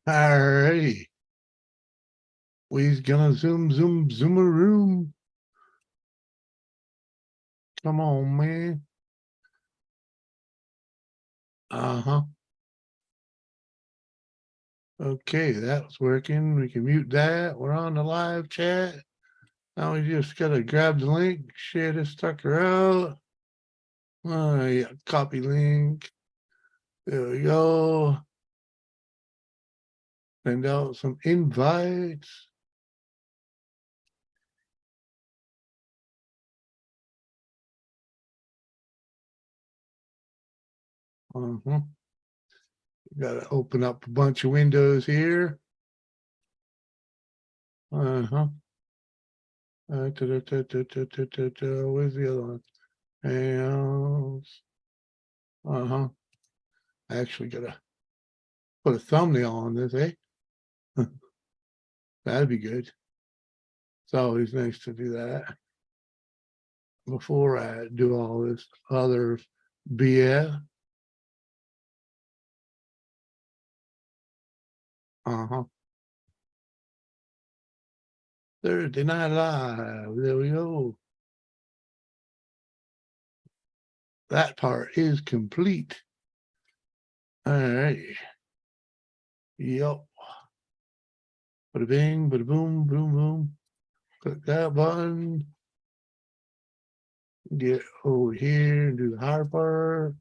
Alrighty. We's gonna zoom a room. Come on, man. Uh-huh. Okay, that's working. We can mute that. We're on the live chat. Now we just gotta grab the link, share this sucker out. Yeah, copy link. There we go. Send out some invites. Uh-huh. Gotta open up a bunch of windows here. Uh-huh. Where's the other one? And uh-huh. I actually gotta put a thumbnail on this, eh? That'd be good. It's always nice to do that before I do all this other BS. Uh-huh. Thursday Night Live. There we go. That part is complete. All right. Yep. Bada bing, bada boom, boom, boom. Click that button. Get over here and do the hard part.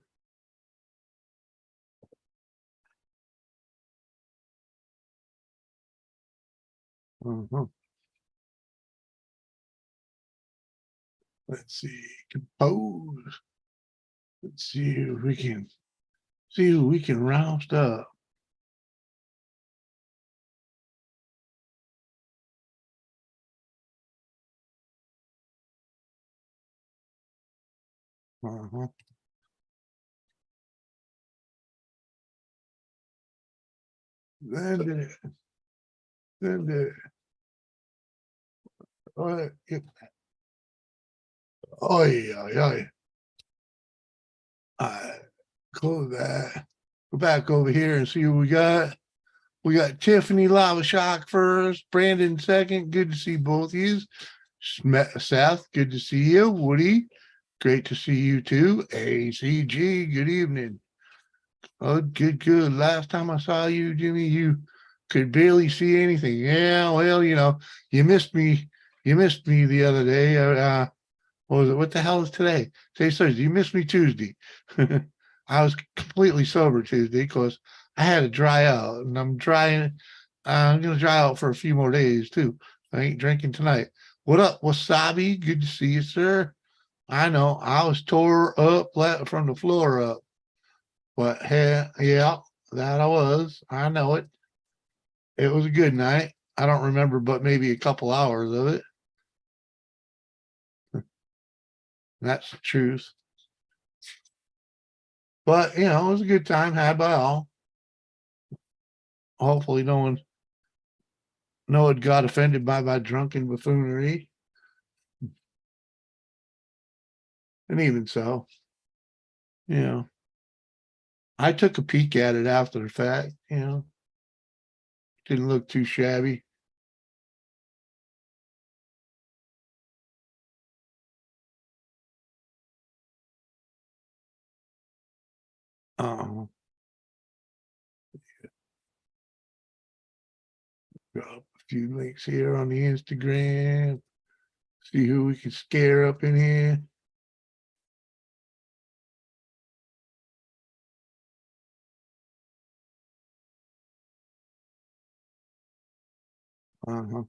Uh-huh. Let's see. Compose. Let's see if we can roust up. Uh-huh. Then oh yeah. Close that. Go back over here and see what we got. We got Tiffany Lava Shock first, Brandon second. Good to see both of you. Seth, good to see you. Woody, great to see you too. ACG, good evening. Oh, good. Last time I saw you, Jimmy, you could barely see anything. Yeah, well, you missed me. You missed me the other day. What was it? What the hell is today? Today's Thursday. You missed me Tuesday. I was completely sober Tuesday because I had to dry out, and I'm drying. I'm gonna dry out for a few more days too. I ain't drinking tonight. What up, Wasabi? Good to see you, sir. I know I was tore up from the floor up, but hey, yeah, that I was. I know it. It was a good night. I don't remember, but maybe a couple hours of it. That's the truth. But it was a good time had by all. Hopefully, no one got offended by my drunken buffoonery. And even so, you know, I took a peek at it after the fact. Didn't look too shabby. Um, Drop a few links here on the Instagram. See who we can scare up in here. Uh-huh.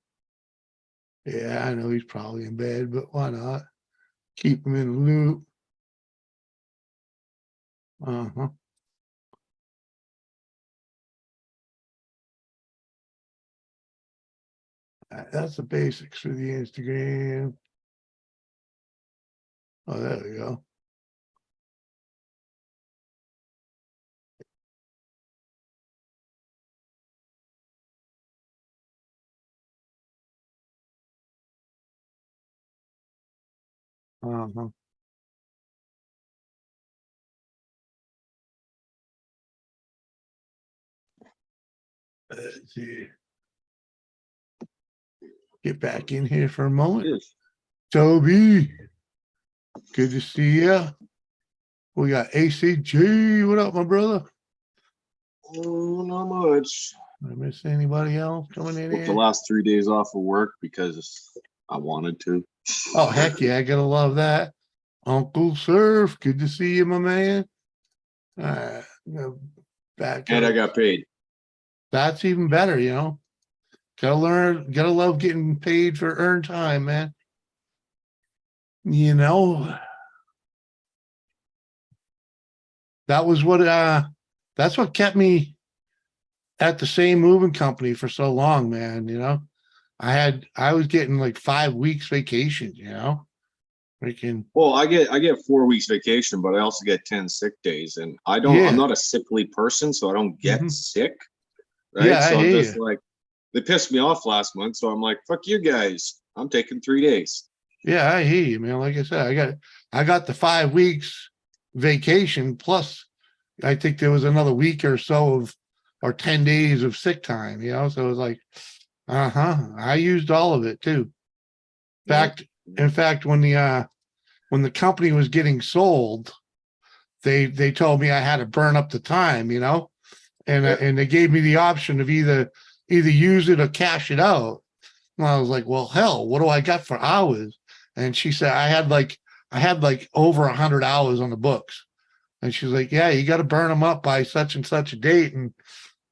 Yeah, I know he's probably in bed, but why not? Keep him in the loop. Uh-huh. That's the basics for the Instagram. Oh, there we go. Uh-huh. Let's see. Get back in here for a moment. Yes. Toby, good to see you. We got ACG. What up, my brother? Oh, not much. Did I miss anybody else coming in Took the here? last 3 days off of work because I wanted to. Oh, heck yeah. I gotta love that. Uncle Surf, good to see you, my man. All right. Back And I up. got paid. That's even better, you know. Gotta love getting paid for earned time, man. You know, that was what that's what kept me at the same moving company for so long, man. You know, I was getting like 5 weeks vacation, you know. Freaking Well, I get 4 weeks vacation, but I also get 10 sick days. And I'm yeah. not a sickly person, so I don't get Mhm. sick. Right. Yeah, I So I'm hear just you. like, they pissed me off last month. So I'm like, fuck you guys. I'm taking 3 days. Yeah, I hear you, man. Like I said, I got the 5 weeks vacation plus I think there was another week or so of or 10 days of sick time, you know. So it was like, I used all of it too. Yeah. In fact, when the company was getting sold, they told me I had to burn up the time, you know, Yeah. and they gave me the option of either use it or cash it out. And I was like, well, hell, what do I got for hours? And she said I had like over 100 hours on the books. And she's like, yeah, you got to burn them up by such and such a date. And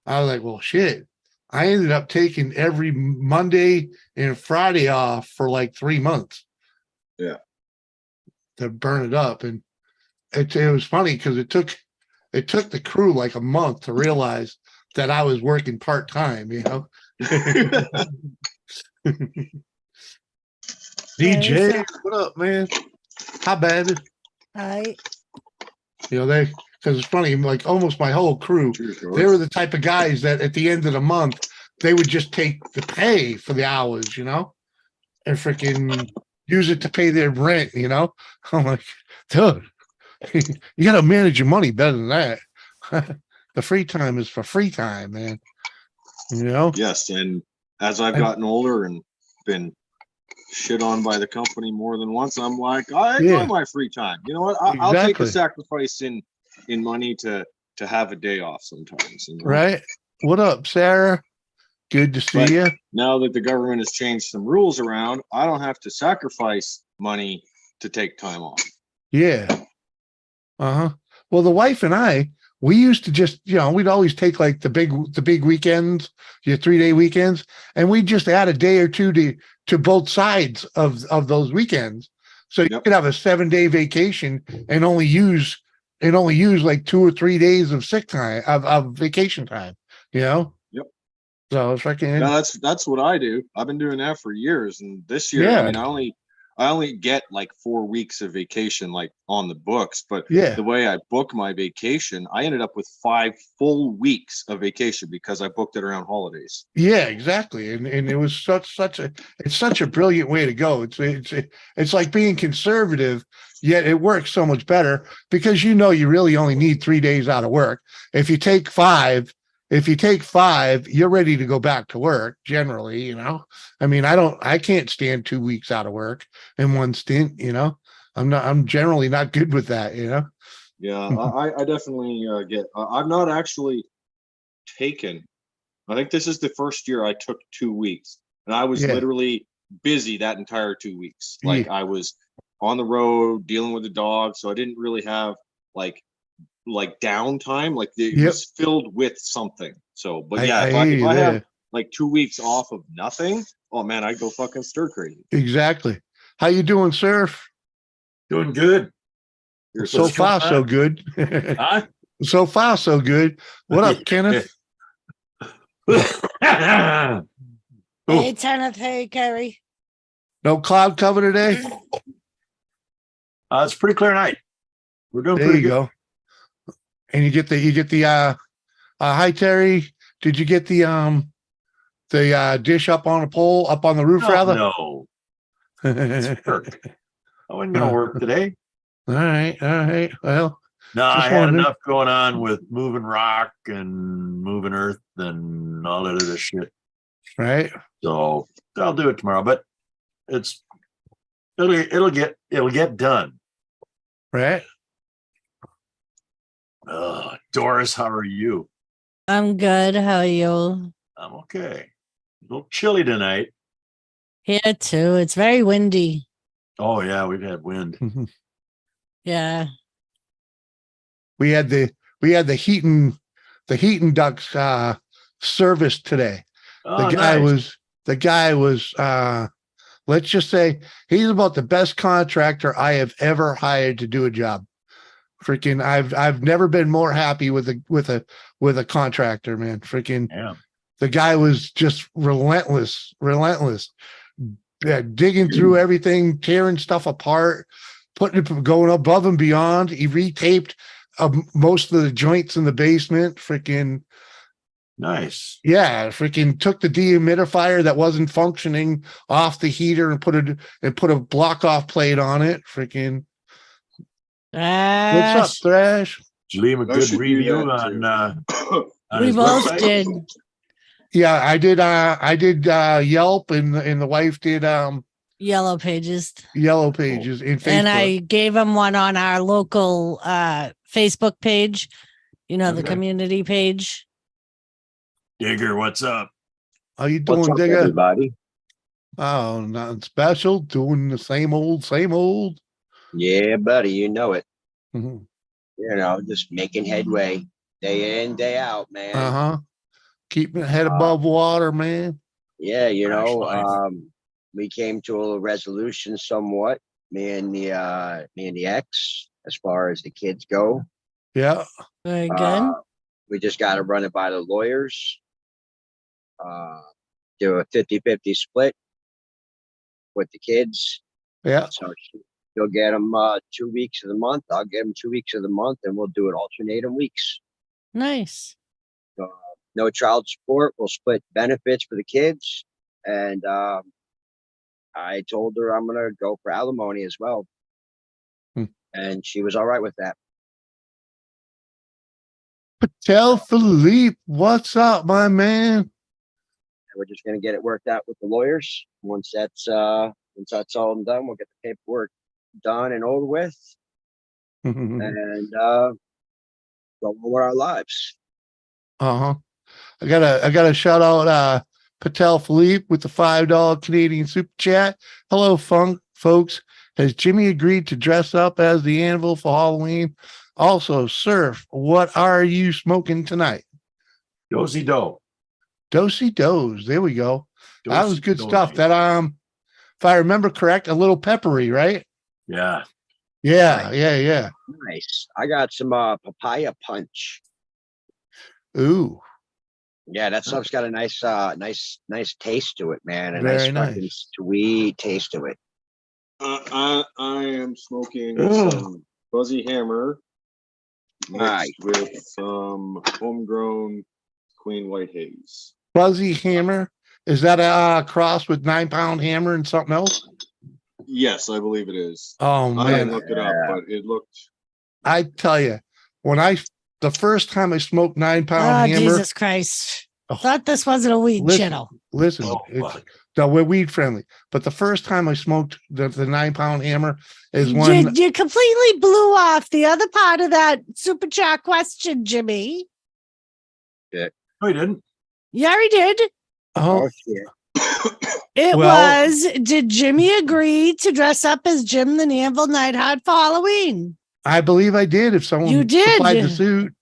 I was like, well, shit. I ended up taking every Monday and Friday off for like 3 months. Yeah. To burn it up. And it was funny because it took the crew like a month to realize that I was working part-time, you know. DJ, what up, man? How bad? Hi. You know, because it's funny, like almost my whole crew, they were the type of guys that at the end of the month, they would just take the pay for the hours, you know, and freaking use it to pay their rent, you know. I'm like, dude, you got to manage your money better than that. The free time is for free time, man. You know? Yes. And as I've gotten older and been shit on by the company more than once, I'm like, I enjoy my free time. You know what? I'll take a sacrifice in money to have a day off sometimes. You know? Right. What up, Sarah? Good to see you. Now that the government has changed some rules around, I don't have to sacrifice money to take time off. Yeah. Well, the wife and I, we used to just, you know, we'd always take like the big weekends, your 3-day weekends, and we just add a day or two to both sides of those weekends. So you could have a 7-day vacation and only use like 2 or 3 days of sick time of vacation time, you know? Yep. So it's like, yeah, that's what I do. I've been doing that for years. And this year, I mean, I only get like 4 weeks of vacation, like on the books, but the way I book my vacation, I ended up with 5 full weeks of vacation because I booked it around holidays. Yeah, exactly. And it was such a brilliant way to go. It's like being conservative, yet it works so much better because you know you really only need 3 days out of work. If you take 5, you're ready to go back to work generally, you know. I mean, I can't stand 2 weeks out of work in one stint, you know. I'm generally not good with that, you know. Yeah, I definitely get I've not actually taken, I think this is the first year I took 2 weeks, and I was literally busy that entire 2 weeks. Like I was on the road dealing with the dog, so I didn't really have like downtime. Like it was filled with something. So, but yeah, if I have like 2 weeks off of nothing, oh man, I'd go fucking stir crazy. Exactly. How you doing, Surf? Doing good. So far, so good. Huh? So far, so good. What up, Kenneth? Hey, Kenneth. Hey, Gary. No cloud cover today? It's a pretty clear night. We're doing there pretty you good. Go. And you get the hi Terry. Did you get the dish up on a pole, up on the roof rather? No. It's work. I wasn't gonna work today. All right. Well, No, I Just had wondering. enough going on with moving rock and moving earth and all that other shit. Right. So I'll do it tomorrow, but it'll get done. Right. Doris, how are you? I'm good. How are you? I'm okay. A little chilly tonight. Here too. It's very windy. Oh yeah, we've had wind. Yeah. We had the heating ducts service today. Oh, The guy was let's just say he's about the best contractor I have ever hired to do a job. Freaking I've never been more happy with a contractor, man. Freaking yeah. The guy was just relentless, digging through everything, tearing stuff apart, going above and beyond. He retaped most of the joints in the basement. Freaking Nice. yeah, freaking took the dehumidifier that wasn't functioning off the heater and put a block off plate on it. Freaking what's up, Thrash? Did you leave a I good should do review that, on We his both website? did. Yeah, I did Yelp and the wife did Yellow Pages. Yellow Pages in Facebook. And I gave him one on our local Facebook page, the Okay. community page. Digger, what's up? How you What's doing, up, Digger? everybody? Oh, nothing special. Doing the same old, same old. Yeah, buddy, you know it. Mhm. Just making headway day in, day out, man. Uh-huh. Keeping your head above water, man. Yeah, Crash life. we came to a resolution somewhat, me and the ex, as far as the kids go. Yeah. Very good. We just got to run it by the lawyers. Do a 50-50 split with the kids. Yeah. So she'll get them 2 weeks of the month. I'll get them 2 weeks of the month, and we'll do it alternating weeks. Nice. No child support. We'll split benefits for the kids. And I told her I'm going to go for alimony as well. And she was all right with that. Patel Philippe, what's up, my man? And we're just going to get it worked out with the lawyers. Once that's all done, we'll get the paperwork done and over with. And go on with our lives. Uh-huh. I gotta shout out Patel Philippe with the $5 Canadian super chat. Hello, folks. Has Jimmy agreed to dress up as the Anvil for Halloween? Also, Surf, what are you smoking tonight? Dozy do. Dosey Doze. There we go. That was good Dosey-do. stuff. That if I remember correct, a little peppery, right? Yeah. Yeah, yeah. Nice. I got some papaya punch. Ooh, Yeah, that stuff's got a nice taste to it, man. A Very nice fucking nice. sweet taste to it. I am smoking Ugh. some Fuzzy Hammer mixed Nice. with some homegrown Queen White Haze. Fuzzy Hammer. Is that a cross with 9-pound hammer and something else? Yes, I believe it is. Oh I didn't man, look it up, but it looked. I tell you, the first time I smoked 9-pound Oh, hammer. Jesus Christ. Oh, Thought this wasn't a weed channel. Listen, Oh, fuck. no, we're weed friendly. But the first time I smoked the 9-pound hammer is when You completely blew off the other part of that super chat question, Jimmy. No, he didn't. You already did. oh, Shit. It Well- was, did Jimmy agree to dress up as Jim the Anvil Nighthawk for Halloween? I believe I did. If someone You did. supplied the suit,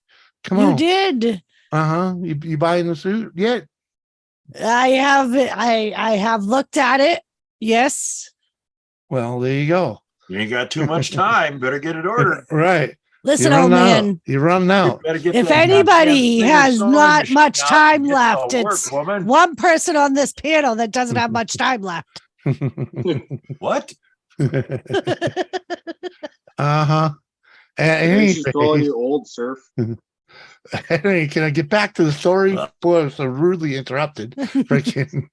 come You on. did. Uh-huh. You buying the suit? Yeah. I have looked at it. Yes. Well, there you go. You ain't got too much time. Better get it ordered. Right. Listen, You're old running out. man. You're running You out. better get If that anybody goddamn has sewing not machine much out time and get left, to work, it's woman. one person on this panel that doesn't have much time left. What? Uh-huh. Hey, she's calling Anyway, you old, Surf. Anyway, can I get back to the story? Boy, I was so rudely interrupted. Freaking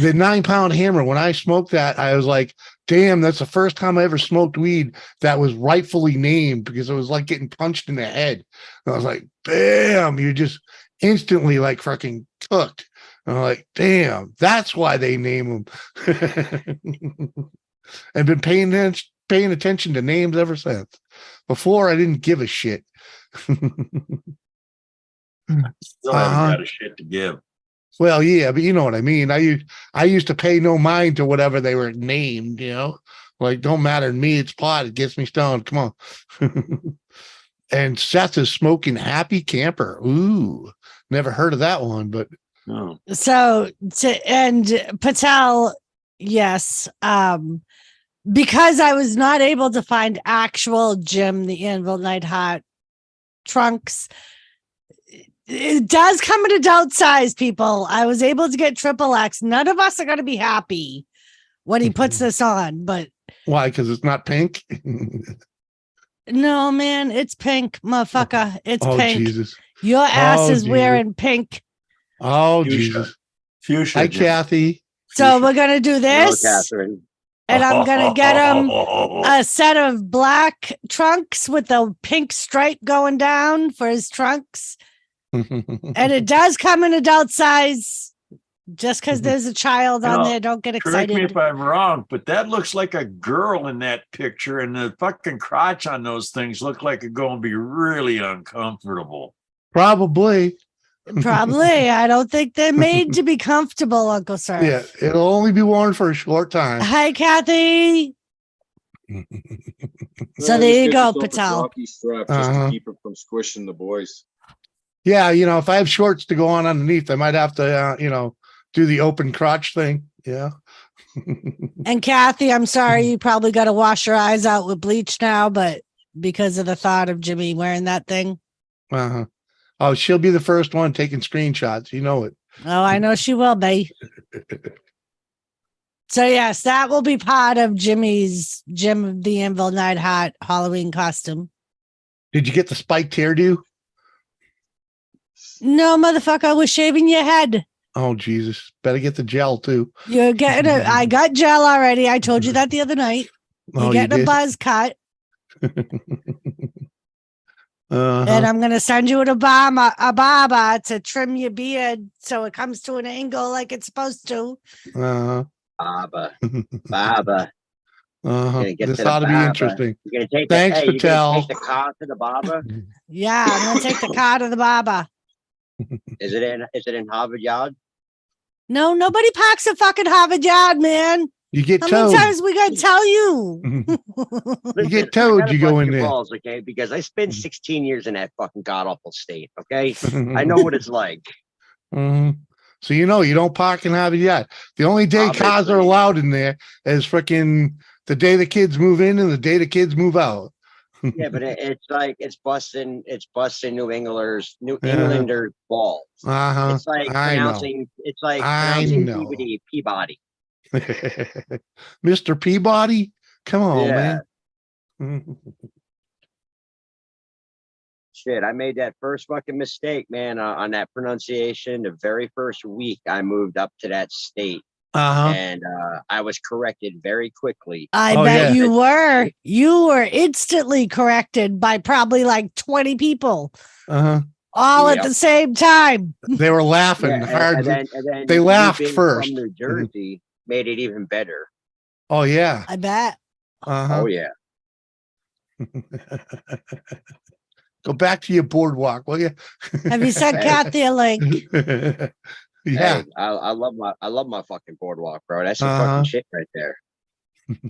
the 9-pound hammer. When I smoked that, I was like, damn, that's the first time I ever smoked weed that was rightfully named, because it was like getting punched in the head. And I was like, bam, you just instantly like fucking cooked. And I'm like, damn, that's why they name them. I've been paying attention to names ever since. Before, I didn't give a shit. Still haven't got a shit to give. Well, yeah, but you know what I mean. I used to pay no mind to whatever they were named, you know, like don't matter to me. It's pot. It gets me stoned. Come on. And Seth is smoking Happy Camper. Ooh, never heard of that one, but No. So and Patel, yes. Because I was not able to find actual Jim the Anvil Night Hot trunks. It does come in adult size, people. I was able to get XXX. None of us are going to be happy when he puts this on, but why? Because it's not pink. no, man, it's pink, motherfucker. It's Oh, pink. Jesus. Your ass Oh, is Jesus. wearing pink. Oh, Fuchsia. Jesus. Fuchsia. Hi, Jim. Kathy. So we're going to do Hello, this, Catherine. and I'm going to get him a set of black trunks with a pink stripe going down for his trunks. And it does come in adult size. Just because there's a child on there, don't get Correct me excited. if I'm wrong, but that looks like a girl in that picture, and the fucking crotch on those things look like it's going to be really uncomfortable. Probably. Probably. I don't think they're made to be comfortable, Uncle Sir. Yeah, it'll only be worn for a short time. Hi, Kathy. So there you go, Patel. Jockey strap just to keep it from squishing the boys. Yeah, you know, if I have shorts to go on underneath, I might have to, you know, do the open crotch thing. Yeah. And Kathy, I'm sorry, you probably got to wash your eyes out with bleach now, but because of the thought of Jimmy wearing that thing. Uh-huh. Oh, she'll be the first one taking screenshots. You know it. Oh, I know she will be. So yes, that will be part of Jimmy's Jim the Anvil Night Hot Halloween costume. Did you get the spiked hairdo? No, motherfucker, we're shaving your head. Oh, Jesus. Better get the gel, too. You're getting I got gel already. I told you that the other night. You're Oh, getting you a buzz cut. Uh-huh. And I'm going to send you a barber to trim your beard so it comes to an angle like it's supposed to. Uh-huh. Baba. Uh-huh. Get This to the ought to be barber. interesting. You're gonna take Thanks, you're Patel. gonna take the car to the barber. Yeah, I'm going to take the car to the barber. Is it in Harvard Yard? No, nobody parks at fucking Harvard Yard, man. You get How towed. many times we got to tell you? You get towed, you go in there. Balls, okay, because I spent 16 years in that fucking god awful state. Okay, I know what it's like. Mhm. So you know you don't park in Harvard Yard. The only day cars are allowed in there is freaking the day the kids move in and the day the kids move out. Yeah, but it's like it's busting New Englanders balls. Uh-huh. It's like I know. pronouncing Peabody. Mr. Peabody? Come on, Yeah. man. Shit, I made that first fucking mistake, man, on that pronunciation. The very first week I moved up to that state. Uh-huh. And I was corrected very quickly. I bet you were. You were instantly corrected by probably like 20 people. Uh-huh. All at the same time. They were laughing hard. And then they laughed being first. From New Jersey made it even better. Oh, yeah. I bet. Uh-huh. Oh, yeah. Go back to your boardwalk, will you? Have you sent Kathy a link? Yeah. Hey, I love my fucking boardwalk, bro. That's some fucking shit right there.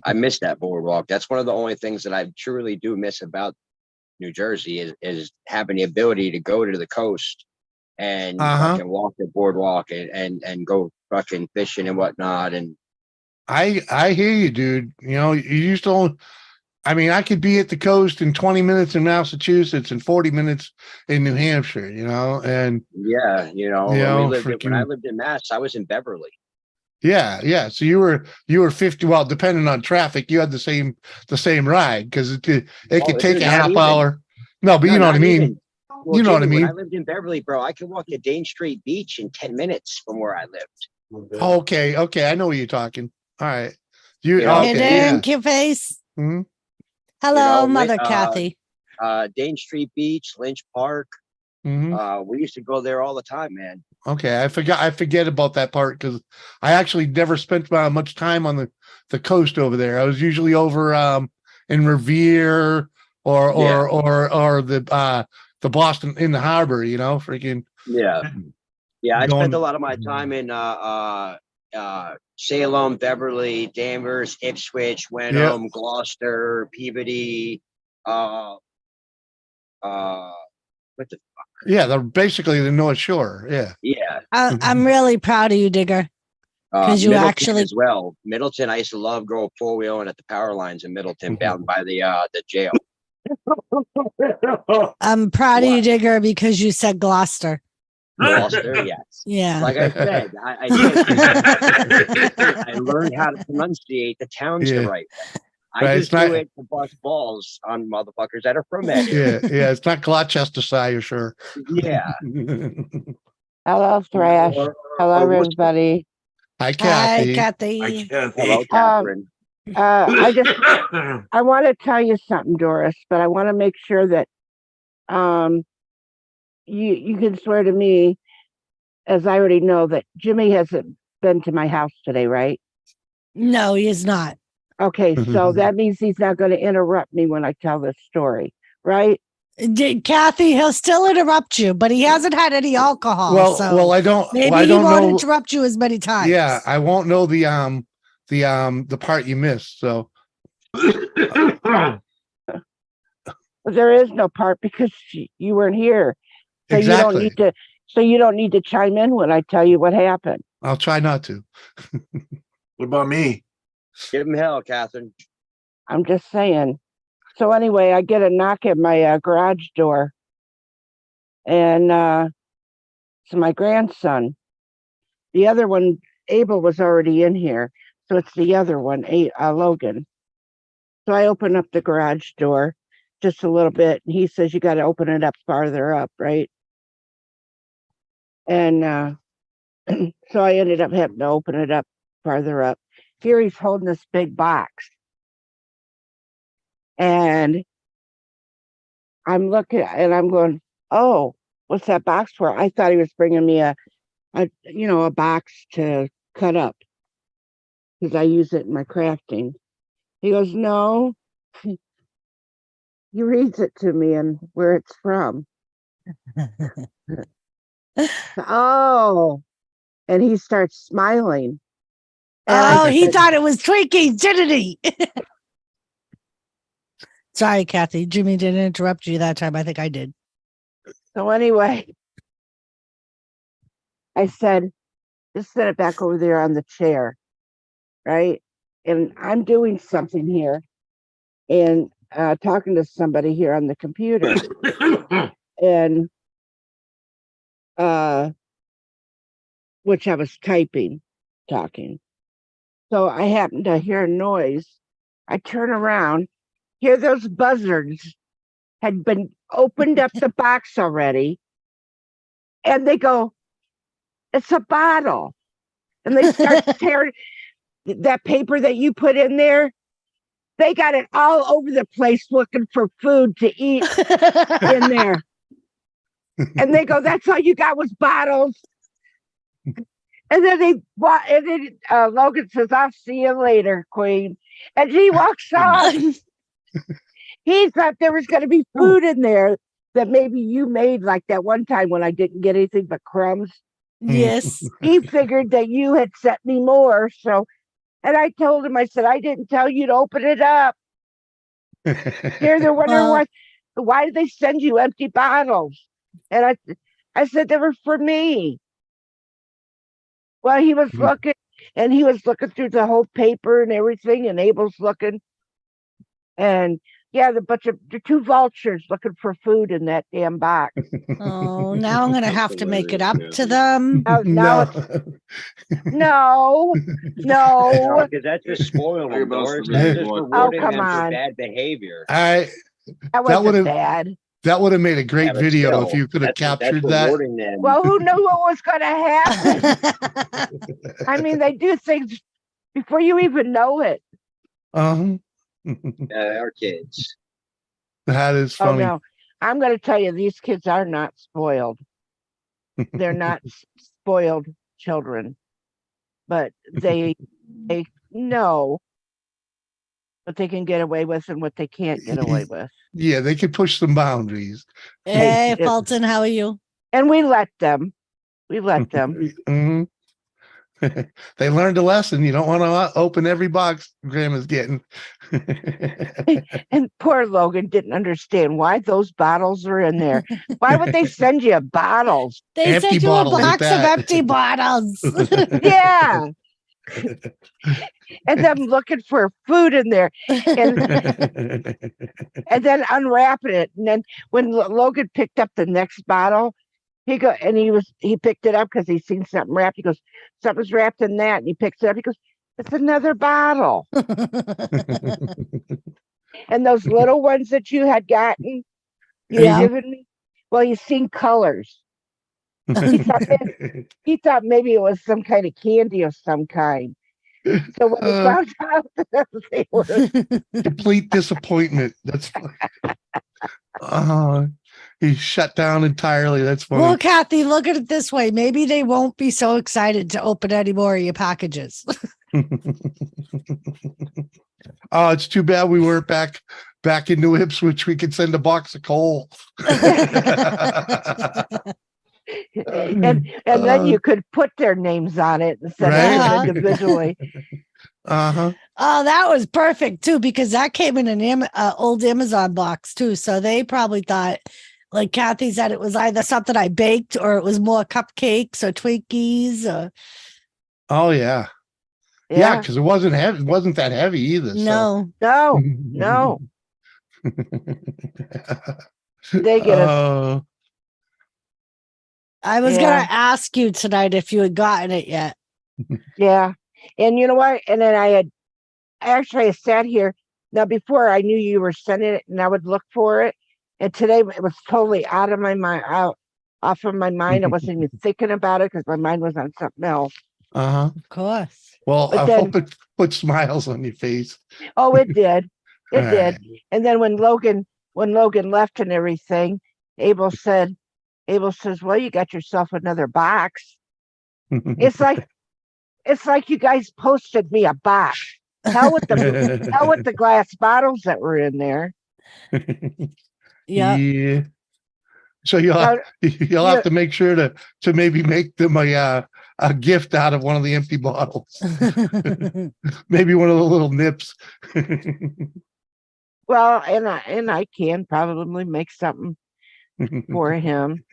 I miss that boardwalk. That's one of the only things that I truly do miss about New Jersey is having the ability to go to the coast and fucking walk the boardwalk and go fucking fishing and whatnot. And I hear you, dude. You know, you used to. I mean, I could be at the coast in 20 minutes in Massachusetts and 40 minutes in New Hampshire, you know, and yeah, when I lived in Mass, I was in Beverly. Yeah. So you were 50. Well, depending on traffic, you had the same ride because it could take a half hour. No, but you know what I mean. Well, You know what I Jimmy, when I mean? lived in Beverly, bro, I could walk to Dane Street Beach in 10 minutes from where I lived. Okay, okay, I know what you're talking. All right, you You know, okay? Hidden Yeah. cute face. Mhm. Hello, know, Mother Kathy. Dane Street Beach, Lynch Park. Mhm. We used to go there all the time, man. Okay, I forget about that part because I actually never spent much time on the coast over there. I was usually over in Revere or the Boston in the harbor, you know, freaking Yeah. Yeah, I spent a going. lot of my time in Salem, Beverly, Danvers, Ipswich, Yeah, Wenham, Gloucester, Peabody. Uh, what the? yeah, they're basically the North Shore. Yeah. Yeah, I'm really proud of you, Digger. 'Cause you Middleton actually- as well. Middleton, I used to love go four wheeling at the power lines in Middleton, down by the jail. I'm proud of you, What? Digger, because you said Gloucester. Gloucester, yes. Yeah. Like I said, I did. I learned how to pronunciate the towns the Yeah. right way. I Right, just it's not- do it to bust balls on motherfuckers that are from that area. Yeah, it's not Gloucestershire, sure. Yeah. Hello, Thrash. Hello, what's- everybody. Hi, Hi, Kathy. Kathy. Hello, Catherine. I want to tell you something, Doris, but I want to make sure that you can swear to me, as I already know, that Jimmy hasn't been to my house today, right? No, he is not. Okay, so that means he's not going to interrupt me when I tell this story, right? Kathy, he'll still interrupt you, but he hasn't had any alcohol. Well, I don't. Maybe well, I he don't won't know. interrupt you as many times. Yeah, I won't know the part you missed. So There is no part because you weren't here, so exactly. you don't need to chime in when I tell you what happened. I'll try not to. What about me? Give him hell, Catherine. I'm just saying. So anyway, I get a knock at my garage door, and it's my grandson. The other one, Abel, was already in here, so it's the other one, Logan. So I open up the garage door just a little bit, and he says, "You got to open it up farther up, right?" And so I ended up having to open it up farther up. Here he's holding this big box, and I'm looking and I'm going, "Oh, what's that box for?" I thought he was bringing me a box to cut up because I use it in my crafting. He goes, "No." He reads it to me and where it's from. Oh, and he starts smiling. And he thought it was Twinkies, didn't he? Sorry, Kathy. Jimmy didn't interrupt you that time. I think I did. So anyway, I said, just set it back over there on the chair, right? And I'm doing something here and talking to somebody here on the computer. And which I was talking. So I happened to hear a noise. I turn around, hear those buzzards had been opened up the box already. And they go, "It's a bottle." And they start tearing that paper that you put in there. They got it all over the place looking for food to eat in there. And they go, "That's all you got was bottles." And then Logan says, "I'll see you later, Queen." And he walks off. He thought there was going to be food in there that maybe you made, like that one time when I didn't get anything but crumbs. Yes. He figured that you had sent me more. So, and I told him, I said, "I didn't tell you to open it up." They're wondering why did they send you empty bottles? And I said, "They were for me." Well, he was looking, and he was looking through the whole paper and everything, and Abel's looking. And yeah, the two vultures looking for food in that damn box. Oh, now I'm going to That's have to make it up hilarious, to yeah. them. Now no, No, because that's just spoiling Talk them, about Doris. some That's bad just luck. rewarding come them for on. bad behavior. that would've- wasn't bad. That would have made a great Yeah, but video if still, you could have that's captured what that. warning them. Well, who knew what was going to happen? I mean, they do things before you even know it. Uh-huh. Our kids. That is Oh funny. no, I'm going to tell you, these kids are not spoiled. They're not spoiled children, but they know what they can get away with and what they can't get away with. Yeah, they could push some boundaries. Hey, It- Fulton, how are you? And we let them. We let them. Mhm. They learned a lesson. You don't want to open every box Grandma's getting. And poor Logan didn't understand why those bottles are in there. Why would they send you bottles? They Empty sent you a bottles at box of that. empty bottles. Yeah. And them looking for food in there and then unwrapping it. And then when Logan picked up the next bottle, he picked it up because he seen something wrapped. He goes, something's wrapped in that. And he picks it up. He goes, it's another bottle. And those little ones that you had gotten, you Yeah. had given me, well, you seen colors. He thought maybe it was some kind of candy of some kind. So when we found out that they were Complete disappointment. That's funny. He shut down entirely. That's funny. Well, Kathy, look at it this way. Maybe they won't be so excited to open any more of your packages. Oh, it's too bad we weren't back in New Ipswich. We could send a box of coal. and then you could put their names on it instead of Right. individually. Uh-huh. Oh, that was perfect too, because that came in an old Amazon box too. So they probably thought, like Kathy said, it was either something I baked or it was more cupcakes or Twinkies or Oh yeah. Yeah, because it wasn't heavy. It wasn't that heavy either. no. No. They get us. Oh, I was Yeah. gonna ask you tonight if you had gotten it yet. Yeah. And you know what? And then I sat here. Now, before I knew you were sending it and I would look for it. And today it was totally out of my mind, off of my mind. I wasn't even thinking about it because my mind was on something else. uh-huh. Of course. Well, But I then- hope it put smiles on your face. Oh, it did. It All did. And then when Logan left and everything, Abel says, well, you got yourself another box. right. It's like you guys posted me a box. Hell with the glass bottles that were in there. Yeah. Yeah. So you'll Now, have to make sure to maybe make them a gift out of one of the empty bottles. Maybe one of the little nips. well, and I can probably make something for him.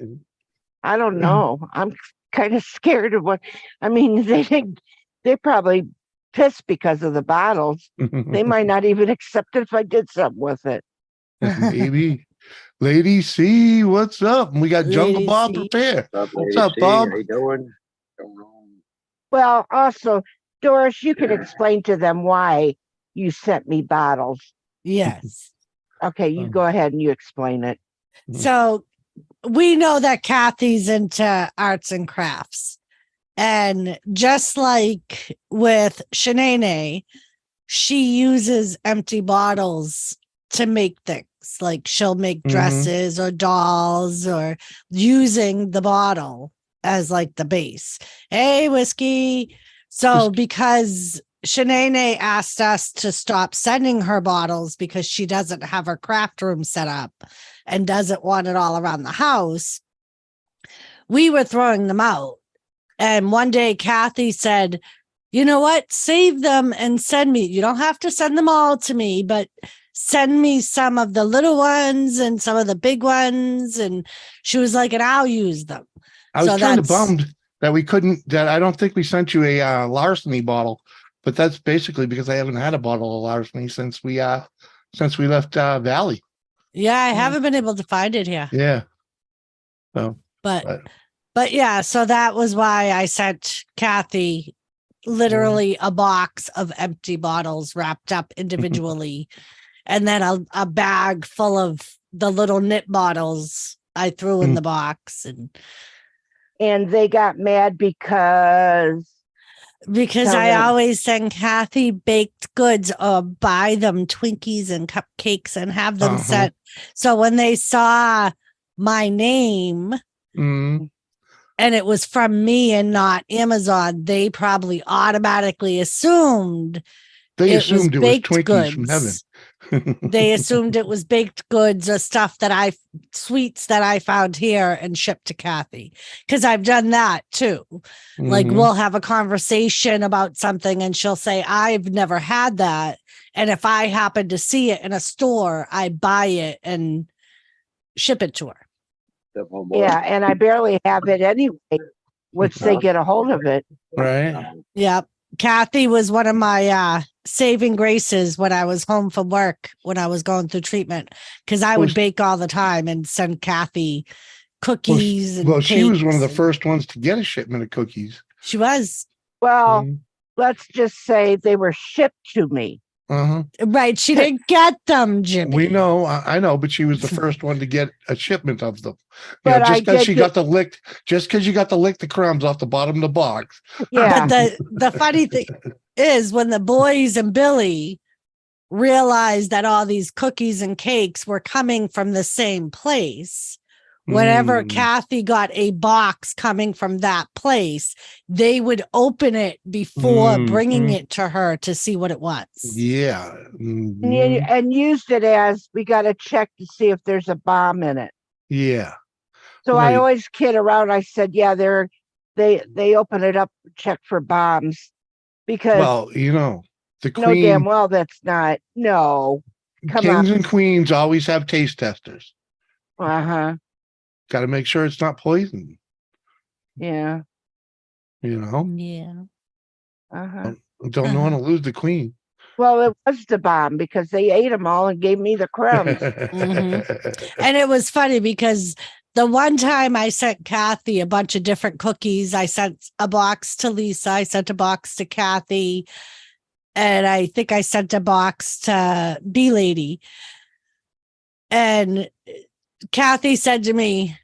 I don't know. I'm kind of scared of what. I mean, they probably pissed because of the bottles. They might not even accept it if I did something with it. Maybe. Lady C, what's up? And we got Jungle Lady Bob C. prepare. What's What's up, Bob? How you doing? Going on? Well, also, Doris, you can explain to them why you sent me bottles. Yes. Okay, you go ahead and you explain it. So we know that Kathy's into arts and crafts. And just like with Shanae, she uses empty bottles to make things. Like she'll make dresses or dolls or using the bottle as like the base. Hey, whiskey. So because Shanae asked us to stop sending her bottles because she doesn't have her craft room set up and doesn't want it all around the house, we were throwing them out. And one day Kathy said, you know what? Save them and send me. You don't have to send them all to me, but send me some of the little ones and some of the big ones. And she was like, and I'll use them. I was So kind of that's- bummed that I don't think we sent you a larceny bottle, but that's basically because I haven't had a bottle of larceny since we left Valley. Yeah, I haven't been able to find it here. Yeah. So, But yeah, so that was why I sent Kathy literally a box of empty bottles wrapped up individually, and then a bag full of the little nip bottles I threw in the box, And they got mad because because Tell I them. always send Kathy baked goods or buy them Twinkies and cupcakes and have them sent. So when they saw my name Mm. and it was from me and not Amazon, they probably automatically assumed They it was assumed it was baked Twinkies from heaven. goods. They assumed it was baked goods or stuff that sweets that I found here and shipped to Kathy. Cause I've done that too. Like Mhm. we'll have a conversation about something and she'll say, I've never had that. And if I happen to see it in a store, I buy it and ship it to her. yeah, and I barely have it anyway, once they get a hold of it. Right. Yep. Kathy was one of my saving graces when I was home from work when I was going through treatment because I would bake all the time and send Kathy cookies and Well, she was one of the cakes. first ones to get a shipment of cookies. She was. Well, Mhm. let's just say they were shipped to me. Uh-huh. Right. She didn't get them, Jimmy. We know, I know, but she was the first one to get a shipment of them. But just I because did she got to lick, just because you got to lick the crumbs off the bottom of the box. Yeah. But the funny thing is when the boys and Billy realized that all these cookies and cakes were coming from the same place, whenever Kathy got a box coming from that place, they would open it before bringing it to her to see what it was. Yeah. And used it as we got to check to see if there's a bomb in it. Yeah. So Right. I always kid around. I said, yeah, they open it up, check for bombs because Well, the no damn queen, well that's not. No, come kings on. and queens always have taste testers. Uh-huh. Got to make sure it's not poison. Yeah. Yeah. Uh-huh. Don't want to lose the queen. Well, it was the bomb because they ate them all and gave me the crumbs. And it was funny because the one time I sent Kathy a bunch of different cookies, I sent a box to Lisa, I sent a box to Kathy, and I think I sent a box to Bee Lady. And Kathy said to me,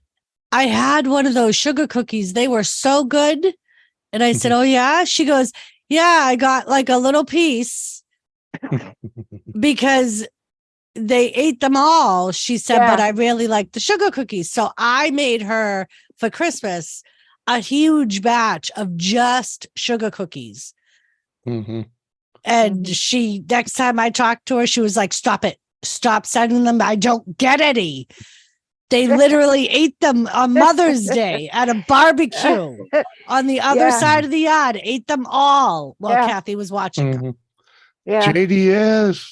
I had one of those sugar cookies. They were so good. And I said, oh, yeah. She goes, yeah, I got like a little piece because they ate them all. She said, but I really like the sugar cookies. So I made her for Christmas a huge batch of just sugar cookies. And she, next time I talked to her, she was like, stop it. Stop sending them. I don't get any. They literally ate them on Mother's Day at a barbecue on the other side of the yard, ate them all while Kathy was watching them. Yeah. JDS,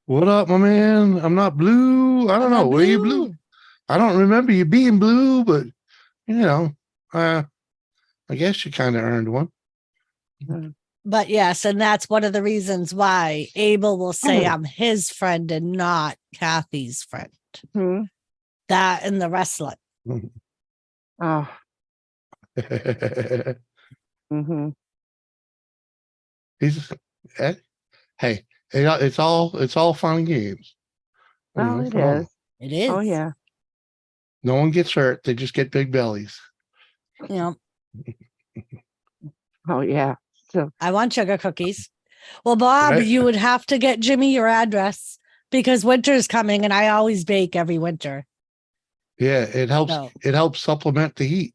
what up, my man? I'm not blue. I don't know. Were you blue? I don't remember you being blue, but I guess you kind of earned one. But yes, and that's one of the reasons why Abel will say I'm his friend and not Kathy's friend. That and the wrestling. Oh. He's hey, it's all fun and games. Well, it is. It is. Oh yeah. No one gets hurt. They just get big bellies. Yeah. Oh yeah. So I want sugar cookies. Well, Bob, you would have to get Jimmy your address because winter's coming and I always bake every winter. Yeah, it helps. It helps supplement the heat.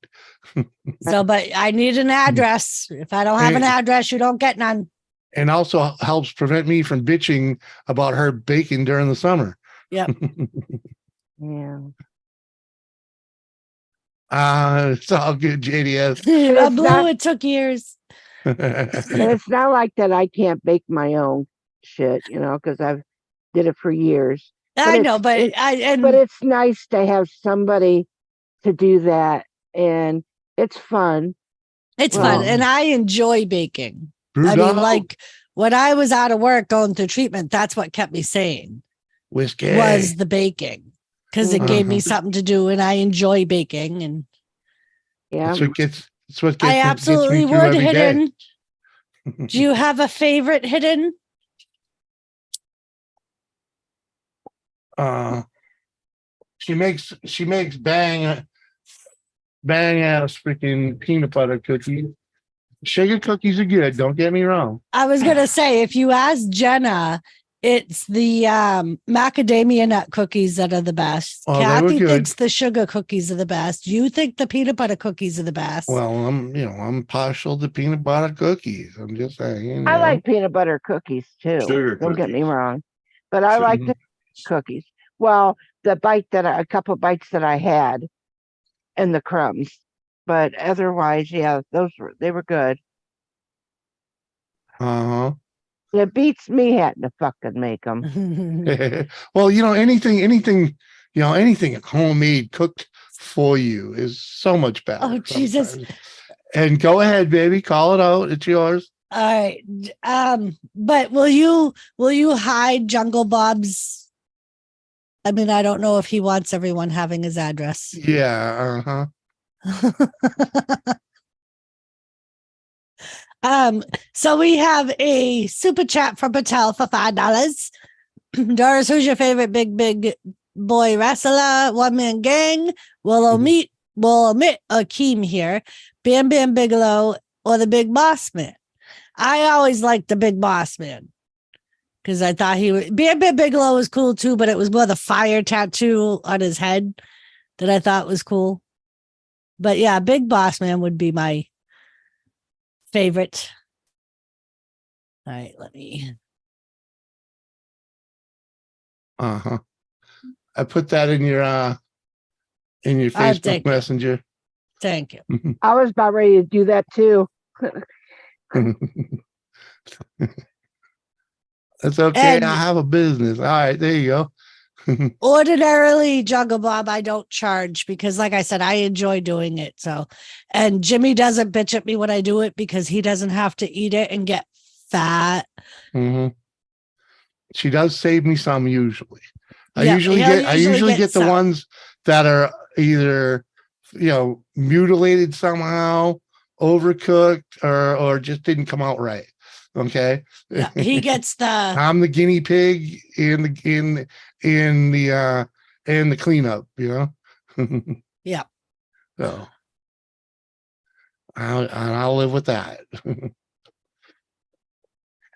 But I need an address. If I don't have an address, you don't get none. And also helps prevent me from bitching about her baking during the summer. Yep. Yeah. It's all good, JDS. It took years. And it's not like that I can't bake my own shit, because I've did it for years. I know, but it's nice to have somebody to do that, and it's fun. It's fun, and I enjoy baking. Brewdog? I mean, like when I was out of work going through treatment, that's what kept me sane. Whiskey was the baking because it gave me something to do, and I enjoy baking. And that's what gets. I absolutely would hidden. Do you have a favorite hidden? she makes bang ass freaking peanut butter cookies. Sugar cookies are good. Don't get me wrong. I was gonna say, if you ask Jenna, it's the macadamia nut cookies that are the best. Oh, they were Kathy good. thinks the sugar cookies are the best. You think the peanut butter cookies are the best. Well, I'm partial to peanut butter cookies. I'm just saying. You I know. like peanut butter cookies too. Sugar Don't get me cookies. wrong, but I like the cookies. Well, a couple bites that I had, and the crumbs, but otherwise, yeah, they were good. Uh It beats me having to fucking make them. huh. Well, anything homemade cooked for you is so much better. Oh, Jesus. sometimes. And go ahead, baby, call it out. It's yours. All right. But will you hide Jungle Bob's? I mean, I don't know if he wants everyone having his address. Yeah. Uh huh. So we have a super chat from Patel for $5. Doris, who's your favorite big boy wrestler? One man gang. We'll omit Akeem here. Bam Bam Bigelow or the Big Boss Man. I always liked the Big Boss Man because I thought Bam Bam Bigelow was cool too, but it was more the fire tattoo on his head that I thought was cool. But yeah, Big Boss Man would be my favorite. All right, let me. Uh huh. I put that in your Facebook thank you. Messenger. Thank you. I was about ready to do that too. That's okay. And- I have a business. All right, there you go. Ordinarily, Jungle Bob, I don't charge because, like I said, I enjoy doing it. So, and Jimmy doesn't bitch at me when I do it because he doesn't have to eat it and get fat. Mm-hmm. She does save me some usually. I Yeah, usually he'll get the some. ones that are either mutilated somehow, overcooked, or just didn't come out right. Okay. Yeah, he gets the. I'm the guinea pig in the cleanup, Yeah. So I'll live with that.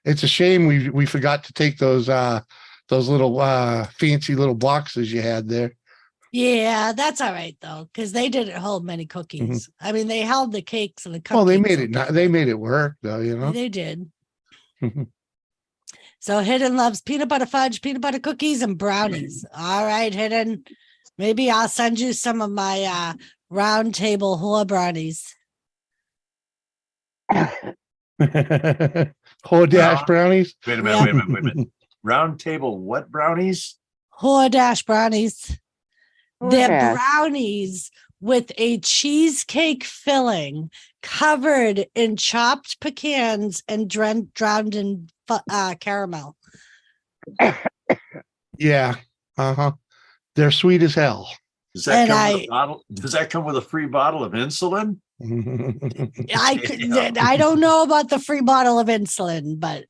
It's a shame we forgot to take those little fancy little boxes you had there. Yeah, that's all right though, because they didn't hold many cookies. I mean, they held the cakes and the cupcakes. Well, they made it. They made it work, though. They did. So Hidden loves peanut butter fudge, peanut butter cookies, and brownies. All right, Hidden. Maybe I'll send you some of my round table whore brownies. Whole dash brownies. Wait a minute. Round table what brownies? Whore dash brownies. They're Yeah. brownies with a cheesecake filling covered in chopped pecans and drowned in caramel. Yeah. Uh-huh. They're sweet as hell. Does that come with a bottle? Does that come with a free bottle of insulin? I don't know about the free bottle of insulin, but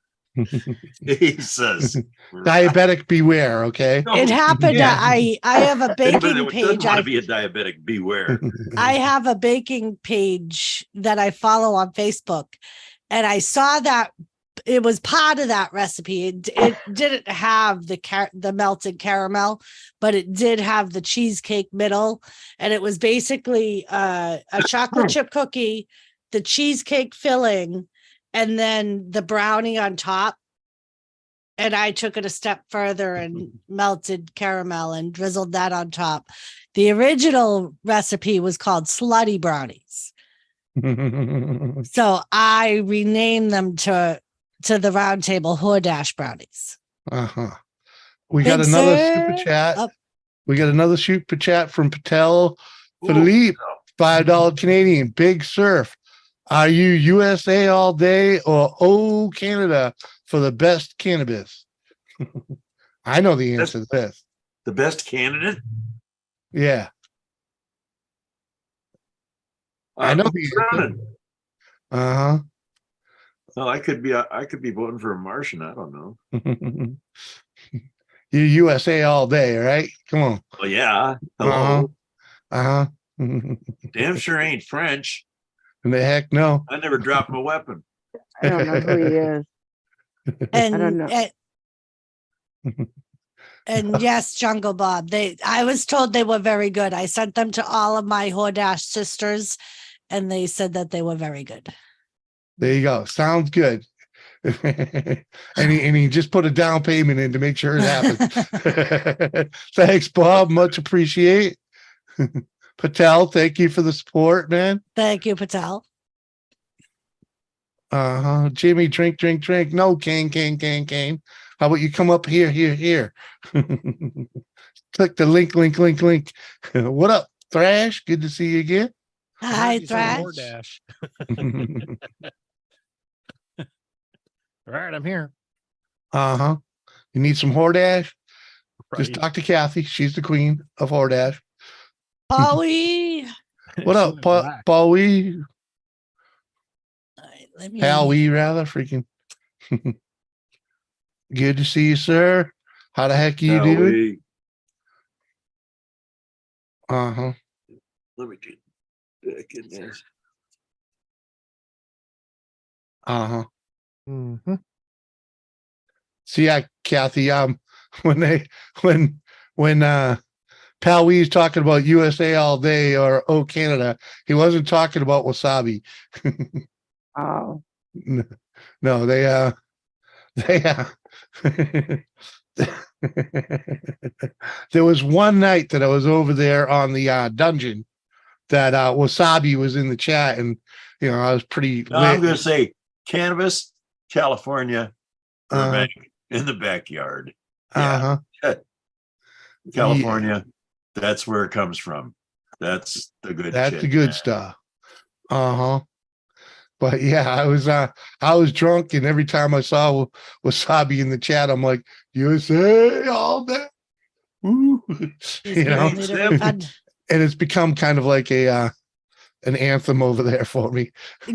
Jesus. Diabetic beware, okay? it happened. Yeah. I have a Anybody baking that page. doesn't want to be a diabetic, beware. I have a baking page that I follow on Facebook, and I saw that it was part of that recipe. It didn't have the melted caramel, but it did have the cheesecake middle, and it was basically a chocolate chip cookie, the cheesecake filling, and then the brownie on top. And I took it a step further and melted caramel and drizzled that on top. The original recipe was called slutty brownies. So I renamed them to the round table whore dash brownies. Uh-huh. We got another super chat. Oh. We got another super chat from Patel Philippe, $5 Canadian. Big Surf. Are you USA all day or Canada for the best cannabis? I know the answer to this. The best candidate? Yeah. I know the answer. Uh-huh. Well, I could be voting for a Martian. I don't know. You USA all day, right? Come on. Well, yeah. Uh-huh. Hello. Uh-huh. Damn sure ain't French. And the heck no. I never dropped my weapon. I don't know who he is. I don't And know. and yes, Jungle Bob. I was told they were very good. I sent them to all of my Hordash sisters, and they said that they were very good. There you go. Sounds good. and he just put a down payment in to make sure it happens. Thanks, Bob. Much appreciate. Patel, thank you for the support, man. Thank you, Patel. Uh-huh. Jimmy, drink. No, Kane. How about you come up here? Click the link. What up, Thrash? Good to see you again. Hi, You said Thrash. Hordash. All right, I'm here. Uh-huh. You need some Hordash? Just Right. talk to Kathy. She's the queen of Hordash. Polly. What She up, went black. Paul-wee? All right, let me. Pal-wee, rather. Freaking. Good to see you, sir. How the heck are you doing? Uh-huh. Let me get back in there. Uh-huh. Mhm. See, Kathy, when Pal-wee's talking about USA all day or Oh Canada, he wasn't talking about wasabi. Oh, No, they there was one night that I was over there on the dungeon that wasabi was in the chat, and I was pretty No, I'm lit. going to say cannabis, California, Uh, Burbank, in the backyard. uh-huh. California, that's where it comes from. That's the good That's shit. the good man. stuff. Uh-huh. But yeah, I was drunk, and every time I saw wasabi in the chat, I'm like, USA all day. Woo. These people need a refund. And it's become kind of like an anthem over there for me.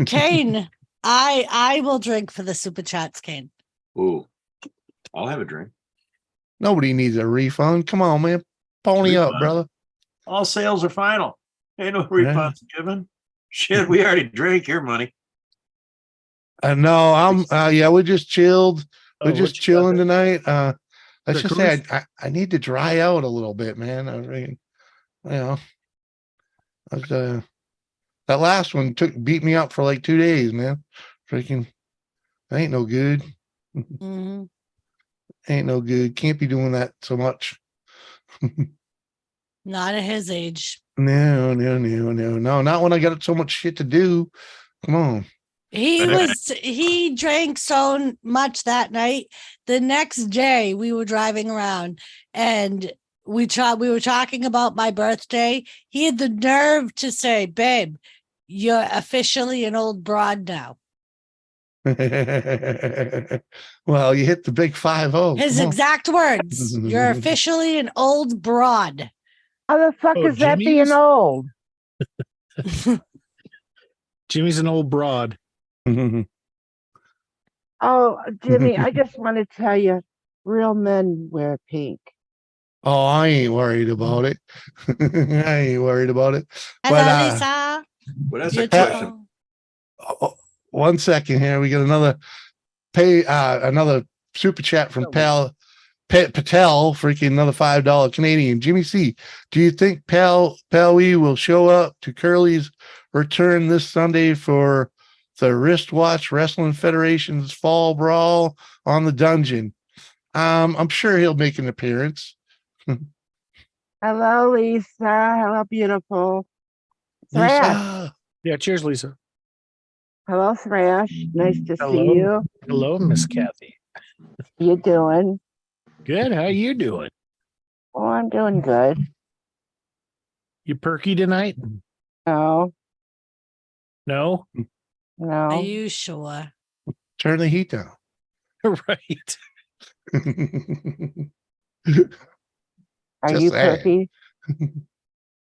Kane, I will drink for the super chats, Kane. Ooh, I'll have a drink. Nobody needs a refund. Come on, man. Pony up, Refund. brother. All sales are final. Ain't no refunds given. Shit, we already drank your money. No, I'm we're just chilled. We're Oh, just what you got chilling there? tonight. Let's The just say I need to dry out a little bit, man. I mean, I was, that last one beat me up for like 2 days, man. Freaking, ain't no good. Mhm. Ain't no good. Can't be doing that so much. Not at his age. No. Not when I got so much shit to do. Come on. He drank so much that night. The next day we were driving around and we were talking about my birthday. He had the nerve to say, "Babe, you're officially an old broad now." Well, you hit the big 5-0. His exact words, "You're officially an old broad." how the fuck Oh, is that being Jimmy's? old? Jimmy's an old broad. Oh, Jimmy, I just want to tell you, real men wear pink. Oh, I ain't worried about it. I ain't worried about it. Hello, But Lisa. Well, that's a Beautiful. question. one second here. We got another super chat from Patel, freaking another $5 Canadian. Jimmy C, do you think Pal-wee will show up to Curly's return this Sunday for the Wristwatch Wrestling Federation's Fall Brawl on the Dungeon? I'm sure he'll make an appearance. Hello, Lisa. Hello, beautiful. Thrash. Lisa. Yeah, cheers, Lisa. Hello, Thrash. Nice to Hello. see you. Hello, Miss Kathy. How you doing? Good. How you doing? Oh, I'm doing good. You perky tonight? No, No? Are no. you sure? Turn the heat down. Right. Are Just you saying. perky?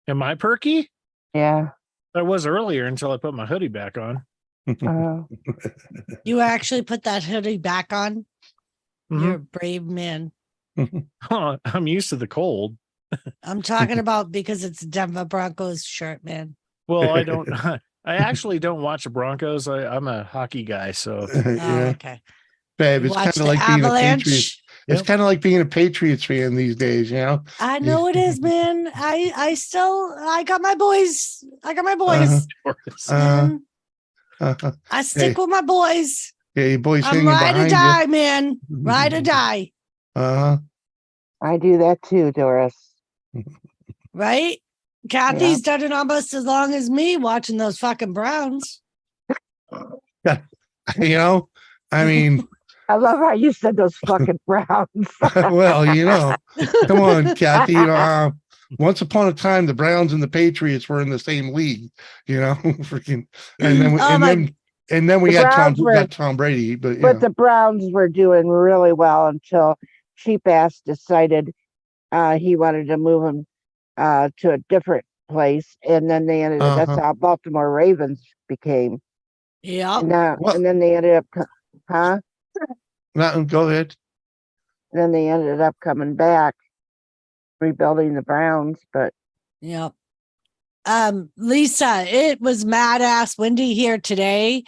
Am I perky? Yeah. I was earlier until I put my hoodie back on. You actually put that hoodie back on? Mhm. You're a brave man. I'm used to the cold. I'm talking about because it's Denver Broncos shirt, man. Well, I don't. I actually don't watch the Broncos. I'm a hockey guy, so Oh, Yeah, okay. babe, You it's watch kind of the like being a Patriot. Avalanche. It's Yep. kind of like being a Patriots fan these days, you know. I know it is, man. I got my boys. I got my boys. Uh, Man, uh, I stick hey, with my boys. yeah, your boy's I'm hanging ride or behind die, man. you. Ride or die. Uh, I do that too, Doris. Right? Kathy's done it almost as long as me watching those fucking Browns. you know, I mean, I love how you said those fucking Browns. well, you know, come on, Kathy. Once upon a time, the Browns and the Patriots were in the same league. You know, freaking, and then Oh my- we The got Browns were- Tom Brady. But But the Browns were doing really well until Cheap Ass decided he wanted to move him to a different place, and then they ended up. That's Uh-huh. how Baltimore Ravens became. Yep. And then they ended up, huh? Go ahead. Then they ended up coming back, rebuilding the Browns. But Yep. Lisa, it was mad ass windy here today.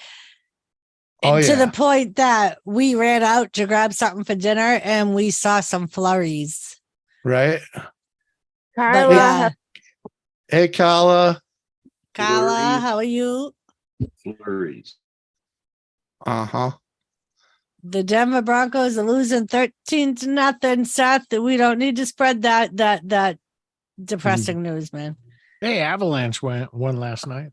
Oh, To yeah. the point that we ran out to grab something for dinner and we saw some flurries. Right. Carla, But yeah, Hey, Carla. Carla, Flurries. how are you? Flurries. Uh-huh. The Denver Broncos are losing 13-0, Seth. We don't need to spread that depressing news, man. hey, Avalanche won last night.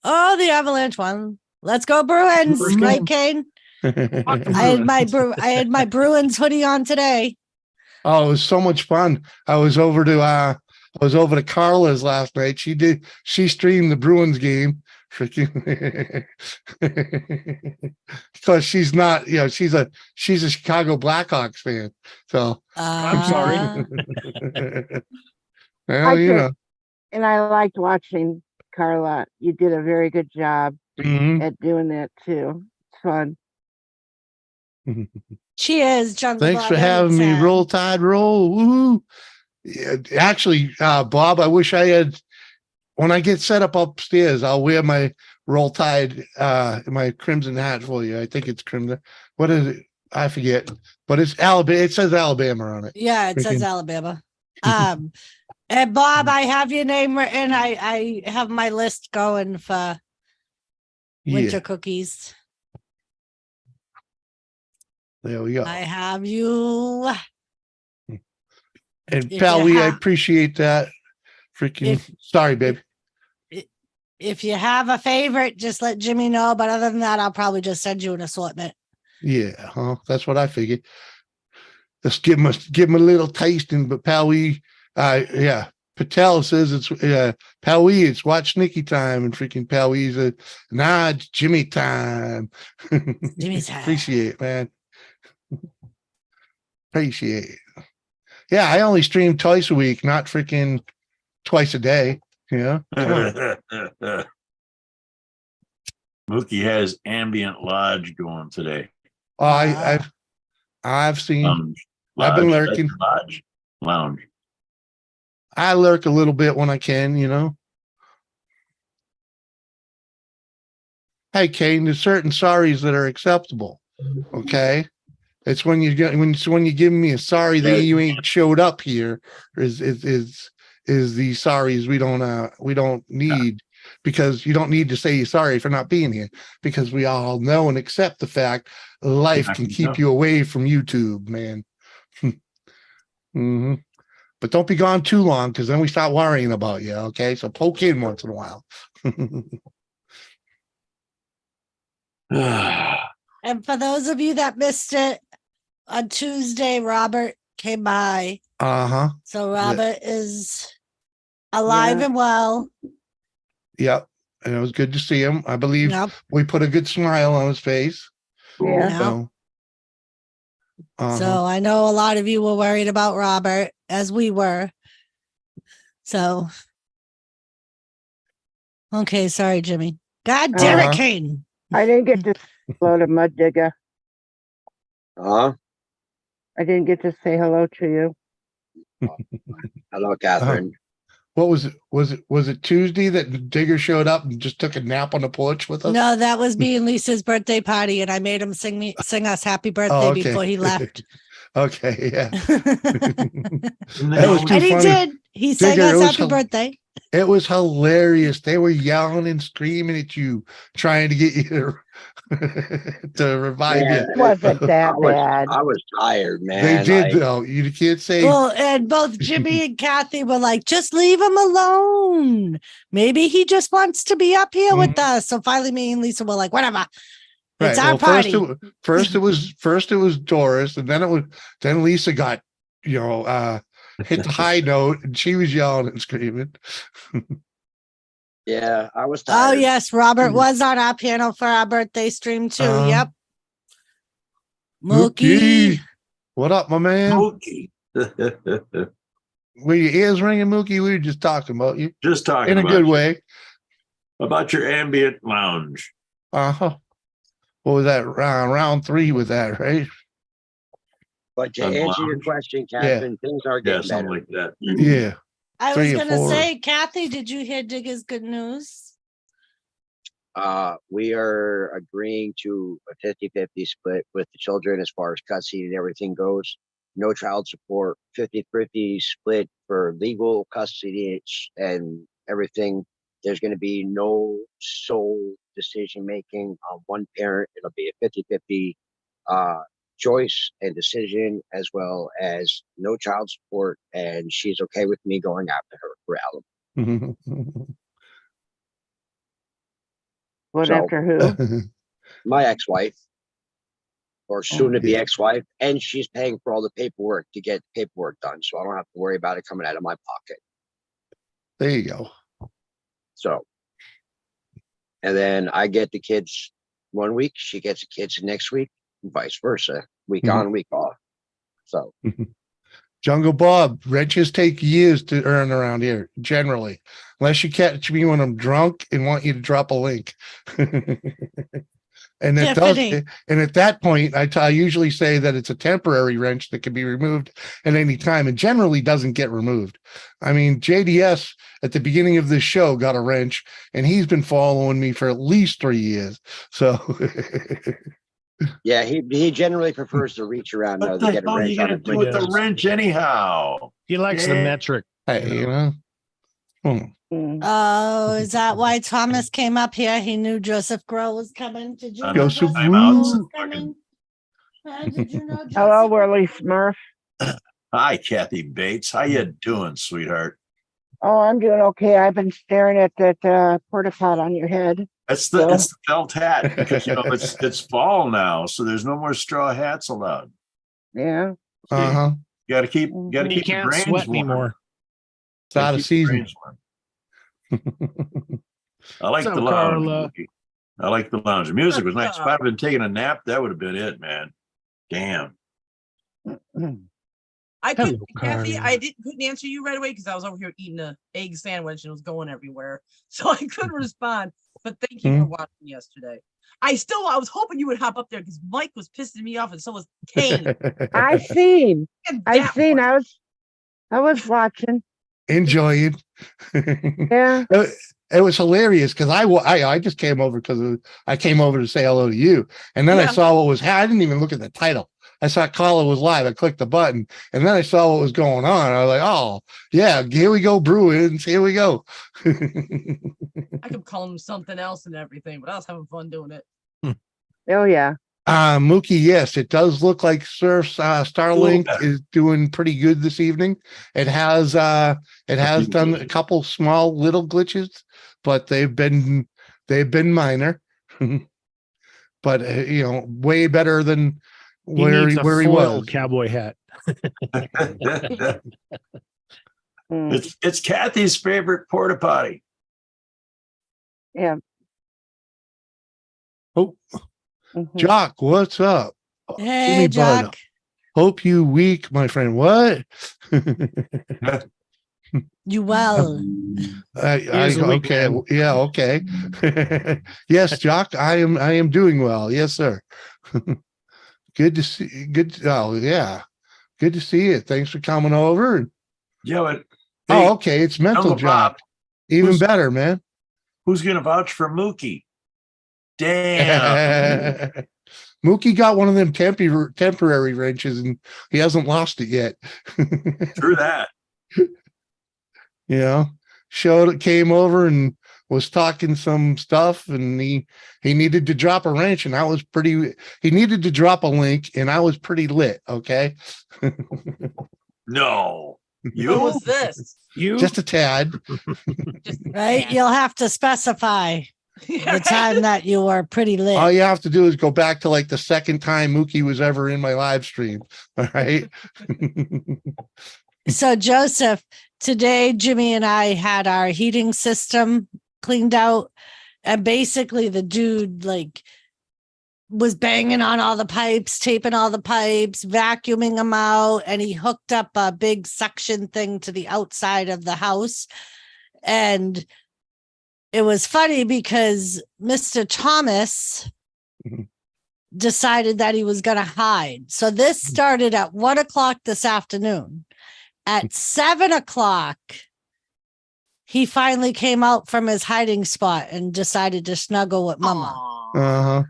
Oh, the Avalanche won. Let's go Bruins, First right, game. Kane? I had my Bruins hoodie on today. Oh, it was so much fun. I was over to Carla's last night. She streamed the Bruins game. Freaking because she's not, she's a Chicago Blackhawks fan. So I'm sorry. well, and I liked watching Carla. You did a very good job mhm. at doing that too. It's fun. Cheers, Jungle Thanks Bob for having me. anytime. Roll Tide, roll. Woo. Yeah, actually, Bob, I wish I had. When I get set up upstairs, I'll wear my Roll Tide, my crimson hat for you. I think it's crimson. What is it? I forget, but it's Alabama. It says Alabama on it. Yeah, it says Freaking- Alabama. And Bob, I have your name written. I have my list going for winter Yeah, cookies. there we go. I have you. And if pal, you I have- appreciate that. Freaking if- sorry, babe. If you have a favorite, just let Jimmy know. But other than that, I'll probably just send you an assortment. Yeah, huh? That's what I figured. Just give him a little tasting. But pal, yeah. Patel says it's Pal, it's watch Nicky time, and freaking Pal, nah, it's Jimmy time. Jimmy time. Appreciate it, man. Appreciate it. Yeah, I only stream twice a week, not freaking twice a day. Yeah. Mookie has ambient lodge going today. Oh, I've seen. Lounge. I've been Lodge, lurking. Lodge. Lounge. I lurk a little bit when I can. Hey, Kane, there's certain sorries that are acceptable. Okay. It's when you give me a sorry that you ain't showed up here is the sorries we don't need, because you don't need to say you're sorry for not being here, because we all know and accept the fact life can keep you away from YouTube, man. Mm-hmm. But don't be gone too long, because then we start worrying about you. Okay, so poke in once in a while. And for those of you that missed it, on Tuesday, Robert came by. Uh-huh. So Robert is alive and well. Yep. And it was good to see him. I believe Yep. we put a good smile on his face. Yeah. So, So I know a lot of you were worried about Robert, as we were. So, okay, sorry, Jimmy. God damn it, Kane. I didn't get to hello to Mud Digger. Huh? I didn't get to say hello to you. Hello, Catherine. What was it? Was it Tuesday that Digger showed up and just took a nap on the porch with us? No, that was me and Lisa's birthday party, and I made him sing us happy birthday okay. before he left. Okay, yeah. And That was too And he funny. did. He sang Digger, us happy birthday. It was hilarious. They were yelling and screaming at you, trying to get you to revive Man, you. Wasn't that bad? I was tired, man. They did though. You can't say Well, and both Jimmy and Kathy were like, just leave him alone. Maybe he just wants to be up here with us. So finally, me and Lisa were like, whatever. It's our party. First it was Doris, and then Lisa got, hit the high note, and she was yelling and screaming. Yeah, I was Oh, tired. yes. Robert was on our panel for our birthday stream too. Yep. Mookie. What up, my man? Mookie. Were your ears ringing, Mookie? We were just talking about you Just talking in a about good you. way. About your ambient lounge. Uh-huh. What was that? Round 3 with that, right? But to On answer your lounge? question, Catherine, things are Yeah, getting something better. like that. Yeah. I was 3 or going to 4. say, Kathy, did you hear Digger's good news? We are agreeing to a 50-50 split with the children as far as custody and everything goes. No child support, 50-50 split for legal custody and everything. There's going to be no sole decision making on one parent. It'll be a 50-50 choice and decision, as well as no child support. And she's okay with me going after her for alimony. What So- after who? My ex-wife, or soon to be yeah. ex-wife, and she's paying for all the paperwork to get paperwork done, so I don't have to worry about it coming out of my pocket. There you go. So, and then I get the kids one week, she gets the kids the next week, and vice versa, week on, week off. So, Jungle Bob, wrenches take years to earn around here, generally, unless you catch me when I'm drunk and want you to drop a link. And it does, Tiffany. and at that point, I usually say that it's a temporary wrench that can be removed at any time, and generally doesn't get removed. I mean, JDS at the beginning of this show got a wrench, and he's been following me for at least 3 years. So, yeah, he generally prefers to reach around though What to the get a hell are wrench you on going a to do with the Yes. wrench anyhow? He likes the Yeah. metric. hey, Oh, is that why Thomas came up here? He knew Joseph Grohl was coming. Did you know Joseph Joseph Grohl was Grohl. coming? Did you know Hello, Joseph? Whirly Smurf. Hi, Kathy Bates. How you doing, sweetheart? Oh, I'm doing okay. I've been staring at that porta pot on your head. It's Yeah. the felt hat because it's fall now, so there's no more straw hats allowed. Yeah. Uh-huh. You got to keep You the You can't brains sweat warm. anymore. It's out of Keep the season. brains warm. I like What's the up, lounge. Carla? Mookie. I like the lounge. The music was nice. If I'd been taking a nap, that would have been it, man. Damn. I couldn't, Hello, Kathy. Carla. I couldn't answer you right away because I was over here eating a egg sandwich and it was going everywhere, so I couldn't respond. But thank you for watching yesterday. I was hoping you would hop up there because Mike was pissing me off and so was Kane. I seen. And I that seen. one. I was watching. Enjoying. Yeah. It was hilarious because I just came over because I came over to say hello to you, and then I Yeah. saw what was. I didn't even look at the title. I saw Carla was live. I clicked the button, and then I saw what was going on. I was like, "Oh yeah, here we go, Bruins. Here we go." I could call him something else and everything, but I was having fun doing it. Oh yeah. Mookie, yes, it does look like Surf's Starlink better. is doing pretty good this evening. It has done a couple small little glitches, but they've been minor. But way better than He where needs a he foil was. cowboy hat. Mm, it's Kathy's favorite porta potty. yeah. Oh, Mhm. Jock, what's up? Hey, Jimmy Bud. Jock. Hope you weak, my friend. What? You well. Okay. Yeah, okay. Yes, Jock, I am doing well. Yes, sir. Good to see. Oh, yeah. Good to see you. Thanks for coming over. Yeah, but Oh, hey, okay. It's mental Uncle job. Bob, Even who's- better, man. who's gonna vouch for Mookie? Damn. Mookie got one of them temporary wrenches and he hasn't lost it yet. True that. You know, came over and was talking some stuff, and he needed to drop a wrench, and he needed to drop a link, and I was pretty lit. Okay. No. Who You? was this? You Just a tad. Just Right? yeah. You'll have to specify the time that you were pretty lit. All you have to do is go back to like the second time Mookie was ever in my live stream. All right. So, Joseph, today Jimmy and I had our heating system cleaned out, and basically the dude like was banging on all the pipes, taping all the pipes, vacuuming them out, and he hooked up a big suction thing to the outside of the house. And it was funny because Mr. Thomas Mhm. decided that he was going to hide. So this started at 1:00 this afternoon. At 7:00, he finally came out from his hiding spot and decided to snuggle with Mama. Aw. Uh-huh.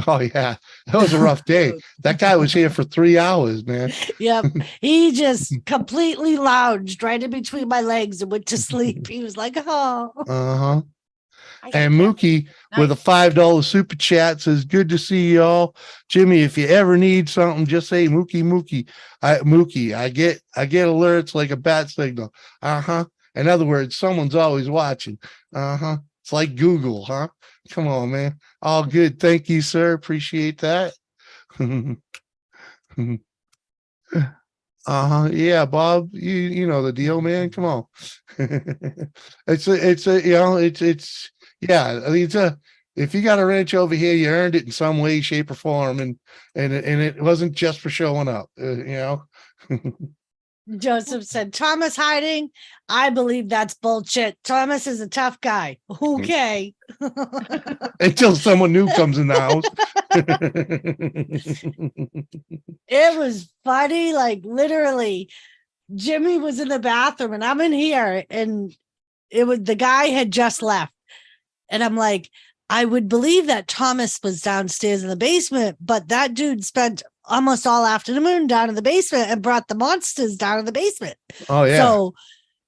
Oh yeah. That was a rough day. That guy was here for 3 hours, man. Yep. He just completely lounged right in between my legs and went to sleep. He was like, oh. Uh-huh. I And hate that. Mookie with a $5 super chat says, "Good to see y'all, Jimmy. If you ever need something, just say Mookie. I get alerts like a bat signal. Uh-huh. In other words, someone's always watching. Uh-huh. It's like Google, huh? Come on, man. All good. Thank you, sir. Appreciate that." Uh-huh. Yeah, Bob, you know the deal, man. Come on. It's yeah, I mean, if you got a wrench over here, you earned it in some way, shape, or form, and it wasn't just for showing up, you know. Joseph said, Thomas hiding? I believe that's bullshit. Thomas is a tough guy. Okay. Until someone new comes in the house. It was funny. Like literally, Jimmy was in the bathroom and I'm in here, and the guy had just left. And I'm like, I would believe that Thomas was downstairs in the basement, but that dude spent almost all afternoon down in the basement and brought the monsters down in the basement. Oh yeah. So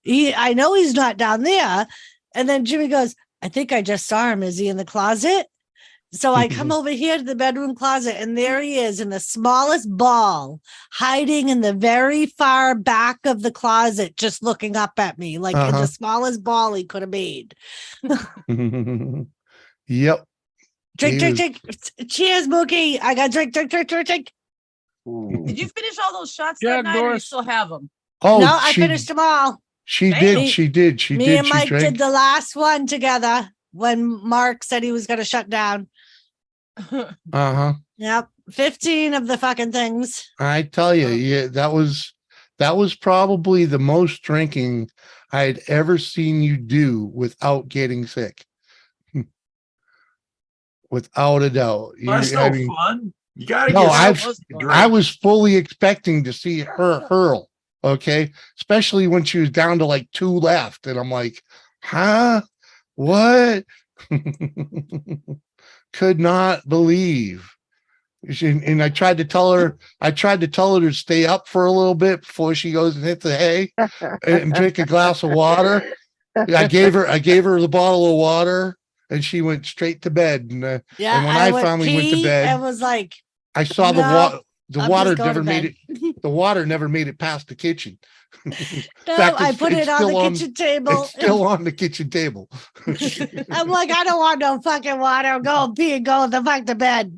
I know he's not down there. And then Jimmy goes, I think I just saw him. Is he in the closet? So I come over here to the bedroom closet, and there he is in the smallest ball, hiding in the very far back of the closet, just looking up at me like in the smallest ball he could have made. Yep. Drink. Cheers, Mookie. I got drink. Did you finish all those shots Yeah, that night, or you Doris. still have them? Oh, No, I finished them all. She Damn. did. She did. She Me did. and She Mike drank. did the last one together when Mark said he was going to shut down. Uh-huh. Yep. 15 of the fucking things. I tell you, yeah, that was probably the most drinking I had ever seen you do without getting sick. Without a doubt. That's no fun. You gotta No, get I was fully expecting to see her hurl. Okay. Especially when she was down to like 2 left. And I'm like, huh? What? Could not believe. And I tried to tell her to stay up for a little bit before she goes and hit the hay and drink a glass of water. I gave her the bottle of water, and she went straight to bed. And when I finally went to bed, and was like, I saw "No, the I'm water just going never to made bed." it. The water never made it past the kitchen. No, fact, I it's- put it's it on still the on- kitchen table. It's still on the kitchen table. I'm like, I don't want no fucking water. I'm going pee and go the fuck to bed.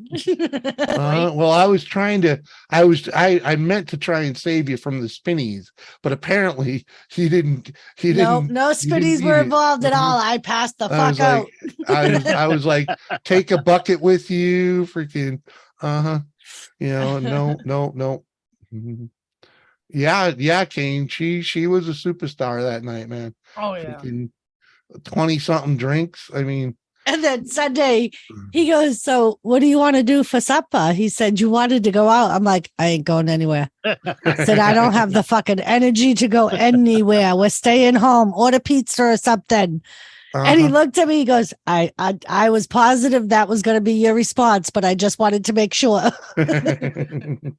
Well, I was trying to. I meant to try and save you from the spinnies, but apparently he didn't. He No didn't. spinnies need were it. involved at all. I passed the I fuck was out. like, I was like, take a bucket with you, freaking. You know, no. Mhm. Yeah, Kane. She was a superstar that night, man. Oh yeah. 20 something drinks. I mean, And then Sunday, he goes, "So what do you want to do for supper?" He said, "You wanted to go out." I'm like, "I ain't going anywhere." I said, "I don't have the fucking energy to go anywhere. We're staying home. Order pizza or something." And he looked at me, he goes, I was positive that was going to be your response, but I just wanted to make sure. And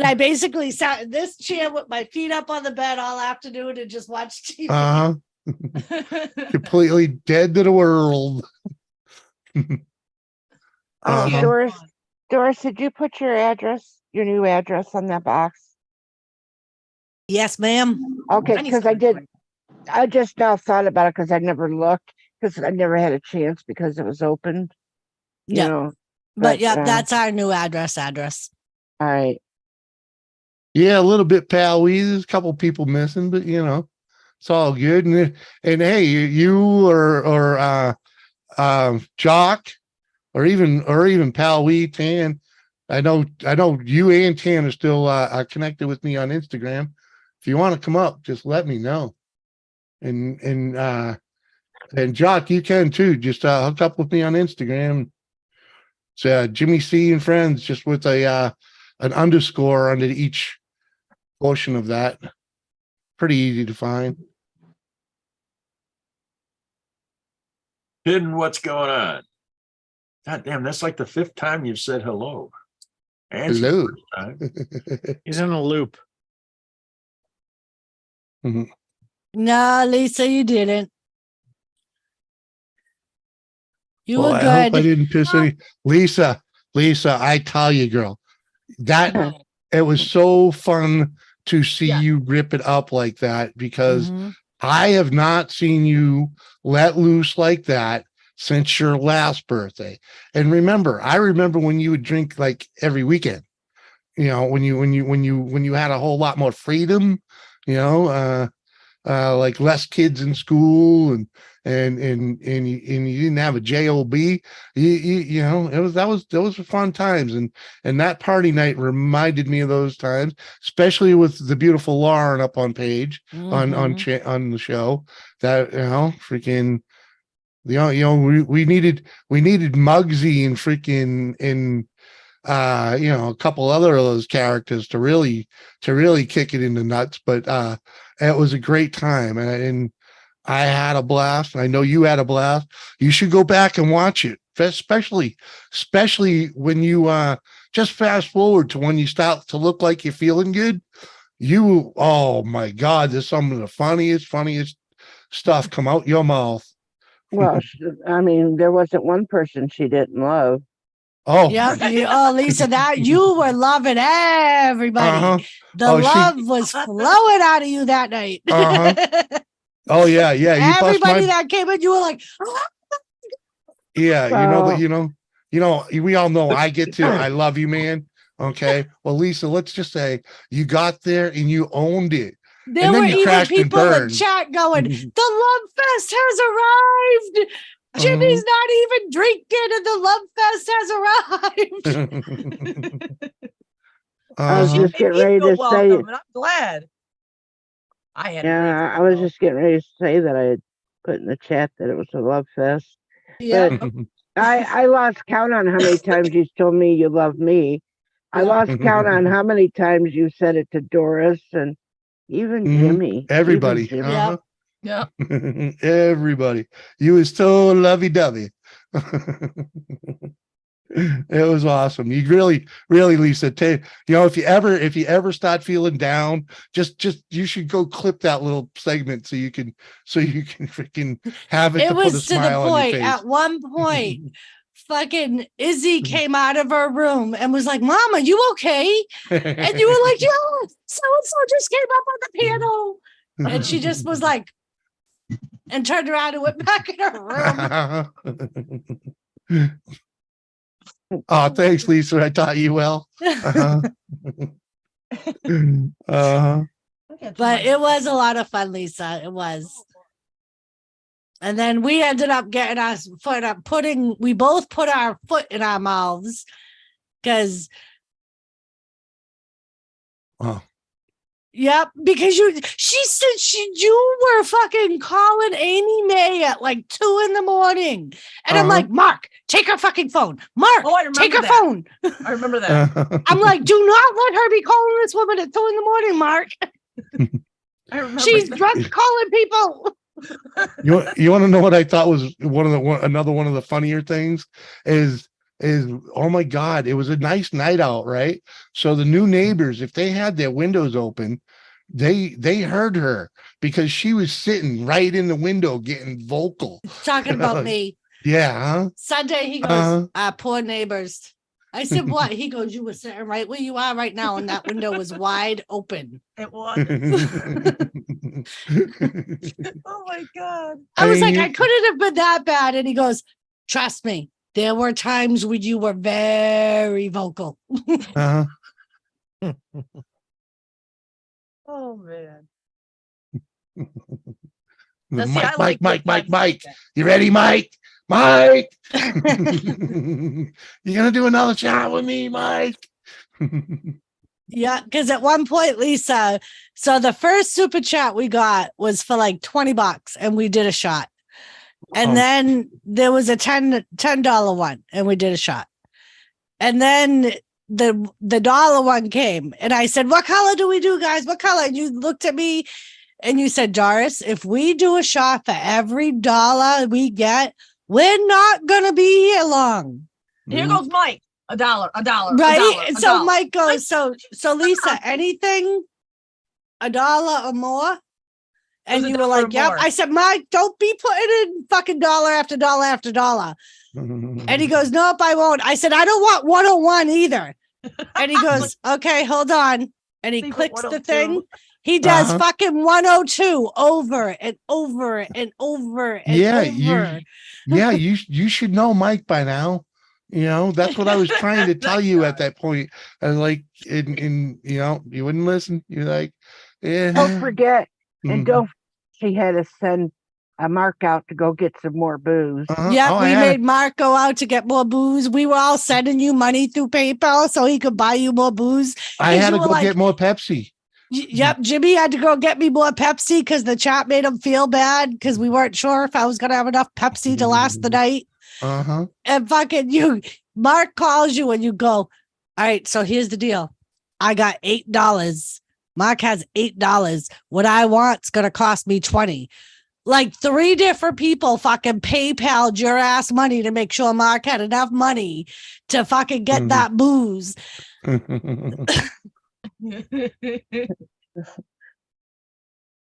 I basically sat in this chair with my feet up on the bed all afternoon and just watched TV. Completely dead to the world. Oh, Yeah. Doris, did you put your new address on that box? Yes, ma'am. Okay, Penny's because I gonna did. I just now thought about it because I never looked because I never had a chance because it was opened. You Yeah. know. But yeah, uh, that's our new address. all right. Yeah, a little bit, pal. There's a couple people missing, but it's all good. And hey, you or Jock or even Pal Tan. I know you and Tan are still connected with me on Instagram. If you want to come up, just let me know. And Jock, you can too. Just hook up with me on Instagram. It's Jimmy C and Friends, just with an underscore under each portion of that. Pretty easy to find. Hidden, what's going on? God damn, that's like the 5th time you've said hello. And Hello. He's in a loop. No, Lisa, you didn't. You Well, were I hope I good. didn't piss any. Lisa, I tell you, girl, that it was so fun to see Yeah. you rip it up like that because Mhm. I have not seen you let loose like that since your last birthday. And I remember when you would drink like every weekend. When you had a whole lot more freedom, like less kids in school and you didn't have a job. Those were fun times, and that party night reminded me of those times, especially with the beautiful Lauren up on page on Mhm. on the show. That freaking we needed Muggsy and freaking and a couple other of those characters to really kick it in the nuts. But it was a great time, and I had a blast. I know you had a blast. You should go back and watch it, especially when you just fast forward to when you start to look like you're feeling good. Oh my God, there's some of the funniest stuff come out your mouth. Well, I mean, there wasn't one person she didn't love. Oh, Yep. Lisa, that you were loving everybody. The Oh, love was flowing out of you that night. Oh yeah. You bust Everybody my that came in, you were like, yeah. Well, We all know I get to. I love you, man. Okay. Well, Lisa, let's just say you got there and you owned it. there And then were you even crashed and people in burned. chat going, the Love Fest has arrived. Jimmy's not even drinking, and the Love Fest has arrived. I was She just made getting me ready feel to say, welcome, and I'm glad. I had a great yeah, I time, was though. just getting ready to say that I had put in the chat that it was a love fest. Yep. But I lost count on how many times you told me you love me. I lost count on how many times you said it to Doris and even Jimmy. Everybody. Even Jimmy. Yep. Yeah. Everybody. You was so lovey-dovey. It was awesome. You really, Lisa, if you ever start feeling down, just you should go clip that little segment so you can freaking have it It to put a was to the smile on your point, face. at one point, fucking Izzy came out of her room and was like, "Mom, are you okay?" And you were like, "Yeah, so and so just came up on the piano." And she just was like, and turned around and went back in her room. Oh, thanks, Lisa. I taught you well. Uh-huh. Uh-huh. But it was a lot of fun, Lisa. It was. And then we ended up getting us we both put our foot in our mouths because Oh. Yep, because she said you were fucking calling Amy May at like 2 a.m. And I'm like, Mark, take her fucking phone. Mark, Oh, I remember take her that. phone. I remember that. I'm like, do not let her be calling this woman at 2 a.m, Mark. I remember She's that. drunk calling people. You want to know what I thought was another one of the funnier things is oh my God, it was a nice night out, right? So the new neighbors, if they had their windows open, they heard her because she was sitting right in the window getting vocal. Talking about me. Yeah. Huh? Sunday, he goes, poor neighbors. I said, what? He goes, you were sitting right where you are right now, and that window was wide open. It was. Oh my God. I was like, mean, I couldn't have been that bad. And he goes, trust me, there were times when you were very vocal. uh-huh. Oh man. Mike. You ready, Mike? Mike, you gonna do another shot with me, Mike? Yeah, because at one point, Lisa, so the first super chat we got was for like $20 and we did a shot. And then there was a $10 one and we did a shot. And then the dollar one came and I said, what color do we do, guys? What color? And you looked at me and you said, Doris, if we do a shot for every dollar we get, we're not going to be here long. Here goes Mike. $1, $1, right? $1, So $1. Mike goes, so Lisa, anything $1 or more? And you were like, yep. I said, Mike, don't be putting in fucking dollar after dollar after dollar. And he goes, nope, I won't. I said, I don't want 101 either. And he goes, okay, hold on. And he clicks the thing. He does fucking 102 over and over and over and over. You should know Mike by now. You know, that's what I was trying to tell you at that point. I was like, you know, you wouldn't listen. You're like, yeah. Don't forget, and she had to send a Mark out to go get some more booze. Yeah, we made Mark go out to get more booze. We were all sending you money through PayPal so he could buy you more booze. I had to go get more Pepsi. Yep, Jimmy had to go get me more Pepsi because the chat made him feel bad because we weren't sure if I was going to have enough Pepsi to last the night. And fucking Mark calls you and you go, all right, so here's the deal. I got $8. Mark has $8. What I want's going to cost me 20. Like 3 different people fucking PayPal'd your ass money to make sure Mark had enough money to fucking get that booze.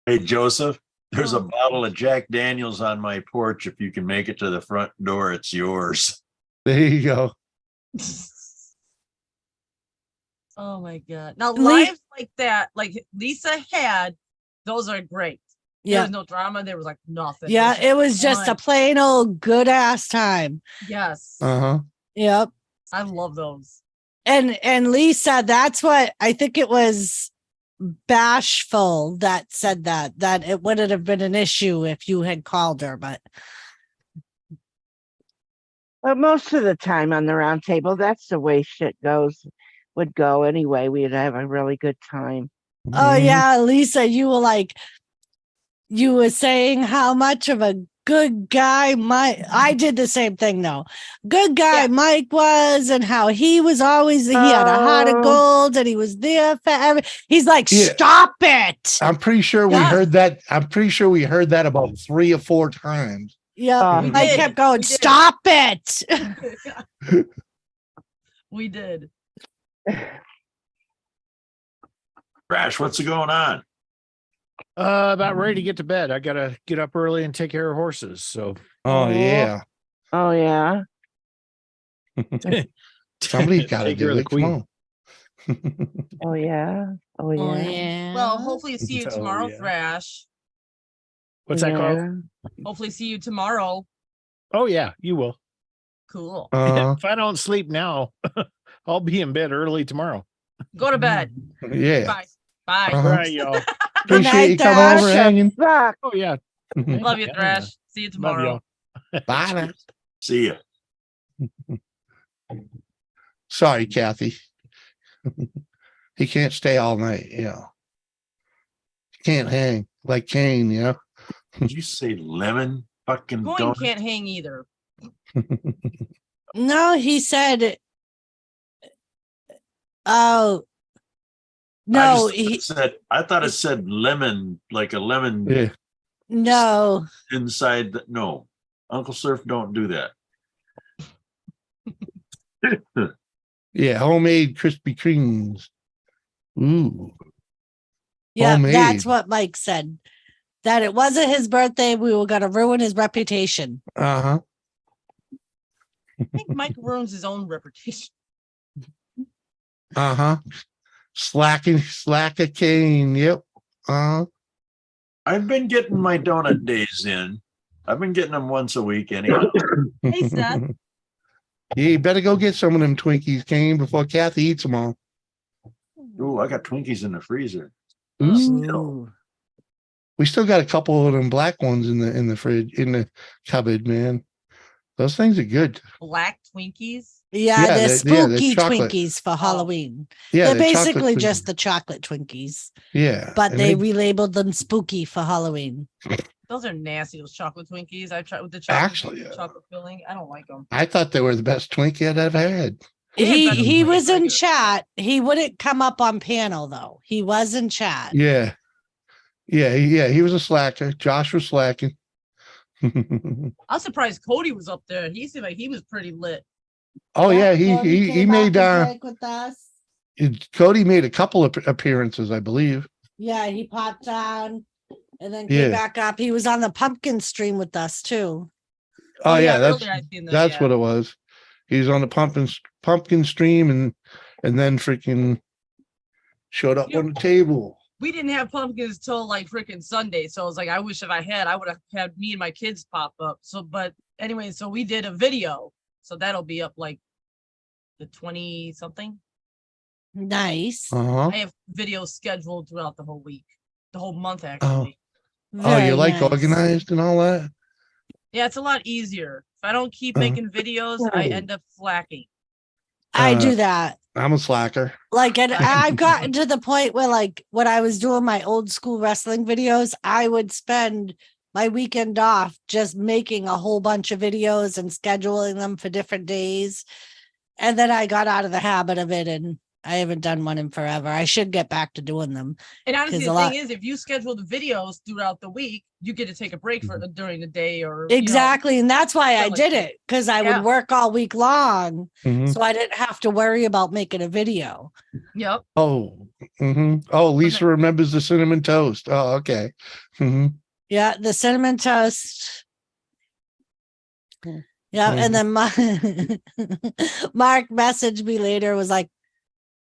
Hey, Joseph, there's a bottle of Jack Daniels on my porch. If you can make it to the front door, it's yours. There you go. Oh my God. Now lives like that, like Lisa had, those are great. Yeah. There was no drama. There was like nothing. Yeah, it was just a plain old good ass time. Yes. Yep. I love those. And Lisa, that's what I think it was Bashful that said that it wouldn't have been an issue if you had called her, but most of the time on the round table, that's the way shit would go anyway. We'd have a really good time. Oh yeah, Lisa, you were saying how much of a good guy I did the same thing though. Good guy Mike was, and how he was always he had a heart of gold and he was there for he's like, stop it. I'm pretty sure we heard that. I'm pretty sure we heard that about 3 or 4 times. Yeah, I kept going, stop it. We did. Crash, what's going on? About ready to get to bed. I gotta get up early and take care of horses. So yeah. Somebody's gotta do it. Come on. Oh yeah. Well, hopefully see you tomorrow, Thrash. What's that called? Hopefully see you tomorrow. Oh yeah, you will. Cool. If I don't sleep now, I'll be in bed early tomorrow. Go to bed. Yeah. Bye. Bye. All right, y'all. Appreciate you coming over hanging. Oh yeah. Love you, Thrash. See you tomorrow. Bye. See ya. Sorry, Kathy. He can't stay all night, can't hang like Kane, you know. Did you say lemon fucking Going donut? can't hang either. No, he said, oh, no, I thought it said lemon, like a lemon Yeah. no. inside. No, Uncle Surf don't do that. Yeah, homemade Krispy Kremes. Ooh. Yeah, that's Homemade. what Mike said. That it wasn't his birthday. We were going to ruin his reputation. Uh-huh. I think Mike ruins his own reputation. Uh-huh. Slacker Kane. Yep. Uh-huh. I've been getting my donut days in. I've been getting them once a week anyhow. Hey, Seth. Yeah, you better go get some of them Twinkies, Kane, before Kathy eats them all. Ooh, I got Twinkies in the freezer. Ooh. We still got a couple of them black ones in the fridge, in the cupboard, man. Those things are good. Black Twinkies. Yeah, they're they're spooky chocolate. Twinkies for Halloween. Yeah, they're chocolate basically Twinkies. just the chocolate Twinkies, Yeah. but and they relabeled them spooky for Halloween. Those are nasty. Those chocolate Twinkies. I tried with the Actually, chocolate filling. I don't like them. I thought they were the best Twinkie I'd ever had. He was in chat. He wouldn't come up on panel though. He was in chat. Yeah. Yeah, he was a slacker. Josh was slacking. I'm surprised Cody was up there. He seemed like he was pretty lit. Oh yeah, he came made up and drank with us. Cody made a couple of appearances, I believe. Yeah, he popped on and then came back up. He was on the pumpkin stream with us too. Oh yeah, earlier I seen that, that's what it was. He was on the pumpkin stream and then freaking showed up on the table. We didn't have pumpkins till like freaking Sunday. So I was like, I wish if I would have had me and my kids pop up. So, but anyway, so we did a video. So that'll be up like the 20 something. Nice. Uh-huh. I have videos scheduled throughout the whole week, the whole month actually. You like organized and all that? Yeah, it's a lot easier. If I don't keep making videos, I end up slacking. I do that. I'm a slacker. Like, and I've gotten to the point where, like, when I was doing my old school wrestling videos, I would spend my weekend off just making a whole bunch of videos and scheduling them for different days. And then I got out of the habit of it, and I haven't done one in forever. I should get back to doing them. And honestly, the thing is, if you schedule the videos throughout the week, you get to take a break for during the day or exactly. And that's why I did it, because I would work all week long. So I didn't have to worry about making a video. Yep. Oh, oh, Lisa remembers the cinnamon toast. Oh, okay. Yeah, the cinnamon toast. Yeah, and then Mark messaged me later, was like,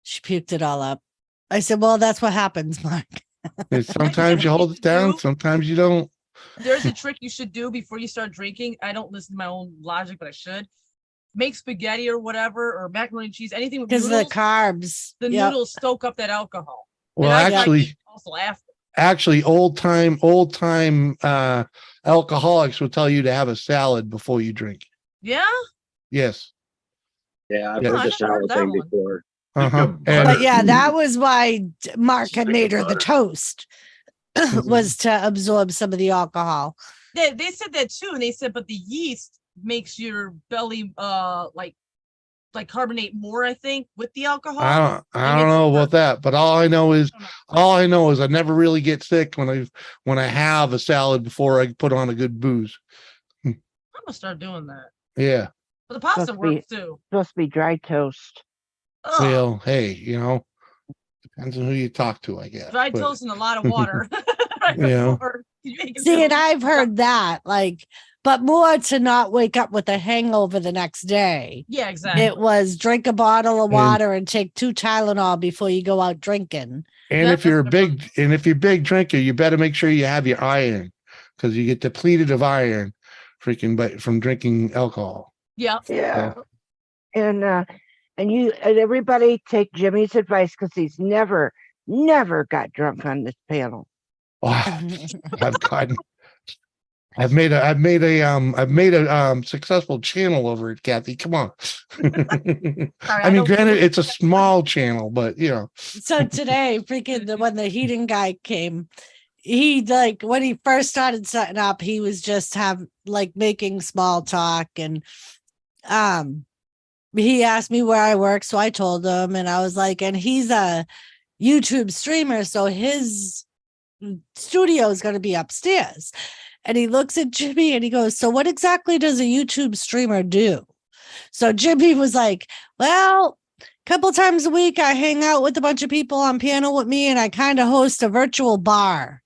she puked it all up. I said, well, that's what happens, Mark. Sometimes you hold it down, sometimes you don't. There's a trick you should do before you start drinking. I don't listen to my own logic, but I should. Make spaghetti or whatever, or macaroni and cheese, anything with because noodles. The carbs. The noodles soak up that alcohol. Well, also after. Actually, old time alcoholics will tell you to have a salad before you drink. Yeah. Yes. Yeah, I've heard the salad thing before. But yeah, that was why Mark had made her the toast, was to absorb some of the alcohol. They said that too, and they said, but the yeast makes your belly like carbonate more, I think, with the alcohol. I don't know about that, but all I know is I never really get sick when I have a salad before I put on a good booze. I'm gonna start doing that. Yeah. But the pasta works too. Supposed to be dry toast. Ugh. Well, hey, depends on who you talk to, I guess. Dry toast and a lot of water. See, and I've heard that, but more to not wake up with a hangover the next day. Yeah, exactly. It was drink a bottle of water and take 2 Tylenol before you go out drinking. And if you're a big drinker, you better make sure you have your iron, because you get depleted of iron from drinking alcohol. Yeah. Yeah. And everybody take Jimmy's advice, because he's never got drunk on this panel. Oh, I've made a successful channel over it, Kathy. Come on. I mean, granted, it's a small channel, but So today, when the heating guy came, he like when he first started setting up, he was just making small talk, and he asked me where I work, so I told him, and I was like, and he's a YouTube streamer, so his studio is going to be upstairs. And he looks at Jimmy and he goes, so what exactly does a YouTube streamer do? So Jimmy was like, well, a couple times a week I hang out with a bunch of people on panel with me, and I kind of host a virtual bar.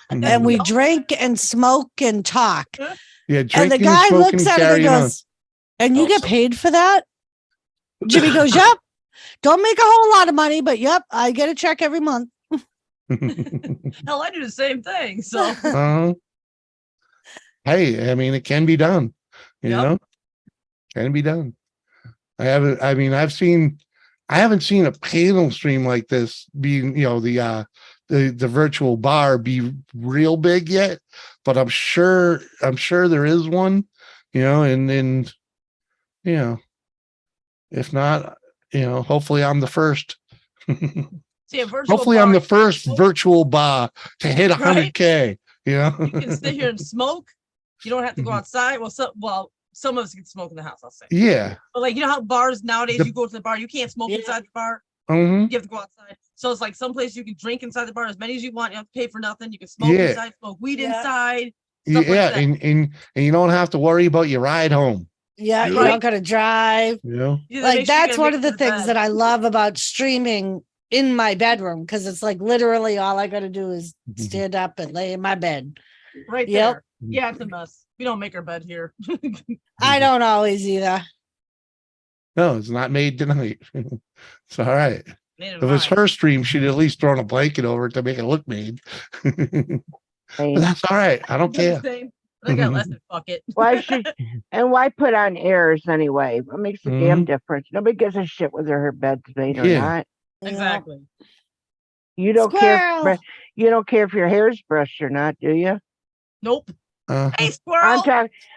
And we drink and smoke and talk. Yeah, And the drinking, guy smoking, looks at him and carrying on. goes, and you get Awesome. paid for that? Jimmy goes, yep. Don't make a whole lot of money, but yep, I get a check every month. Hell, I do the same thing. So Hey, I mean, it can be done. You Yep. know, can be done. I haven't seen a panel stream like this being, the virtual bar be real big yet, but I'm sure there is one, and if not, hopefully I'm the first. see a virtual Hopefully bar, I'm the you can first smoke, virtual bar to hit Right? 100K, You can sit here and smoke. You don't have to go Mhm. outside. Some of us can smoke in the house, I'll say. Yeah. But like, you know how bars nowadays, The- you go to the bar, you can't smoke Yeah. inside the bar. Mhm. You have to go outside. So it's like some place you can drink inside the bar as many as you want. You don't have to pay for nothing. You can smoke Yeah. inside, smoke weed Yeah. inside. Stuff Yeah, like that. and you don't have to worry about your ride home. Yeah, you Right. don't gotta drive. You know, You Like make sure you that's gotta one make of the it to things bed. that I love about streaming in my bedroom, because it's like literally all I gotta do is Mhm. stand up and lay in my bed. right Yep. there. Yeah, it's a mess. We don't make our bed here. I don't always either. no, it's not made tonight. It's all right. Neither If do it's I. her stream, she'd at least thrown a blanket over it to make it look made. But that's all right. I don't It's the care. same. I got less than fuck it. Why put on airs anyway? What makes a damn Mhm. difference? Nobody gives a shit whether her bed's made or Yeah. not. Exactly. You don't care. Squirrel. You don't care if your hair's brushed or not, do you? Nope. Uh, Hey, squirrel.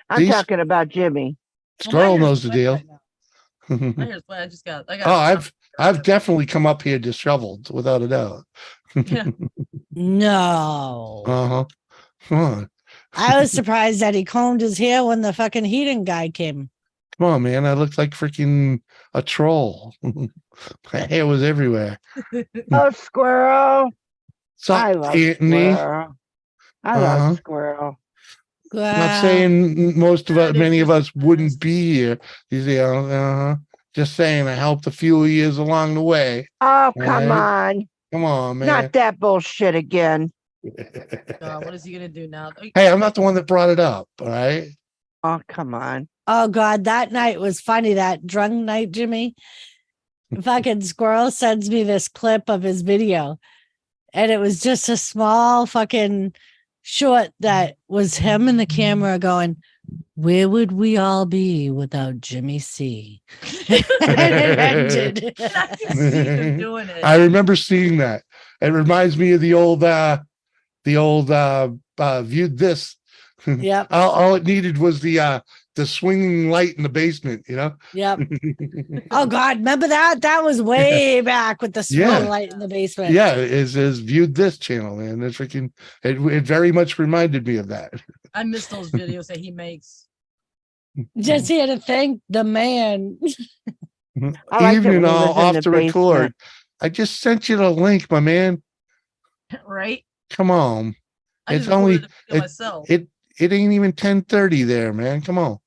I'm These- talking about Jimmy. Well, my Squirrel hair's knows the wet deal. right now. My hair's wet. I got. Oh, I've definitely come up here disheveled, without a doubt. Yeah. No. Uh-huh. Huh. I was surprised that he combed his hair when the fucking heating guy came. Come on, man. I looked like freaking a troll. My hair was everywhere. Oh, squirrel! So, I love Anthony, squirrel. I Uh-huh. love squirrel. I'm not Wow. saying most of Yeah, us, they many of just- us wouldn't be here. Just saying, I helped a few years along the way. Oh, come Right. on. Come on, man. Not that bullshit again. What is he gonna do now? Hey, I'm not the one that brought it up. All right. Oh, come on. Oh God, that night was funny. That drunk night, Jimmy. Fucking Squirrel sends me this clip of his video, and it was just a small fucking short that was him and the camera going, "Where would we all be without Jimmy C?" And it ended. I can see him doing it. I remember seeing that. It reminds me of the old viewed this. Yep. All it needed was the swinging light in the basement, Yep. Oh God, remember that? That was way back with the swing Yeah. light in the basement. Yeah, is viewed this channel, man. It's freaking it very much reminded me of that. I miss those videos that he makes. Just here to thank the man. I liked it Evening when he all was in off the to record. basement. I just sent you the link, my man. Right? Come on. I It's just only recorded the video myself. it ain't even 10:30 there, man. Come on.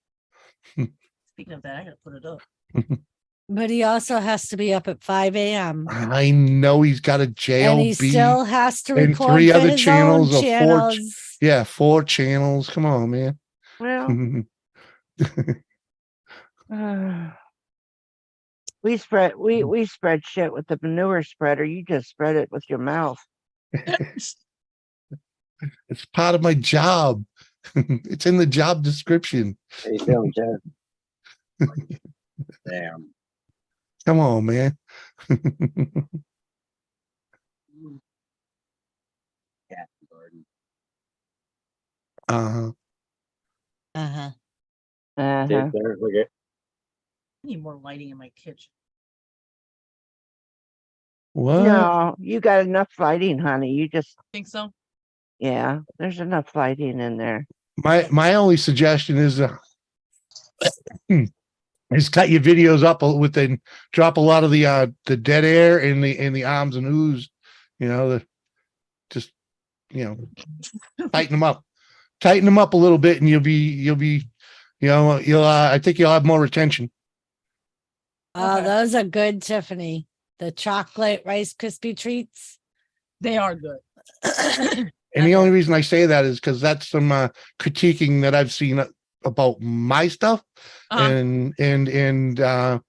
Speaking of that, I gotta put it up. But he also has to be up at 5 a.m. I know he's got a And he JLB. still has to and record 3 for other his channels own of 4 channels. Yeah, 4 channels. Come on, man. Well, we spread shit with the manure spreader. You just spread it with your mouth. It's part of my job. It's in the job description. How you feeling, Jeff? Damn. Come on, man. Cat garden. Uh-huh. Uh-huh. Uh-huh. Take care. Look at I need more lighting in my kitchen. What? No, you got enough lighting, honey. You just Think so? Yeah, there's enough lighting in there. My only suggestion is cut your videos up within, drop a lot of the dead air in the arms and oohs, you know, just, you know, tighten them up a little bit, and you'll be, you know, I think you'll have more retention. Oh, Okay. those are good, Tiffany. The chocolate Rice Krispie treats. They are good. And the only reason I say that is because that's some critiquing that I've seen about my stuff. And you know,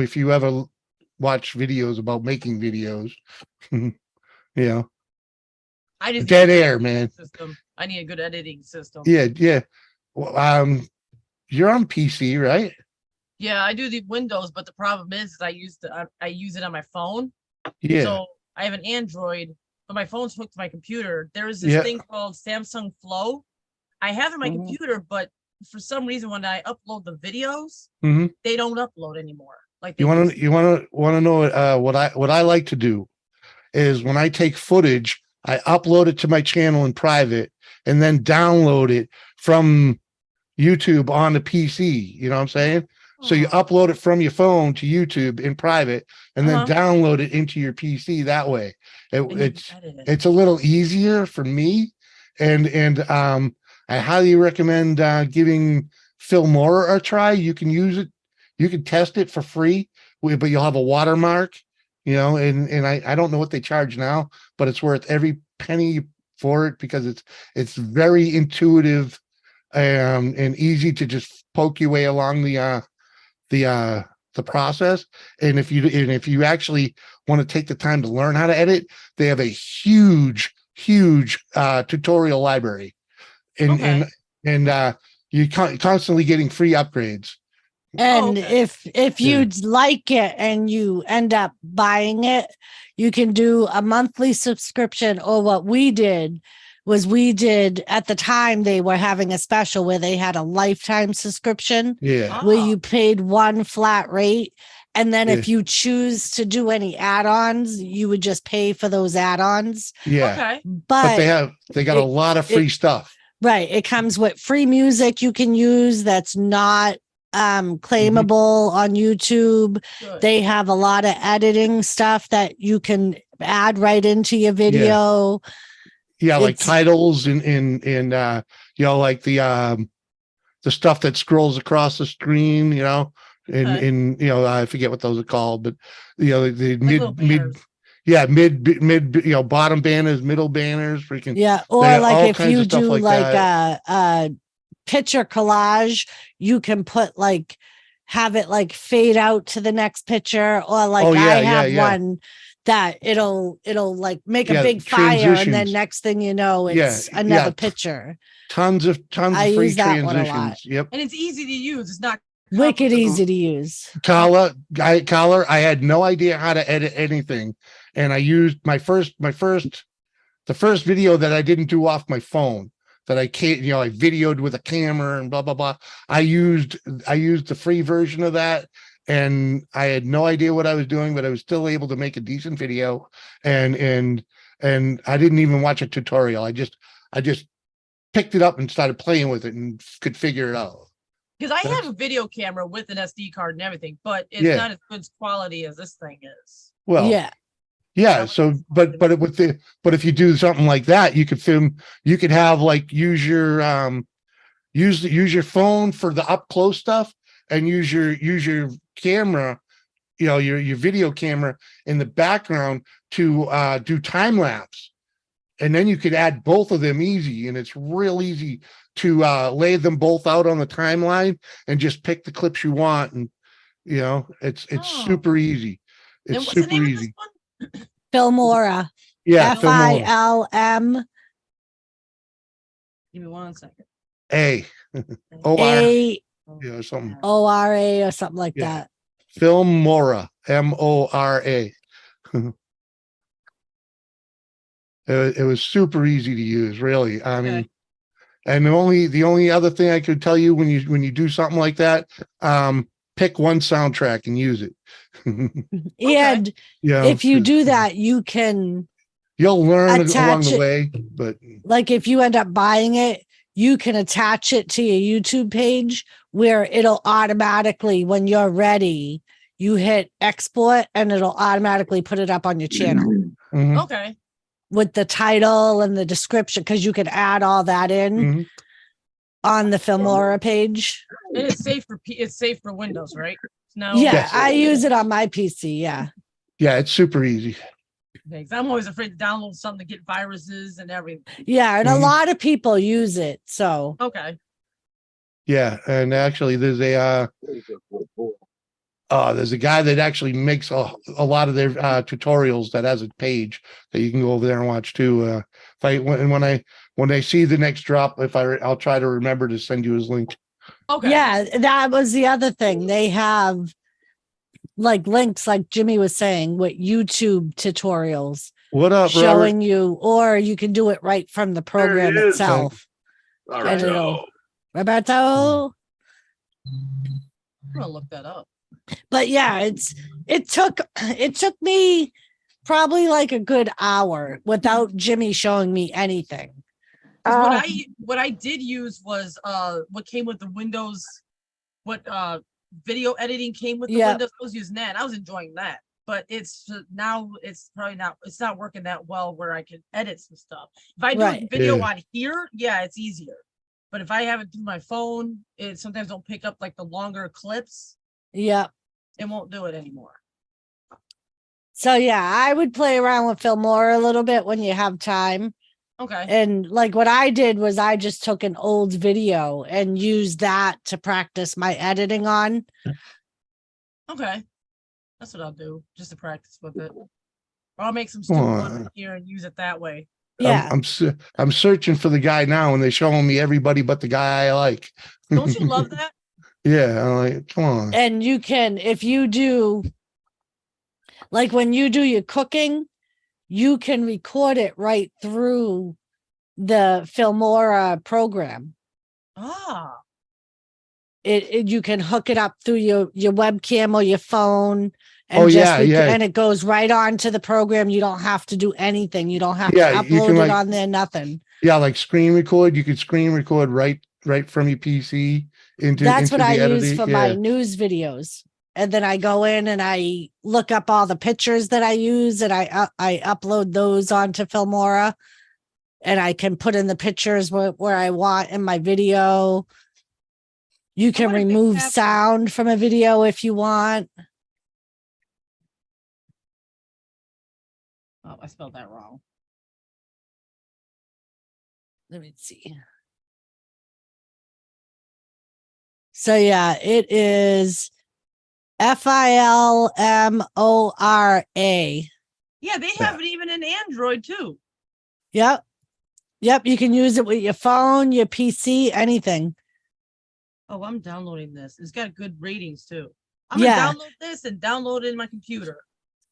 if you ever watch videos about making videos, you know, I just dead need a good air, man. system. I need a good editing system. Yeah. Well, you're on PC, right? Yeah, I do the Windows, but the problem is I use it on my phone. Yeah. So I have an Android, but my phone's hooked to my computer. There is this Yeah. thing called Samsung Flow. I have it on my Mhm. computer, but for some reason when I upload the videos, Mhm. they don't upload anymore. Like they You want used to know what I like to do is when I take footage, I upload it to my channel in private and then download it from YouTube on the PC. You know what I'm saying? So you Oh. upload it from your phone to YouTube in private and then Uh-huh. download it into your PC that way. And you It's can edit it. it's a little easier for me, and I highly recommend giving Filmora a try. You can use it, you can test it for free, but you'll have a watermark, you know, and I don't know what they charge now, but it's worth every penny for it because it's very intuitive and easy to just poke your way along the process. And if you actually want to take the time to learn how to edit, they have a huge tutorial library, and Okay. you constantly getting free upgrades. And okay. if you'd like it and you end up buying it, you can do a monthly subscription. Or what we did at the time, they were having a special where they had a lifetime subscription Yeah. where Oh, you paid one flat rate. And then if Yeah. you choose to do any add-ons, you would just pay for those add-ons. Yeah. okay. But they got a lot of free stuff. Right. It comes with free music you can use that's not claimable on YouTube. Good. They have a lot of editing stuff that you can add right into your video. Yeah, like It's- titles and you know, like the stuff that scrolls across the screen, you know, Okay. and you know, I forget what those are called, but you know, the little banners. mid, you know, bottom banners, middle banners, freaking Yeah. they Or got like all if kinds you of stuff do like like that. a picture collage, you can put like have it like fade out to the next picture, or like Oh, yeah, I yeah, have yeah. one that it'll like make a Yeah, big fire, and then transitions. next thing you know, Yeah, it's another yeah. picture. Tons of I free use that one a lot. transitions. Yep. And it's easy to use. It's not Wicked complicated. easy to use. Carla, I had no idea how to edit anything, and I used the first video that I didn't do off my phone, that I can't, you know, I videoed with a camera and blah blah blah. I used the free version of that, and I had no idea what I was doing, but I was still able to make a decent video, and I didn't even watch a tutorial. I just picked it up and started playing with it and could figure it out. Because I That's- have a video camera with an SD card and everything, but it's Yeah. not as good quality as this thing is. Well, Yeah. yeah. So, but if you do something like that, you could film. You could have like use your phone for the up close stuff, and use your camera, you know, your video camera in the background to do time lapse, and then you could add both of them easy, and it's real easy to lay them both out on the timeline and just pick the clips you want, and you know, it's Oh. super easy. And It's what's the super name of this easy. one? Filmora. Yeah, FILM Give me 1 second. A O R, A you know, something. ORA or something like Yeah. that. Filmora, MORA. It was super easy to use, really. I mean, Okay. and the only other thing I could tell you when you do something like that, pick one soundtrack and use it. And Yeah, if you do 'cause- that, you can You'll learn along Attach the it. way, but Like if you end up buying it, you can attach it to your YouTube page where it'll automatically, when you're ready, you hit export and it'll automatically put it up on your channel mhm, Okay. with the title and the description, because you can add all that in mhm. on the Filmora page. And it's safe for it's safe for Windows, right? No. Yeah, Yes. I use it on my PC. Yeah. Yeah, it's super easy. Thanks. I'm always afraid to download something to get viruses and everything. Yeah. And a Mhm. lot of people use it. So, Okay. Yeah, and actually, there's a guy that actually makes a lot of their tutorials that has a page that you can go over there and watch too. When I see the next drop, I'll try to remember to send you his link. Okay. yeah, that was the other thing. They have like links, like Jimmy was saying, with YouTube tutorials What up, Robert? showing you, or you can do it right from the program There he is. itself. All And right. it'll- Roberto. I'm gonna look that up. But yeah, it took me probably like a good hour without Jimmy showing me anything. 'Cause Uh, what I did use was what came with the Windows, what video editing came with the Yeah. Windows. I was using that. And I was enjoying that. But now it's not working that well where I can edit some stuff. If I do Right. video Yeah. on here, yeah, it's easier. But if I have it through my phone, it sometimes don't pick up like the longer clips. Yeah. It won't do it anymore. So yeah, I would play around with Filmora a little bit when you have time. Okay. And like what I did was I just took an old video and used that to practice my editing on. Okay. That's what I'll do, just to practice with it. Or I'll make some Come stupid one on. in here and use it that way. Yeah. I'm searching for the guy now, and they're showing me everybody but the guy I like. Don't you love that? Yeah, I'm like, come on. And you can, if you do, like when you do your cooking, you can record it right through the Filmora program. Ah, You can hook it up through your webcam or your phone, and Oh, yeah, yeah. and it goes right on to the program. You don't have to do anything. You don't have Yeah, to you upload can, it like- on there. Nothing. Yeah, like screen record. You could screen record right from your PC That's what into I the use editing. for my news videos. And then I go in and I look up all the pictures that I use, and I upload those onto Filmora, and I can put in the pictures where I want in my video. You can wonder if they remove have- sound from a video if you want. oh, I spelled that wrong. Let me see. So yeah, it is Filmora. Yeah, they have it even in Android too. Yep. Yep. You can use it with your phone, your PC, anything. Oh, I'm downloading this. It's got good ratings too. I'm Yeah. gonna download this and download it in my computer.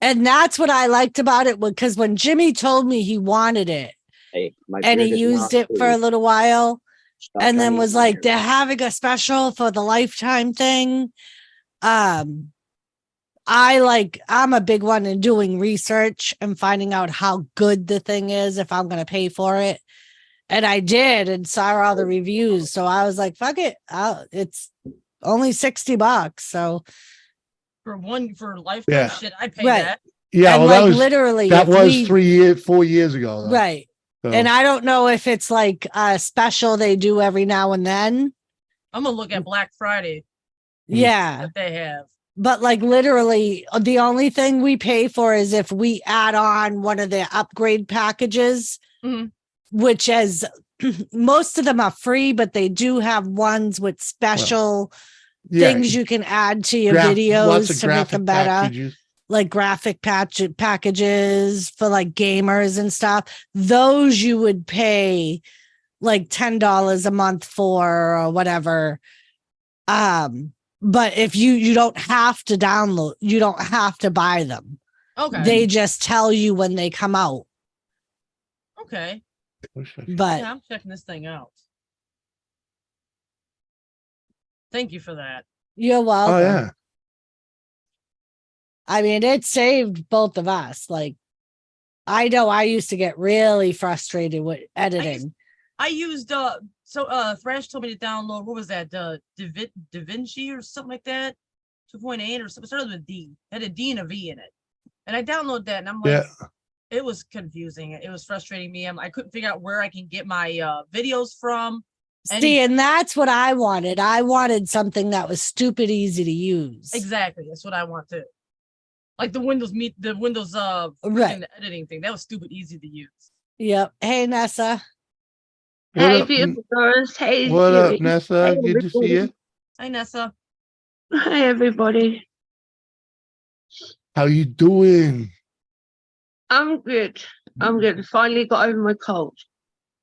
And that's what I liked about it, because when Jimmy told me he wanted it Hey, my and he beard is used not it for a clean. little while, Stop and trying then to was eat my like, hair. they're having a special for the lifetime thing. I'm a big one in doing research and finding out how good the thing is if I'm going to pay for it. And I did, and saw all the reviews. So I was like, fuck it. It's only $60. So For lifetime Yeah. shit, I pay Right. that. Yeah, and well, like that was literally that if was we- 4 years ago. Though. right. So, And I don't know if it's like a special they do every now and then. I'm gonna look at Black Friday Yeah. that they have. But like literally the only thing we pay for is if we add on one of the upgrade packages, Mhm. which is most of them are free, but they do have ones with special yeah, things you can add to your lots videos of to make them better. packages. Like graphic packages for like gamers and stuff. Those you would pay like $10 a month for or whatever. But if you don't have to download, you don't have to buy them. Okay. They just tell you when they come out. Okay. But Yeah, I'm checking this thing out. Thank you for that. you're welcome. Oh yeah, I mean, it saved both of us. Like, I know I used to get really frustrated with editing. I used Thrash told me to download, what was that, Da Vinci or something like that, 2.8 or something, started with D, had a D and a V in it, and I downloaded that, and I'm like, Yeah. it was confusing, it was frustrating me. I couldn't figure out where I can get my videos from. See, and that's what I wanted. I wanted something that was stupid easy to use. Exactly, that's what I want too. Like the Windows Right. freaking editing thing, that was stupid easy to use. Yep. Hey, Nessa. What Hey, up, beautiful girls. Hey, what up, Jimmy. Nessa? Hey, Good to see you. everybody. Hi, Nessa. Hi, everybody. How you doing? I'm good. I'm good. Finally got over my cold.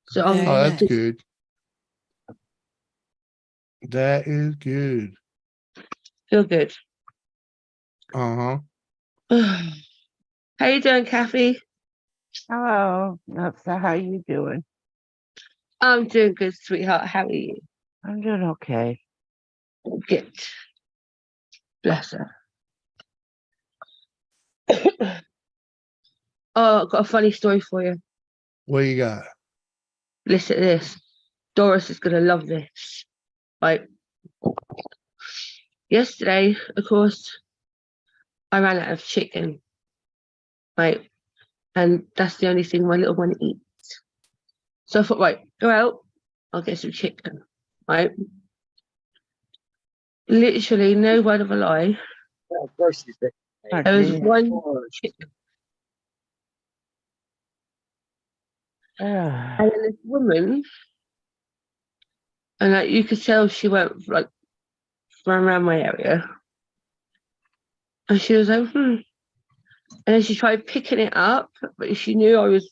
So Very Oh, that's nice. good. That is good. feel good. Uh-huh. How you doing, Kathy? Hello, Nessa. How you doing? I'm doing good, sweetheart. How are you? I'm doing okay. Good. Bless her. Oh, I've got a funny story for you. What you got? Listen to this. Doris is gonna love this. Right. Yesterday, of course, I ran out of chicken. Right. And that's the only thing my little one eats. So I thought, right, go out, I'll get some chicken. Right. Literally, no word of a lie. Yeah, of course you think. There was one chicken. And then this woman, and you could tell she went like from around my area. And she was like, And then she tried picking it up, but she knew I was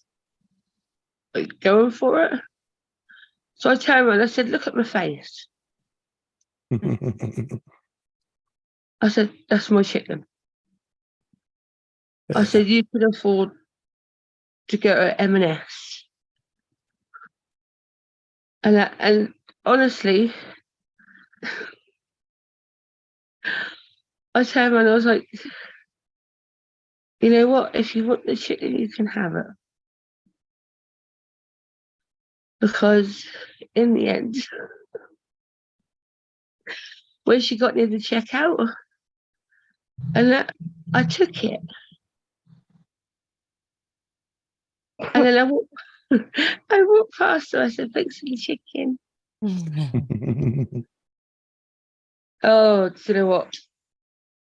like going for it. So I turned around and I said, look at my face. I said, that's my chicken. I said, you could afford to go to M&S. And honestly, I turned around and I was like, you know what? If you want the chicken, you can have it. Because in the end, when she got near the checkout, and I took it. And then I walked past her. I said, thanks for the chicken. Oh, do you know what?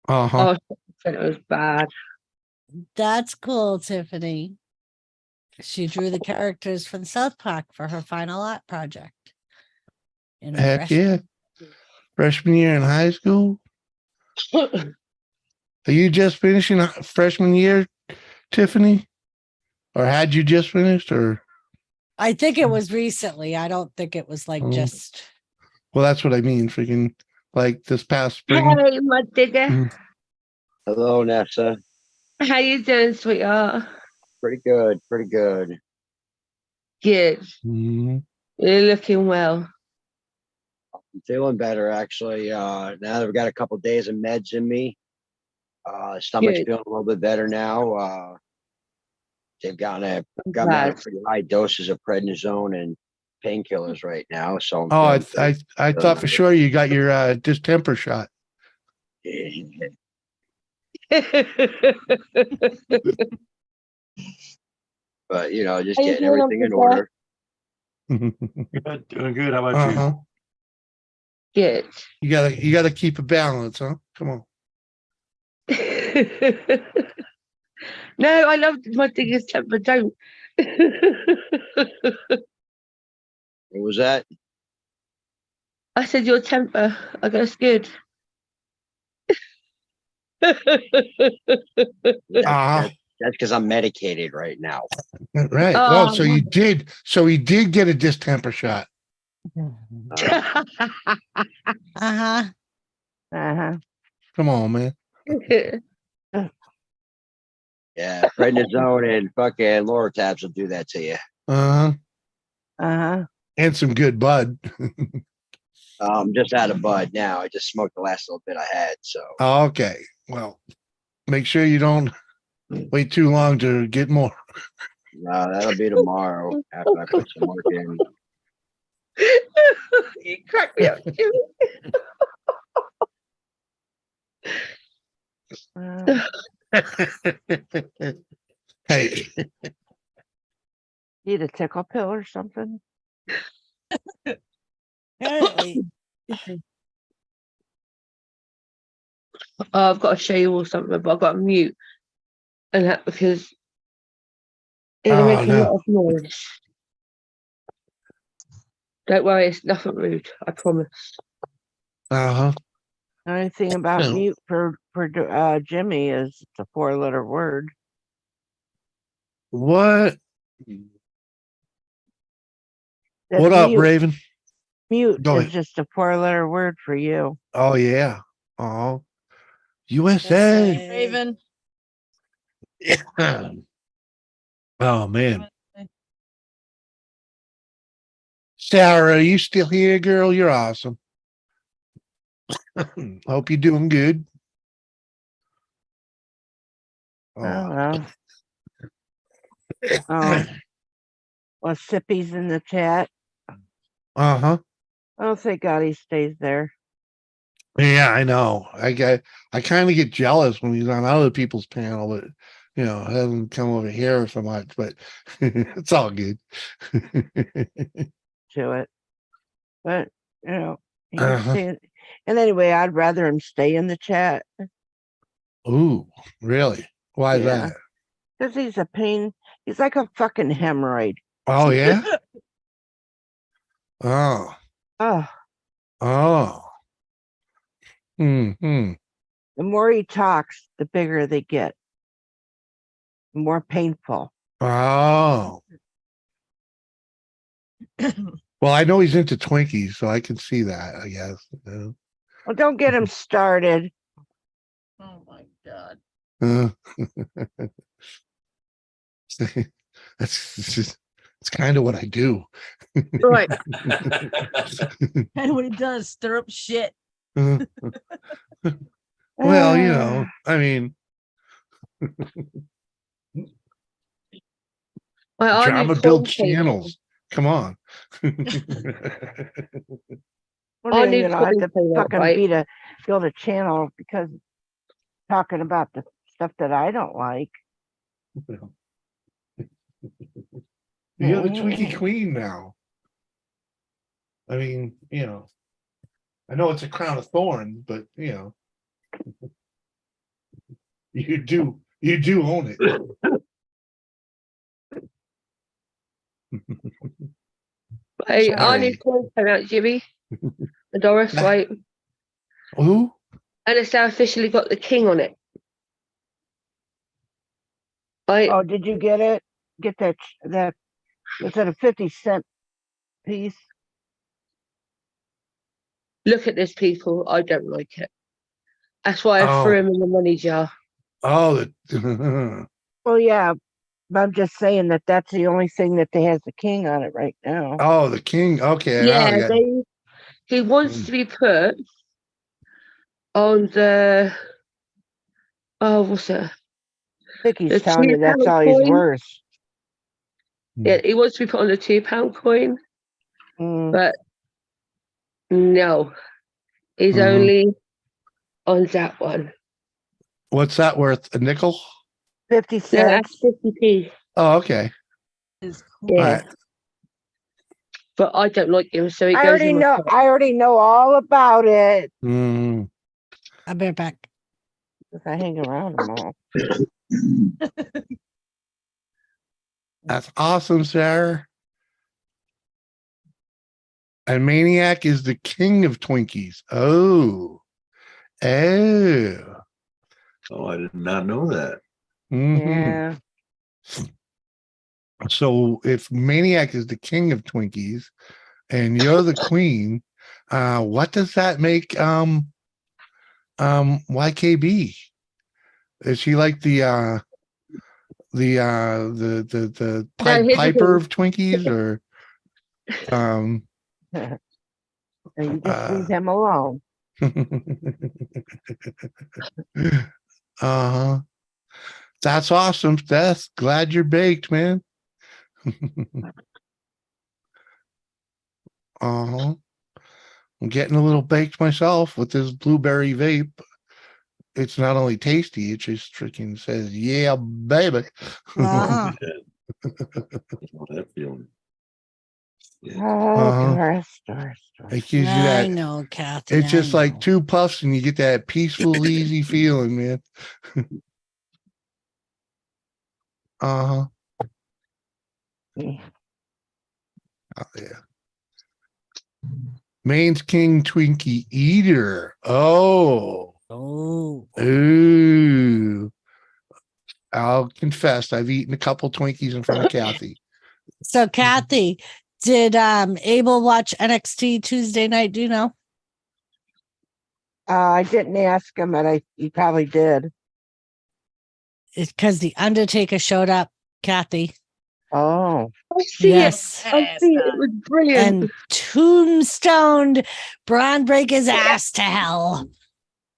Uh-huh. Oh, it was bad. That's cool, Tiffany. She drew the characters from South Park for her final art project. In her Heck yeah. Freshman year in high school? Are you just finishing freshman year, Tiffany? Or had you just finished? Or I think it was recently. I don't think it was like just. well, that's what I mean. Freaking like this past spring. Hey, my digger. Mm. Hello, Nessa. How you doing, sweetheart? Pretty good. Pretty good. Good. Mhm. You're looking well. I'm feeling better actually. Now that I've got a couple days of meds in me, stomach's Good. feeling a little bit better now. They've got me on Glad. pretty high doses of prednisone and painkillers right now. So I'm Oh, feeling I thought for sure you got your distemper shot. But you know, just How you getting doing, everything in Uncle order. Good, doing good. How about you? Uh-huh. Good. You gotta keep a balance, huh? Come on. No, I love my digger's temper. Don't. What was that? I said your temper. I go, it's good. Ah, That's because I'm medicated right now. right. Oh, so you did. So he did get a distemper shot. Uh-huh. Uh-huh. Come on, man. Yeah, prednisone and fucking Lortabs will do that to you. Uh-huh. Uh-huh. And some good bud. I'm just out of bud now. I just smoked the last little bit I had. So Okay. Well, make sure you don't wait too long to get more. No, that'll be tomorrow after I put some work in. You crack me up, Jimmy. Hey, Need a tickle pill or something? Apparently. I've got to show you all something, but I've got to mute. And that because it'll Oh, make a no. lot of noise. Don't worry, it's nothing rude, I promise. uh-huh. The only thing about No. mute for Jimmy is it's a 4-letter word. What? That's What up, mute. Raven? Mute Go is ahead. just a 4-letter word for you. Oh, yeah. Oh, USA. Raven. Oh, man. Sarah, are you still here, girl? You're awesome. Hope you're doing good. I don't know. Oh, well, Sippy's in the chat. Uh-huh. Oh, thank God he stays there. Yeah, I know. I kind of get jealous when he's on other people's panel, but hasn't come over here so much, but it's all good. To it. But, he can Uh-huh. stay. And anyway, I'd rather him stay in the chat. Ooh, really? Why is Yeah. that? Because he's a pain. He's like a fucking hemorrhoid. Oh, yeah? Oh, Oh, oh. Hmm. the more he talks, the bigger they get. The more painful. Oh. Well, I know he's into Twinkies, so I can see that, I guess. Well, don't get him started. Oh my God. It's kind of what I do. Right. And what he does, stir up shit. Well, I mean, I drama need build toilet paper. channels. Come on. What I are you need gonna have to toilet paper, fucking right? build a channel because talking about the stuff that I don't like. You're the Twinkie Queen now. I mean, I know it's a crown of thorns, but you do own it. Hey, I Sorry. need toilet paper out, Jimmy. And Doris, right? Who? And it's now officially got the king on it. Right? Oh, did you get it? Get that was that a 50-cent piece? Look at this, people. I don't like it. That's why I threw him in the money jar. Oh, Well, yeah, but I'm just saying that's the only thing that has the king on it right now. oh, the king. Okay. Yeah, he wants to be put on the what's it? I think he's The telling you that's £2 all he's coin. worth. Yeah, he wants to be put on the £2 coin, but no, he's only on that one. What's that worth? A nickel? 50 No, cents. that's 50p. Oh, okay. Is cool. Yeah. Right. But I don't like him, so he I goes already in my know. cup. I already know all about it. I'll be right back. If I hang around them all. That's awesome, Sarah. And Maniac is the king of Twinkies. Oh. Oh, I did not know that. Yeah. So if Maniac is the king of Twinkies and you're the queen, what does that make YKB? Is she like the Pied here's the Piper thing. of Twinkies, or And you just leave him alone. uh-huh. That's awesome, Steph. Glad you're baked, man. Uh-huh. I'm getting a little baked myself with this blueberry vape. It's not only tasty, it just freaking says, yeah, baby. Uh-huh. What that feeling. Oh, Uh-huh. Doris. It gives you I that. know, Kathy. It's just I like know. 2 puffs and you get that peaceful, easy feeling, man. Uh-huh. Mm. Oh, yeah. Maine's King Twinkie Eater. Oh. Oh. Ooh. I'll confess, I've eaten a couple Twinkies in front of Kathy. So Kathy, did Abel watch NXT Tuesday night? Do you know? I didn't ask him, but he probably did. It's because the Undertaker showed up, Kathy. Oh, I see Yes. it. I see it. It was brilliant. And tombstoned Braun break his ass to hell.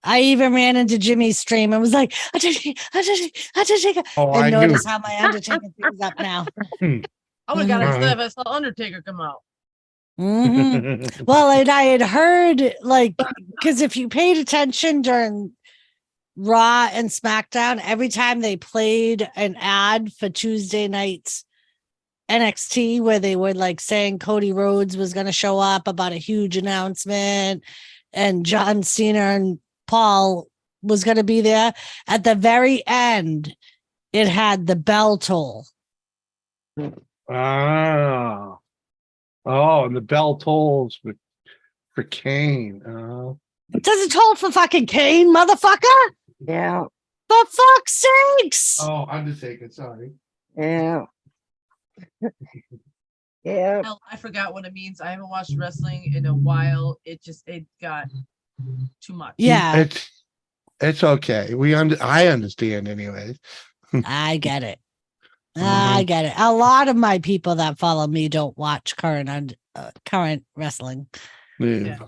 I even ran into Jimmy's stream and was like, Undertaker. Oh, I And knew. notice how my Undertaker thing's up now. I would have got Mhm. upset if I saw Undertaker come out. Mhm. Well, and I had heard, like, because if you paid attention during Raw and SmackDown, every time they played an ad for Tuesday night's NXT, where they were like saying Cody Rhodes was going to show up about a huge announcement and John Cena and Paul was going to be there, at the very end, it had the bell toll. Ah. Oh, and the bell tolls for Kane. Oh. Does it toll for fucking Kane, motherfucker? yeah, For fuck's sakes. Oh, Undertaker, sorry. yeah. Yeah, Hell, I forgot what it means. I haven't watched wrestling in a while. It got too much. Yeah, It's okay. I understand anyways. I get it. Mhm. I get it. A lot of my people that follow me don't watch current wrestling. Yeah.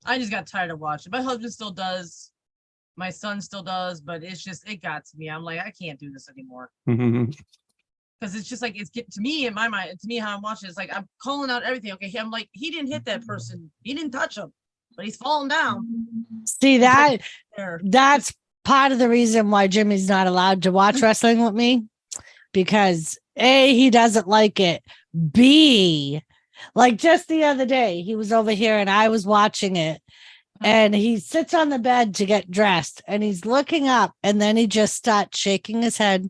I just got tired of watching. My husband still does. My son still does, but it got to me. I'm like, I can't do this anymore. Mhm. Because it's just like, it's getting to me in my mind, to me, how I'm watching, it's like, I'm calling out everything. Okay, I'm like, he didn't hit that person. He didn't touch him, but he's falling down. See There. that's part of the reason why Jimmy's not allowed to watch wrestling with me, because A, he doesn't like it. B, like just the other day, he was over here and I was watching it, and he sits on the bed to get dressed and he's looking up and then he just starts shaking his head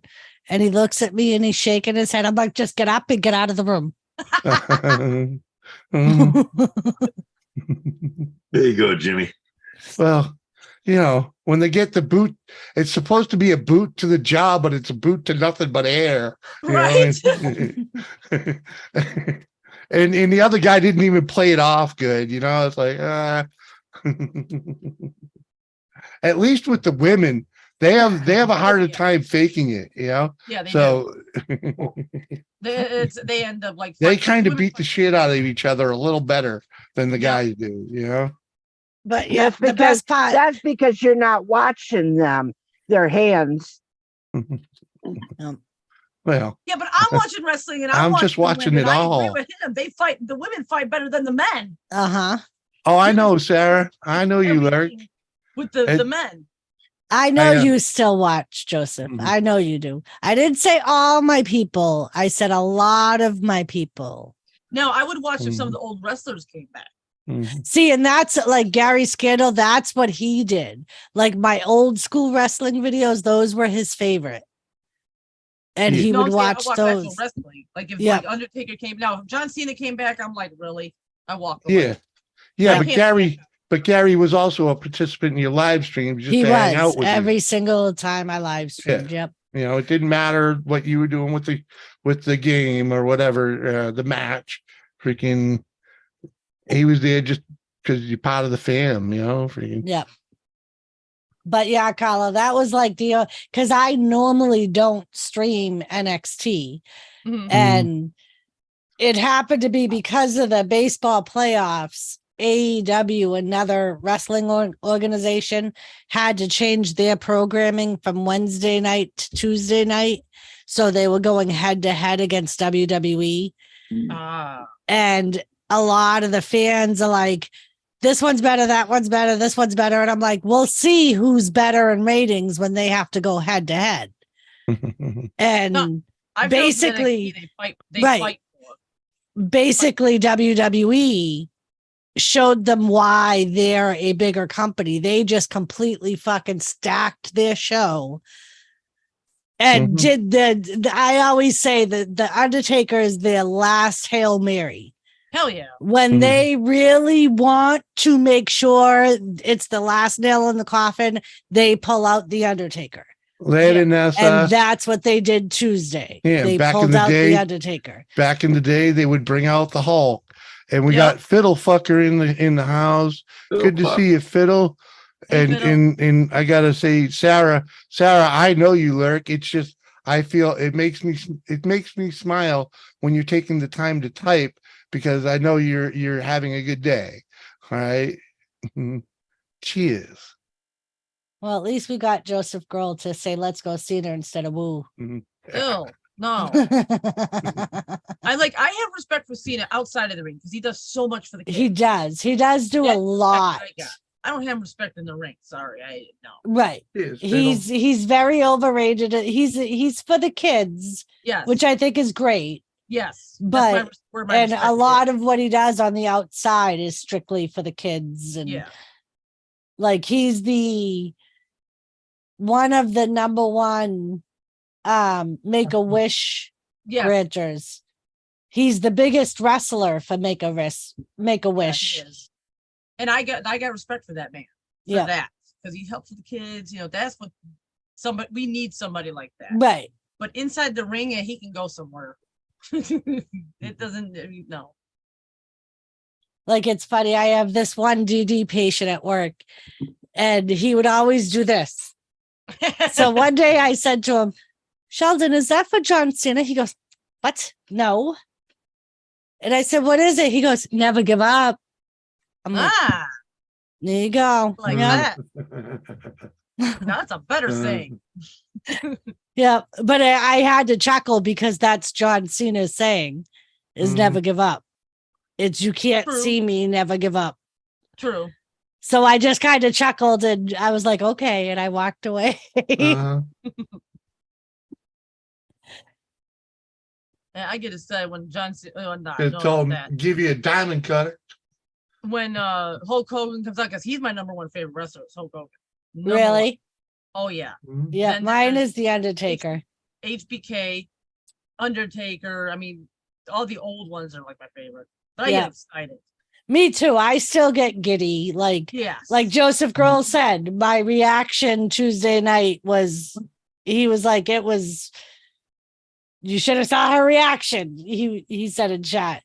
and he looks at me and he's shaking his head. I'm like, just get up and get out of the room. Mhm. There you go, Jimmy. Well, when they get the boot, it's supposed to be a boot to the jaw, but it's a boot to nothing but air. Right? And the other guy didn't even play it off good. It's like, at least with the women, they have a harder time faking it. Yeah, they So they end up like they fight- kind of women beat the fight- shit out of each other a little better than the Yeah. guys do. But yeah, that's the best part. that's because you're not watching them. Their hands. Well, Yeah, but I'm watching wrestling and I'm just watching it I all. agree with him. The women fight better than the men. Uh-huh. Oh, I know, Sarah. I know you, They're Larry. winning with the men. I know I, you still watch, Joseph. Mhm. I know you do. I didn't say all my people. I said a lot of my people. Now I would watch if some of the old wrestlers came back. Mhm. See, and that's like Gary Scandal. That's what he did. Like my old school wrestling videos, those were his favorite. And Yeah. he No, would I'm saying I watch watch actual those. wrestling. Like if Yeah. like Undertaker came now, if John Cena came back, I'm like, really? I walk away. Yeah. Yeah, I but can't Gary was also a participant in your live stream just He to hang out was with every you. single time I live streamed. Yep. It didn't matter what you were doing with the game or whatever, the match. Freaking, he was there just because you're part of the fam. Freaking. Yep. But yeah, Carla, that was like because I normally don't stream NXT. Mhm. And it happened to be because of the baseball playoffs. AEW, another wrestling organization, had to change their programming from Wednesday night to Tuesday night. So they were going head to head against WWE. Ah, And a lot of the fans are like, this one's better, that one's better, this one's better. And I'm like, we'll see who's better in ratings when they have to go head to head. And I've basically, they right. fight for it. Basically WWE showed them why they're a bigger company. They just completely fucking stacked their show and did the I always say that the Undertaker is their last Hail Mary. Hell yeah. When they really want to make sure it's the last nail in the coffin, they pull out the Undertaker. And that's what they did Tuesday. Yeah, they back in pulled the out day, the Undertaker. Back in the day, they would bring out the Hulk, and we got Fiddle Fucker in the house. Good to see you, Fiddle. And I gotta say, Sarah, I know you lurk. It's just I feel it makes me smile when you're taking the time to type, because I know you're having a good day. All right. Cheers. Well, at least we got Joseph Grohl to say, let's go see her instead of woo. Ew, no. I have respect for Cena outside of the ring because he does so much for the kids. He does do a lot. I don't have respect in the ring. Sorry, Right. He's very overrated. He's for the kids. Yes. Which I think is great. Yes. But and a lot of what he does on the outside is strictly for the kids. And like he's the one of the number one Make-A-Wish grantors. He's the biggest wrestler for Make-A-Wish. Yeah, and I got respect for that man. For that. Because he helps with the kids. That's what we need somebody like that. Right. But inside the ring, he can go somewhere. It doesn't no. Like it's funny. I have this one DD patient at work, and he would always do this. So one day I said to him, Sheldon, is that for John Cena? He goes, what? No. And I said, what is it? He goes, never give up. I'm like, there you go. Like that. That's a better saying. Yeah, but I had to chuckle because that's John Cena's saying is never give up. It's you can't see me, never give up. True. So I just kind of chuckled and I was like, okay, and I walked away. I get to say when John give you a diamond cutter. When Hulk Hogan comes out, because he's my number one favorite wrestler, is Hulk Hogan. Really? Oh yeah. Yeah, mine is the Undertaker. HBK, Undertaker. I mean, all the old ones are like my favorite. But I get excited. Me too. I still get giddy. Like Joseph Grohl said, my reaction Tuesday night was, he was like, it was, you should have saw her reaction. He said in chat.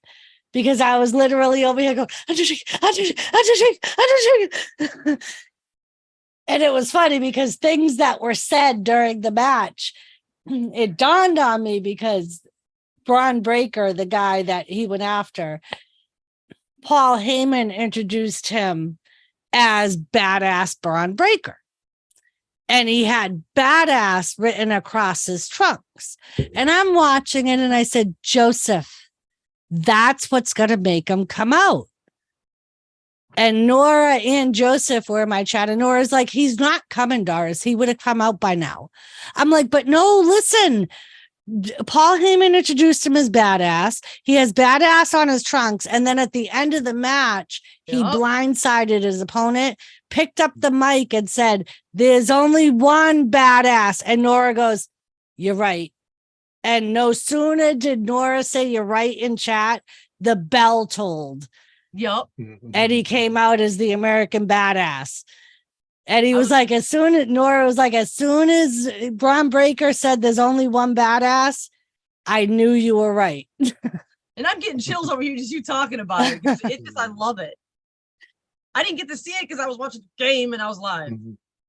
Because I was literally over here going, Undertaker. And it was funny because things that were said during the match, it dawned on me because Braun Breaker, the guy that he went after, Paul Heyman introduced him as Badass Braun Breaker. And he had badass written across his trunks. And I'm watching it and I said, Joseph, that's what's going to make him come out. And Nora and Joseph were in my chat. And Nora's like, he's not coming, Doris. He would have come out by now. I'm like, but no, listen. Paul Heyman introduced him as badass. He has badass on his trunks. And then at the end of the match, he blindsided his opponent, picked up the mic and said, there's only one badass. And Nora goes, you're right. And no sooner did Nora say you're right in chat, the bell tolled. Yep. And he came out as the American badass. And he was like, Nora was like, as soon as Braun Breaker said there's only one badass, I knew you were right. And I'm getting chills over here just you talking about it. I love it. I didn't get to see it because I was watching the game and I was live.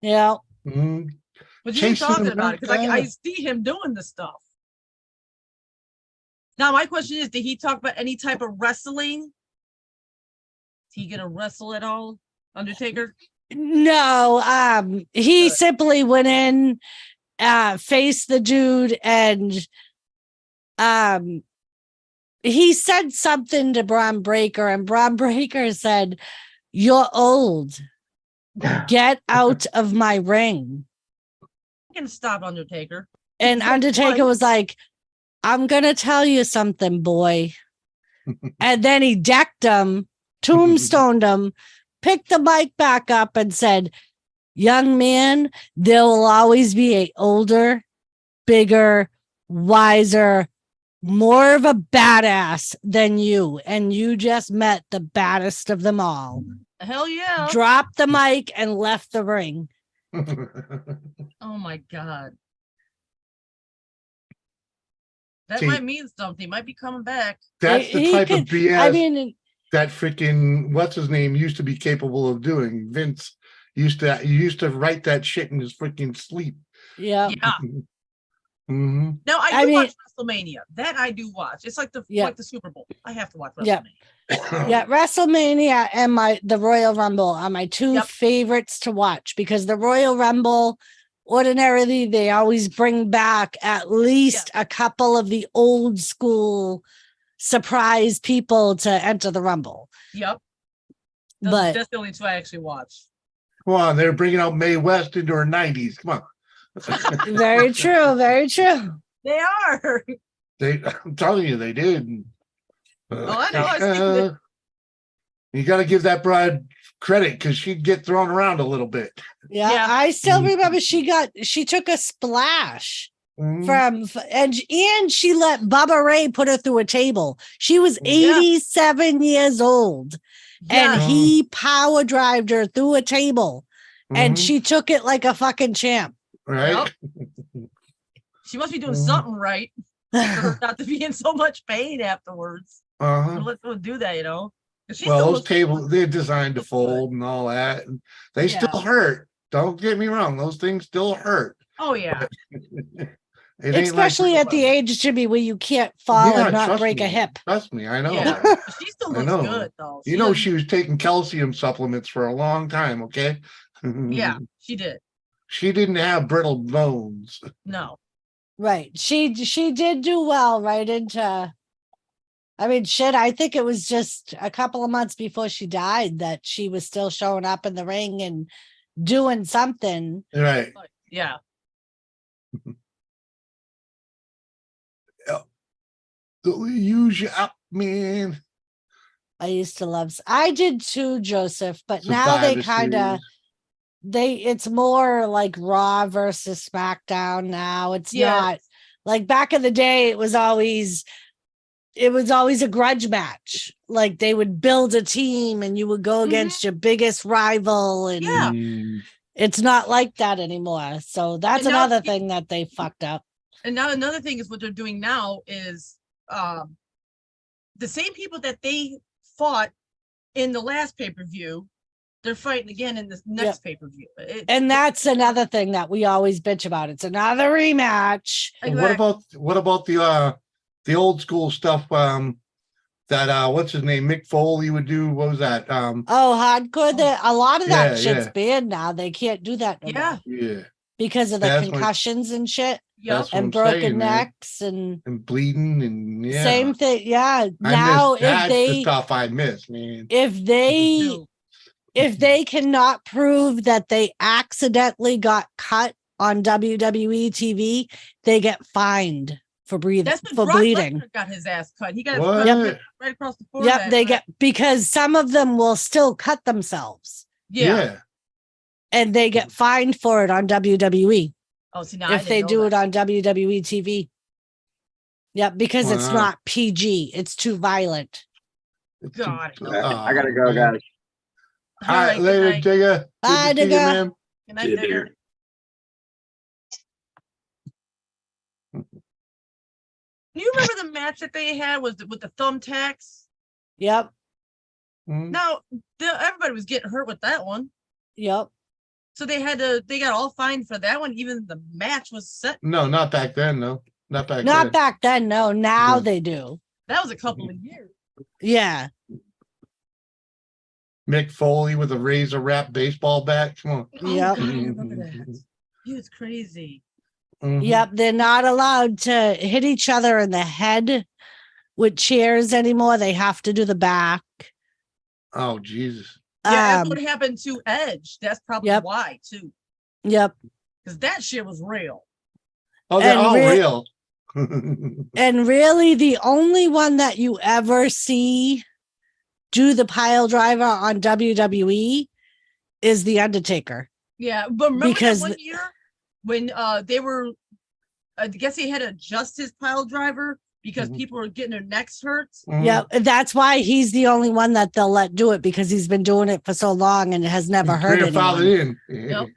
Yeah. But you talking about it because I see him doing this stuff. Now, my question is, did he talk about any type of wrestling? he gonna wrestle at all, Undertaker? No, he Good. simply went in, faced the dude, and he said something to Braun Breaker, and Braun Breaker said, "You're old. Get out of my ring." You can stop Undertaker. And He's like, Undertaker "What?" was like, "I'm gonna tell you something, boy." And then he decked him, tombstoned him, picked the mic back up and said, "Young man, there will always be a older, bigger, wiser, more of a badass than you. And you just met the baddest of them all." Hell yeah. Dropped the mic and left the ring. Oh my God. That See, might mean something. He might be coming back. That's the He type could- of BS I mean, that freaking what's his name used to be capable of doing. Vince used to write that shit in his freaking sleep. yeah. Yeah. hmm Now I I do watch mean- WrestleMania. That I do watch. It's like the Yeah. Super Bowl. I have to watch WrestleMania. Yeah. Yeah, WrestleMania and the Royal Rumble are my two Yep. favorites to watch, because the Royal Rumble, ordinarily, they always bring back at least a couple of the old school surprise people to enter the Rumble. Yep. But That's the only two I actually watch. Come on, they're bringing out Mae West into her 90s. Come on. very true, very true. They are. I'm telling you, they did. I know, I see You got to give that broad credit because she'd get thrown around a little bit. Yeah, Yeah. I still remember she took a splash Mhm. and she let Bubba Ray put her through a table. She was Yeah. 87 years old. Yeah. And he power drived her through a table, and Mhm. she took it like a fucking champ. Right. She must be doing Mhm. something right for her not to be in so much pain afterwards. Uh-huh. Let someone do that, you know. 'Cause she Well, still those looks- tables, they're designed to looks good. fold and all that. And they Yeah. still hurt. Don't get me wrong. Those things still hurt. Oh yeah. It ain't like Especially real at the leather. age, Jimmy, where you can't fall Yeah, and not trust break a me. hip. Trust me, I know. Yeah. She still I looks know. good though. You know, doesn't- she was taking calcium supplements for a long time, okay? Yeah, she did. She didn't have brittle bones. No. Right. She did do well right into, I mean, shit, I think it was just a couple of months before she died that she was still showing up in the ring and doing something. Right. Yeah. They'll use you up, man. I used to love, I did too, Joseph, but now they Survivor kind of, Series. it's more like Raw versus SmackDown now. It's Yeah. not like back in the day, it was always a grudge match. Like they would build a team and you would go against your biggest rival. And Yeah. it's not like that anymore. So that's And now- another thing that they fucked up. And now another thing is what they're doing now is the same people that they fought in the last pay-per-view, they're fighting again in this next pay-per-view. And that's another thing that we always bitch about. It's another rematch. And what about the old school stuff that what's his name, Mick Foley would do? What was that? Oh, hardcore. A lot of that Yeah, shit's yeah. banned now. They can't do that no Yeah. more Yeah. because of the That's what- concussions and shit That's what and I'm broken saying, man. necks and And bleeding and yeah. same thing. Yeah. I Now miss, that's if the they stuff I miss, man. if they cannot prove that they accidentally got cut on WWE TV, they get fined for breathing, That's when for Brock bleeding. Lesnar got his ass cut. He got his What? cut right across the forehead. Yep, they get, because some of them will still cut themselves Yeah. and they get fined for it on WWE Oh, see, now if they do it on WWE TV. Yep, because it's Wow. not PG. It's too violent. God. I gotta go, guys. All right, good later, night. Digger. Bye, Good to see you, Digger. man. Good night, Digger. You remember the match that they had with the thumbtacks? Yep, Mhm. No, everybody was getting hurt with that one. yep. So they got all fined for that one. Even the match was set. No, not back then, no. Not back Not then. back then, no. Now Yeah. they do. That was a couple of years. Yeah. Mick Foley with a razor wrap baseball bat. Come on. Oh, Yep. God, I remember that. He was crazy. Mhm. Yep, they're not allowed to hit each other in the head with chairs anymore. They have to do the back. Oh Jesus. Yeah, that's Um, what happened to Edge. That's probably Yep. why too, yep. because that shit was real. Oh, they're And all re- real. And really, the only one that you ever see do the pile driver on WWE is The Undertaker. Yeah, but remember Because that one year when they were, I guess they had to adjust his pile driver because Mhm. people were getting their necks hurt. Mhm. Yeah, that's why he's the only one that they'll let do it, because he's been doing it for so long and it has never He's hurt anyone. grandfathered in. Yep.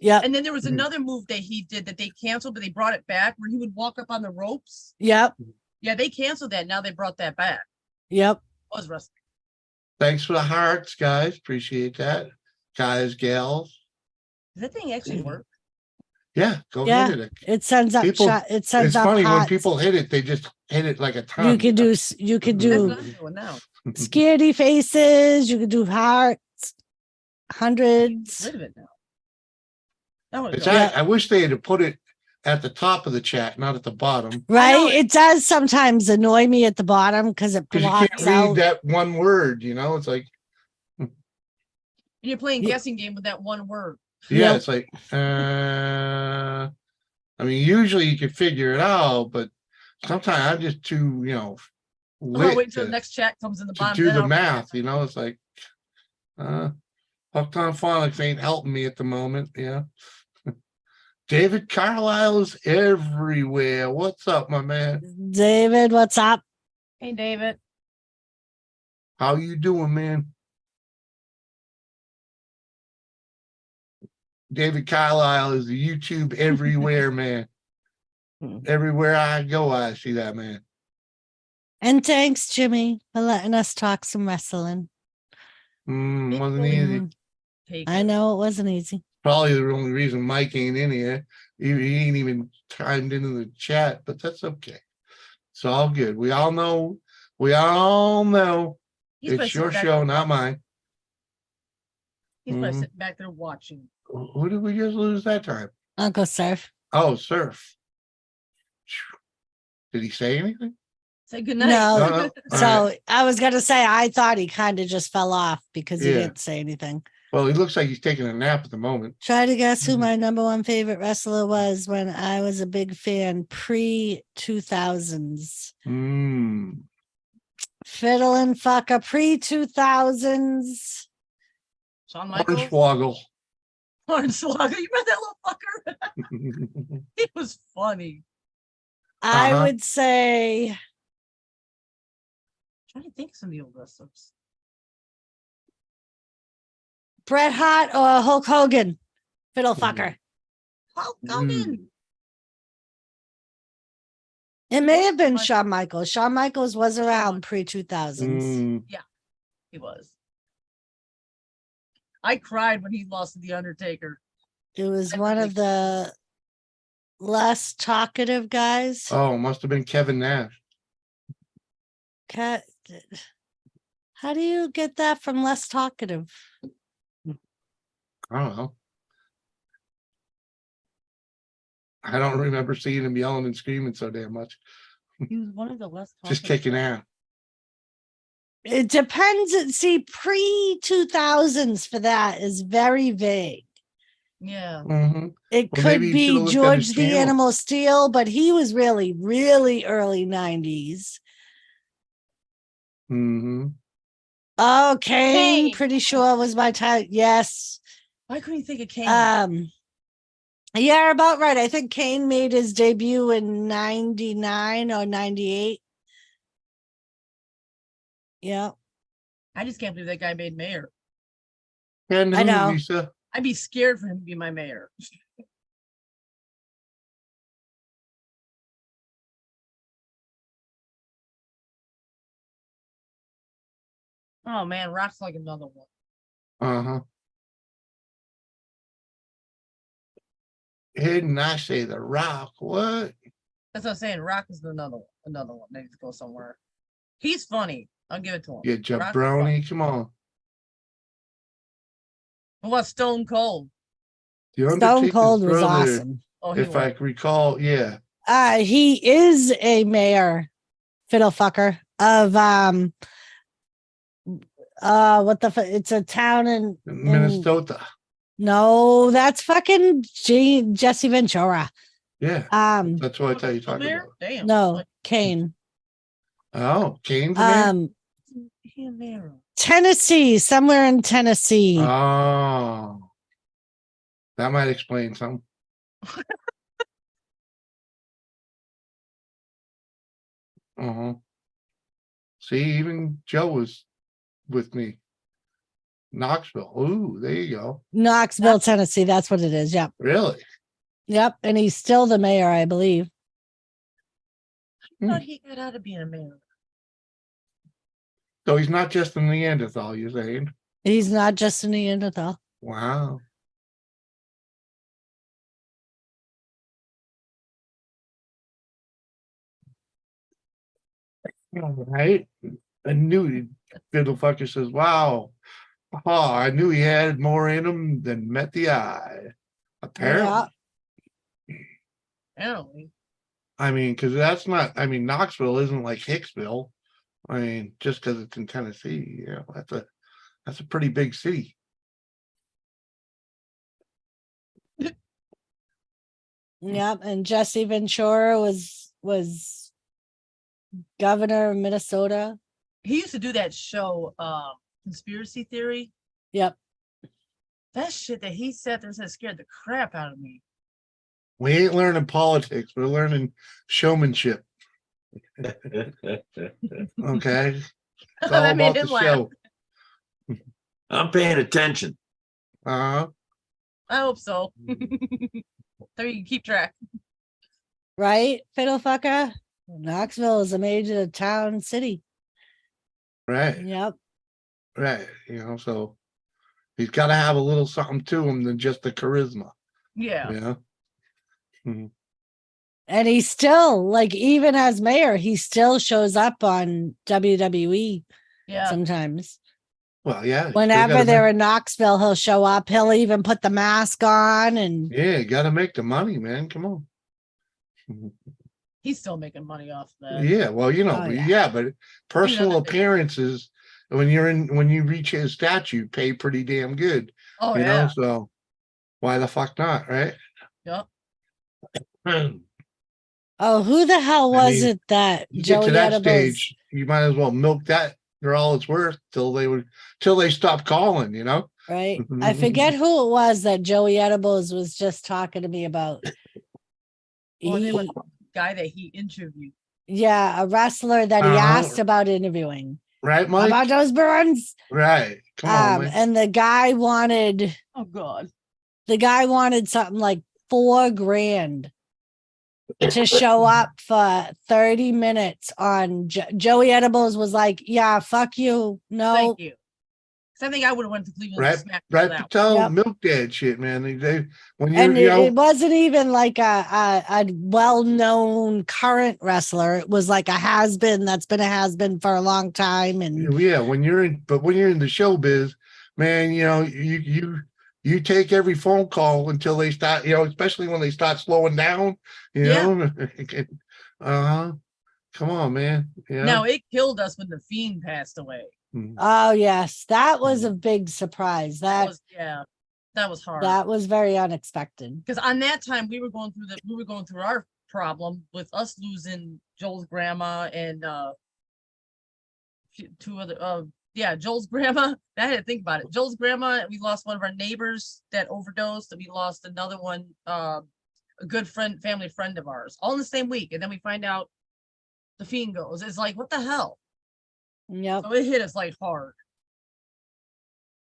Yep, And then there was Mhm. another move that he did that they canceled, but they brought it back where he would walk up on the ropes. yep, Yeah, they canceled that. Now they brought that back. yep. It was wrestling. Thanks for the hearts, guys. Appreciate that. Guys, gals. Does that thing actually work? Yeah, go Yeah. hit it. It sends up People- shot. It sends It's up funny when hearts. people hit it, they just hit it like a ton. You can do you can That's do what I'm doing now. scaredy faces. You can do hearts, hundreds. Rid of it now. That would It's go. Yeah. I wish they had put it at the top of the chat, not at the bottom. Right? know. It does sometimes annoy me at the bottom because it Because you can't blocks read out. that one word, you know? It's like, You're playing Yeah. guessing game with that one word. yeah, Yep. it's like, I mean, usually you can figure it out, but sometimes I'm just too, I'll lit wait till the to, next chat comes in the to bottom. do then the I'll- math, you know? It's like, Hooked on Phonics ain't helping me at the moment, yeah. David Carlisle is everywhere. What's up, my man? David, what's up? Hey, David. How you doing, man? David Carlisle is the YouTube everywhere man. Everywhere I go, I see that man. And thanks, Jimmy, for letting us talk some wrestling. Wasn't easy. Mhm. Take I it. know it wasn't easy. Probably the only reason Mike ain't in here. He ain't even timed into the chat, but that's okay. It's all good. We all know. He's probably It's your sitting back show, there not watching. mine. He's probably Mhm. sitting back there watching. Who did we just lose that time? Uncle Surf. Oh, Surf. Did he say anything? Say goodnight. No. No, no. All So right. I was gonna say I thought he kind of just fell off because he Yeah. didn't say anything. Well, he looks like he's taking a nap at the moment. Try to guess who Mhm. my number one favorite wrestler was when I was a big fan pre 2000s. Fiddle and fucker pre 2000s. Shawn Michaels. Hornswoggle. Hornswoggle. You read that little fucker? He was funny. I Uh-huh. would say trying to think of some of the old wrestlers. Bret Hart or Hulk Hogan. Fiddle fucker. Hulk Mm. Hogan. It may have been Shawn Michaels. Shawn Michaels was around pre 2000s. He was. I cried when he lost to The Undertaker. It was I one think- of the less talkative guys. Oh, must have been Kevin Nash. Cat, how do you get that from less talkative? I don't know. I don't remember seeing him yelling and screaming so damn much. He was one of the less Just talkative kicking guys. out. It depends. See, pre 2000s for that is very vague. Yeah. Mhm. It Well, could maybe you be should've looked at George his the channel. Animal Steel, but he was really, really early 90s. Mhm. Oh, Kane, Kane. pretty sure was my time. Yes. Why couldn't you think of Kane? Yeah, about right. I think Kane made his debut in 99 or 98. Yeah. I just can't believe that guy made mayor. And I who, know. Lisa? I'd be scared for him to be my mayor. Oh man, Rock's like another one. Uh-huh. Didn't I say The Rock? What? That's what I'm saying. Rock is another one. Another one. They need to go somewhere. He's funny. I'll give it to him. You Rock's funny. jabroni. Come on. What about Stone Cold? The Stone Undertaker's Cold was brother, awesome. Oh, he if I was. recall, yeah. He is a mayor, fiddle fucker of what the it's a town in Minnesota. No, that's fucking Jesse Ventura. Yeah. Um, That's what I tell you Still talking there? about. Damn. no, Kane. Oh, Kane's man. He a mayor. Tennessee, somewhere in Tennessee. Oh, that might explain some. Uh-huh. See, even Joe was with me. Knoxville. Ooh, there you go. Knoxville, Tennessee. That's what it is. Yep. Really? Yep. And he's still the mayor, I believe. I thought he got out of being a mayor. So he's not just a Neanderthal, you're saying? He's not just a Neanderthal. Wow. All right. I knew fiddle fucker says, wow. Oh, I knew he had more in him than met the eye. Apparently. Apparently. I mean, because that's not, I mean, Knoxville isn't like Hicksville. I mean, just because it's in Tennessee, you know, that's a pretty big city. Yep. And Jesse Ventura was governor of Minnesota. He used to do that show, Conspiracy Theory. Yep. That shit that he said there said scared the crap out of me. We ain't learning politics, we're learning showmanship. Okay. It's all That made about the him laugh. show. I'm paying attention. Uh-huh. I hope so. There you can keep track. Right? Fiddle fucker. Knoxville is a major town city. Right, Yep. right. You know, so he's got to have a little something to him than just the charisma. Yeah. Yeah. Mhm. And he still, like, even as mayor, he still shows up on WWE Yeah. sometimes. Well, yeah. Whenever they're in Knoxville, he'll show up. He'll even put the mask on and Yeah, you got to make the money, man. Come on. Mhm. He's still making money off that. Yeah, well, you know, Oh, yeah. yeah, but personal Another day. appearances when you reach his statue pay pretty damn good. Oh, you yeah. know, so why the fuck not, right? Yep. oh, who the hell I was mean, it that You get Joey to that Edibles? stage, you might as well milk that for all it's worth till they stop calling, you know? Right. I forget who it was that Joey Edibles was just talking to me about. Well, He- there was a guy that he interviewed. yeah, a wrestler that he asked about interviewing. Right, How Mike? about those Bruins? Right. Come on, Mike. And the guy wanted Oh God. something like $4,000 to show up for 30 minutes on Joey Edibles was like, yeah, fuck you. No. Thank you. 'Cause I think I would have went to Cleveland and smacked Right, that. Patel, Yep. milk that shit, man. They when you And you know, it wasn't even like a well-known current wrestler. It was like a has-been that's been a has-been for a long time. And yeah, when you're in the showbiz, man, you know, you take every phone call until they start, you know, especially when they start slowing down, you Yeah. know. Uh-huh. Come on, man. Yeah. Now it killed us when the Fiend passed away. oh yes, that was a big surprise. That was that was hard. That was very unexpected. Because on that time we were going through our problem with us losing Joel's grandma and two other Joel's grandma. I had to think about it. Joel's grandma, we lost one of our neighbors that overdosed, and we lost another one, a good family friend of ours, all in the same week. And then we find out the Fiend goes. It's like, what the hell? Yep. So it hit us like hard.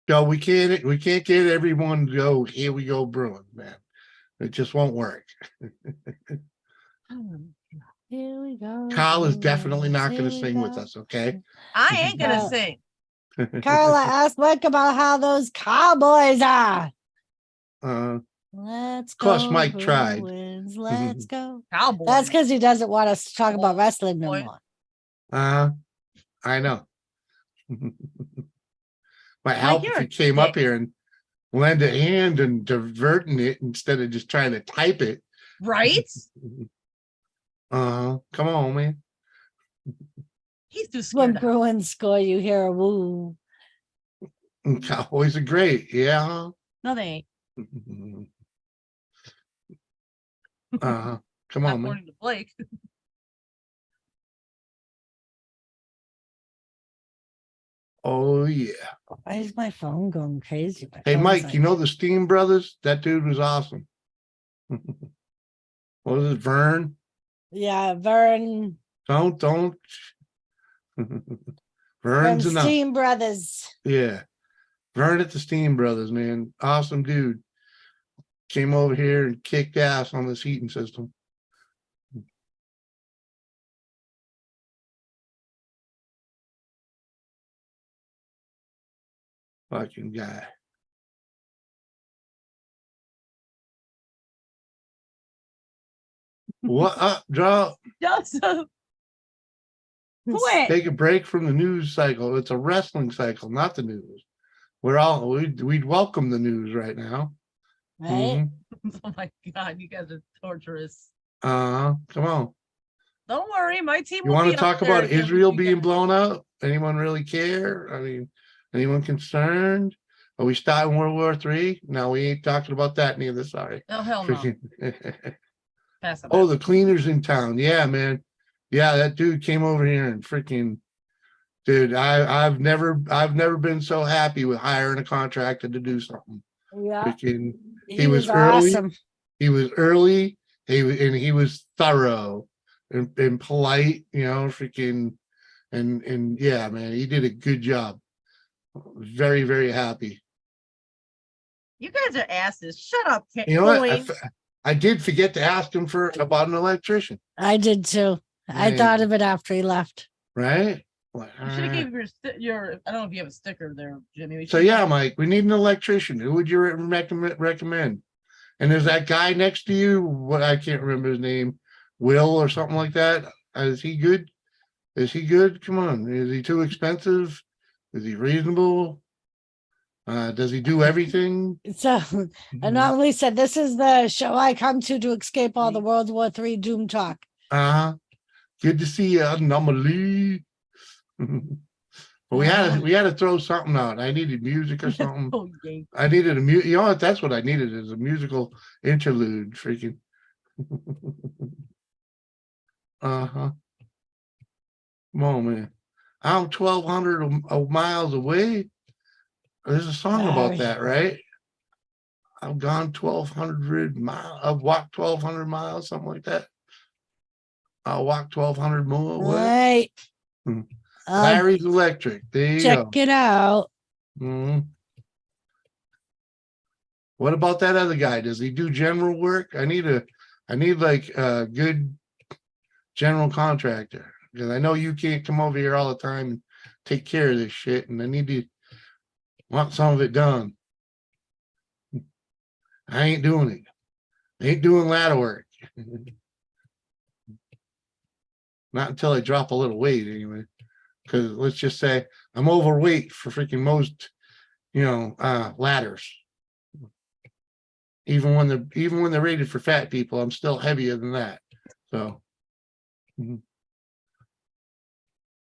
So we can't get everyone to go, here we go, Bruins, man. It just won't work. Here we go. Kyle is definitely not Here going to we sing with go. us, okay? I ain't gonna Yeah. sing. Carla asked Mike about how those Cowboys are. Uh, Let's go. course, Mike tried. Bruins, let's go. Cowboy. That's because he doesn't want us to talk about Oh, wrestling no boy. more. I know. Might Mike, help if you're he a came up dick. here and lend a hand and diverting it instead of just trying to type it. Right? Come on, man. He's too When scared. Bruins score, you hear a woo. Cowboys are great. Yeah. No, they ain't. Come Not on, man. according to Blake. Oh, yeah. Why is my phone going crazy? My Hey, phone's Mike, like- you know the Steam Brothers? That dude was awesome. What was it, Vern? Yeah, Vern. Don't. Vern Vern's enough. Steam Brothers. Yeah. Vern at the Steam Brothers, man. Awesome dude. Came over here and kicked ass on this heating system. Fucking guy. What up, drop? Joseph. Quit. Take a break from the news cycle. It's a wrestling cycle, not the news. We'd welcome the news right now. Right? Oh my God, you guys are torturous. Come on. Don't worry, my team You will want be to up talk there about again with Israel you being guys. blown up? Anyone really care? I mean, anyone concerned? Are we starting World War III? No, we ain't talking about that neither. Sorry. Oh, hell no. Freaking- Pass it Oh, back. the cleaners in town. Yeah, man. Yeah, that dude came over here and freaking, dude, I've never been so happy with hiring a contractor to do something. Yeah. Freaking, He was was early. awesome. He was early. He was thorough and polite, freaking, and yeah, man, he did a good job. Very, very happy. You guys are asses. Shut up, You know what? Colleen. I did forget to ask him about an electrician, I did too. I Man. thought of it after he left. right? Like, You should have gave your. I don't know if you have a sticker there, Jimmy. We So should've yeah, gave- Mike, we need an electrician. Who would you recommend? And there's that guy next to you. What, I can't remember his name, Will or something like that. Is he good? Come on. Is he too expensive? Is he reasonable? Does he do everything? So I normally said this is the show I come to escape all the World War III doom talk. Good to see you, anomaly. But we had to throw something out. I needed music or something. Oh, yay. I needed you know what? That's what I needed, is a musical interlude. Freaking. Come on, man. I'm 1,200 miles away. There's a song about that, right? I've gone 1,200 miles. I've walked 1,200 miles, something like that. I'll walk 1,200 more. What? Right. Larry's Electric. There you Check go. it out. Mhm. What about that other guy? Does he do general work? I need like a good general contractor, because I know you can't come over here all the time and take care of this shit, and I want some of it done. I ain't doing it. I ain't doing ladder work. Not until I drop a little weight, anyway. Because let's just say I'm overweight for freaking most, ladders. Even when they're rated for fat people, I'm still heavier than that. So,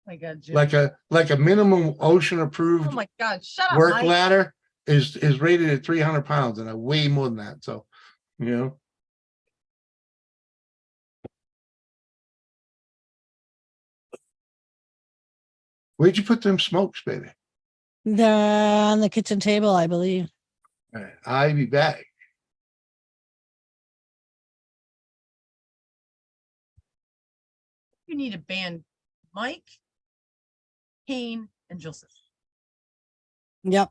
My God, Jimmy. like a minimum ocean approved Oh my God, shut up, work Mike. ladder is rated at 300 pounds, and I weigh more than that. So, where'd you put them smokes, baby? They're on the kitchen table, I believe. All right, I'll be back. You need to ban Mike, Kane, and Joseph. Yep.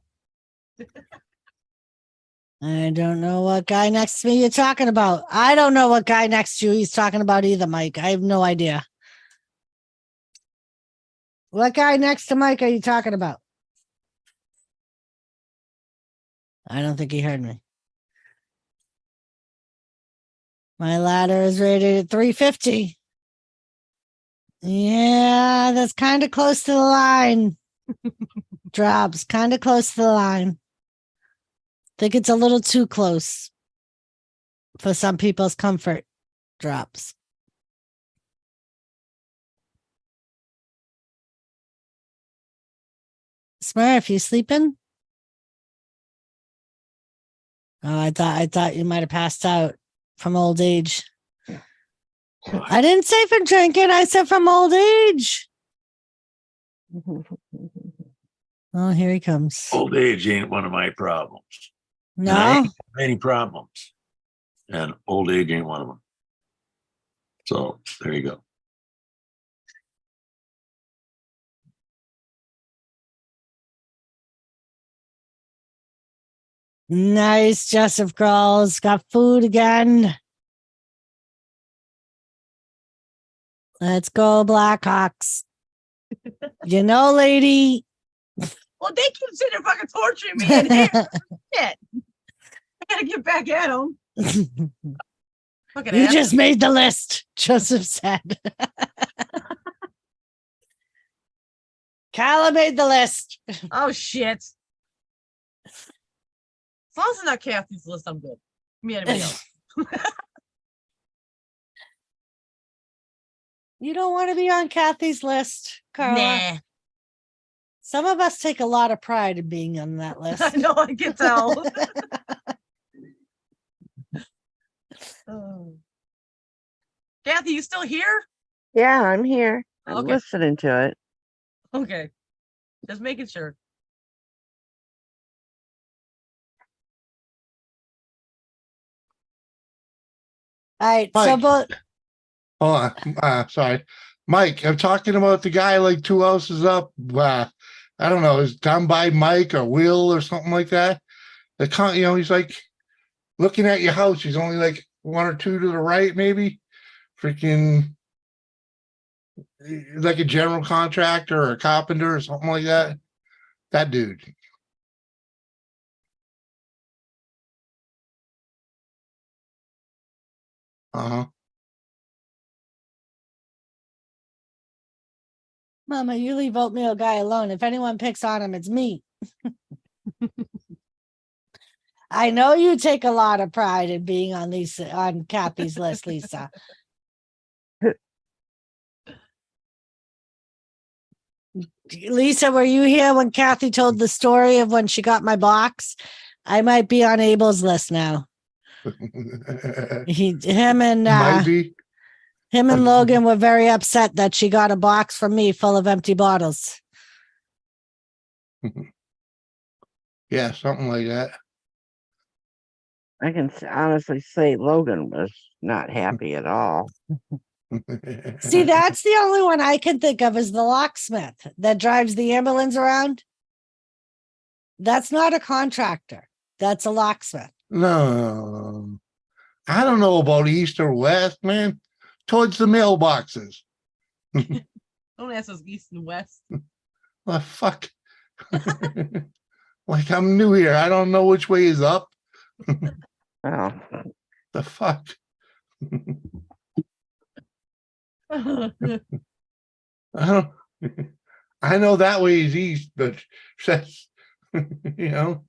I don't know what guy next to me you're talking about. I don't know what guy next to you he's talking about either, Mike. I have no idea. What guy next to Mike are you talking about? I don't think he heard me. My ladder is rated at 350. Yeah, that's kind of close to the line. Drops kind of close to the line. Think it's a little too close for some people's comfort drops. Smurf, you sleeping? Oh, I thought you might have passed out from old age. I didn't say from drinking. I said from old age. Oh, here he comes. Old age ain't one of my problems. And I No, ain't got many problems. And old age ain't one of them. So there you go. nice. Joseph Grohl's got food again. Let's go, Blackhawks. You know, lady. Well, they keep sitting there fucking torturing me in here. Shit. I gotta get back at them. Fucking You ass. just made the list, Joseph said. Kyla made the list. Oh shit. As long as it's not Kathy's list, I'm good. Me, anybody else. You don't want to be on Kathy's list, Carla. Nah. Some of us take a lot of pride in being on that list. I know, I can tell. Oh. Kathy, you still here? Yeah, I'm here. I'm Okay. listening to it. Okay. Just making sure. All right. So, Mike. but Oh, sorry. Mike, I'm talking about the guy like 2 houses up. I don't know, is down by Mike or Will or something like that. He's like looking at your house. He's only like 1 or 2 to the right, maybe. Freaking like a general contractor or a carpenter or something like that. That dude. Uh-huh. Mama, you leave oatmeal guy alone. If anyone picks on him, it's me. I know you take a lot of pride in being on Kathy's list, Lisa. Lisa, were you here when Kathy told the story of when she got my box? I might be on Abel's list now. Him Might be. and Logan were very upset that she got a box from me full of empty bottles. Yeah, something like that. I can honestly say Logan was not happy at all. See, that's the only one I can think of is the locksmith that drives the ambulance around. That's not a contractor. That's a locksmith. No, I don't know about east or west, man. Towards the mailboxes. Don't ask us east and west. Well, fuck. Like I'm new here. I don't know which way is up. Oh, The fuck. I don't. I know that way is east, but that's North,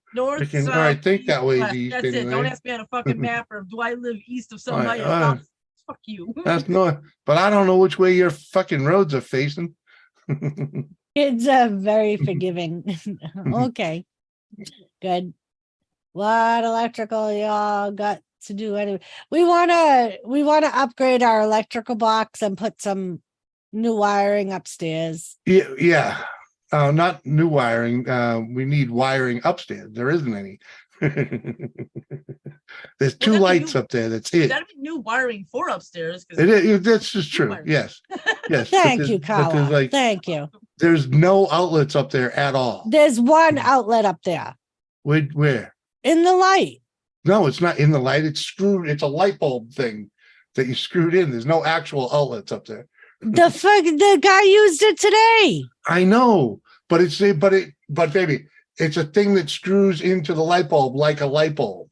freaking- south, or I think east, that way is west. east That's it. Don't anyway. ask me on a fucking map or do I live east of Right, somebody or south. Fuck you. That's not. But I don't know which way your fucking roads are facing. It's very forgiving. Okay, good. What electrical y'all got to do anyway? We wanna upgrade our electrical box and put some new wiring upstairs. Yeah. Not new wiring. We need wiring upstairs. There isn't any. There's 2 that'd be lights new- up there. That's it. That'd be new wiring for upstairs. It is. That's just true. wiring. Yes. Yes. Thank you, But Carla. there's like Thank you. there's no outlets up there at all. There's one outlet up there Where? in the light. No, it's not in the light. It's screwed. It's a light bulb thing that you screwed in. There's no actual outlets up there. The guy used it today. I know, but but baby, it's a thing that screws into the light bulb like a light bulb.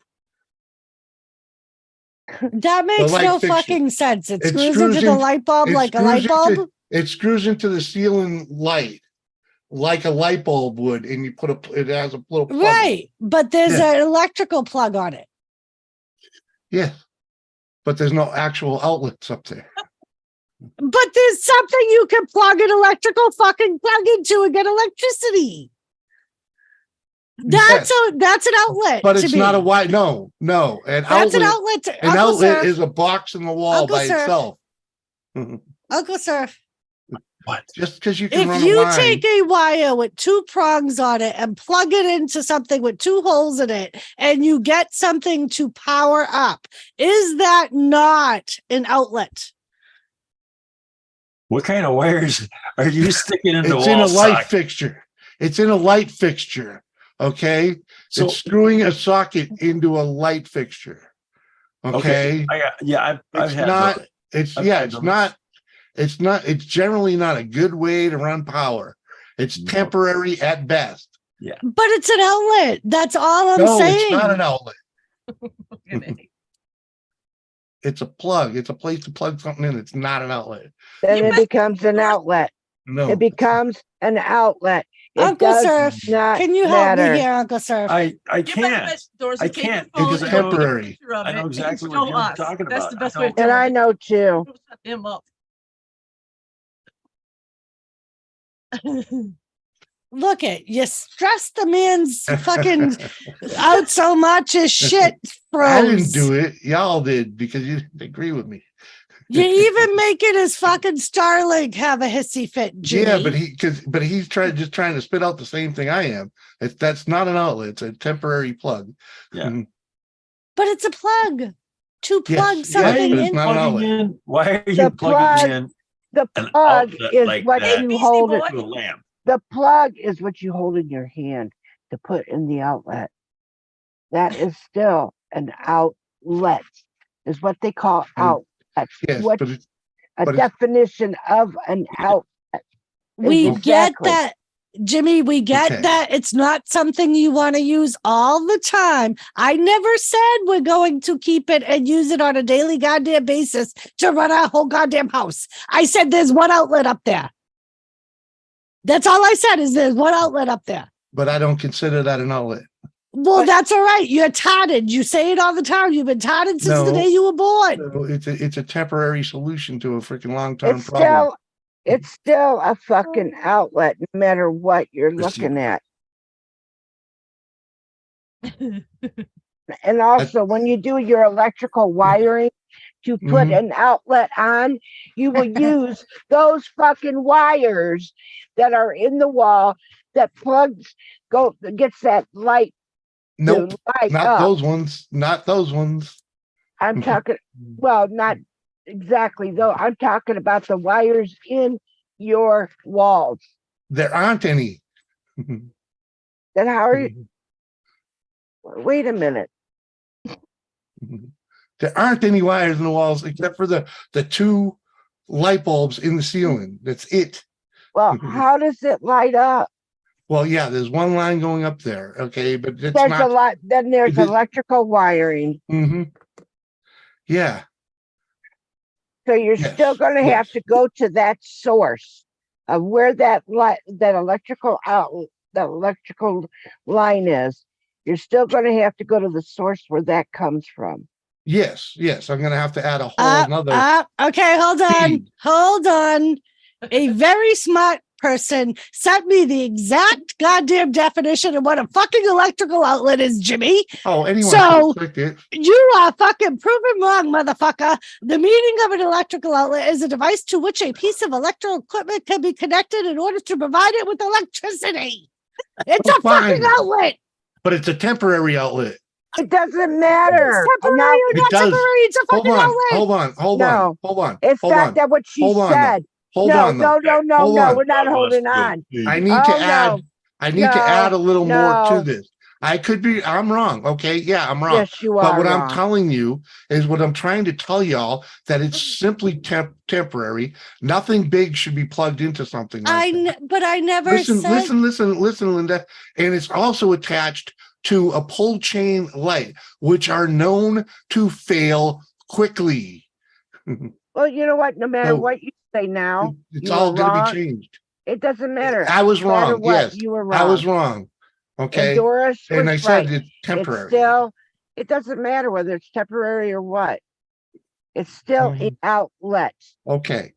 That makes light no fixture. fucking sense. It It screws screws into the in- light bulb it like a screws light bulb. It screws into the ceiling light like a light bulb would, and you put it has a little plug. Right. But there's Yeah. an electrical plug on it. Yeah, but there's no actual outlets up there. But there's something you can plug an electrical fucking plug into and get electricity. That's an outlet. But to it's me. not a wide. No, an That's outlet. an outlet. An Uncle outlet Surf, is a box in the wall Uncle by Surf. itself. Uncle Surf. What? Just because you can If run a you line. take a wire with 2 prongs on it and plug it into something with 2 holes in it, and you get something to power up, is that not an outlet? What kind of wires are you sticking in the It's wall in a light socket? fixture. It's in a light fixture. Okay. So It's screwing a socket into a light fixture. Okay. I've It's had not, those. it's I've yeah, had it's those. not, it's generally not a good way to run power. It's No. temporary at best. But it's an outlet. That's all I'm No, saying. it's not an outlet. Okay. It's a plug. It's a place to plug something in. It's not an outlet. Then You it bet- becomes an outlet. No. It becomes an outlet. It Uncle does Surf, not can you help matter. me here, Uncle Surf? I Get back to can't. Doris, I and take your can't phone because and it's take a temporary. picture of I know it and exactly what show you're us. talking That's about. the I best way to know. And tell I him. know too. Shut him up. Look it, you stress the man's fucking out so much his shit froze. I didn't do it. Y'all did because you didn't agree with me. You even making his fucking Starlink have a hissy fit, Jimmy. Yeah, but he's just trying to spit out the same thing I am. That's not an outlet. It's a temporary plug. Yeah. Mhm. But it's a plug to Yes, plug yes, something but it's in. not an Plugging outlet. in? Why are you The plugging plug- in The an plug outlet is like what that you Beastie hold Boy. it. to a lamp? The plug is what you hold in your hand to put in the outlet. That is still an outlet, is what they call outlet. Yes, What but it's a but it's- definition of an outlet. We is get exactly- that, Jimmy. We get Okay. that it's not something you want to use all the time. I never said we're going to keep it and use it on a daily goddamn basis to run our whole goddamn house. I said there's one outlet up there. That's all I said is there's one outlet up there. but I don't consider that an outlet. Well, that's all right. You're tatted. You say it all the time. You've been tatted since the No. day you were born. So it's a temporary solution to a freaking long-term It's problem. still a fucking outlet, no matter what you're Christy. looking at. And also, when you do your electrical wiring to put Mhm. an outlet on, you will use those fucking wires that are in the wall that gets that light Nope, to light not up. those ones. Not those ones. I'm talking, well, not exactly though. I'm talking about the wires in your walls. There aren't any. Then how are you? Wait a minute. There aren't any wires in the walls except for the 2 light bulbs in the ceiling. That's it. Well, how does it light up? Well, yeah, there's one line going up there. Okay, but it's There's not. a lot. Then there's it is- electrical wiring. Mhm. Yeah. So you're Yes, still going to have yes. to go to that source of where that electrical line is. You're still going to have to go to the source where that comes from. Yes. I'm gonna have to add a whole nother. Okay, hold on. feed. Hold on. A very smart person sent me the exact goddamn definition of what a fucking electrical outlet is, Jimmy. Oh, anyone So- can click it. You are fucking proven wrong, motherfucker. The meaning of an electrical outlet is a device to which a piece of electrical equipment can be connected in order to provide it with electricity. It's Oh, a fucking fine. outlet. But it's a temporary outlet. It doesn't matter. It's temporary or It not does. temporary. It's a Hold fucking on, outlet. hold on. It's hold not on. that what she Hold on, though. said. Hold No, on. though. Hold on. we're not holding on. I need Oh, to add. I need to No, add a little more to no. this. I'm wrong. Okay. Yeah, I'm wrong. Yes, you are. But what I'm wrong. telling you is what I'm trying to tell y'all that it's simply temporary. Nothing big should be plugged into something like that. But I never Listen, said. listen, Linda. And it's also attached to a pull chain light, which are known to fail quickly. Well, you know what? No matter So, what you say now, It's you all were going to wrong. be changed. It doesn't matter. I was No matter wrong. what, Yes, you were wrong. I was wrong. And Okay. Doris was And I right. said it's It's temporary. still, it doesn't matter whether it's temporary or what. It's still an outlet. Okay.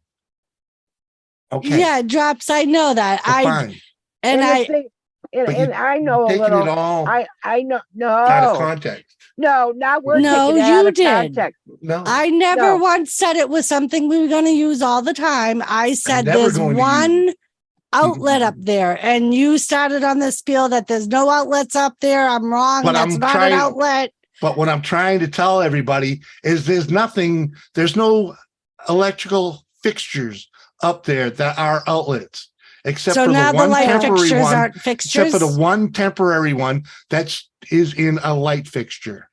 Okay. Yeah, drops. I know that. So fine. And the I thing- and, But and you- I know a Taking little. it all I know. out of No, context. no, not we're No, taking it you out of did. context. No. I never No. once said it was something we were going to use all the time. I said never there's going to one outlet up there, and you started on this spiel that there's no outlets up there. I'm wrong. But That's I'm not trying- an outlet. But what I'm trying to tell everybody is there's no electrical fixtures up there that are outlets, except So for now the the one light temporary fixtures one. aren't Except fixtures. for the one temporary one is in a light fixture.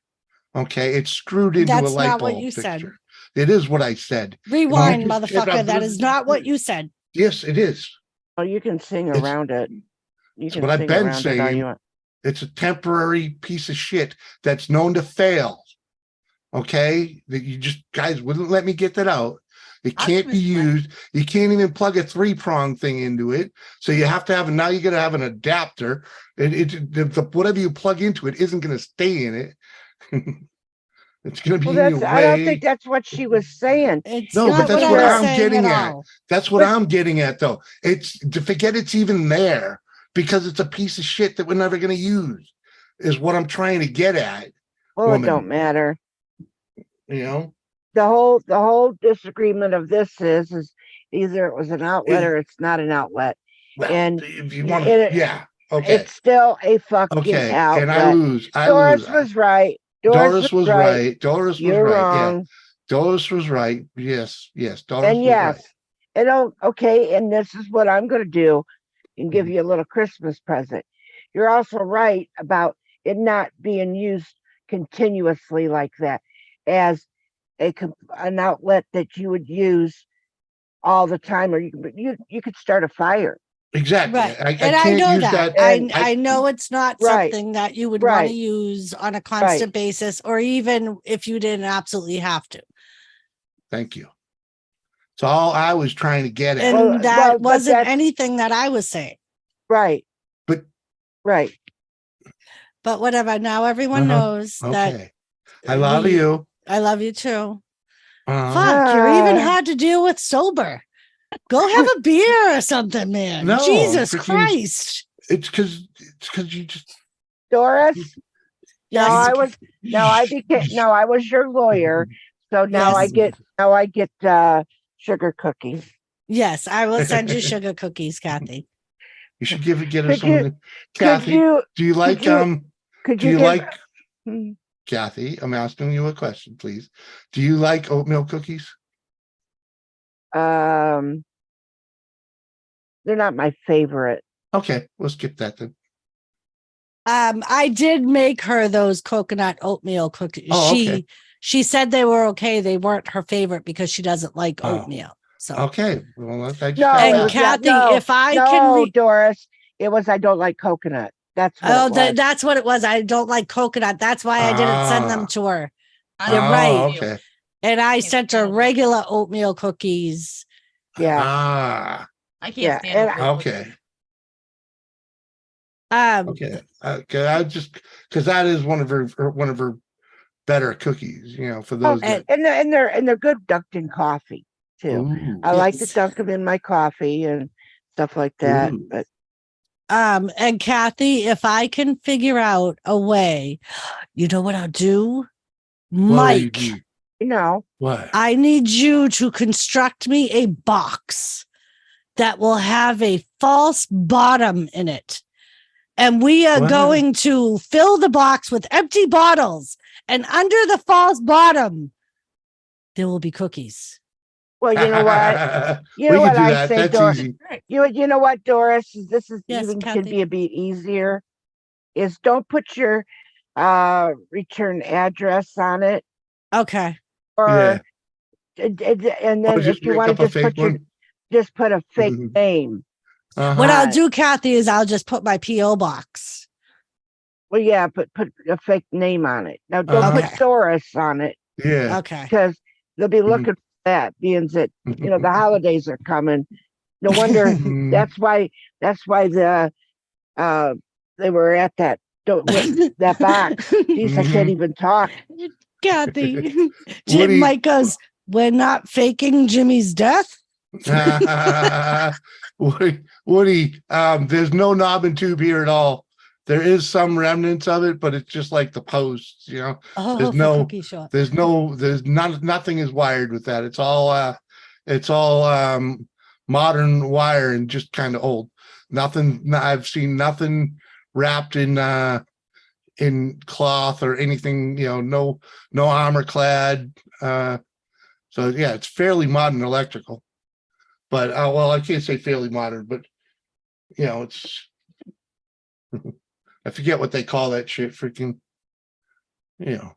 Okay, it's screwed into a That's light not what bulb you fixture. said. It is what I said. Rewind, And I just said motherfucker. That is not what you said. Yes, it is. Oh, you can sing It's- around it. You it's can what I've sing been around it all saying. you want. It's a temporary piece of shit that's known to fail. Okay, that you just guys wouldn't let me get that out. It I can't be understand. used. You can't even plug a 3-prong thing into it. So you have to have now. You got to have an adapter. Whatever you plug into it isn't going to stay in it. It's going to be Well, in your I don't way. think that's what she was saying. It's No, not but that's what what I was I'm saying getting at at. all. That's what But- I'm getting at, though. It's to forget it's even there because it's a piece of shit that we're never going to use. Is what I'm trying to get at. Well, Woman. it don't matter. You know. The whole disagreement of this is either it was an outlet or it's not an outlet. Well, And if you want it- to, yeah, okay, It's still a fucking okay, outlet. and I lose. Doris was right. Doris was right. Doris was You're right. wrong. Yeah, Doris was right. Yes, yes, Doris And was yes, right. and okay, and this is what I'm going to do and give you a little Christmas present. You're also right about it not being used continuously like that as an outlet that you would use all the time, or you could start a fire. Exactly. Right. I And I can't know use that. And I know it's not Right. something that you would want Right. to use on a constant basis, or even if you didn't absolutely have to. Thank you. It's all I was trying to get at. And Well, that but wasn't that's- anything that I was saying. Right. But- right. But whatever. Now everyone knows that Okay, I love you. I love you too. Uh, Fuck, you're even Ah. hard to deal with sober. Go have a beer or something, man. No, Jesus freaking- Christ. it's because you just Doris. Yes. I was your lawyer. So now Yes. I get sugar cookies. Yes, I will send you sugar cookies, Kathy. You should get her Could some. you- Kathy, do you like you- Could do you you give, like Hmm. Kathy? I'm asking you a question, please. Do you like oatmeal cookies? they're not my favorite. Okay, we'll skip that then. I did make her those coconut oatmeal cookies. Oh, okay. She said they were okay. They weren't her favorite because she doesn't like Oh. oatmeal. So Okay, well, I just No, had And it that. was Kathy, no, if I no, can Doris, it was I don't like coconut. That's what it was. that's what it was. I don't like coconut. That's why I didn't send them Ah. to her. I You're don't right. know. Okay. And I Can't sent her stand it. regular oatmeal cookies. Yeah. Ah, I can't Yeah, stand and it. okay. Okay. Okay. I just because that is one of her better cookies. You know, for those that. And they're good dunked in coffee too. Ooh, I like to Yes. dunk them in my coffee and stuff like that. Ooh. But And Kathy, if I can figure out a way, you know what I'll do? what do you Mike, do? you know, What? I need you to construct me a box that will have a false bottom in it. And we are What? going to fill the box with empty bottles. And under the false bottom, there will be cookies. well, you know what? You We know can what do I that. say, That's Doris. easy. You know what, Doris? This is Yes, even Kathy. could be a bit easier. Is don't put your return address on it, Okay. or and then just if you make want up to a fake one? just put a fake Mhm. name. Uh-huh. What I'll Right. do, Kathy, is I'll just put my P.O. box. Well, yeah, put a fake name on it. Now don't Okay. put Doris on it Yeah. Okay. because they'll be looking for that, being that the holidays are coming. No wonder Mm. that's why the they were at that that box. Geez, I can't even talk. Kathy. Woody- Mike goes, we're not faking Jimmy's death. Woody, there's no knob and tube here at all. There is some remnants of it, but it's just like the posts, you know. Oh, There's for no- cookie shop. There's nothing is wired with that. It's all modern wire and just kind of old. Nothing. I've seen nothing wrapped in cloth or anything. You know, no armor clad. So yeah, it's fairly modern electrical. But well, I can't say fairly modern, but you know, it's I forget what they call that shit. Freaking, you know,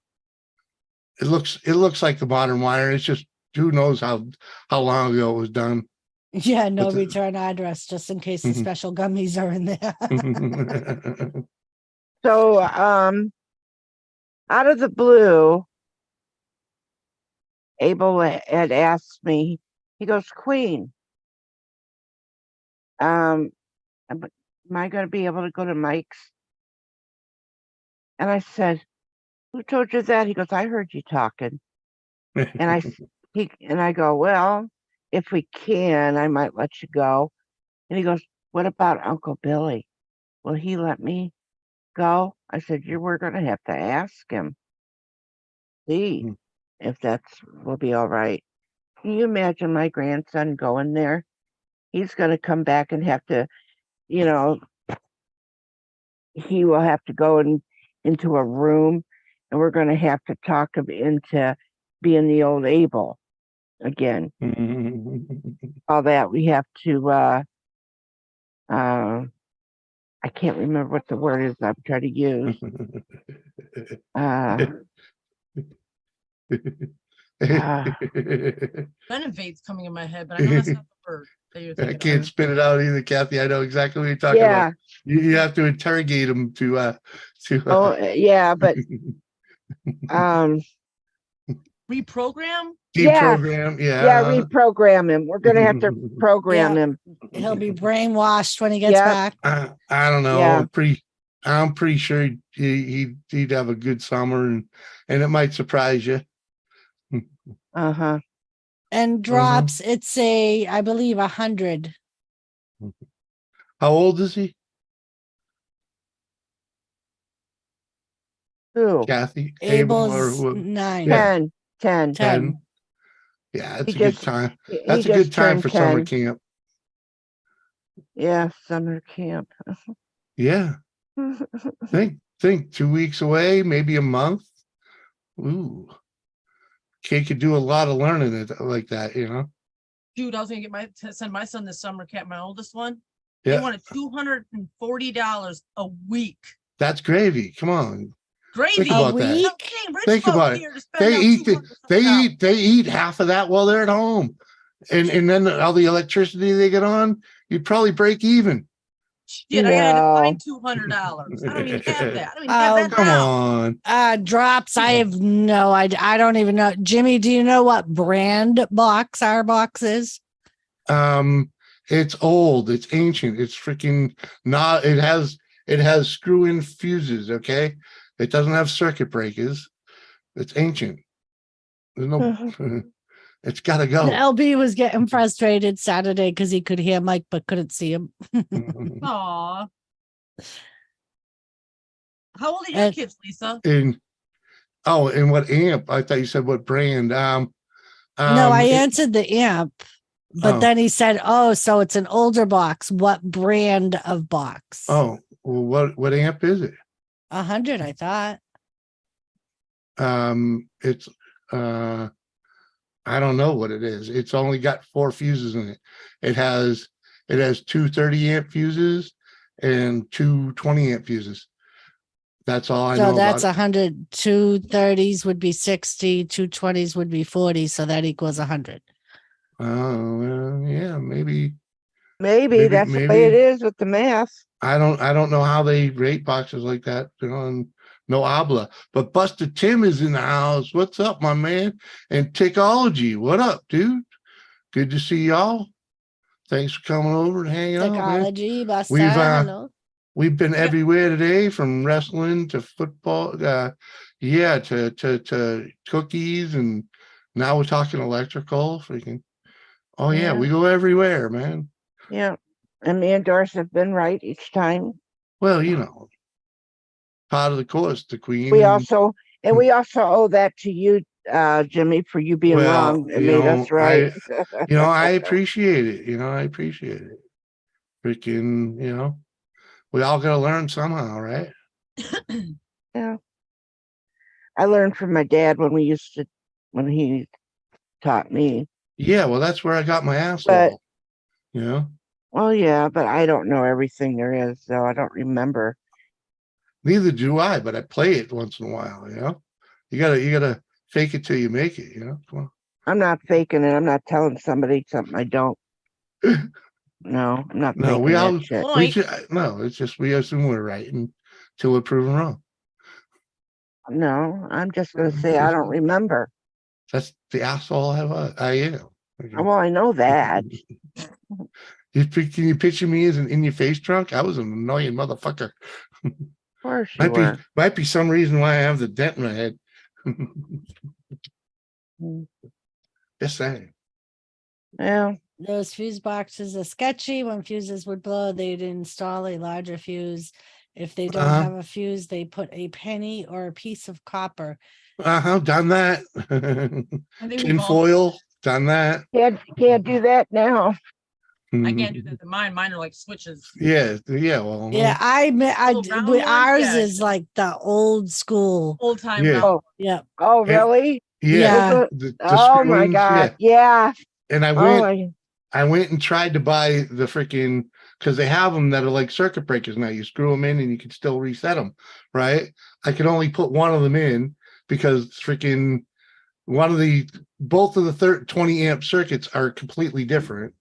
it looks like the modern wire. It's just who knows how long ago it was done. Yeah, no But the- return address, just in case the Mhm. special gummies are in there. So, out of the blue, Abel had asked me, he goes, Queen, am I going to be able to go to Mike's? And I said, who told you that? He goes, I heard you talking. And I go, well, if we can, I might let you go. And he goes, what about Uncle Billy? Will he let me go? I said, we're going to have to ask him. See Hmm. if will be all right. Can you imagine my grandson going there? He's going to come back and have to, you know, he will have to go into a room, and we're going to have to talk him into being the old Abel again. All that we have to, I can't remember what the word is I'm trying to use. Renovate's coming in my head, but I know that's not the word that you're I thinking can't of. spit it out either, Kathy. I know exactly what you're talking Yeah. about. You have to interrogate them to Oh, yeah, but Reprogram? deprogram. yeah, reprogram him. We're gonna have to program Yeah. him. He'll be brainwashed when he gets Yep. back. I don't know. Yeah. I'm pretty sure he'd have a good summer and it might surprise you. Uh-huh. And drops, it's I believe 100. How old is he, Who? Kathy? Abel's who? 9. Yeah. 10. 10. Yeah, it's He a good just- time. He That's a just good time turned for summer 10. camp. Yeah, summer camp. Yeah. Think 2 weeks away, maybe a month. Ooh. Kid could do a lot of learning like that, you know. Dude, I was gonna send my son this summer camp, my oldest one. Yeah. They wanted $240 a week. That's gravy. Come on. Gravy. Think about that. No kidding, rich Think folk about it. here to spend They now $200 they eat half of that while they're at home. And then all the electricity they get on, you'd probably break even. Shit, I gotta No. find $200. I don't even have that. I don't even have that Come now. on. Drops, I have no idea. I don't even know. Jimmy, do you know what brand box our box is? It's old, it's ancient, it's freaking not it has screw-in fuses, okay? It doesn't have circuit breakers. It's ancient. There's no it's gotta And go. LB was getting frustrated Saturday because he could hear Mike but couldn't see him. Aw. How old are your And- kids, Lisa? And what amp? I thought you said what brand. No, I answered the amp, but then he said, "Oh, so it's an older box. What brand of box?" Oh, well, what amp is it? 100, I thought. It's I don't know what it is. It's only got 4 fuses in it. It has 2 30-amp fuses and 2 20-amp fuses. That's all I know So that's about 100. 2 30s would be 60, 2 20s would be 40, so that equals 100. Oh, well, yeah, maybe Maybe that's the way it is with the math. I don't know how they rate boxes like that, you know, and no habla. But Buster Tim is in the house. What's up, my man? And Tickology, what up, dude? Good to see y'all. Thanks for coming over and hanging out, man. Technology, bus We've time, you know. we've been everywhere today, from wrestling to football, yeah, to cookies, and now we're talking electrical. Freaking, oh yeah, we go everywhere, man. Yeah. And me and Doris have been right each time. Well, you know, part of the course, the queen. We and- also owe that to you, Jimmy, for you being Well, wrong. It you made know, us right. I appreciate it. I appreciate it. Freaking, we all got to learn somehow, right? Yeah. I learned from my dad when he taught me. Yeah, well, that's where I got my ass But- leveled, you know? Well, yeah, but I don't know everything there is, so I don't remember. Neither do I, but I play it once in a while, You gotta fake it till you make it, Come on. I'm not faking it. I'm not telling somebody something I don't. No, I'm not No, faking we that all shit. no, it's just we assume we're right until we're proven wrong. No, I'm just gonna say I don't remember. That's the asshole I am. Well, I know that. Can you picture me as an in your face drunk? I was an annoying motherfucker. Of course you were. Might be some reason why I have the dent in my head. Just saying. Yeah. Those fuse boxes are sketchy. When fuses would blow, they'd install a larger fuse. If they don't Uh-huh. have a fuse, they put a penny or a piece of copper. Done that. I think we've Tin all- foil, done that. Can't do that now. I can't do that to mine. Mine are like switches. Yeah, well. Yeah, Little round one? ours Yeah. is like the old school. Old time. Yeah. round. Oh, Yeah. oh, really? Yeah. Yeah. The Oh my screws, God. Yeah. And I Oh went, my. I went and tried to buy the freaking, because they have them that are like circuit breakers now. You screw them in and you can still reset them, right? I could only put one of them in because freaking both of the 20 amp circuits are completely different.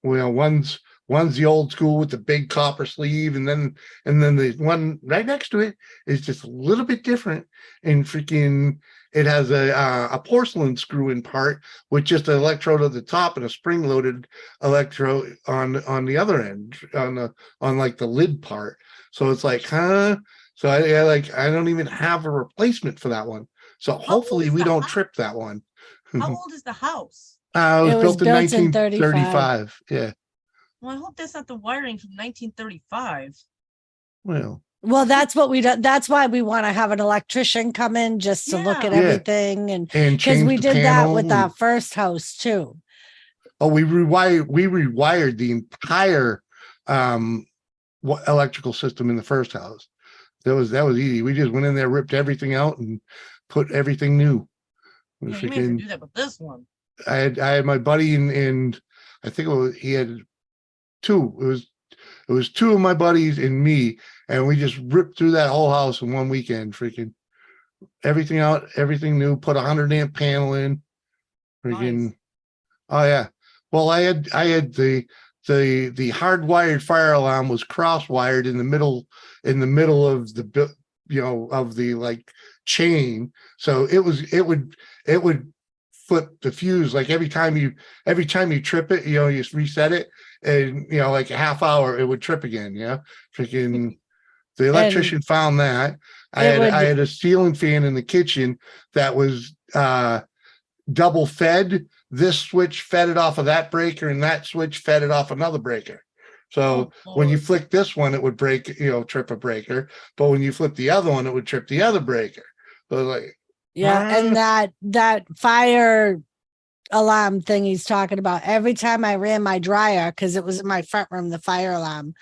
Well, one's the old school with the big copper sleeve, and then the one right next to it is just a little bit different. And freaking, it has a porcelain screw in part with just an electrode at the top and a spring-loaded electrode on the other end, on like the lid part. So it's like, huh? So I don't even have a replacement for that one. So hopefully we don't trip that one. How old is the house? It was built in built in 1935. Yeah. Well, I hope that's not the wiring from 1935. Well, that's what we do. That's why we want to have an electrician come in just to look at Yeah. everything. And and because change we the did that with panel. our first house too. Oh, we rewired the entire electrical system in the first house. That was easy. We just went in there, ripped everything out, and put everything new. Yeah, you may have to do that with this one. I had my buddy and I think he had two. It was two of my buddies and me, and we just ripped through that whole house in one weekend. Freaking everything out, everything new. Put a 100 amp panel in. Freaking, Nice. oh yeah. Well, I had the hardwired fire alarm was cross wired in the middle of the of the like chain, so it would flip the fuse like every time you trip it, you just reset it, and like a half hour it would trip again. Freaking the electrician found that. I had a ceiling fan in the kitchen that was double fed. This switch fed it off of that breaker, and that switch fed it off another breaker. So when you flick this one, it would break, trip a breaker. But when you flip the other one, it would trip the other breaker. So like, and that fire alarm thing he's talking about, every time I ran my dryer, because it was in my front room, the fire alarm,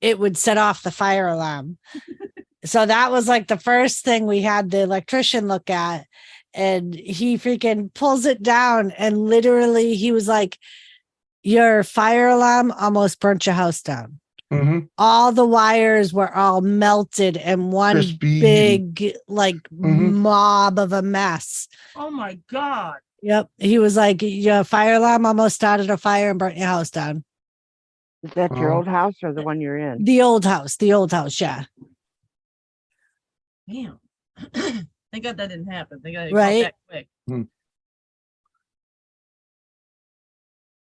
it would set off the fire alarm. So that was like the first thing we had the electrician look at. And he freaking pulls it down, and literally he was like, your fire alarm almost burnt your house down. mm-hmm. All the wires were all melted and one Crispy. big mob of a mess. Oh my God. Yep. He was like, your fire alarm almost started a fire and burnt your house down. Is that your old house or the one you're in? The old house. Yeah. Damn. Thank God that didn't happen. Thank God it Right. that quick.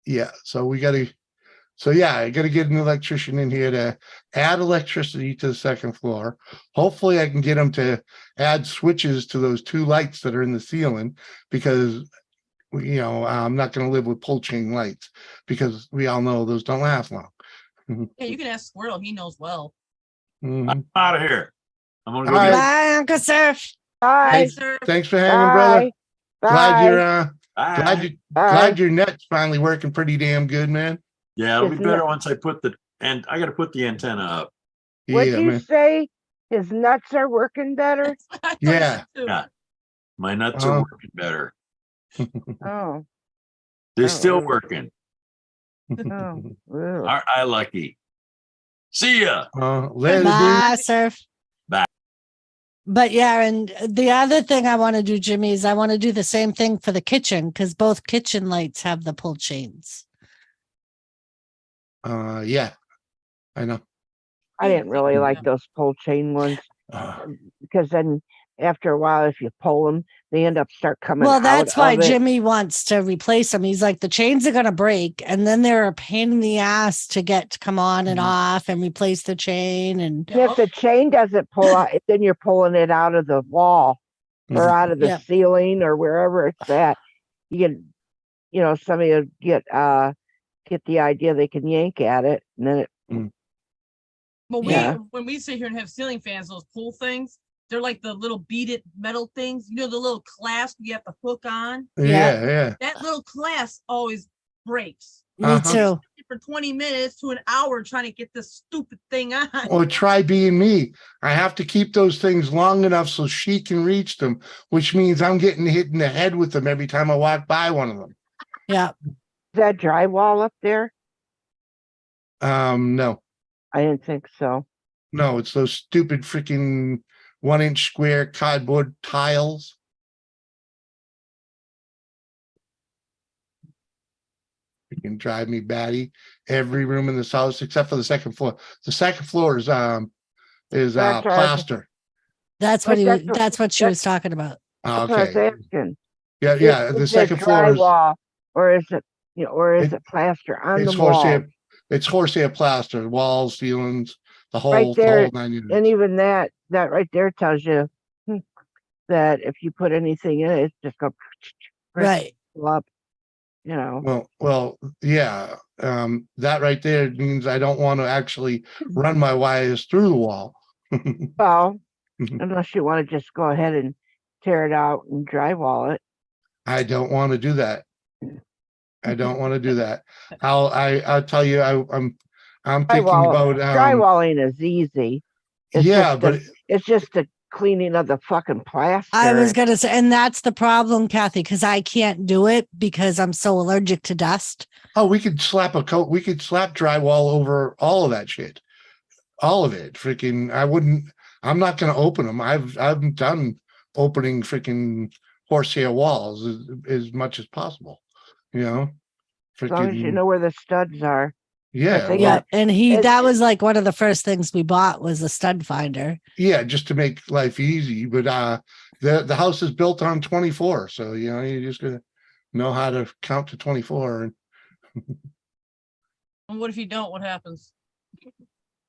Yeah, so we got to So yeah, I got to get an electrician in here to add electricity to the second floor. Hopefully I can get them to add switches to those 2 lights that are in the ceiling, because I'm not going to live with pull chain lights, because we all know those don't last long. Yeah, you can ask Squirrel. He knows well. Mhm. I'm out of here. I'm gonna go All right. Bye, Uncle Surf. Bye. Thanks, sir. Thanks for hanging, brother. Bye. Glad you're Bye. glad your net's finally working pretty damn good, man. Yeah, it'll be Isn't better it- once I put and I got to put the antenna up. What'd Yeah, you man. say? His nuts are working better? I thought Yeah. so, too. Yeah. My nuts are working better. Oh. They're Oh, still really? working. Oh. Ugh. Aren't I lucky? See ya. Later, dude. Bye, Surf. Bye. But yeah, and the other thing I want to do, Jimmy, is I want to do the same thing for the kitchen, because both kitchen lights have the pull chains. Yeah, I know. I didn't really Yeah. like those pull chain ones, Uh, because then after a while, if you pull them, they end up start coming Well, out that's why of it. Jimmy wants to replace them. He's like, the chains are going to break, and then they're a pain in the ass to get to come on and off and replace the chain. And And if the chain doesn't pull out, then you're pulling it out of the wall or Mhm. out of the Yeah. ceiling or wherever it's at. You can, somebody will get the idea they can yank at it, and then it But Yeah. when we sit here and have ceiling fans, those pull things, they're like the little beaded metal things. You know, the little clasp you have to hook on. Yeah, yeah. That little clasp always breaks. me Uh-huh. too. For 20 minutes to an hour trying to get this stupid thing on. Or try being me. I have to keep those things long enough so she can reach them, which means I'm getting hit in the head with them every time I walk by one of them. Yeah. is that drywall up there? No, I didn't think so. no, it's those stupid freaking 1-inch square cardboard tiles. You can drive me batty. Every room in this house except for the second floor. The second floor is That's what I was- plaster. That's But what that's that's what she was talking about. That's what I was Okay. asking. Yeah, yeah. The Is it second floor is drywall, or is it or is It- it plaster on it's the wall? horsehair. It's horsehair plaster, walls, ceilings, the whole, Right there, the whole 9 units. And even that right there tells you that if you put anything in it, it's just going Right. up. Well, yeah. That right there means I don't want to actually run my wires through the wall. Well, unless you want to just go ahead and tear it out and drywall it. I don't want to do that. I don't want to do that. I'll tell you, I'm thinking about drywalling is easy. It's it's just the cleaning of the fucking plaster. I was gonna say, and that's the problem, Kathy, because I can't do it because I'm so allergic to dust. Oh, we could slap we could slap drywall over all of that shit. All of it. Freaking, I'm not gonna open them. I've done opening freaking horsehair walls as much as possible. As long as you know where the studs are. Yeah. Yeah. And that was like one of the first things we bought was a stud finder. Yeah, just to make life easy. But the house is built on 24. So you're just gonna know how to count to 24. And what if you don't? What happens?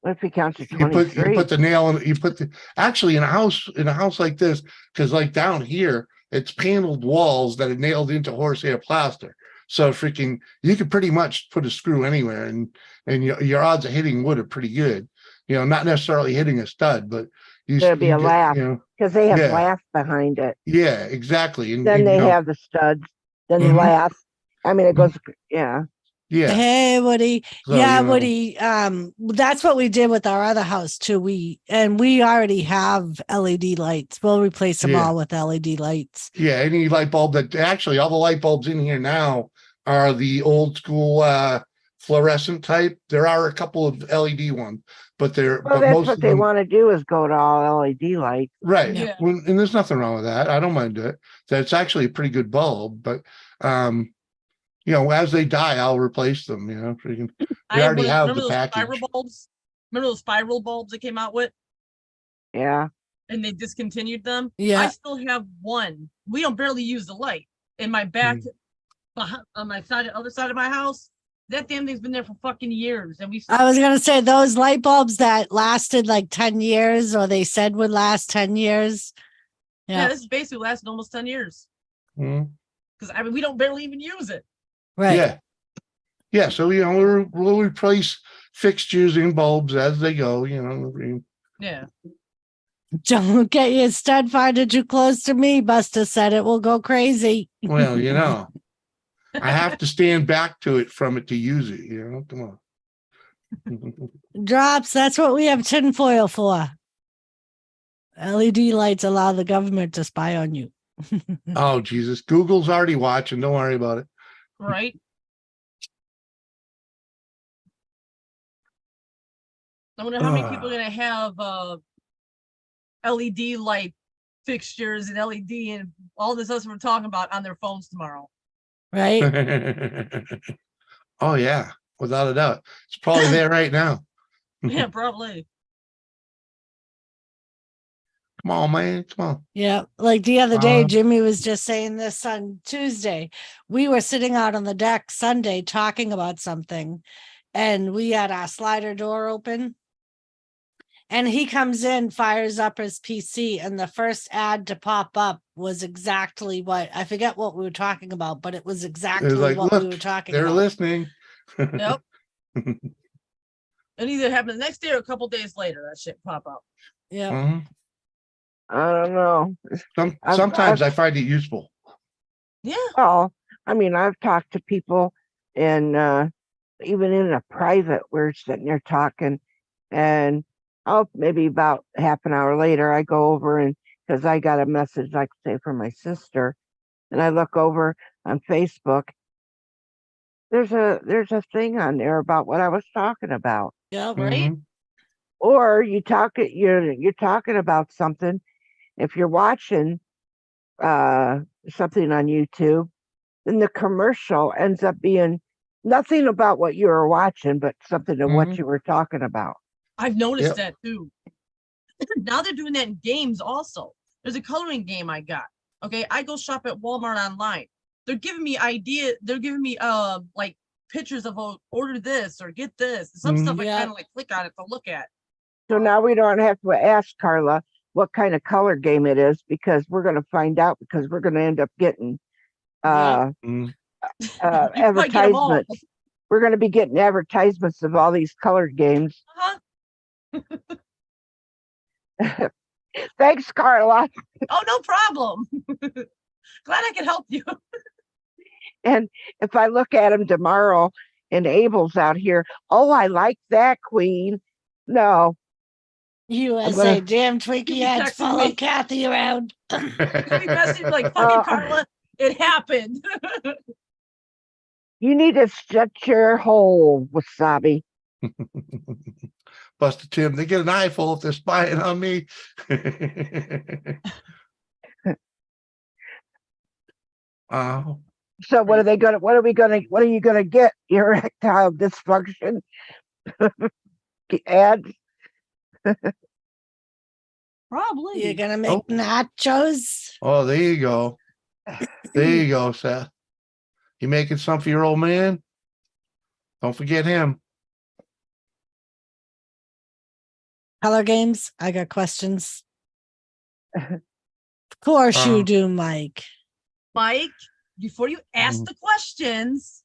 What if he counts to 23? You put the nail in. Actually in a house like this, because like down here, it's paneled walls that are nailed into horsehair plaster. So freaking, you could pretty much put a screw anywhere, and your odds of hitting wood are pretty good. Not necessarily hitting a stud, but there'd be a laugh because they have glass behind it. Yeah, exactly. And then they have the studs, then the laugh. I mean, it goes. Yeah. Yeah. Hey, Woody. So, Woody. That's what we did with our other house too. We already have LED lights. We'll replace them all with LED lights. Yeah, any light bulb actually all the light bulbs in here now are the old school fluorescent type. There are a couple of LED ones, but that's what they want to do is go to all LED lights. Right. Yeah. And there's nothing wrong with that. I don't mind it. That's actually a pretty good bulb, but as they die, I'll replace them. They already have the package. Remember those spiral bulbs they came out with? Yeah. And they discontinued them. Yeah. I still have one. We don't barely use the light in my back, on my other side of my house. That damn thing's been there for fucking years, and we. I was gonna say those light bulbs that lasted like 10 years, or they said would last 10 years. Yeah, this is basically lasted almost 10 years. Mhm. Because I mean, we don't barely even use it. Right. Yeah. Yeah. So, we'll replace fixtures and bulbs as they go, Yeah. Don't get your stud finder too close to me. Buster said it will go crazy. Well, I have to stand back to it from it to use it, come on. Drops, that's what we have tinfoil for. LED lights allow the government to spy on you. Oh, Jesus. Google's already watching. Don't worry about it. Right. I wonder how many people are going to have LED light fixtures and LED and all this else we're talking about on their phones tomorrow. Right? Oh, yeah. Without a doubt. It's probably there right now. Yeah, probably. Come on, man. Come on. Yeah. Like the other day, Jimmy was just saying this on Tuesday. We were sitting out on the deck Sunday talking about something, and we had our slider door open. And he comes in, fires up his PC, and the first ad to pop up was exactly what I forget what we were talking about, but it was exactly like, what look, we were talking they're about. listening. Yep. It either happened the next day or a couple days later, that shit pop up. Yeah. Mhm. I don't know. Sometimes I find it useful. Yeah. Well, I mean, I've talked to people and even in a private, we're sitting there talking, and maybe about half an hour later, I go over and because I got a message, like say from my sister, and I look over on Facebook. There's a thing on there about what I was talking about. Yeah, right. Mhm. Or you're talking about something. If you're watching something on YouTube, then the commercial ends up being nothing about what you were watching, but something of what you were talking about. I've noticed that too. Now they're doing that in games also. There's a coloring game I got. Okay, I go shop at Walmart online. They're giving me They're giving me like pictures of order this or get this. Some stuff I kind of like click on it to look at. So now we don't have to ask Carla what kind of color game it is because we're going to find out because we're going to end up getting advertisements. We're going to be getting advertisements of all these colored games. Thanks, Carla. Oh, no problem. Glad I could help you. And if I look at him tomorrow and Abel's out here, oh, I like that, Queen. No. USA, damn Twinkie heads follow Kathy around. You'll be messaging like, fucking Carla, it happened. You need to shut your hole, Wasabi. Buster Tim, they get an eyeful if they're spying on me. So what are you gonna get? Erectile dysfunction ads? Probably. You're gonna make nachos. Oh, there you go. There you go, Seth. You making some for your old man? Don't forget him. Color games. I got questions. Of course you do, Mike. Mike, before you ask the questions,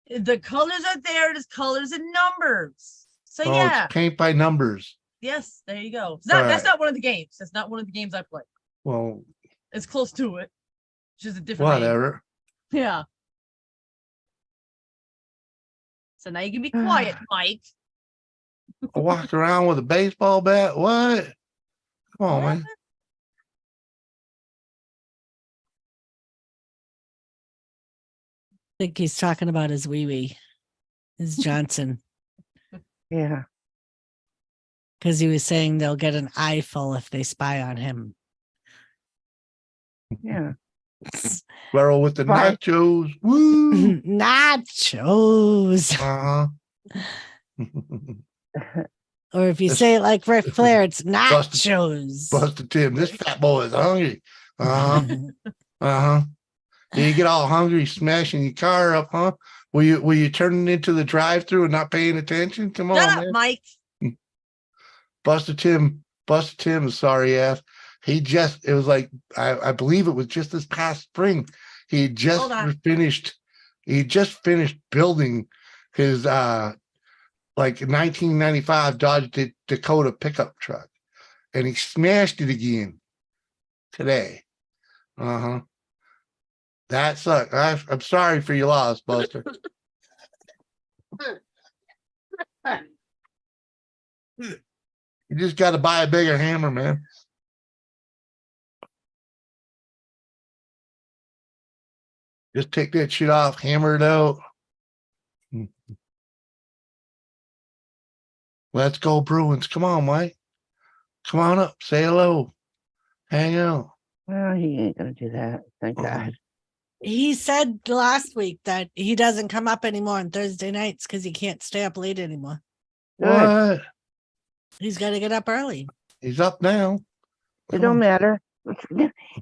the colors are there. There's colors and numbers. So it's paint by numbers. Yes, there you go. That's not one of the games. That's not one of the games I play. Well, it's close to it. It's just a different whatever. Name. Yeah. So now you can be quiet, Mike. Walk around with a baseball bat. What? Come on, man. I think he's talking about his wee-wee, his Johnson. Yeah. Because he was saying they'll get an eyeful if they spy on him. Yeah. Barrel with the nachos. Woo! Nachos. Or if you say it like Ric Flair, it's nachos. Buster Tim, this fat boy is hungry. You get all hungry, smashing your car up, huh? Were you turning into the drive-through and not paying attention? Come Shut on, up, man. Mike. Buster Tim, sorry ass. It was like, I believe it was just this past spring. He had just Hold on. finished, building his, like 1995 Dodge Dakota pickup truck, and he smashed it again today. Uh-huh. That sucks. I'm sorry for your loss, Buster. You just got to buy a bigger hammer, man. Just take that shit off, hammer it out. Let's go, Bruins. Come on, Mike. Come on up. Say hello. Hang out. Well, he ain't gonna do that. Thank God. He said last week that he doesn't come up anymore on Thursday nights because he can't stay up late anymore. What? He's got to get up early. He's up now. It Come don't on. matter.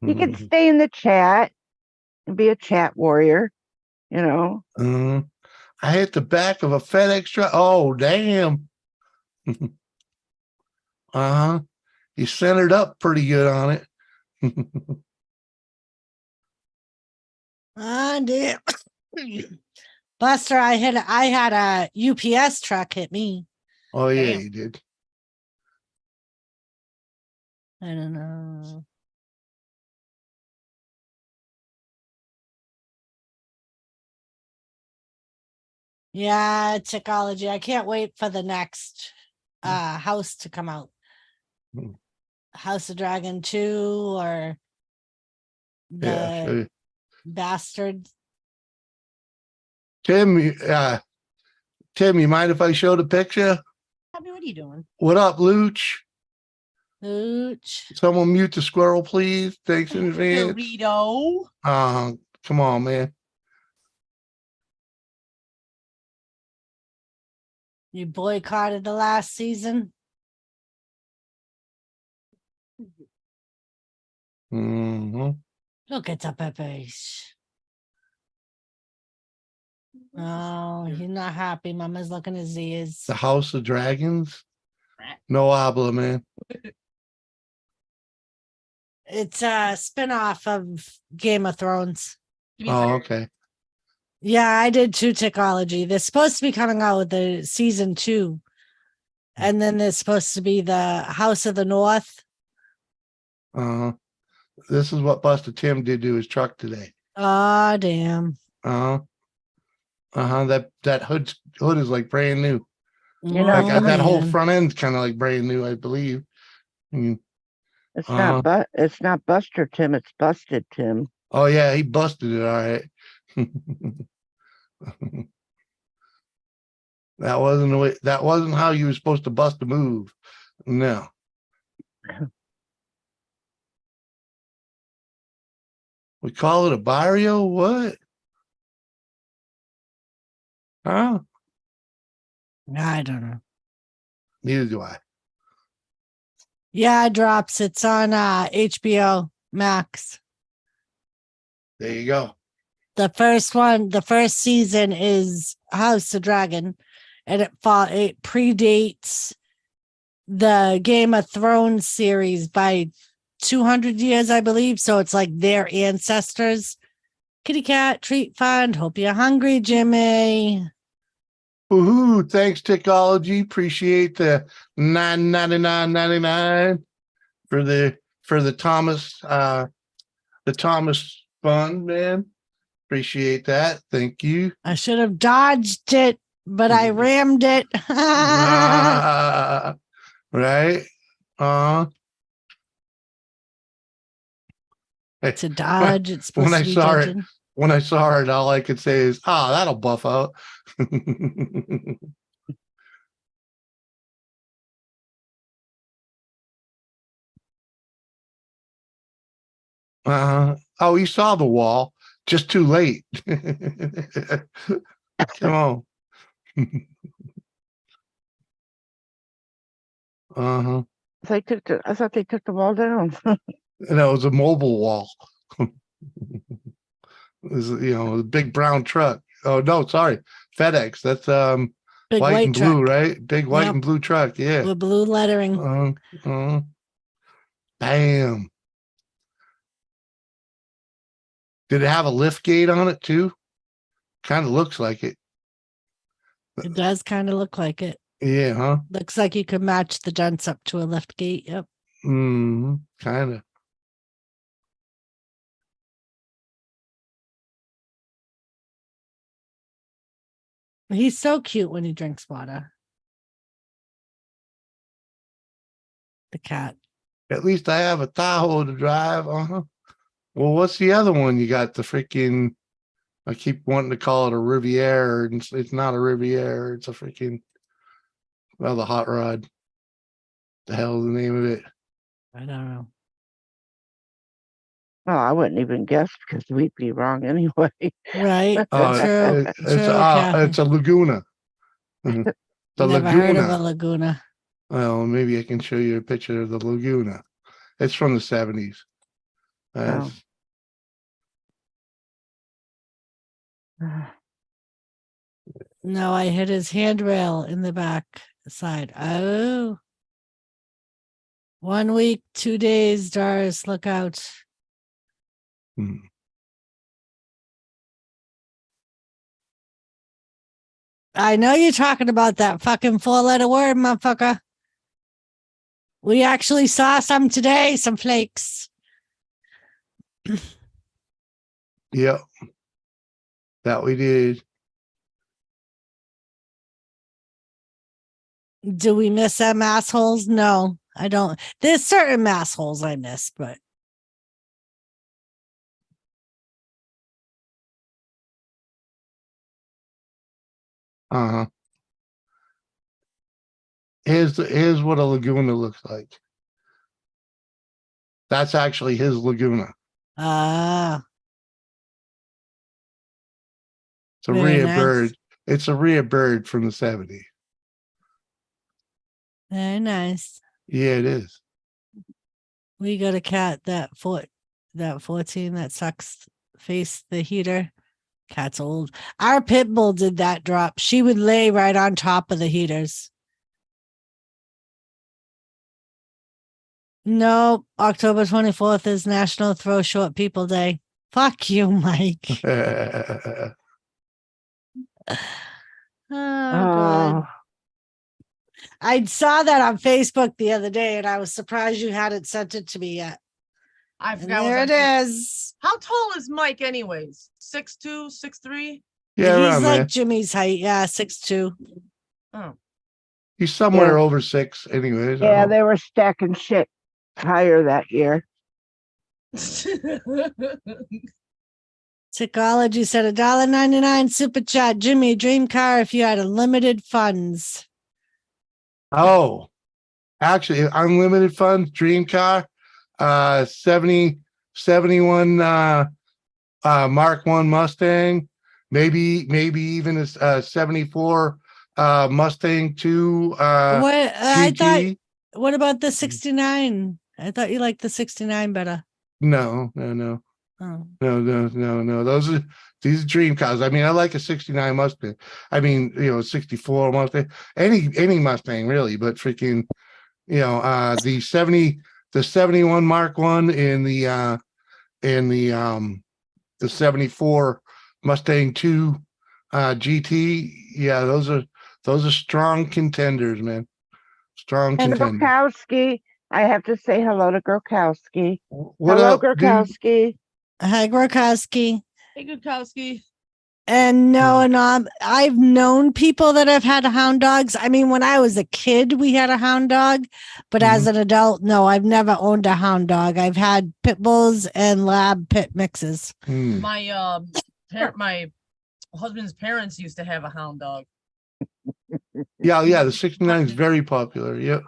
He can stay in the chat and be a chat warrior, you know. I hit the back of a FedEx truck. Oh, damn. Uh-huh. You centered up pretty good on it. Ah, damn. Buster, I had a UPS truck hit me. Oh, yeah, Damn. you did. I don't know. Yeah, Technology. I can't wait for the next house to come out. Hmm. House of Dragon 2 or Yeah. the Bastard. Tim, you mind if I show the picture? Happy, what are you doing? What up, Luch? Luch. Someone mute the squirrel, please. Thanks in advance. Dorito. Come on, man. You boycotted the last season. Mm-hmm. Look at the pepes. Oh, he's not happy. Mama's looking at his ears. The House of Dragons. No habla, man. It's a spinoff of Game of Thrones. Oh, okay. Yeah, I did too, Technology. They're supposed to be coming out with the season 2. And then there's supposed to be the House of the North. This is what Buster Tim did to his truck today. Oh, damn. That hood is like brand new. You know, Like that whole man. front end's kind of like brand new, I believe. it's not Buster Tim, it's Busted Tim. Oh yeah, he busted it. All right. That wasn't the way. That wasn't how you were supposed to bust a move. No. We call it a barrio. What? Huh? I don't know. Neither do I. Yeah, it drops. It's on HBO Max. There you go. The first season is House of Dragon, and it predates the Game of Thrones series by 200 years, I believe. So it's like their ancestors. Kitty cat treat fund. Hope you're hungry, Jimmy. Woohoo! Thanks, Technology. Appreciate the $9.99.99 for the Thomas fund, man. Appreciate that. Thank you. I should have dodged it, but I rammed it. Right? To dodge, it's supposed When I to be saw dodging. it, all I could say is, that'll buff out. Oh, you saw the wall, just too late. Come on. I thought they took the wall down. And that was a mobile wall. Is, the big brown truck. Oh no, sorry, FedEx. That's Big white white and blue, truck right? Big white Yep. and blue truck. Yeah. with blue lettering. Bam. Did it have a lift gate on it too? Kind of looks like it. It does kind of look like it. Yeah, huh? Looks like you could match the dents up to a lift gate. Yep. Kind of. He's so cute when he drinks water. The cat. At least I have a Tahoe to drive. Uh-huh. Well, what's the other one? You got the freaking, I keep wanting to call it a Riviera, and it's not a Riviera. It's a freaking, well, the hot rod. The hell is the name of it? I don't know. Well, I wouldn't even guess because we'd be wrong anyway. Right. True. It's a Laguna. The Never heard of a Laguna. Laguna. Well, maybe I can show you a picture of the Laguna. It's from the 70s. Oh. No, I hit his handrail in the back side. Oh. 1 week, 2 days, Doris, look out. I know you're talking about that fucking 4-letter word, motherfucker. We actually saw some today, some flakes. Yep. That we did. Do we miss them assholes? No, I don't. There's certain assholes I miss, but Uh-huh. Here's what a Laguna looks like. That's actually his Laguna. It's a very rare nice. bird. It's a rare bird from the 70s. Very nice. Yeah, it is. We got a cat that 14 that sucks face the heater. Cat's old. Our pit bull did that drop. She would lay right on top of the heaters. Nope. October 24th is National Throw Short People Day. Fuck you, Mike. Oh, God. I saw that on Facebook the other day and I was surprised you hadn't sent it to me yet. I And forgot. there it is. How tall is Mike, anyways? 6'2", 6'3"? Yeah, He's around like there. Jimmy's height. Yeah, 6'2". Oh. He's somewhere over 6 anyways. Yeah, they were stacking shit higher that year. Technology said $1.99 super chat. Jimmy, dream car if you had unlimited funds. Oh, actually, unlimited funds, dream car, 71 Mark 1 Mustang, maybe even a 74 Mustang 2 What I GT. thought, what about the 69? I thought you liked the 69 better. No. Oh. No. These are dream cars. I mean, I like a 69 Mustang. I mean, 64 Mustang, any Mustang really, but freaking, the 71 Mark 1 and the 74 Mustang 2 GT. Yeah, those are strong contenders, man. Strong And contenders. Grokowski, I have to say hello to Grokowski. What hello, up, dude? Grokowski. Hi, Grokowski. Hey, Gukowski. And I've known people that have had hound dogs. I mean, when I was a kid, we had a hound dog, but as an adult, no, I've never owned a hound dog. I've had pit bulls and lab pit mixes. My my husband's parents used to have a hound dog. Yeah, the 69 is very popular. Yep.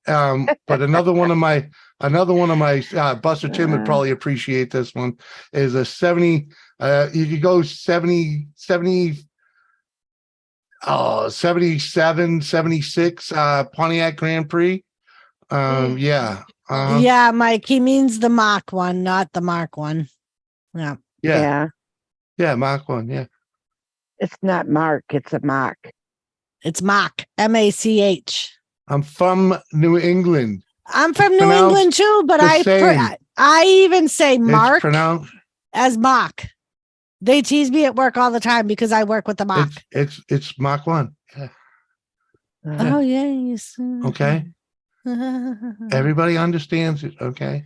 But another one of my Buster Tim would probably appreciate this one, is a 70. You could go 70, 77, 76 Pontiac Grand Prix. Yeah. Yeah, Mike, he means the Mach 1, not the Mark 1. Yeah. Yeah. Yeah, Mach 1. Yeah. It's not Mark, it's a mock. It's Mach, Mach. I'm from New England. I'm from New pronounced England too, but the same. I even say It's Mark pronounced. as Mach. They tease me at work all the time because I work with the Mach. It's Mach 1. Yeah. Oh yes. Okay. Everybody understands it. Okay.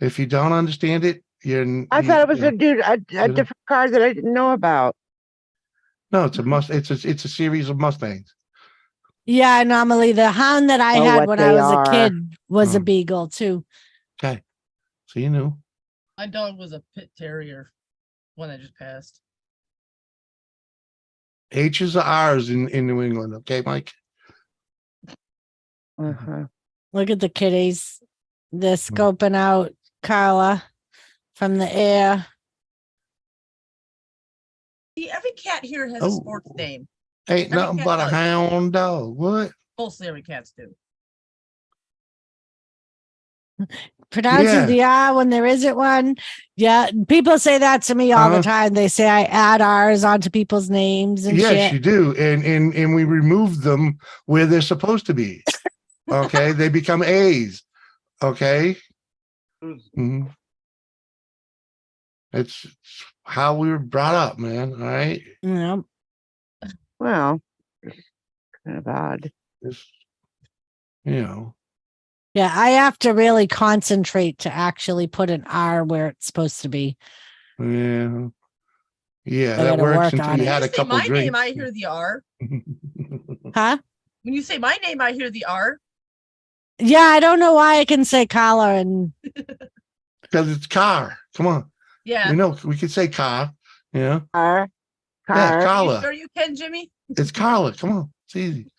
If you don't understand it, I thought it was a different car that I didn't know about. No, it's a must. It's a series of Mustangs. Yeah, anomaly. The hound that I Oh, had what when they I was are. a kid was a Mm. beagle too. Okay. So you knew. My dog was a pit terrier, one that just passed. H's are R's in New England. Okay, Mike. Uh-huh. Look at the kitties. They're scoping out Carla from the air. See, every cat here has a sports Oh. name. Ain't Every nothing cat but a does. hound dog. What? Mostly every cats do. Pronounces Yeah. the R when there isn't one. Yeah, people say that to me all the time. They say I add R's onto people's names and Yes, shit. you do. And we remove them where they're supposed to be. Okay. They become A's. Okay. Mhm. It's how we were brought up, man. All right. Yeah. Well, kind of odd. It's, you know. Yeah, I have to really concentrate to actually put an R where it's supposed to be. Yeah. Yeah, I that gotta works work until on you it. had When a you say couple my drinks. name, I hear the R. Huh? When you say my name, I hear the R. Yeah, I don't know why I can say collar and Because it's car. Come on. Yeah. You know, we could say car. Yeah. Car. Yeah, Are you Carla. sure you can, Jimmy? It's Carla. Come on. It's easy.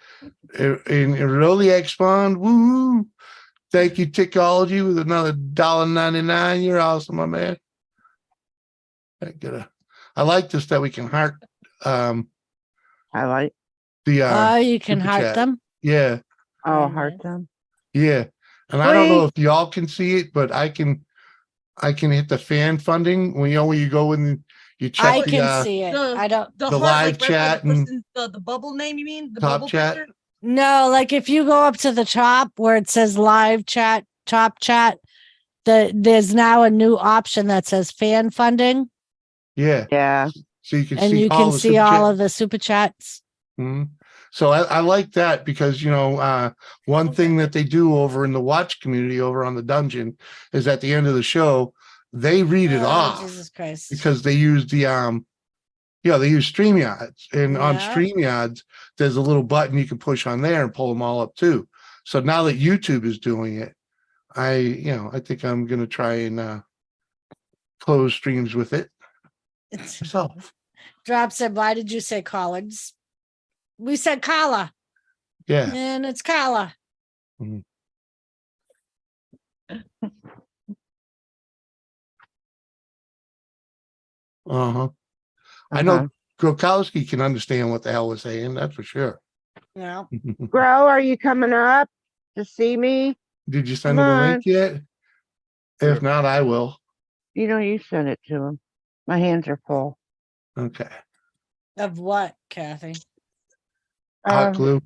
In Roliac Spawn. Woo. Thank you, Tickology, with another $1.99. You're awesome, my man. I like this that we can heart I like. the oh, you can super heart chat. them. Yeah. Oh, Very heart nice. them. Yeah. And I don't know Wait. if y'all can see it, but I can hit the fan funding when you go and you check I the can see it. I don't. The the heart, live like right by chat the and person, the bubble name. You mean the top bubble chat. picture? No, like if you go up to the top where it says live chat, top chat, there's now a new option that says fan funding, Yeah. Yeah. So you can and see you all can the see super all chat. of the super chats. Mhm. So I like that because one thing that they do over in the watch community over on the dungeon is at the end of the show they read it Oh, off Jesus Christ! because they use they use StreamYards, and on Yeah. StreamYards there's a little button you can push on there and pull them all up too. So now that YouTube is doing it, I think I'm gonna try and close streams with it myself. Drop said, "Why did you say collards?" We said collar, Yeah. and it's collar. Mhm. Uh-huh. I know Grokowski can understand what the hell we're saying, that's for sure. Yeah. Grow, are you coming up to see me? Did you send Come him a on. link yet? If not, I will. You sent it to him. My hands are full. Okay. Of what, Kathy? Hot glue.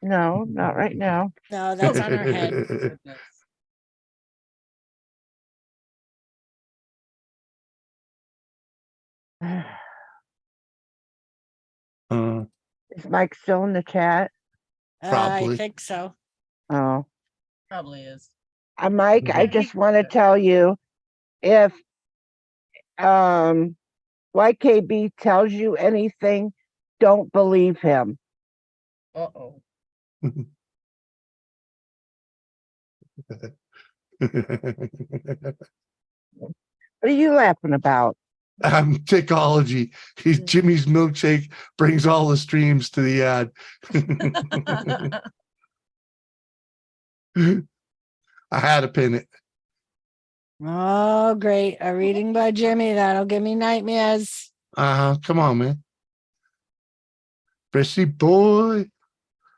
No, not right now. No, that's on her head. Goodness. Is Mike still in the chat? I Probably. think so. Oh, Probably is. Mike, I Yeah, just want to tell you, if YKB tells you anything, don't believe him. Uh-oh. What are you laughing about? Tickology. Jimmy's milkshake brings all the streams to the ad. I had to pin it. Oh, great. A reading by Jimmy. That'll give me nightmares. Come on, man. Brissy boy.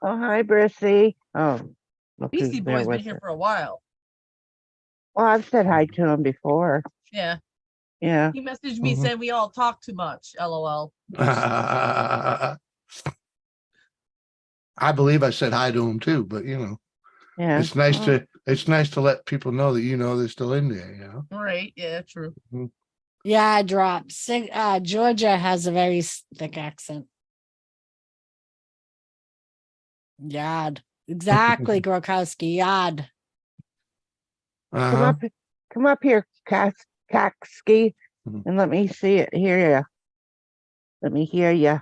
Oh, hi, Brissy. Oh, look who's Beastie there Boy's been with here her. for a while. Well, I've said hi to him before. Yeah. Yeah. He messaged me Mhm. saying we all talk too much. LOL. I believe I said hi to him too, but Yeah. it's nice Well, to let people know that they're still in there. Right. Yeah, true. Yeah, drop. Georgia has a very thick accent. Yad. Exactly, Grokowski. Yad. Uh-huh. come up here, Kaksky, Mhm. and let me see it. Hear ya. Let me hear ya.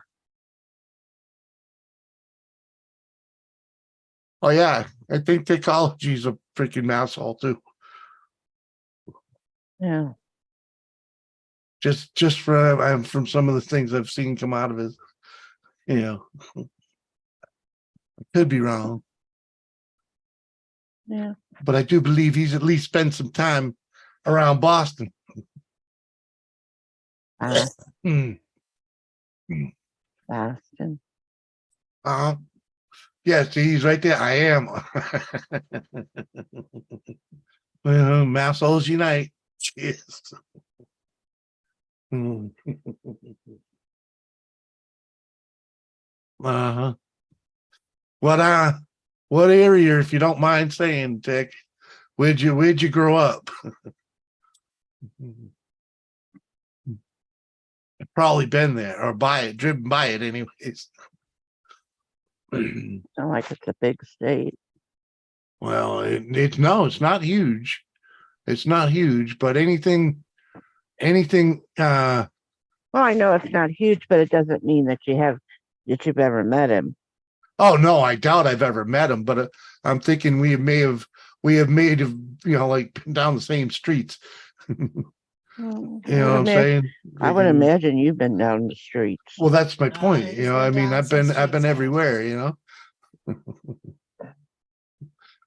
Oh yeah, I think ecology's a freaking mouse hole too. Yeah. Just from some of the things I've seen come out of it, I could be wrong, Yeah. but I do believe he's at least spent some time around Boston. Mm. Boston. Uh-huh. Yeah, see, he's right there. I am. Well, mouse holes unite. Cheers. Mm. Uh-huh. What area, if you don't mind saying, Dick? Where'd you grow up? I've probably been there or driven by it anyways. Sound like it's a big state. Well, it's not huge. It's not huge, but anything Well, I know it's not huge, but it doesn't mean that you've ever met him. oh no, I doubt I've ever met him, but I'm thinking we have made like been down the same streets. Well, You know what I'm saying? I would imagine you've been down the streets. Well, that's my point. he's been I mean, down I've some been streets, everywhere.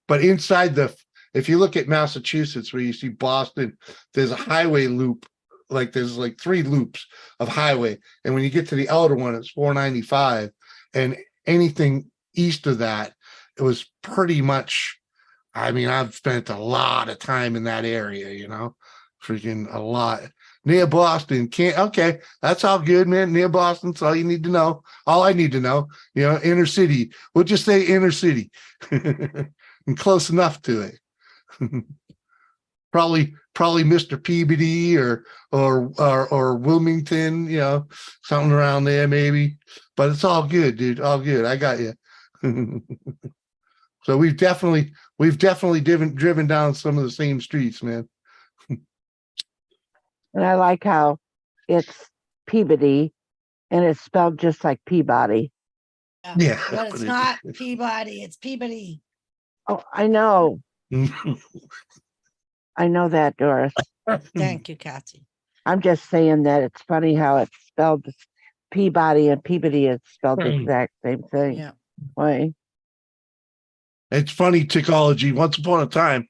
But if you look at Massachusetts, where you see Boston, there's a highway loop. Like there's like 3 loops of highway, and when you get to the outer one, it's 495, and anything east of that, it was pretty much. I mean, I've spent a lot of time in that area. Freaking a lot near Boston. Okay, that's all good, man. Near Boston, that's all you need to know. All I need to know, inner city. We'll just say inner city, and close enough to it. Probably Mr. Peabody or Wilmington, something around there maybe. But it's all good, dude. All good. I got you. So we've definitely driven down some of the same streets, man. And I like how it's Peabody and it's spelled just like Peabody. Yeah, but it's not Peabody. It's Peabody. Oh, I know. I know that, Doris. Thank you, Kathy. I'm just saying that it's funny how it's spelled Peabody and Peabody is spelled the exact same thing. Yeah. Why? It's funny, Tickology. Once upon a time,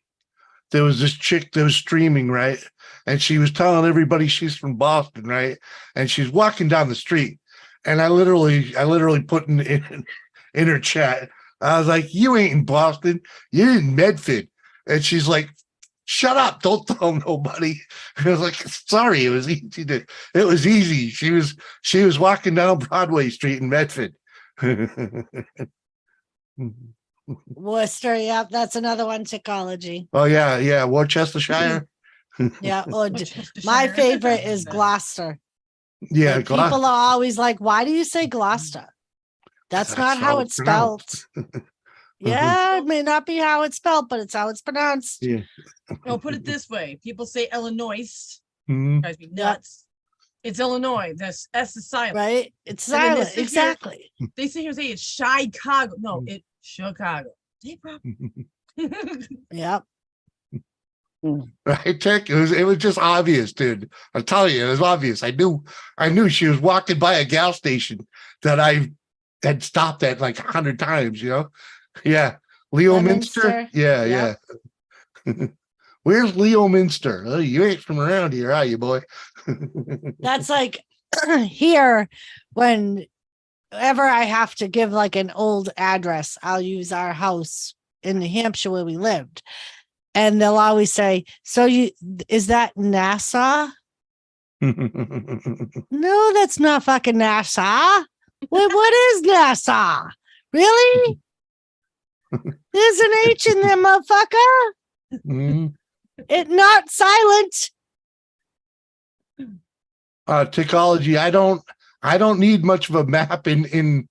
there was this chick that was streaming, right? And she was telling everybody she's from Boston, right? And she's walking down the street. And I literally put in her chat, I was like, you ain't in Boston, you're in Medford. And she's like, shut up, don't tell nobody. I was like, sorry, it was easy. She was walking down Broadway Street in Medford. Worcester, yep, that's another one. Tickology. Oh yeah, Worcestershire. Yeah, or my favorite is Gloucester. Yeah, like, people are always like, why do you say Gloucester? That's not how it's spelled. Yeah, it may not be how it's spelled, but it's how it's pronounced. Yeah. No, put it this way. People say Illinois. Mhm. Guys be nuts. It's Illinois. This S is silent. Right? It's And then they silent. sit Exactly. They sit here and say it's Chicago. No, it's Chicago. They probably. Yep. Right, Tech. It was just obvious, dude. I'll tell you, it was obvious. I knew she was walking by a gas station that I had stopped at like 100 times, Yeah. Leo Minster? Yeah, Yep. yeah. Where's Leo Minster? Oh, you ain't from around here, are you, boy? That's like here, whenever I have to give like an old address, I'll use our house in New Hampshire where we lived. And they'll always say, so is that Nassau? No, that's not fucking NASA. What is NASA? Really? There's an H in there, motherfucker. Mhm. It not silent. Technology. I don't need much of a map in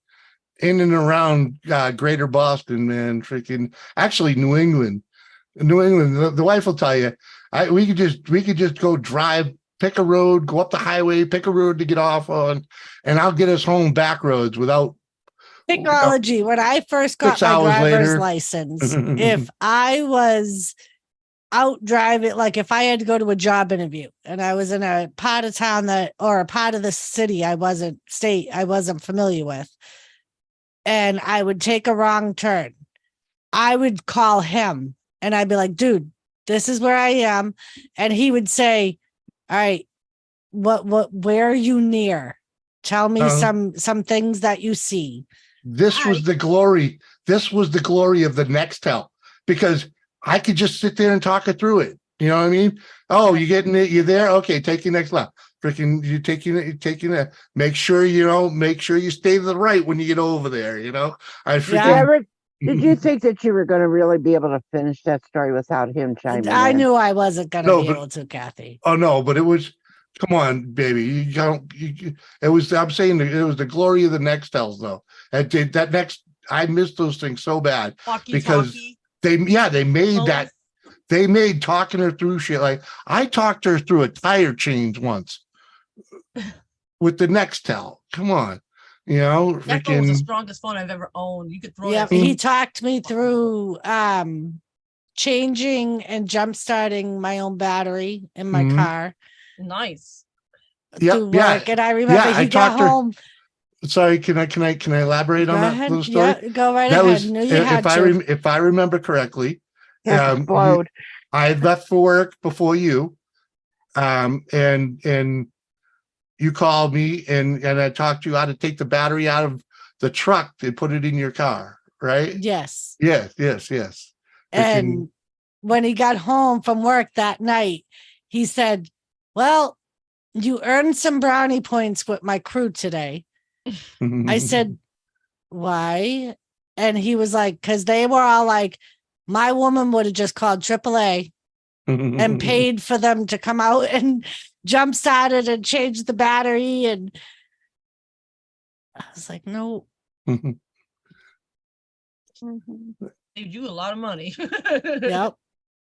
and around greater Boston, man. Freaking actually New England. New England, the wife will tell you, we could just go drive, pick a road, go up the highway, pick a road to get off on, and I'll get us home back roads without Technology. When I first got 6 my hours driver's later. license, if I was out driving, like if I had to go to a job interview and I was in a part of town or a part of the city I wasn't familiar with, and I would take a wrong turn, I would call him and I'd be like, dude, this is where I am. And he would say, all right, where are you near? Tell me some things that you see. This was the glory. This was the glory of the Nextel, because I could just sit there and talk it through it. You know what I mean? Oh, you getting it? You there? Okay, take your next lap. Freaking, you taking it. Make sure you stay to the right when you get over there. You know, I freaking. Did you think that you were going to really be able to finish that story without him chiming I in? knew I wasn't going to be able to, Kathy. Oh no, but it was. Come on, baby. You don't. It was. I'm saying it was the glory of the Nextels, though. That next. I missed those things so bad because they made that. They made talking her through shit. Like I talked her through a tire change once with the Nextel. Come on, you know. That phone was the strongest phone I've ever owned. You could throw it. He talked me through changing and jump starting my own battery in my car. Nice. To work. And I remember he got home. Sorry, can I elaborate on that little story? Yeah, go right ahead. If I remember correctly, I had left for work before you, and you called me and I talked to you how to take the battery out of the truck and put it in your car, right? Yes. Yes. And when he got home from work that night, he said, well, you earned some brownie points with my crew today. I said, why? And he was like, because they were all like, my woman would have just called AAA and paid for them to come out and jump started and change the battery. And I was like, no. Saved you a lot of money. Yep.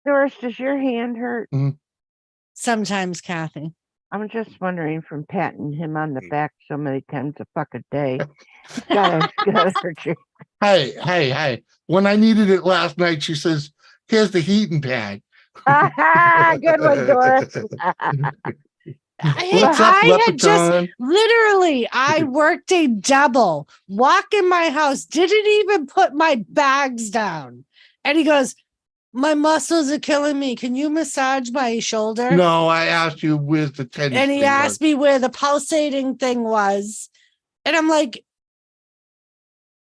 Doris, does your hand hurt? Sometimes, Kathy. I'm just wondering, from patting him on the back so many times a fucking day, gotta hurt you. Hey. When I needed it last night, she says, here's the heating pad. Good one, Doris. I had just literally, I worked a double, walk in my house, didn't even put my bags down. And he goes, my muscles are killing me. Can you massage my shoulder? No, I asked you where's the tennis. And he asked me where the pulsating thing was. And I'm like,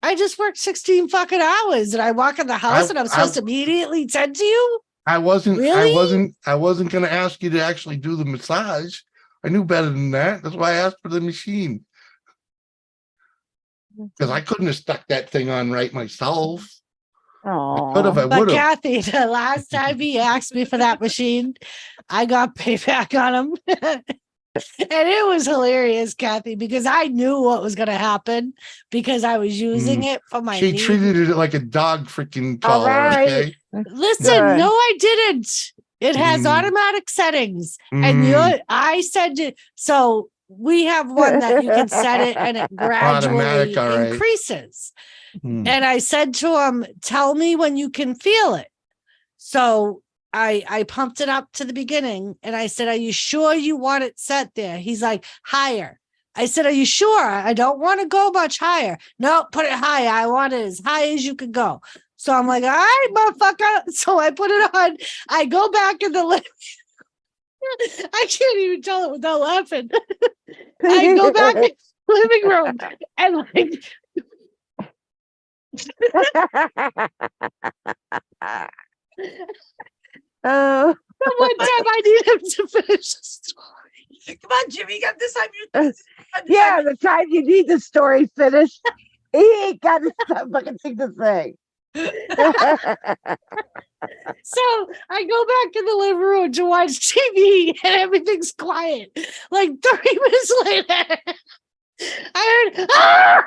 I just worked 16 fucking hours and I walk in the house and I'm supposed to immediately tend to you. I wasn't Really? I wasn't going to ask you to actually do the massage. I knew better than that. That's why I asked for the machine. Because I couldn't have stuck that thing on right myself. Oh, but Kathy, the last time he asked me for that machine, I got payback on him. And it was hilarious, Kathy, because I knew what was going to happen because I was using it for my She treated it like a dog freaking collar. Right. Okay. Listen, no, I didn't. It has automatic settings. And I said, so we have one that you can set it and it gradually increases. And I said to him, tell me when you can feel it. So I pumped it up to the beginning and I said, are you sure you want it set there? He's like, higher. I said, are you sure? I don't want to go much higher. No, put it higher. I want it as high as you could go. So I'm like, all right, motherfucker. So I put it on. I go back in the living. I can't even tell it without laughing. I go back in the living room and like, oh, The one time I need him to finish the story. Come on, Jimmy, you got this time. Yeah, the time you need the story finished, he ain't got a fucking thing to say. So I go back in the living room to watch TV and everything's quiet. Like 30 minutes later, I heard, ah!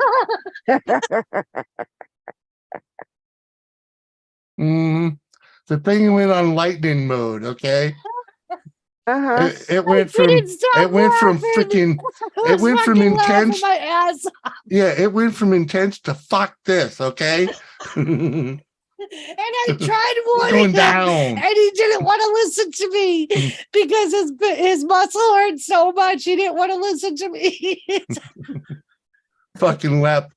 The thing went on lightning mode. Okay. Uh-huh. It went from Couldn't stop it went from laughing. freaking I was went from fucking laughing intense. my ass off. Yeah, it went from intense to fuck this. Okay. And I tried warning Going him, down. and he didn't want to listen to me because his muscle hurt so much. He didn't want to listen to me. Fucking Lep.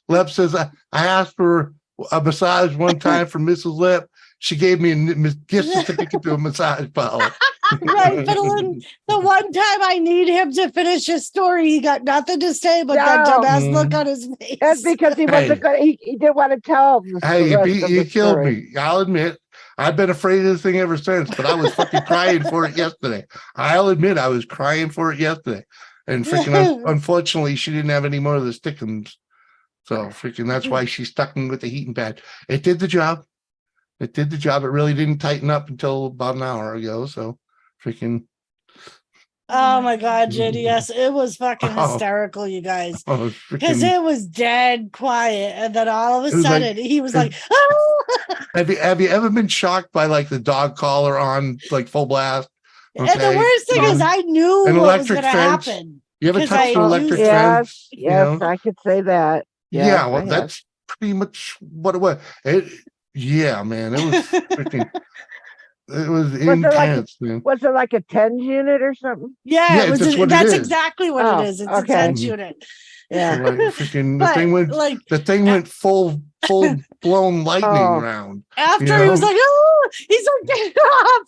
Lep says I asked for a massage one time from Mrs. Lep. She gave me a gift certificate to a massage parlor. Right, fiddling. The one time I need him to finish his story, he got nothing to say but that No. dumbass look on his face. That's because he wasn't going. He didn't want to tell him. Hey, you killed me. I'll admit, I've been afraid of this thing ever since, but I was fucking crying for it yesterday. I'll admit I was crying for it yesterday. And freaking unfortunately, she didn't have any more of the stickums. So freaking that's why she stuck me with the heating pad. It did the job. It did the job. It really didn't tighten up until about an hour ago. So freaking. Oh my God, Jenny. Yes, it was fucking hysterical, you guys. Because it was dead quiet. And then all of a sudden he was like, oh. Have you ever been shocked by like the dog collar on like full blast? Okay. And the worst thing is I knew what was going to happen. You ever touched an electric fence? fence? Yes, I could say that. Yes, yeah, well, that's pretty much what it was. Yeah, man, it was freaking. It was intense, man. Was it like a TENS unit or something? Yeah, it was. That's exactly what it is. It's a TENS unit. Yeah, so like, freaking the thing went full blown lightning round. After he was like, oh, he's like,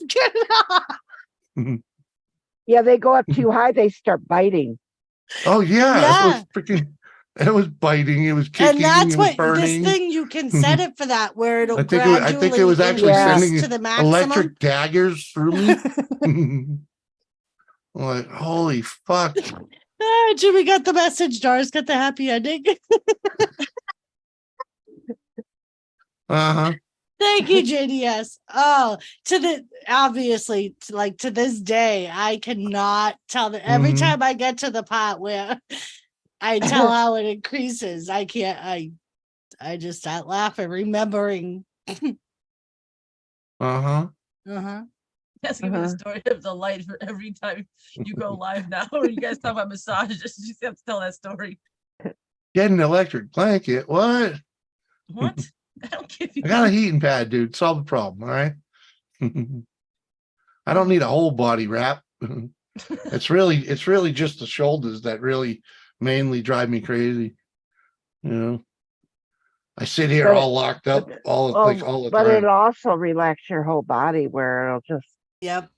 get off. Yeah, they go up too high, they start biting. Oh yeah. It was freaking. It was biting. It was kicking. And that's what burning. This thing you can set it for that where it'll I think it was actually sending to the maximum. Electric daggers through me. I'm like, holy fuck. Jimmy got the message. Doris got the happy ending. Uh-huh. Thank you, JDS. Oh, obviously, to this day, I cannot tell that every time I get to the part where I tell how it increases, I can't, I just start laughing, remembering. That's gonna be the story of the light for every time you go live now. Or you guys talk about massages, you have to tell that story. Get an electric blanket. What? What? I don't give you. I got a heating pad, dude. Solve the problem. All right. I don't need a whole body wrap. It's really just the shoulders that really mainly drive me crazy. You know, I sit here all locked up all the time. But it'll also relax your whole body where it'll just. Yep.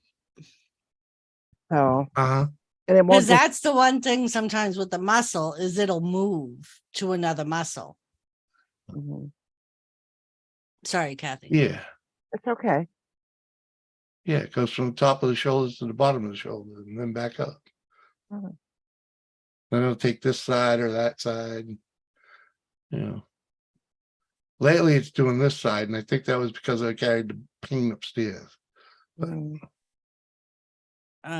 So. And it won't. Because that's the one thing sometimes with the muscle is it'll move to another muscle. Sorry, Kathy. Yeah. It's okay. Yeah, it goes from the top of the shoulders to the bottom of the shoulders and then back up. Then it'll take this side or that side. You know. Lately it's doing this side, and I think that was because I carried the pain upstairs. But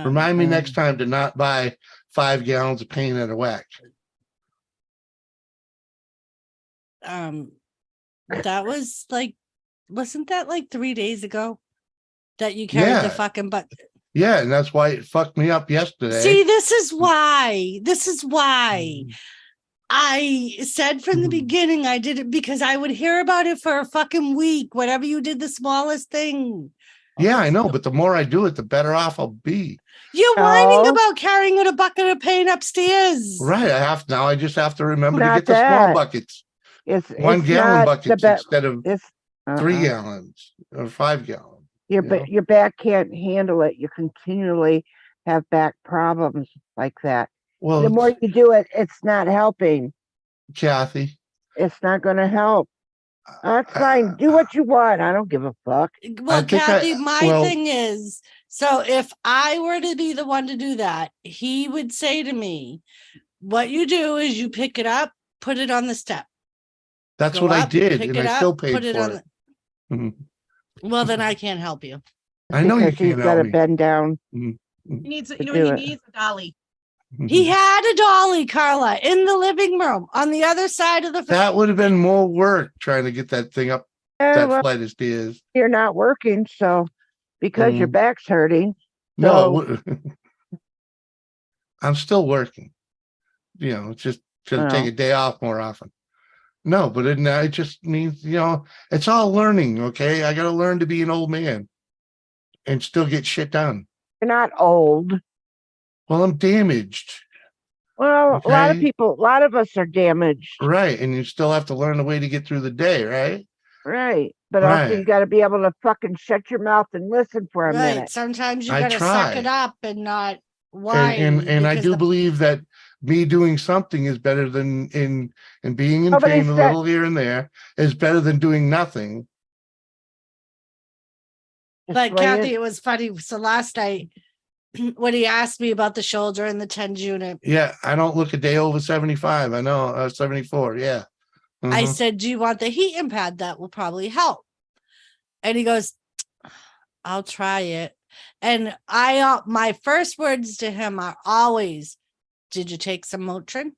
remind me next time to not buy 5 gallons of paint at a whack. That was like, wasn't that like 3 days ago that you carried the fucking butt? Yeah, and that's why it fucked me up yesterday. See, this is why I said from the beginning I did it because I would hear about it for a fucking week. Whenever you did the smallest thing. Yeah, I know, but the more I do it, the better off I'll be. You're whining about carrying a bucket of paint upstairs. Right. I just have to remember to get the small buckets. It's 1 gallon buckets instead of 3 gallons or 5 gallons. Your back can't handle it. You continually have back problems like that. Well, the more you do it, it's not helping. Kathy. It's not going to help. That's fine. Do what you want. I don't give a fuck. Well, think Kathy, my well- thing is, so if I were to be the one to do that, he would say to me, what you do is you pick it up, put it on the step. That's Go what I up, did, pick and it I up, still paid put it for on it. Mhm. Well, then I can't help you. I know you Because he's can't got help to me. bend down. He needs, To you know, do he it. needs a dolly. He had a dolly, Carla, in the living room on the other side of the. That would have been more work trying to get that thing up Yeah, that well, flight of stairs. you're not working, so because your Mm. back's hurting. No, I'm still working. You know, it's just gonna take Oh. a day off more often. No, but it just means, it's all learning. Okay, I got to learn to be an old man and still get shit done. You're not old. Well, I'm damaged, Well, a lot of Okay. people, a lot of us are damaged. right? And you still have to learn a way to get through the day, right? Right. But also Right. you got to be able to fucking shut your mouth and listen for a Right. minute. Sometimes you I gotta suck it try. up and not whine. And I because do the- believe that me doing something is better than and being in Nobody pain a said- little here and there is better than doing nothing. Just But the way Kathy, it- it was funny. So last night, when he asked me about the shoulder and the TENS unit, Yeah, I don't look a day over 75. I know, 74. Yeah. I Mhm. said, do you want the heating pad? That will probably help. And he goes, I'll try it. And my first words to him are always, did you take some Motrin?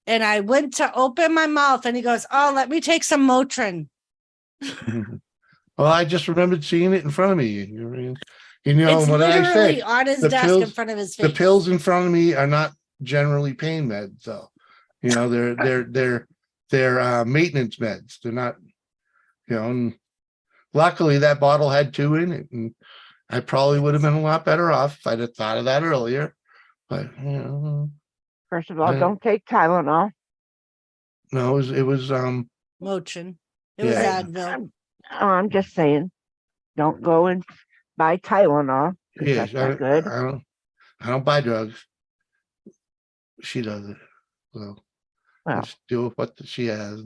And I went to open my mouth and he goes, oh, let me take some Motrin. Well, I just remembered seeing it in front of me. You It's what did I literally say? on his The desk in pills- front of his face. The pills in front of me are not generally pain meds, though. They're maintenance meds. They're not, and luckily that bottle had 2 in it, and I probably would have been a lot better off if I'd have thought of that earlier. But First of all, Yeah. don't take Tylenol. no, it was Motrin. It was Yeah. Advil. I'm just saying, don't go and buy Tylenol. 'Cause yeah. that's not good. I don't buy drugs. She does it, so I Well, just deal with what she has.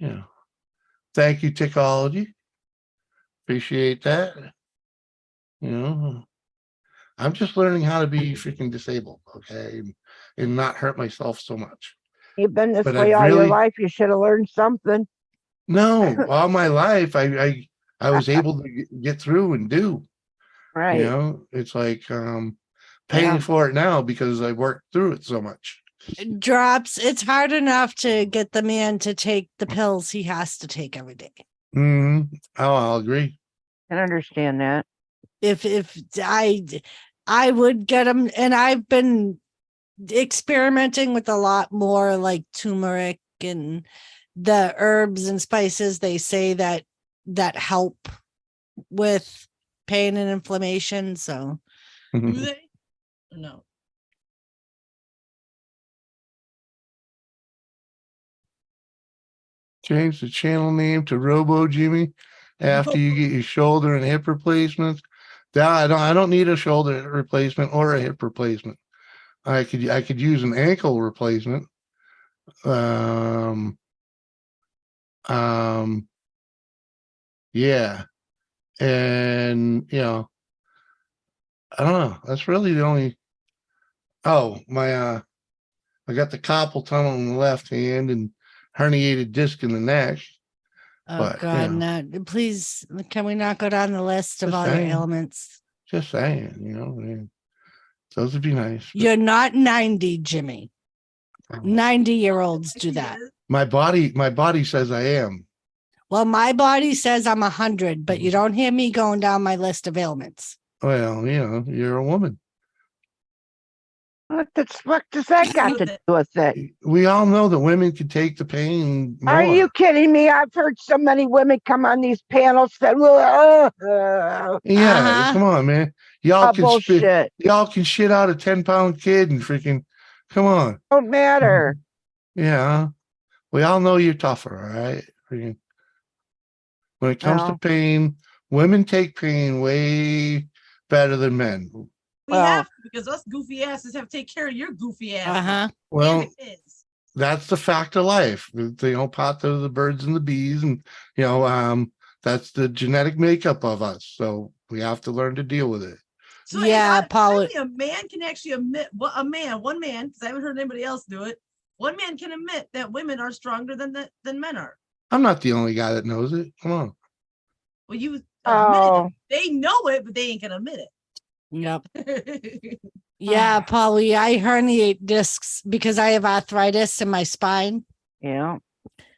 And, thank you, Tickology. Appreciate that. I'm just learning how to be freaking disabled, okay, and not hurt myself so much. you've been this But way I all your really- life. You should have learned something. No, all my life I was able to get through and do. Right. It's like paying Yeah. for it now because I worked through it so much. Drops. It's hard enough to get the man to take the pills he has to take every day. Oh, I'll agree. I can understand that. If I would get him, and I've been experimenting with a lot more like turmeric and the herbs and spices they say that help with pain and inflammation. So Do they? Or no. Change the channel name to Robo Jimmy after you get your shoulder and hip replacements. I don't need a shoulder replacement or a hip replacement. I could use an ankle replacement. Yeah. And I don't know. That's really the only I got the carpal tunnel in the left hand and herniated disc in the neck. oh But, God, no, please, can we not go down the list of Just all your saying. ailments? Just saying, those would be nice. but You're not 90, Jimmy. 90-year-olds do that. My body says I am. Well, my body says I'm 100, but you don't hear me going down my list of ailments. Well, you're a woman. What the fuck does that got to do with it? We all know that women can take the pain more. Are you kidding me? I've heard so many women come on these panels that Yeah, come on, man. Y'all can bullshit. y'all can shit out a 10-pound kid and freaking come on. Don't matter. Yeah. We all know you're tougher, all right? Freaking. When it comes to Well. pain, women take pain way better than men. We Well- have to, because us goofy asses have to take care of your goofy ass. Uh-huh. Well, that's the fact of life. Pot to the birds and the bees, and that's the genetic makeup of us. So we have to learn to deal with it. So Yeah, Paul. a man can actually admit, one man, because I haven't heard anybody else do it. One man can admit that women are stronger than men are. I'm not the only guy that knows it. Come on. Well, you Oh. admit it. They know it, but they ain't gonna admit Yep. it. Yeah, Polly, I herniate discs because I have arthritis in my spine. Yeah.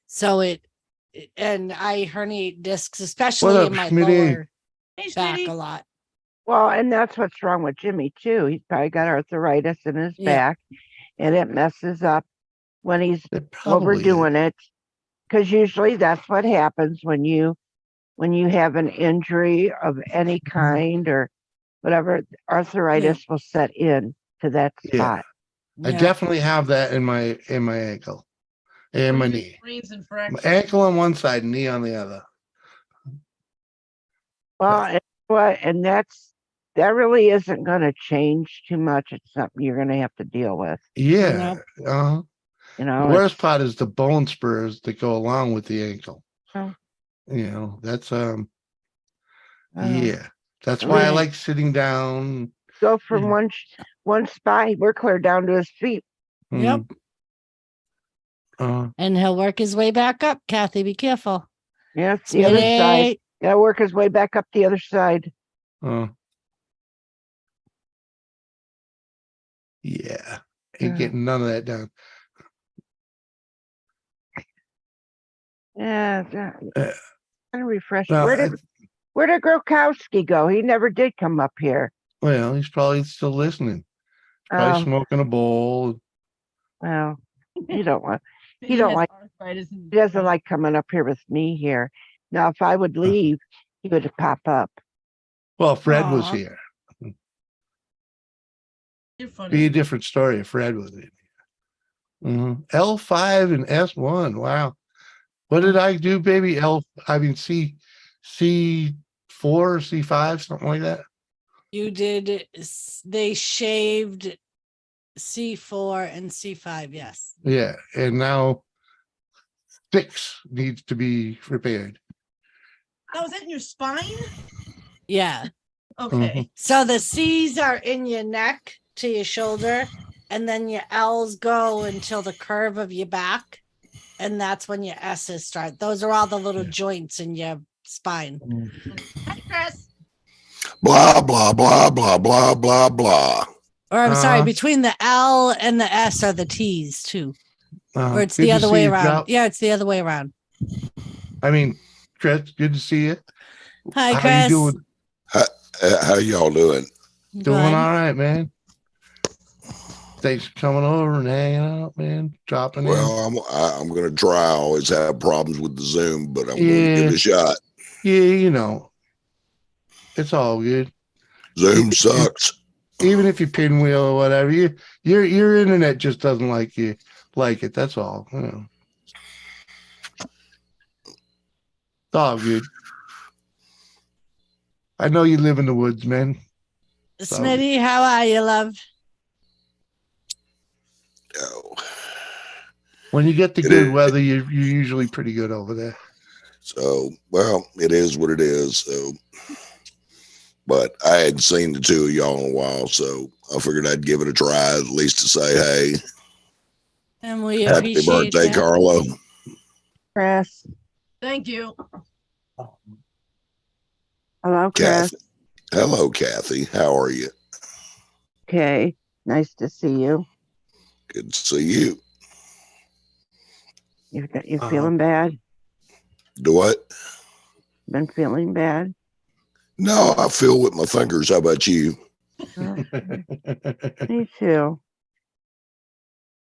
So and I herniate discs, What especially up, in my Schmitty? lower Hey, back Smitty. a lot. Well, and that's what's wrong with Jimmy too. He's probably got arthritis in his Yeah. back, and it messes up when he's It probably overdoing it. Because usually that's what happens when you have an injury of any kind or whatever, arthritis will set in to that spot. I Yeah. definitely have that in my ankle and my knee. My ankle on one side, knee on the other. Well, and that really isn't going to change too much. It's something you're going to have to deal with. Yeah. Nope. The worst part is the bone spurs that go along with the ankle. Oh. That's yeah. That's why I like sitting down. Go from one spot. We're clear down to his feet. Yep. And he'll work his way back up. Kathy, be careful. Yeah, it's the other side. Gotta work his way back up the other side. Yeah. Ain't getting none of that done. Yeah. Kind of refresh. No, Where did Grokowski go? He never did come up here. Well, he's probably still listening. Probably smoking a bowl. Well, he doesn't like coming up here with me here. Now, if I would leave, he would pop up. Well, Fred was here. You're funny. Be a different story if Fred was in here. L5 and S1. Wow. What did I do, baby? C4, C5, something like that. You did. They shaved C4 and C5. Yes. Yeah. And now 6 needs to be repaired. Now, is that in your spine? Yeah. Okay. So the C's are in your neck to your shoulder, and then your L's go until the curve of your back. And that's when your S's start. Those are all the little joints in your spine. Hi, Chris. Blah, blah, blah, blah, blah, blah, blah. Or I'm sorry, between the L and the S are the T's too. Or it's the other way around. Yeah, it's the other way around. I mean, Chris, good to see you. Hi, Chris. How you doing? How y'all doing? Doing all right, man. Thanks for coming over and hanging out, man. Dropping in. Well, I'm going to try. I always have problems with the Zoom, but I'm going to give it a shot. Yeah, it's all good. Zoom sucks. Even if you pinwheel or whatever, your internet just doesn't like it. That's all. It's all good. I know you live in the woods, man. Smitty, how are you, love? Oh. When you get the good weather, you're usually pretty good over there. So, well, it is what it is. So, but I hadn't seen the two of y'all in a while, so I figured I'd give it a try, at least to say, hey. And we happy appreciate birthday, that. Carlo. Chris. Thank you. Hello, Chris. Kathy. Hello, Kathy. How are you? Okay. Nice to see you. Good to see you. You feeling bad? Do what? Been feeling bad? No, I feel with my fingers. How about you? Me too.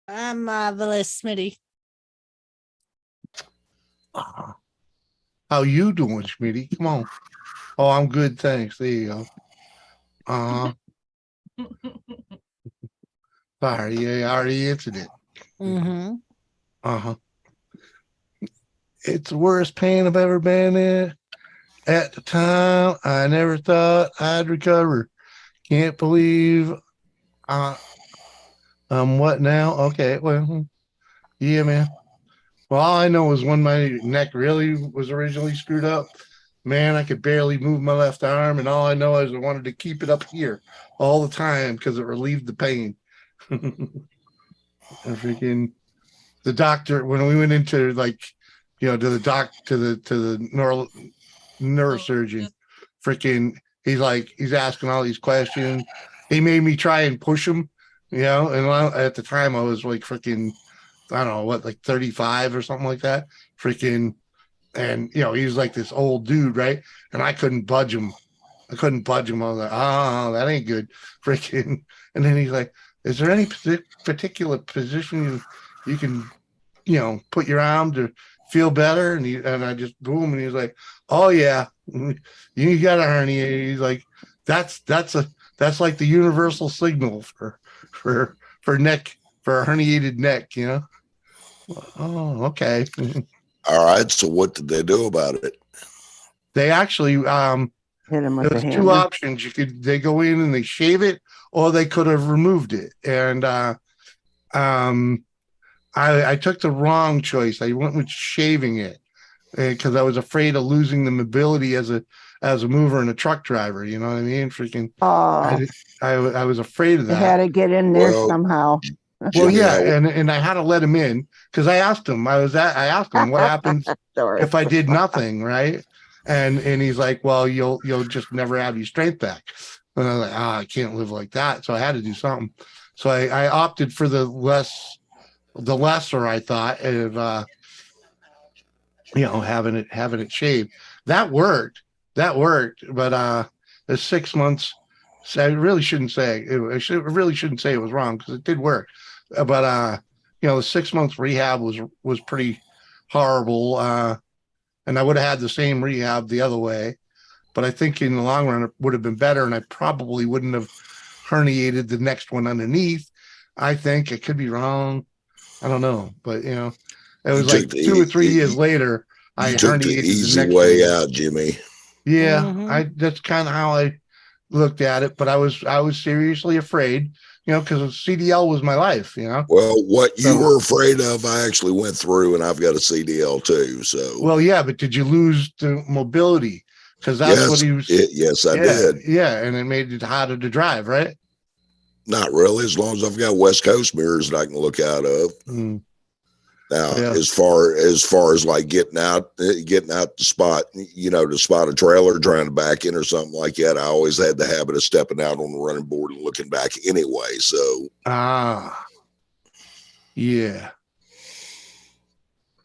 I'm marvelous, Smitty. How you doing, Schmitty? Come on. Oh, I'm good, thanks. There you go. Sorry, yeah, I already answered it. It's the worst pain I've ever been in. At the time, I never thought I'd recover. Can't believe what now? Okay, well, Yeah, man. Well, all I know is when my neck really was originally screwed up, man, I could barely move my left arm, and all I know is I wanted to keep it up here all the time because it relieved the pain. And freaking the doctor, when we went into like, to the neurosurgeon, freaking, he's asking all these questions. He made me try and push him, and at the time I was like freaking, I don't know what, like 35 or something like that. Freaking, and he was like this old dude, right? And I couldn't budge him. I was like, oh, that ain't good. Freaking. And then he's like, is there any particular position you can, put your arm to feel better? And I just boom, and he's like, oh yeah, you got a hernia. He's like, that's like the universal signal for neck, for a herniated neck, Oh, okay. All right. So what did they do about it? They actually Hit him with the there's two hammer. options. They go in and they shave it, or they could have removed it. And I took the wrong choice. I went with shaving it because I was afraid of losing the mobility as a mover and a truck driver. You know what I mean? Freaking, Oh, I was afraid of they had that. to get in there Well, somehow. Well, Jimmy, yeah, and I had to let him in because I asked him. I asked him what happens Sorry. if I did nothing, right? And he's like, well, you'll just never have your strength back. And I'm like, I can't live like that. So I had to do something. So I opted for the lesser, I thought, of having it shaved. That worked. But the 6 months. So I really shouldn't say it. I really shouldn't say it was wrong because it did work. But the 6 months rehab was pretty horrible. And I would have had the same rehab the other way. But I think in the long run, it would have been better. And I probably wouldn't have herniated the next one underneath. I think it could be wrong. I don't know. But, it was like 2 or 3 years later, I took the herniated easy the next way one. out, Jimmy. Yeah, Mhm. that's kind of how I looked at it. But I was seriously afraid, because CDL was my life, Well, what you So- were afraid of, I actually went through, and I've got a CDL too. So, Well, yeah, but did you lose the mobility? Because that's what yes, he was. yes, I Yeah, did. yeah, and it made it harder to drive, right? Not really, as long as I've got West Coast mirrors that I can look out of. Mm. Now, Yeah. as far as like getting out the spot, to spot a trailer trying to back in or something like that, I always had the habit of stepping out on the running board and looking back anyway. So, Yeah.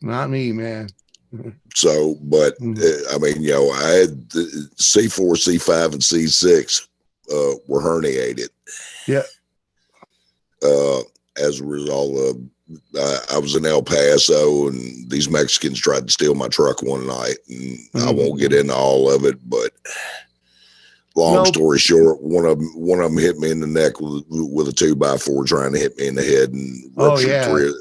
Not me, man. but I mean, I had the C4, C5, and C6 were herniated. Yeah. As a result of I was in El Paso, and these Mexicans tried to steal my truck one night, and I won't get into all of it, but long story short, one of them hit me in the neck with a 2x4 trying to hit me in the head, and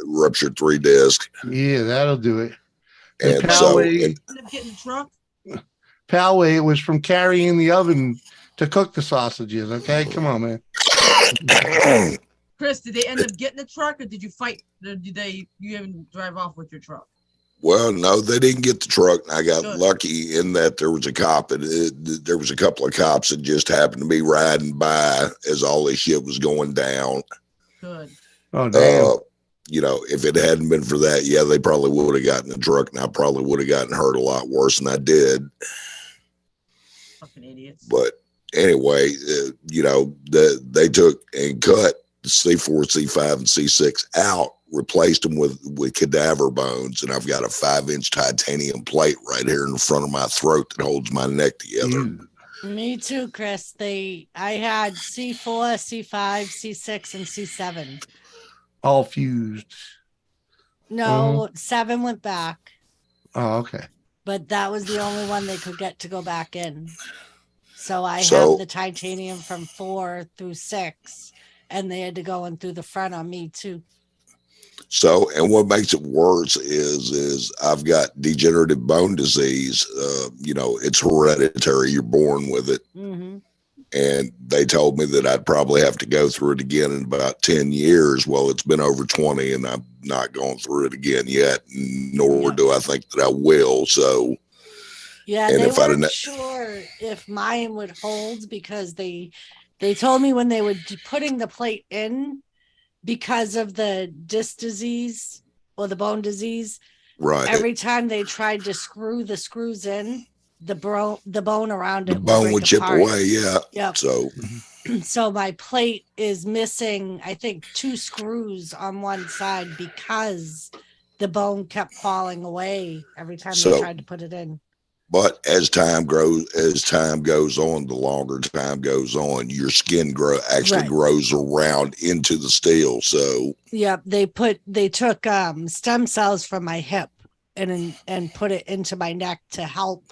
ruptured three discs. Yeah, that'll do it. And End up getting the truck. Palway, it was from carrying the oven to cook the sausages. Okay, come on, man. Chris, did they end up getting the truck, or did you fight? Or did you even drive off with your truck? Well, no, they didn't get the truck. I got lucky in that there was a cop. There was a couple of cops that just happened to be riding by as all this shit was going down. Good. Oh, damn. If it hadn't been for that, yeah, they probably would have gotten the truck, and I probably would have gotten hurt a lot worse than I did. Fucking idiots. But anyway, they took and cut C4, C5, and C6 out, replaced them with cadaver bones, and I've got a 5-inch titanium plate right here in the front of my throat that holds my neck together. Me too, Chris. I had C4, C5, C6, and C7. All fused. No, 7 went back. Oh, okay. But that was the only one they could get to go back in. So I have the titanium from 4 through 6, and they had to go in through the front on me too. So, and what makes it worse is I've got degenerative bone disease. It's hereditary. You're born with it. Mm-hmm. And they told me that I'd probably have to go through it again in about 10 years. Well, it's been over 20 and I'm not going through it again yet, nor do I think that I will. So, yeah, and they if I'd weren't have, sure if mine would hold because they told me when they were putting the plate in, because of the disc disease or the bone disease, right, every time they tried to screw the screws in, the bone around the it would bone break would chip apart. away. Yeah. Yep. So, So my plate is missing, I think, 2 screws on one side because the bone kept falling away every time they so, tried to put it in. but as time goes on, the longer time goes on, your skin actually Right. grows around into the steel. So, Yep, they took stem cells from my hip and put it into my neck to help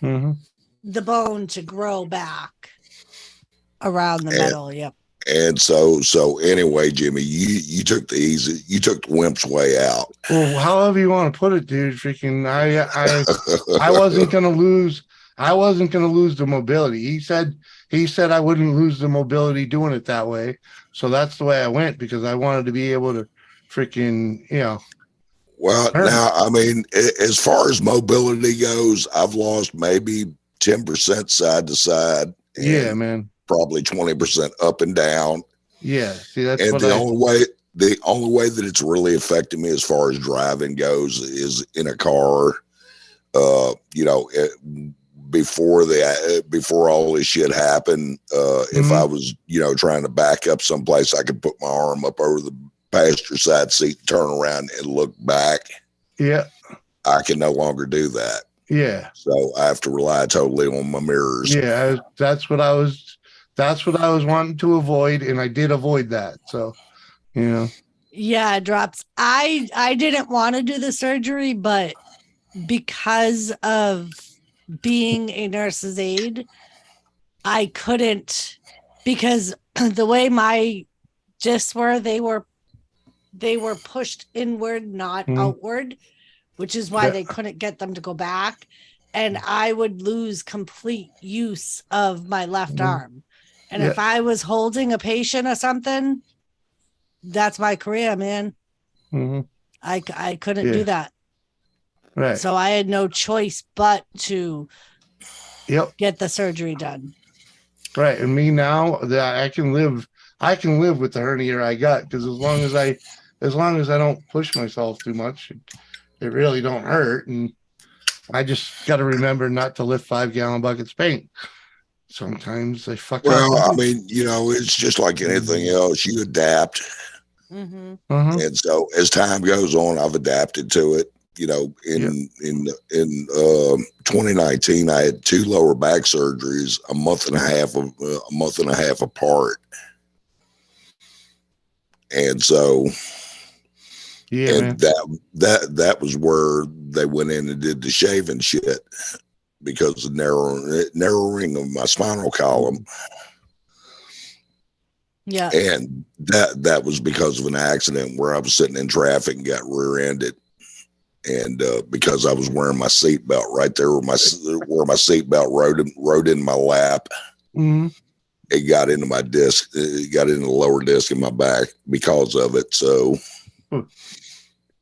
the bone to grow back around the metal. Yep. and so anyway, Jimmy, you took the wimp's way out. Well, however you want to put it, dude. Freaking, I wasn't gonna lose. I wasn't gonna lose the mobility. He said I wouldn't lose the mobility doing it that way. So that's the way I went because I wanted to be able to freaking, Well, now, I mean, as far as mobility goes, I've lost maybe 10% side to side. Yeah, man. Probably 20% up and down. Yeah. See, that's And what the only way that it's really affected me as far as driving goes is in a car. Before all this shit happened, if I was, trying to back up someplace, I could put my arm up over the passenger side seat, turn around and look back. Yeah. I can no longer do that. Yeah. So I have to rely totally on my mirrors. Yeah. That's what I was wanting to avoid. And I did avoid that. So, Yeah, drops. I didn't want to do the surgery, but because of being a nurse's aide, I couldn't, because the way my discs were, they were pushed inward, not outward, which is why they couldn't get them to go back. And I would lose complete use of my left arm. And if I was holding a patient or something, that's my career, man. I couldn't do that. Right. So I had no choice but to get the surgery done. Right. And me now that I can live with the hernia I got, because as long as I don't push myself too much, it really don't hurt. And I just got to remember not to lift 5-gallon buckets of paint. Sometimes they fuck up. Well, I mean, it's just like anything else. You adapt. And so as time goes on, I've adapted to it. In 2019, I had 2 lower back surgeries a month and a half apart. And so, that was where they went in and did the shaving shit because of narrowing of my spinal column. Yeah. And that was because of an accident where I was sitting in traffic and got rear-ended. And because I was wearing my seatbelt right there where my seatbelt rode in my lap, it got into my disc. It got into the lower disc in my back because of it. So,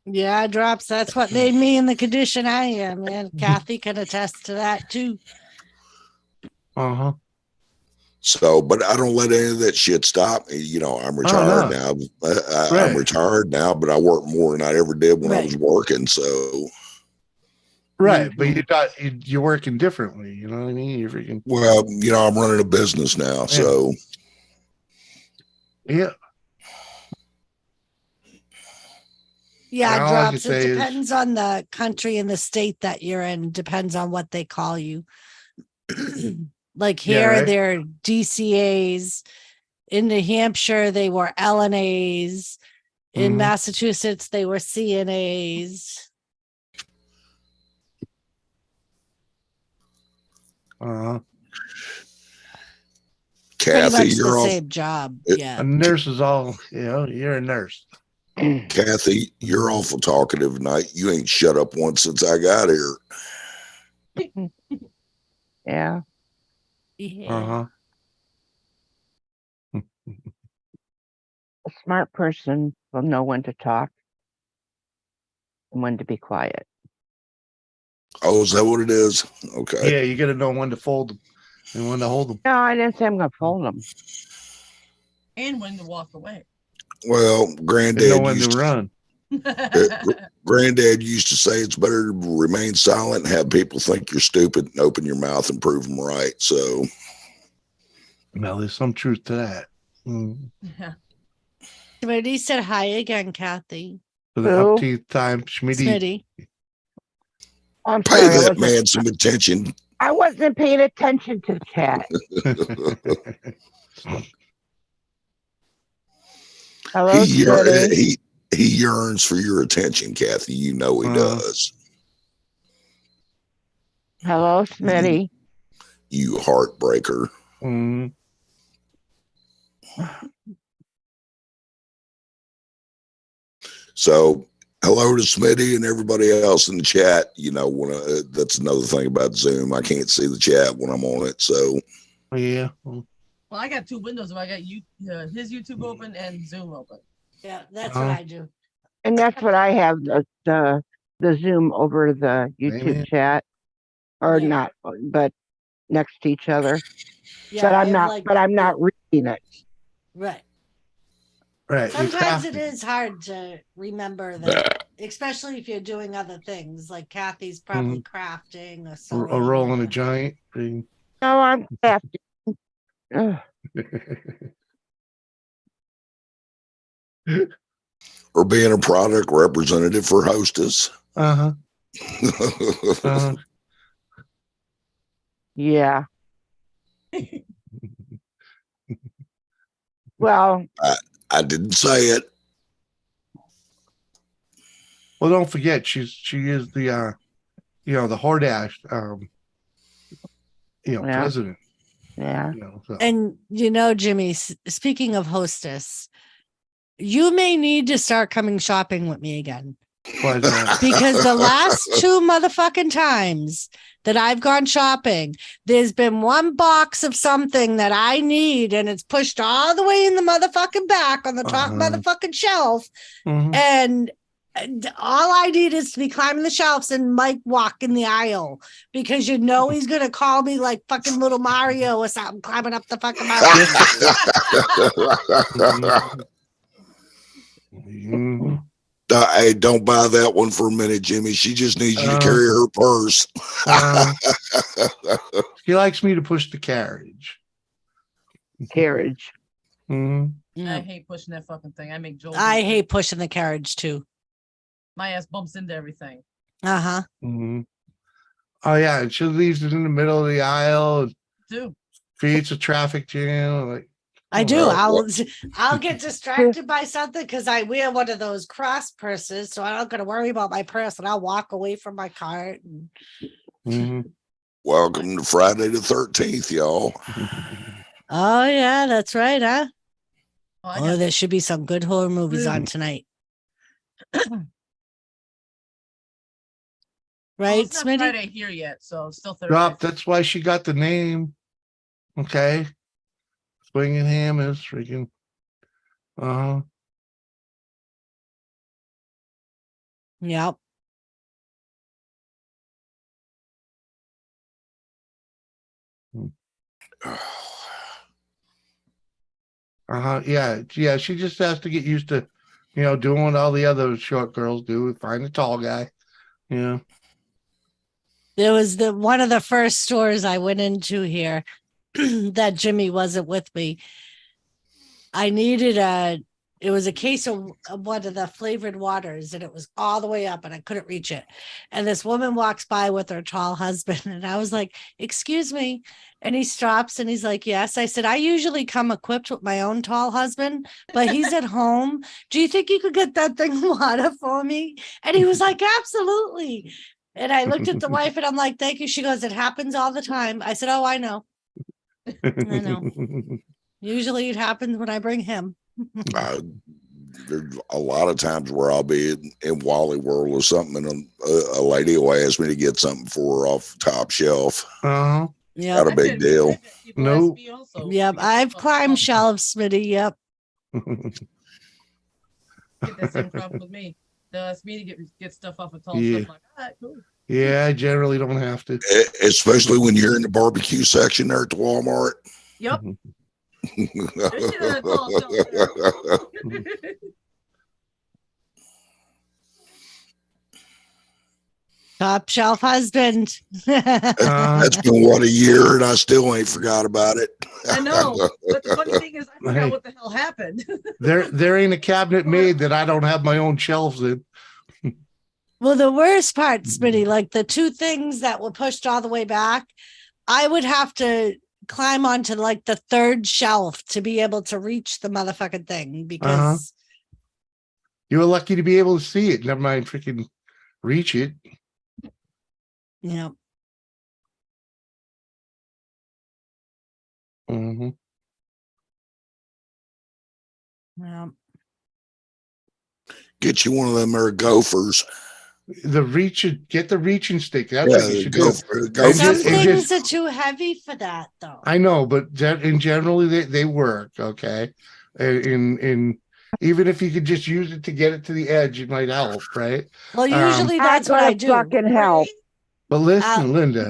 yeah, drops. That's what made me in the condition I am, man. Kathy can attest to that too. So, but I don't let any of that shit stop me. I'm retired now. I'm retired now, but I work more than I ever did when I was working. So, right. But you're working differently. You know what I mean? You're freaking. Well, I'm running a business now. So, yeah. Yeah, drops. It depends on the country and the state that you're in. Depends on what they call you. Like here, they're DCAs. In New Hampshire, they were LNAs. In Massachusetts, they were CNAs. Kathy, you're the same job. Yeah. A nurse is all, you're a nurse. Kathy, you're awful talkative tonight. You ain't shut up once since I got here. Yeah. Yeah. smart person will know when to talk and when to be quiet. Oh, is that what it is? Okay. Yeah, you got to know when to fold them and when to hold them. No, I didn't say I'm going to fold them. And when to walk away. Well, And know Granddad when to used to, run. Granddad used to say it's better to remain silent and have people think you're stupid and open your mouth and prove them right. So, Now, there's some truth to that. Yeah. Smitty said hi again, Kathy. For the Who? upteeth time, Schmitty. Smitty. I'm pay sorry. that man some attention. I wasn't paying attention to the chat. Hello, Smitty. He yearns for your attention, Kathy. You know he does. Hello, Smitty. You heartbreaker. So, hello to Smitty and everybody else in the chat. You know, that's another thing about Zoom. I can't see the chat when I'm on it. So, yeah. Well, I got two windows. I got his YouTube open and Zoom open. Yeah, that's what I do. And that's what I have, the Zoom over the YouTube chat. Or not, but next to each other. Yeah, but I'm not reading it. Right. Right. Sometimes it is hard to remember that, especially if you're doing other things. Like Kathy's probably crafting or sewing. Or rolling a giant. No, I'm crafting. or being a product representative for Hostess. Yeah. Well, I didn't say it. Well, don't forget, she is the the Hordash president. Yeah. So. And Jimmy, speaking of Hostess, you may need to start coming shopping with me again. Because the last two motherfucking times that I've gone shopping, there's been one box of something that I need and it's pushed all the way in the motherfucking back on the top motherfucking shelf. And all I need is to be climbing the shelves and Mike walk in the aisle because he's going to call me like fucking little Mario or something climbing up the fucking mountain. Hey, don't buy that one for a minute, Jimmy. She just needs you to carry her purse. She likes me to push the carriage. I hate pushing that fucking thing. I make Joel. I hate pushing the carriage too. My ass bumps into everything. Oh yeah, and she leaves it in the middle of the aisle. Too. Creates a traffic jam. Like I do. I'll get distracted by something because I wear one of those cross purses, so I'm not going to worry about my purse, and I'll walk away from my cart. Welcome to Friday the 13th, y'all. Oh yeah, that's right, huh? Oh, there should be some good horror movies on tonight. Right, it's not Smitty? Friday here yet, so it's still Thursday. Drop. That's why she got the name. Okay. Swinging Ham is freaking. Yep. Yeah. She just has to get used to, doing what all the other short girls do. Find a tall guy. Yeah. There was one of the first stores I went into here that Jimmy wasn't with me. I needed it was a case of one of the flavored waters and it was all the way up and I couldn't reach it. And this woman walks by with her tall husband and I was like, excuse me. And he stops and he's like, yes. I said, I usually come equipped with my own tall husband, but he's at home. Do you think you could get that thing of water for me? And he was like, absolutely. And I looked at the wife and I'm like, thank you. She goes, it happens all the time. I said, oh, I know. I know. Usually it happens when I bring him. There's a lot of times where I'll be in Wally World or something and a lady will ask me to get something for her off the top shelf. Yeah. Not a big deal. No. Yep. I've climbed shelves, Smitty. Yep. get that same problem with me. That's me to get stuff off of tall Yeah. stuff. Like, all right, cool. Yeah, I generally don't have to. Especially when you're in the barbecue section there at the Walmart. Yep. There's shit on a tall shelf there. Top shelf husband. That's been what, a year, and I still ain't forgot about it. I know, but the funny thing is, I forgot what the hell happened. There ain't a cabinet made that I don't have my own shelves in. Well, the worst part, Smitty, like the two things that were pushed all the way back, I would have to climb onto like the third shelf to be able to reach the motherfucking thing because you were lucky to be able to see it. Never mind freaking reach it. Yeah. Mm-hmm. Yeah. Get you one of them there gophers. Get the reaching stick. That's what you should do. Some things are too heavy for that, though. I know, but in generally they work. Okay, in even if you could just use it to get it to the edge, it might help, right? Well, usually that's what I do. Fucking help. But listen, Linda,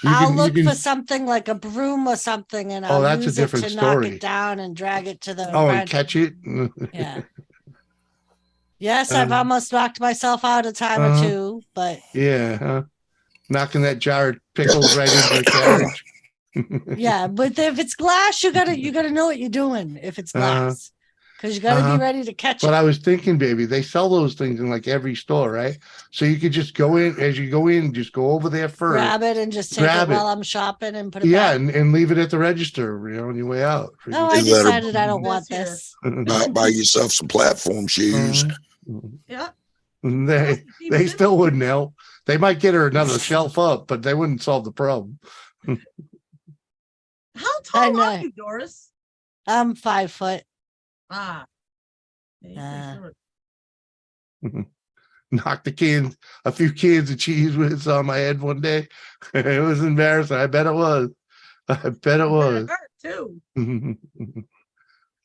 I'll look for something like a broom or something, and I'll that's use a different it to story. knock it down and drag it to the. And catch it. Yeah. Yes, I've almost knocked myself out a time or two, but knocking that jar of pickles right into the carriage. Yeah, but if it's glass, you gotta know what you're doing. If it's glass, because you gotta be ready to catch it. But I was thinking, baby, they sell those things in like every store, right? So you could just go in as you go in, just go over there first, grab it, and just take it while I'm shopping and put it. Yeah, back. And leave it at the register, on your way out. No, I decided I don't want this. Buy yourself some platform shoes. Yeah. They still wouldn't help. They might get her another shelf up, but they wouldn't solve the problem. How tall are you, Doris? I'm 5 foot. Ah. Knocked a few cans of cheese whiz on my head one day. It was embarrassing. I bet it was. It hurt too.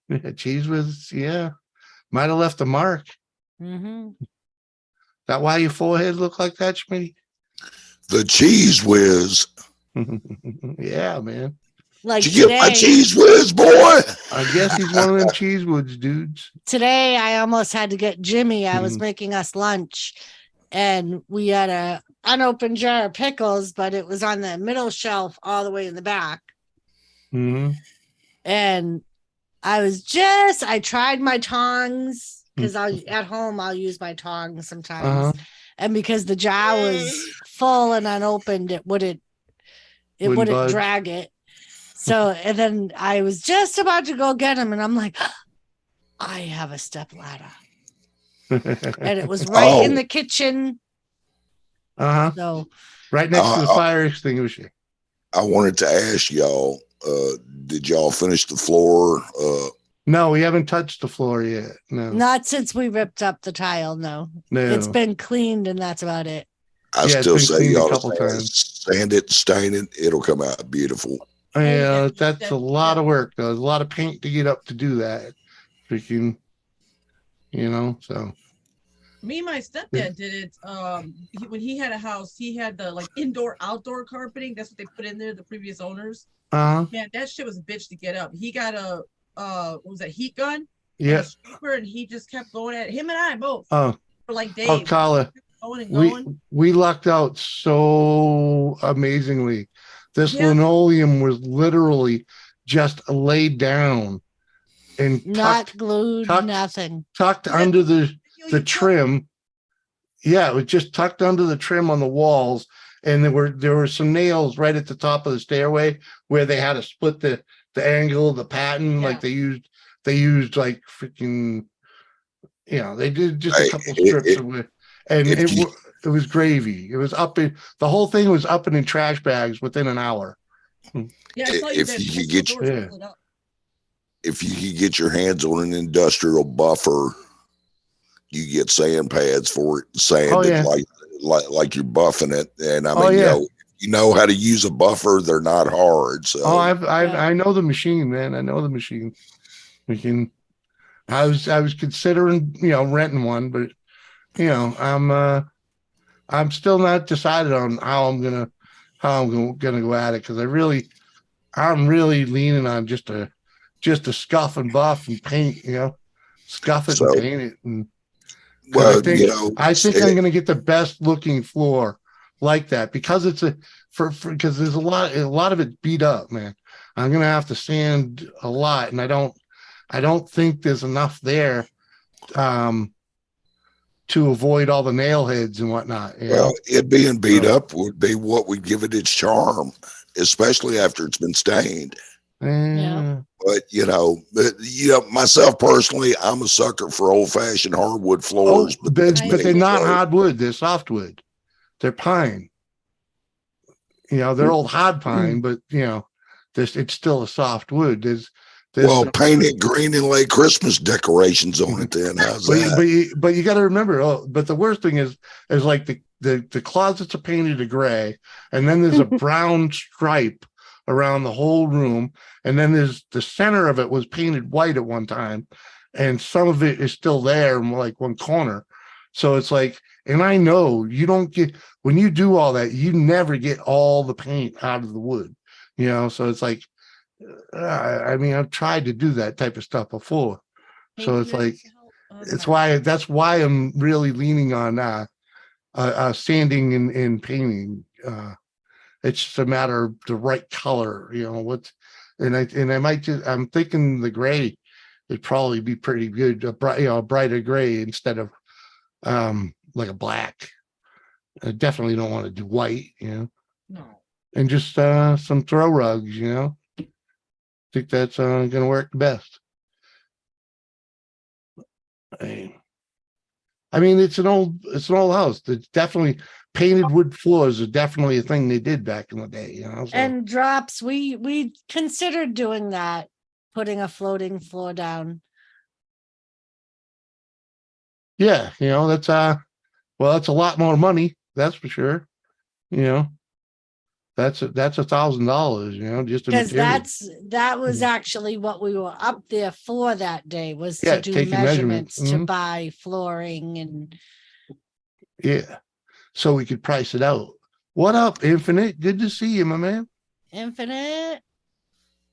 Yeah, cheese whiz, might have left a mark. Mm-hmm. That why your forehead look like that, Schmitty? The cheese whiz. Yeah, man. Like did you get my cheese whiz, boy? I guess he's one of them cheese whiz dudes. Today, I almost had to get Jimmy. I was making us lunch, and we had a unopened jar of pickles, but it was on the middle shelf all the way in the back. Mm-hmm. And I tried my tongs. Because at home I'll use my tongs sometimes, and because the jar was full and unopened, it wouldn't drag it. So, and then I was just about to go get him, and I'm like, I have a step ladder, and it was right in the kitchen. So right next to the fire extinguisher. I wanted to ask y'all, did y'all finish the floor? No, we haven't touched the floor yet. No. Not since we ripped up the tile, no. It's been cleaned and that's about it. I still say y'all sand it, stain it, it'll come out beautiful. Yeah, that's a lot of work though. There's a lot of paint to get up to do that. Freaking, so. Me and my stepdad did it. When he had a house, he had the like indoor outdoor carpeting. That's what they put in there, the previous owners. Man, that shit was a bitch to get up. He got a what was that, heat gun? Yeah. And he just kept going at it. Him and I both. For like days. Oh, Kala. We lucked out so amazingly. This linoleum was literally just laid down and not glued, nothing. Tucked under the trim. Yeah, it was just tucked under the trim on the walls. And there were some nails right at the top of the stairway where they had to split the angle, the pattern, like they used like freaking, they did just a couple strips of it, and it was gravy. It was the whole thing was up and in trash bags within an hour. If you could get your hands on an industrial buffer, you get sand pads for it, sanded like you're buffing it, and I mean, you know how to use a buffer. They're not hard. So I know the machine, man. I know the machine. I was considering, renting one, but I'm still not decided on how I'm gonna go at it, because I'm really leaning on just a scuff and buff and paint, scuff it and So, paint it. And because well, I think I'm gonna get the best looking floor like that, because it's because there's a lot of it beat up, man. I'm gonna have to sand a lot, and I don't think there's enough there to avoid all the nail heads and whatnot. well, it being beat up would be what would give it its charm, especially after it's been stained. Yeah. But myself personally, I'm a sucker for old fashioned hardwood floors. but that's they're me. not So, hardwood, they're softwood. They're pine. They're old hard pine, but it's still a soft wood. There's well, paint it green and lay Christmas decorations on it. Then how's that? but you got to remember. But the worst thing is like the closets are painted a gray, and then there's a brown stripe around the whole room, and then there's the center of it was painted white at one time, and some of it is still there in like one corner. So it's like, and I know you don't get, when you do all that, you never get all the paint out of the wood, so it's like, I've tried to do that type of stuff before. So it's like, that's why I'm really leaning on sanding and painting. It's just a matter of the right color, I'm thinking the gray would probably be pretty good, a brighter gray instead of like a black. I definitely don't want to do white, No. and just some throw rugs, I think that's going to work the best. I mean, it's an old house. It's definitely painted wood floors are definitely a thing they did back in the day, So. And drops, we considered doing that, putting a floating floor down. Yeah, that's that's a lot more money, that's for sure. That's $1,000, just Because material. that was actually what we were up there for that day, was to do taking measurements to Mhm. buy flooring and Yeah, so we could price it out. What up, Infinite? Good to see you, my man. Infinite.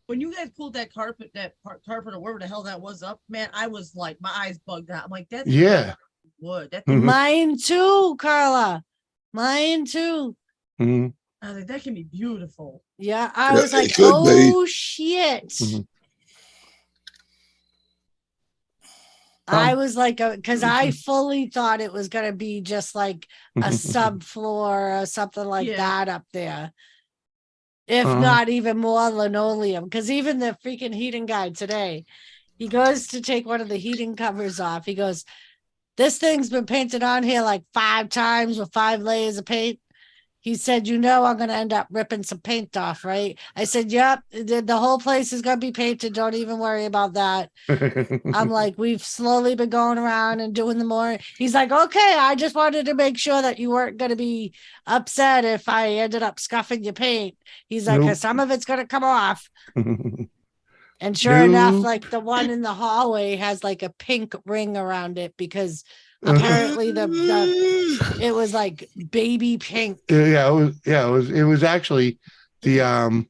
When you guys pulled that carpet or wherever the hell that was up, man, I was like, my eyes bugged out. I'm like, that's wood. That thing, Mine too, Carla. Mine too. Mhm. I was like, that can be beautiful. Yeah, I was like, it could be. shit. Mhm. I was like, because I fully thought it was going to be just like a subfloor or something like that up there. If not even more linoleum, because even the freaking heating guy today, he goes to take one of the heating covers off. He goes, this thing's been painted on here like 5 times with 5 layers of paint. He said, I'm going to end up ripping some paint off, right? I said, yep, the whole place is going to be painted. Don't even worry about that. I'm like, we've slowly been going around and doing the more. He's like, okay, I just wanted to make sure that you weren't going to be upset if I ended up scuffing your paint. He's like, Nope. some of it's going to come off. And sure enough, like the one in the hallway has like a pink ring around it, because apparently it was like baby pink. It was actually the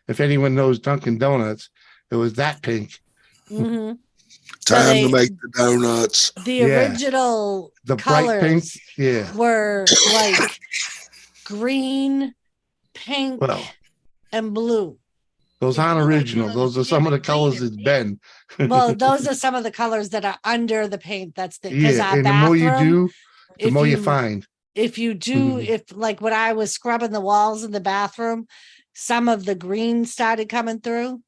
if anyone knows Dunkin' Donuts, it was that pink. Mm-hmm. Time to make the donuts. The original the bright pink, were like green, pink, and blue. Those aren't original. Those are some of the colors it's been. Well, those are some of the colors that are under the paint. That's the and the more you do, the more you find. If you do, if like when I was scrubbing the walls in the bathroom, some of the green started coming through.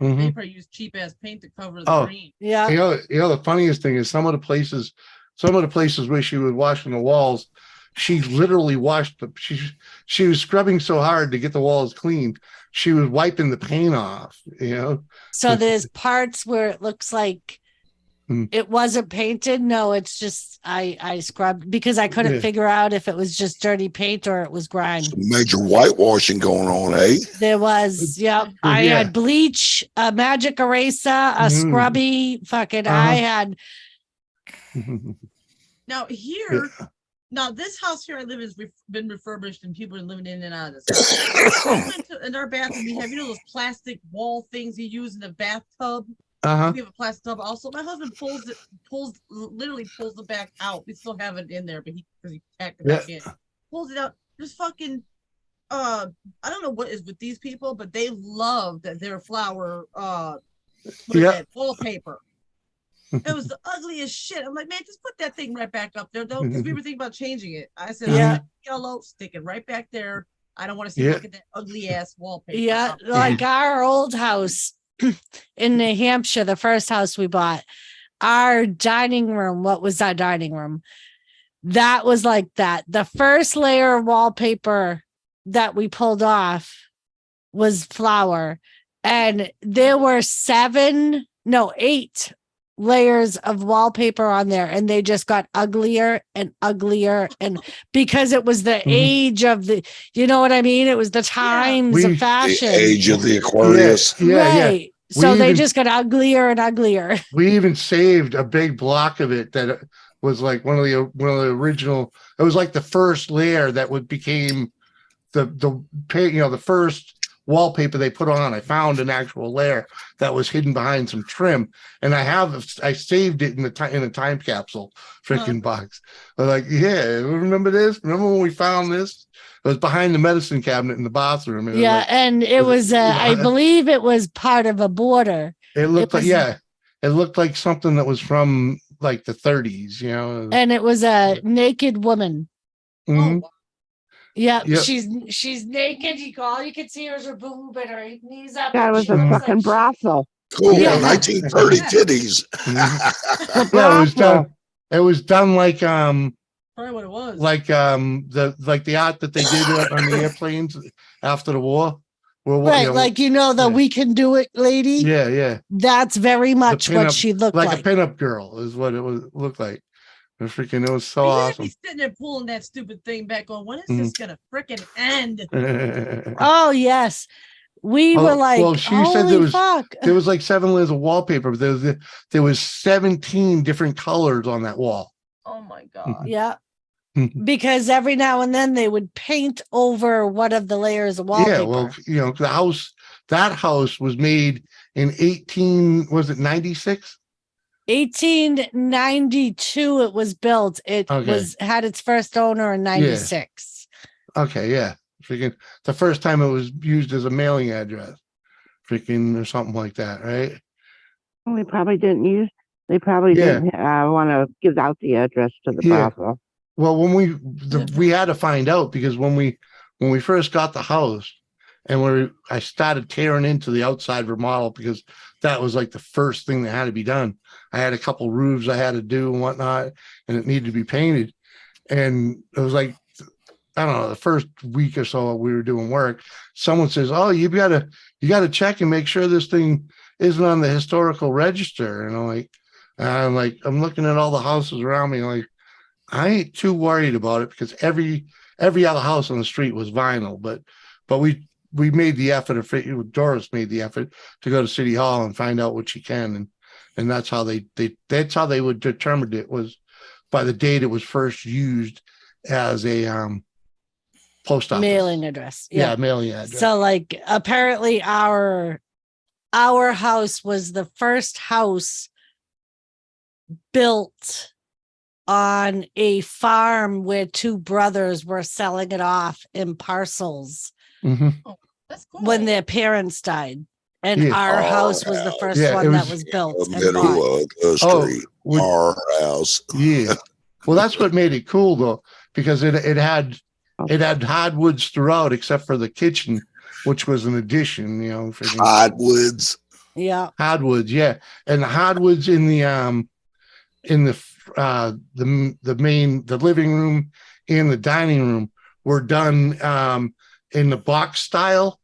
They probably use cheap ass paint to cover the green. Yeah. The funniest thing is some of the places where she was washing the walls, she literally washed she was scrubbing so hard to get the walls clean. She was wiping the paint off, So there's parts where it looks like It wasn't painted. No, it's just I scrubbed because I couldn't figure out if it was just dirty paint or it was grime. Some major whitewashing going on, eh? There was, I had bleach, a magic eraser, a scrubby, fucking. I had. Now here, now this house here I live in has been refurbished and people are living in and out of this house. I went to, in our bathroom, we have, those plastic wall things you use in the bathtub. We have a plastic tub. Also, my husband literally pulls it back out. We still have it in there, but because he packed it back in, pulls it out. There's fucking, I don't know what is with these people, but they love that their flower, wallpaper. It was the ugliest shit. I'm like, man, just put that thing right back up there, though, because we were thinking about changing it. I said, yellow, stick it right back there. I don't want to see look at that ugly ass wallpaper. Yeah, like our old house in New Hampshire, the first house we bought, our dining room. What was our dining room? That was like that. The first layer of wallpaper that we pulled off was flower, and there were 8 layers of wallpaper on there, and they just got uglier and uglier, and because it was the age of the, you know what I mean, it was the times of fashion, the age of the Aquarius. Right. So they just got uglier and uglier. We even saved a big block of it that was like one of the original. It was like the first layer that became the first wallpaper they put on. I found an actual layer that was hidden behind some trim, and I saved it in a time capsule freaking box. I was like, remember this? Remember when we found this? It was behind the medicine cabinet in the bathroom. And it was I believe it was part of a border. It looked it looked like something that was from like the 30s, and it was a naked woman. Mm-hmm. Yeah, she's naked. All you can see is her boob and her knees up. That was a fucking brothel. Cool. 1930 titties. It was done like probably what it was. Like the art that they did on the airplanes after the war. The We Can Do It lady. Yeah. That's very much what she looked like. Like a pinup girl is what it looked like. It was so awesome. Be sitting there pulling that stupid thing back on. When is this gonna freaking end? Oh yes, we were like, well, she said there was like 7 layers of wallpaper. But there was 17 different colors on that wall. Oh my god! Yeah, because every now and then they would paint over one of the layers of wallpaper. Yeah, well, that house was made in 96? 1892 it was built. It had its first owner in 96. Okay, yeah. Freaking the first time it was used as a mailing address. Or something like that, right? Well, they probably didn't want to give out the address to the brothel. Well, when we had to find out, because when we first got the house and I started tearing into the outside remodel, because that was like the first thing that had to be done. I had a couple roofs I had to do and whatnot, and it needed to be painted. And it was like, I don't know, the first week or so we were doing work, someone says, "Oh, you gotta check and make sure this thing isn't on the historical register." And I'm looking at all the houses around me, like, I ain't too worried about it, because every other house on the street was vinyl, but we made the effort. Doris made the effort to go to City Hall and find out what she can, and that's how they would determine it, was by the date it was first used as a post office mailing address. Yeah, mailing address. So like apparently our house was the first house built on a farm where 2 brothers were selling it off in parcels. Mm-hmm. Oh, that's cool. When their parents died, and our house was the first one that was built. Middle of the street, our house. Yeah, well, that's what made it cool though, because it had hardwoods throughout except for the kitchen, which was an addition. Hardwoods. Yeah, hardwoods. Yeah, and the hardwoods in the living room and the dining room were done in the box style,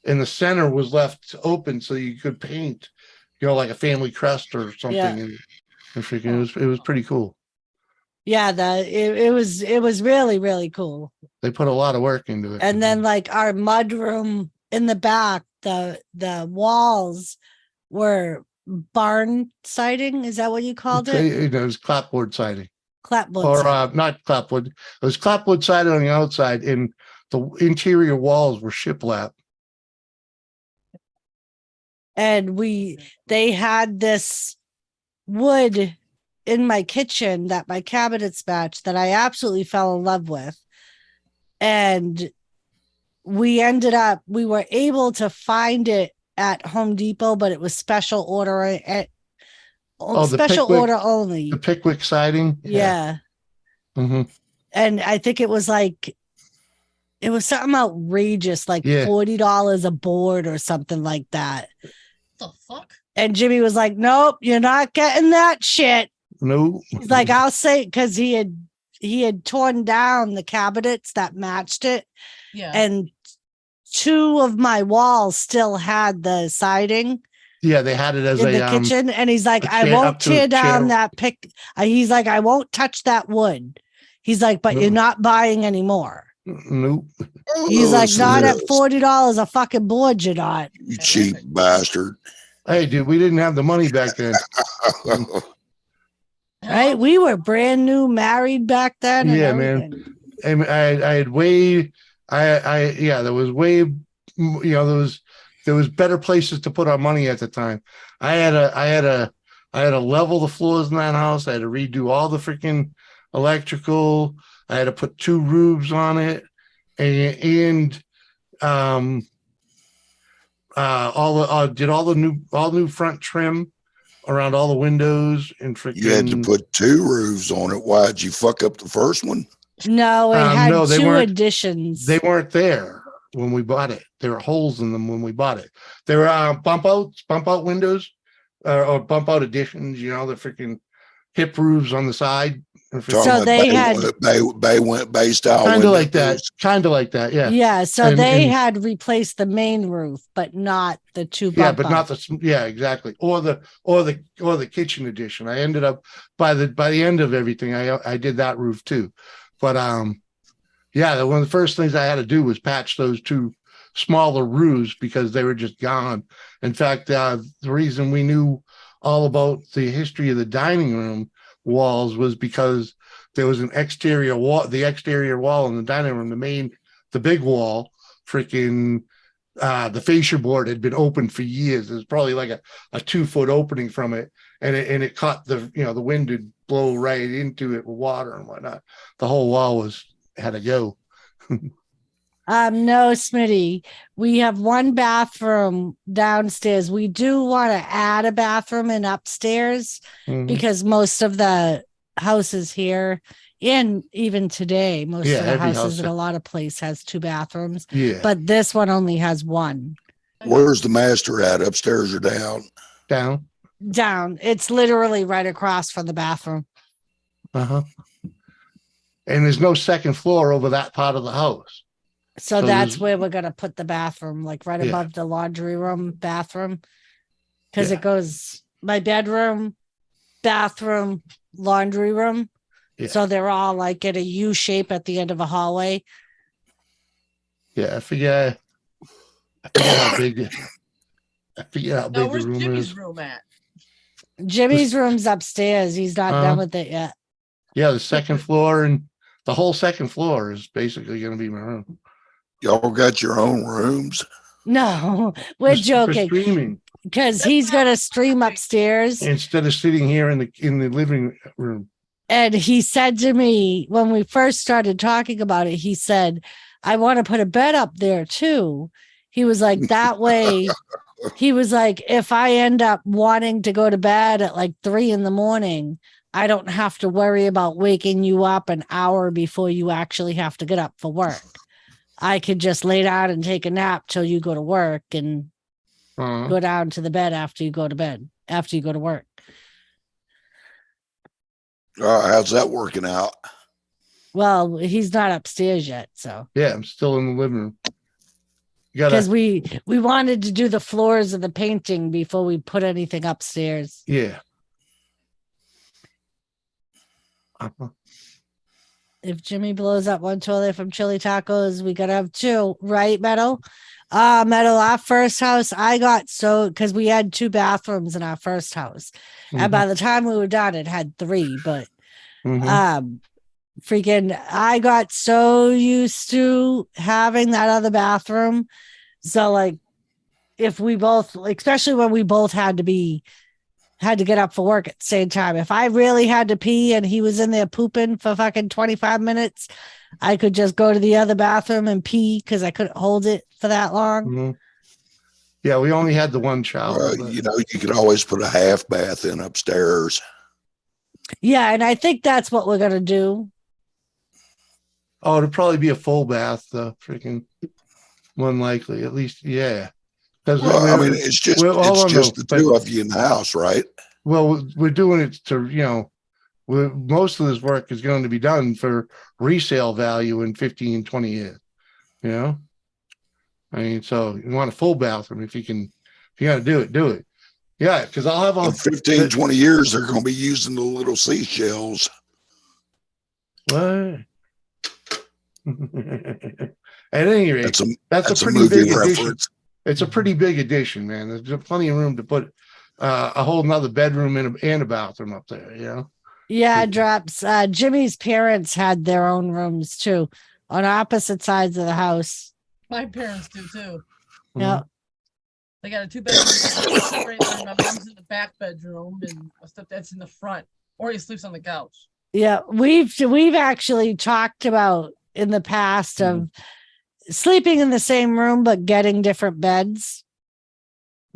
and the center was left open so you could paint, like a family crest or something. It was pretty cool. Yeah, it was really, really cool. They put a lot of work into it. And then like our mud room in the back, the walls were barn siding. Is that what you called it? It was clapboard siding. Clapboard Or siding. not clapboard. It was clapboard siding on the outside, and the interior walls were shiplap. And they had this wood in my kitchen that my cabinets matched that I absolutely fell in love with. And we were able to find it at Home Depot, but it was special order order only. The Pickwick siding. Yeah. Mm-hmm. And I think it was something outrageous, like $40 a board or something like that. The fuck? And Jimmy was like, nope, you're not getting that shit. No. He's like, I'll say, because he had torn down the cabinets that matched it. Yeah. And 2 of my walls still had the siding. Yeah, they had it as in the kitchen. And he's like, I won't tear down that he's like, I won't touch that wood. He's like, but you're not buying anymore. Nope. He's like, not at $40 a fucking board, you're not. You cheap bastard. Hey, dude, we didn't have the money back then. Right? We were brand new, married back then. Yeah, man. And I had way, there was way, there was better places to put our money at the time. I had to level the floors in that house. I had to redo all the freaking electrical. I had to put 2 roofs on it, and did all new front trim around all the windows and freaking. You had to put 2 roofs on it. Why'd you fuck up the first one? No, it had no, 2 additions. They weren't there when we bought it. There were holes in them when we bought it. There were bump out windows, or bump out additions. The freaking hip roofs on the side. So they had bay style, kind of like that, yeah. Yeah, so they had replaced the main roof, but not the 2 bump. Yeah, but not exactly. Or the kitchen addition. I ended up by the end of everything, I did that roof too. But one of the first things I had to do was patch those 2 smaller roofs because they were just gone. In fact, the reason we knew all about the history of the dining room walls was because there was an exterior wall, the exterior wall in the dining room, the big wall, freaking the fascia board had been open for years. There's probably like a 2-foot opening from it, and it caught the wind would blow right into it with water and whatnot. The whole wall had to go. No, Smitty. We have 1 bathroom downstairs. We do want to add a bathroom in upstairs because most of the houses here, and even today, most of the houses in a lot of places has 2 bathrooms. Yeah. But this one only has 1. Where's the master at? Upstairs or down? Down. Down. It's literally right across from the bathroom. And there's no second floor over that part of the house. So that's where we're going to put the bathroom, like right above the laundry room bathroom. Because it goes my bedroom, bathroom, laundry room. Yeah. So they're all like in a U shape at the end of a hallway. Yeah, I forget how big. The room Jimmy's is. room at? Jimmy's room's upstairs. He's not done with it yet. Yeah, the second floor, and the whole second floor is basically going to be my room. Y'all got your own rooms? No, we're joking. Streaming. Because he's going to stream upstairs instead of sitting here in the living room. And he said to me when we first started talking about it, he said, I want to put a bed up there too. He was like, that way, he was like, if I end up wanting to go to bed at like 3 a.m, I don't have to worry about waking you up an hour before you actually have to get up for work. I could just lay down and take a nap till you go to work and go down to the bed after you go to work. How's that working out? Well, he's not upstairs yet, so yeah, I'm still in the living room. Because we wanted to do the floors and the painting before we put anything upstairs. Yeah. If Jimmy blows up one toilet from chili tacos, we gotta have two, right, Meadow? Meadow, our first house, I got so because we had 2 bathrooms in our first house. And by the time we were done, it had 3, but freaking I got so used to having that other bathroom. So like if we both, especially when we both had to get up for work at the same time. If I really had to pee and he was in there pooping for fucking 25 minutes, I could just go to the other bathroom and pee because I couldn't hold it for that long. Yeah, we only had the one shower. You know, you could always put a half bath in upstairs. Yeah, and I think that's what we're gonna do. Oh, it'd probably be a full bath, though. Freaking one likely, at least, yeah. Because Well, I mean, it's just the two of you in the house, right? Well, we're doing it to, you know, most of this work is going to be done for resale value in 15, 20 years. You know, I mean, so you want a full bathroom if you can, if you got to do it, do it. Yeah, because I'll have In 15, 20 years, they're going to be using the little seashells. What? At any rate, that's a pretty movie big reference. addition. It's a pretty big addition, man. There's plenty of room to put a whole nother bedroom and a bathroom up there, you know? Yeah, drops. Jimmy's parents had their own rooms too on opposite sides of the house. My parents do too. Yeah. They got a 2-bedroom. My mom's in the back bedroom and my stepdad's in the front, or he sleeps on the couch. Yeah, we've actually talked about in the past of sleeping in the same room but getting different beds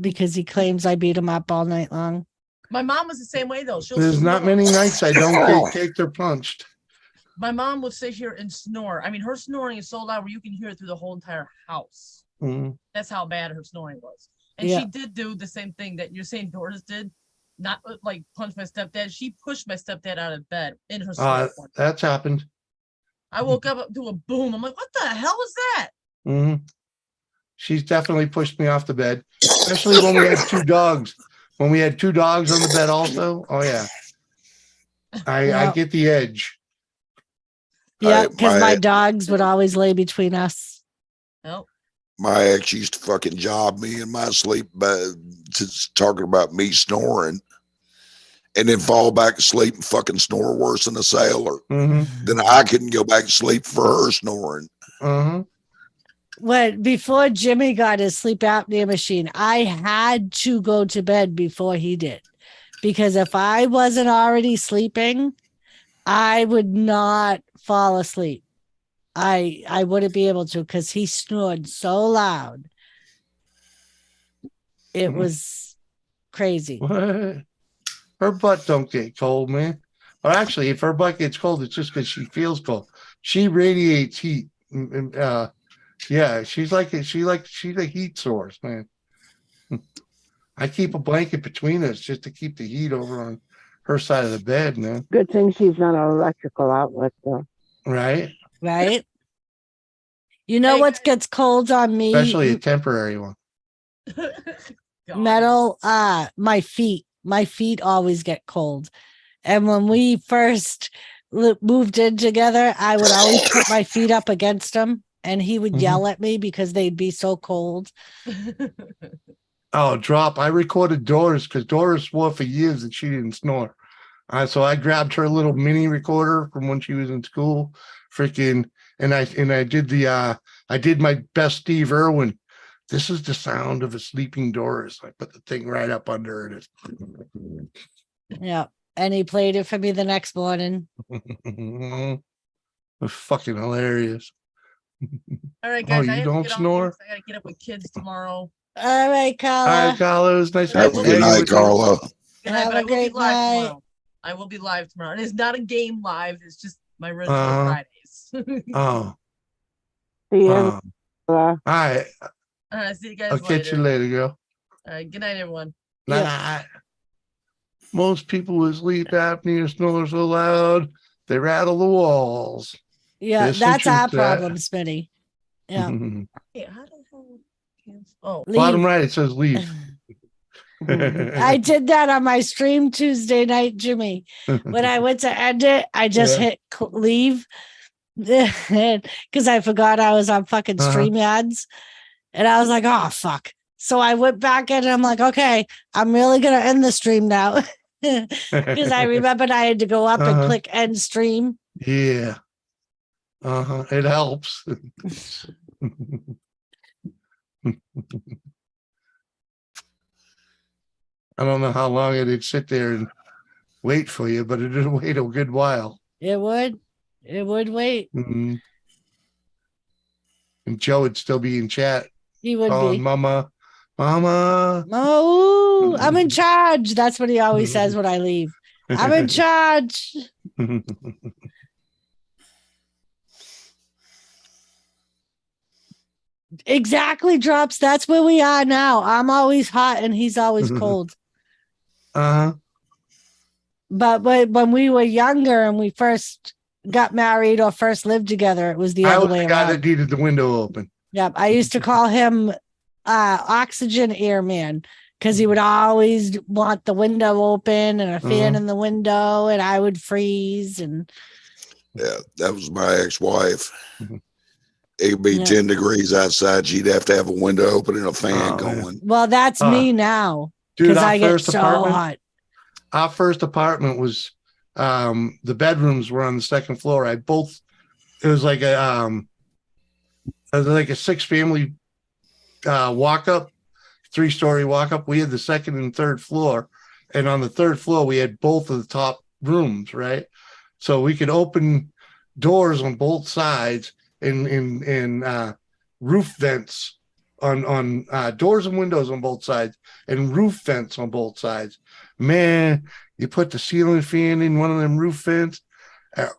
because he claims I beat him up all night long. My mom was the same way though. There's not many nights I don't get caked or punched. My mom would sit here and snore. I mean, her snoring is so loud where you can hear it through the whole entire house. That's how bad her snoring was. And she did do the same thing that you're saying Doris did, not like punch my stepdad. She pushed my stepdad out of bed in her sleep. That's happened. I woke up to a boom. I'm like, what the hell was that? She's definitely pushed me off the bed, especially when we had 2 dogs. When we had 2 dogs on the bed also. Oh, yeah. I get the edge. Yeah, because my dogs would always lay between us. Oh. My ex used to fucking job me in my sleep, talking about me snoring, and then fall back to sleep and fucking snore worse than a sailor. Then I couldn't go back to sleep for her snoring. When before Jimmy got his sleep apnea machine, I had to go to bed before he did, because if I wasn't already sleeping, I would not fall asleep. I wouldn't be able to because he snored so loud. It was crazy. What? Her butt don't get cold, man. Or actually, if her butt gets cold, it's just because she feels cold. She radiates heat. Yeah, she's like a heat source, man. I keep a blanket between us just to keep the heat over on her side of the bed, man. Good thing she's not an electrical outlet, though. Right? Right? You know what gets cold on me? Especially a temporary one. Metal, my feet. My feet always get cold. And when we first moved in together, I would always put my feet up against him and he would yell at me because they'd be so cold. Oh, drop. I recorded Doris because Doris swore for years that she didn't snore. So I grabbed her little mini recorder from when she was in school, and I did my best Steve Irwin. This is the sound of a sleeping Doris. I put the thing right up under it. Yeah. And he played it for me the next morning. It was fucking hilarious. All right, guys. Oh, you don't snore? I gotta get up with kids tomorrow. All right, Carla. All right, Carla. It was nice to Have a good night, Carla. Good night, but I will be live tomorrow. I will be live tomorrow. And it's not a game live. It's just my regular Fridays. Oh. See you. All right. See you guys I'll catch you later, girl. All right. Good night, everyone. Night. Most people with sleep apnea snore so loud they rattle the walls. Yeah, that's our problem, Smitty. Yeah. Hey, how the hell? Oh, bottom right, it says leave. I did that on my stream Tuesday night, Jimmy. When I went to end it, I just hit leave because I forgot I was on fucking stream ads. And I was like, oh, fuck. So I went back in and I'm like, okay, I'm really going to end the stream now. Because I remembered I had to go up and click end stream. Yeah. It helps. I don't know how long it'd sit there and wait for you, but it'd wait a good while. It would. It would wait. Mm-hmm. And Joe would still be in chat. He would calling be. Mama. Oh, I'm in charge. That's what he always says when I leave. I'm in charge. Exactly, Drops. That's where we are now. I'm always hot and he's always cold. But when we were younger and we first got married or first lived together, it was the other way around. I was the guy that needed the window open. Yep. I used to call him oxygen airman because he would always want the window open and a fan in the window, and I would freeze. And yeah, that was my ex-wife. It'd be 10 degrees outside. She'd have to have a window open and a fan going. Well, that's me now because I get so hot. Our first apartment was the bedrooms were on the second floor. It was like a 6-family walk up, 3-story walk up. We had the second and third floor, and on the third floor we had both of the top rooms, right? So we could open doors on both sides and roof vents on doors and windows on both sides and roof vents on both sides. Man, you put the ceiling fan in one of them roof vents.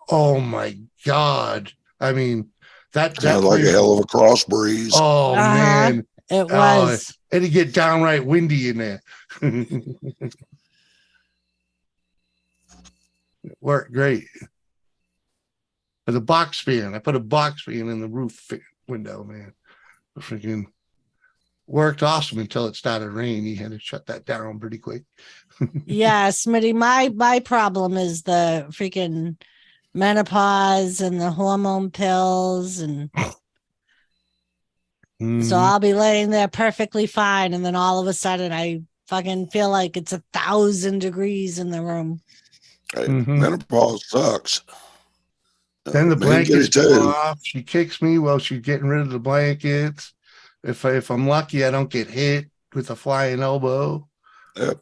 Oh my God. I mean, that like a hell of a cross breeze. Oh man. It was. It'd get downright windy in there. It worked great. With a box fan. I put a box fan in the roof window, man. It freaking worked awesome until it started raining. You had to shut that down pretty quick. Yeah, Smitty, my problem is the freaking menopause and the hormone pills, and so I'll be laying there perfectly fine, and then all of a sudden I fucking feel like it's 1,000 degrees in the room. Menopause sucks. Then the blankets go off. She kicks me while she's getting rid of the blankets. If I'm lucky, I don't get hit with a flying elbow. Yep.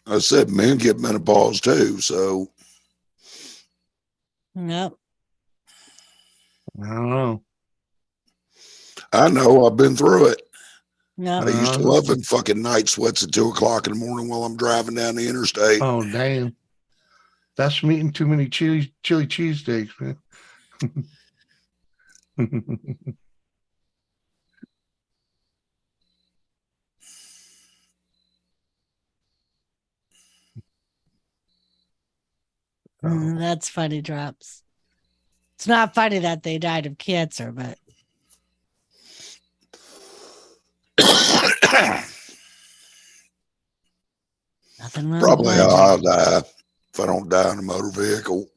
I said men get menopause too, so. Yep. I don't know. I know. I've been through it. Yep. I used to love them fucking night sweats at 2:00 in the morning while I'm driving down the interstate. Oh, damn. That's from eating too many chili cheesesteaks, man. That's funny, Drops. It's not funny that they died of cancer, but nothing wrong. Probably how I'll die if I don't die in a motor vehicle.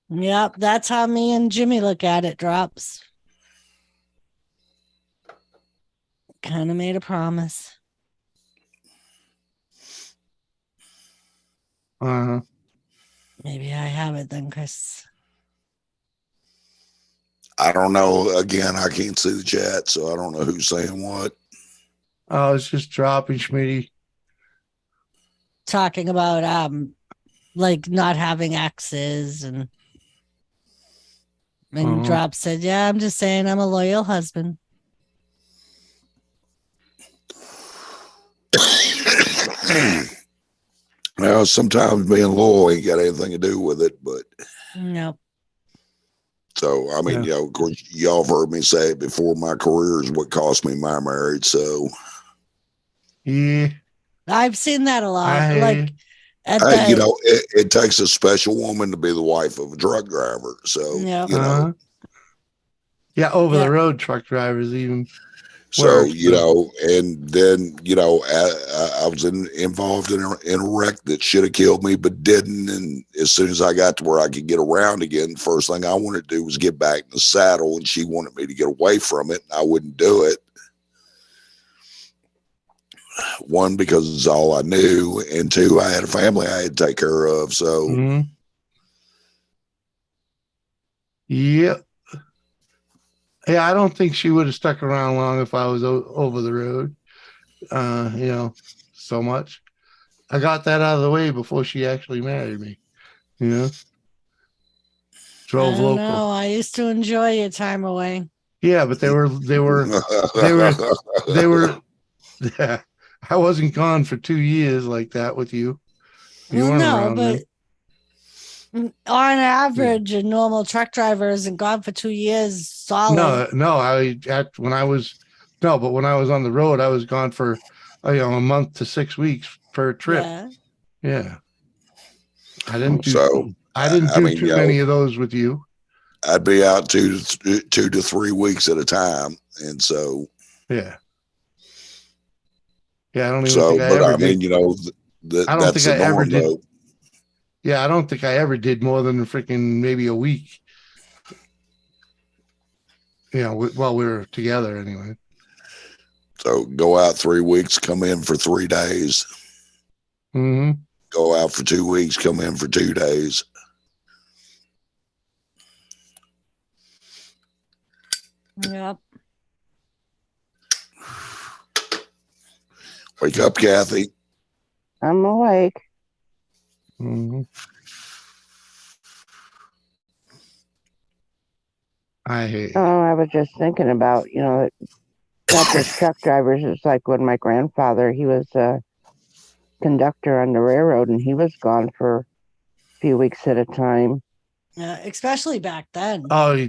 Yep, that's how me and Jimmy look at it, Drops. Kind of made a promise. Maybe I haven't then, Chris. I don't know. Again, I can't see the chat, so I don't know who's saying what. Oh, it's just dropping, Schmitty. Talking about like not having exes, and Drop said, yeah, I'm just saying I'm a loyal husband. Well, sometimes being loyal ain't got anything to do with it, but nope. So I mean, of course, y'all have heard me say it before. My career is what cost me my marriage. So yeah, I've seen that a lot. Like, at Hey, you the, know, it takes a special woman to be the wife of a truck driver. So, Yep. you know, Yeah, over Yeah. the road truck drivers even so, worse. you but- know, and then, you know, I was involved in a wreck that should have killed me, but didn't. And as soon as I got to where I could get around again, the first thing I wanted to do was get back in the saddle, and she wanted me to get away from it. And I wouldn't do it. One, because it's all I knew, and two, I had a family I had to take care of. So, Mhm. Yep. Yeah, I don't think she would have stuck around long if I was over the road. You know, so much. I got that out of the way before she actually married me. You know, I drove don't local. know. I used to enjoy your time away. Yeah, but they were they were. I wasn't gone for 2 years like that with you. You Well, weren't no, around but on average, a normal truck driver isn't gone for 2 years solid. No. When I was but when I was on the road, I was gone for a month to 6 weeks per trip. Yeah. Yeah, I didn't do So, I mean, too you know, many of those with you. I'd be out 2 to 3 weeks at a time. And so, Yeah, I don't even so, think I but ever I mean, did. you know, I don't that's think the I ever norm did. though. Yeah, I don't think I ever did more than freaking maybe a week. While we were together anyway. So go out 3 weeks, come in for 3 days, Hmm. go out for 2 weeks, come in for 2 days. Yep. Wake up, Kathy. I'm awake. Hmm. I hate. Oh, I was just thinking about, not just truck drivers. It's like when my grandfather, he was a conductor on the railroad, and he was gone for a few weeks at a time. Yeah, especially back then. Oh,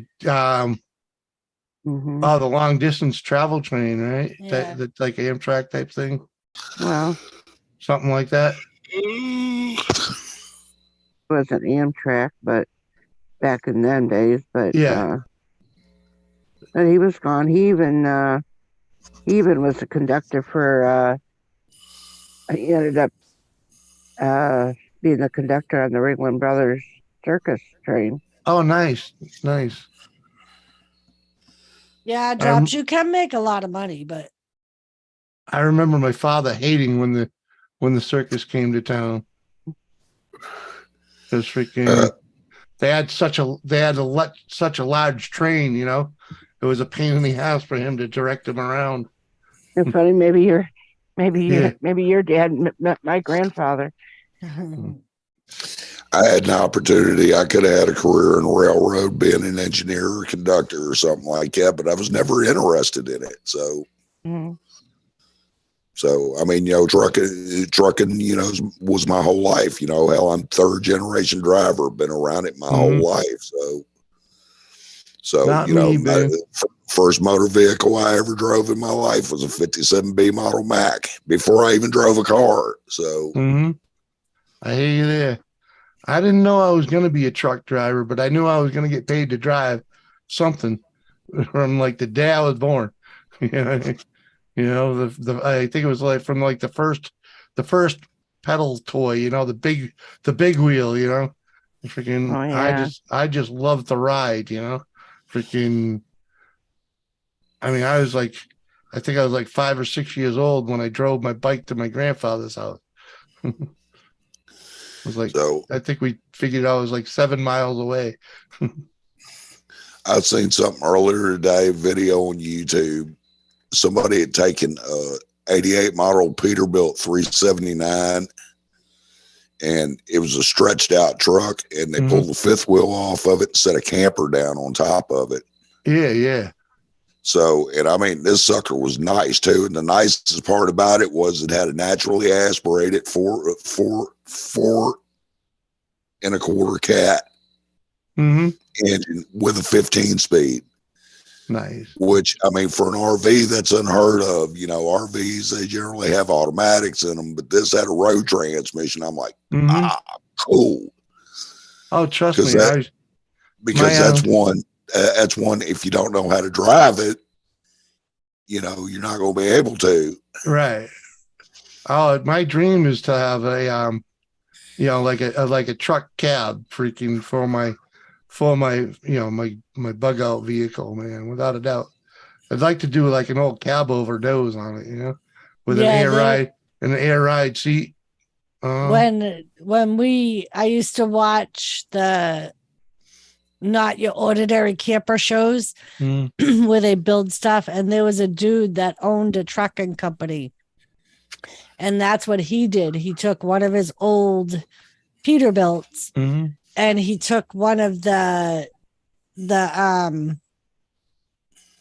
Hmm. the long distance travel train, right? Yeah. That's like Amtrak type thing, Well, something like that. it wasn't Amtrak, but back in them days. But Yeah. but he was gone. He even was a conductor for. He ended up being the conductor on the Ringling Brothers circus train. Oh, nice. Yeah, drops. You can make a lot of money, but I remember my father hating when the circus came to town. Because freaking they had such a large train, It was a pain in the ass for him to direct them around. It's funny. Maybe your dad met my grandfather. I had an opportunity. I could have had a career in railroad, being an engineer or conductor or something like that, but I was never interested in it. So, I mean, trucking, was my whole life. Hell, I'm third generation driver, been around it my whole life. So Not me, my man. first motor vehicle I ever drove in my life was a 57 B model Mac before I even drove a car. So, I hear you there. I didn't know I was going to be a truck driver, but I knew I was going to get paid to drive something from like the day I was born. I think it was like from like the first pedal toy, the big wheel, freaking. Oh, yeah. I just loved the ride, freaking. I mean, I think I was like 5 or 6 years old when I drove my bike to my grandfather's house. It was like, I think we figured I was like 7 miles away. I seen something earlier today, video on YouTube. Somebody had taken a 88 model Peterbilt 379, and it was a stretched out truck, and they pulled the fifth wheel off of it and set a camper down on top of it. Yeah. So, and I mean, this sucker was nice too. And the nicest part about it was it had a naturally aspirated 4.25 cat engine with a 15 speed. Nice. which I mean, for an RV, that's unheard of. You know, RVs, they generally have automatics in them, but this had a road transmission. I'm like, Mhm. cool. Oh, trust 'Cause me. because that's one, if you don't know how to drive it, you know, you're not going to be able to. Right. Oh, my dream is to have a you know, like a truck cab freaking for my you know, my bug out vehicle, man, without a doubt. I'd like to do like an old cab over nose on it, you know, with Yeah, an air ride seat. I used to watch the Not Your Ordinary Camper shows where they build stuff, and there was a dude that owned a trucking company, and that's what he did. He took one of his old Peterbilts, and he took one of the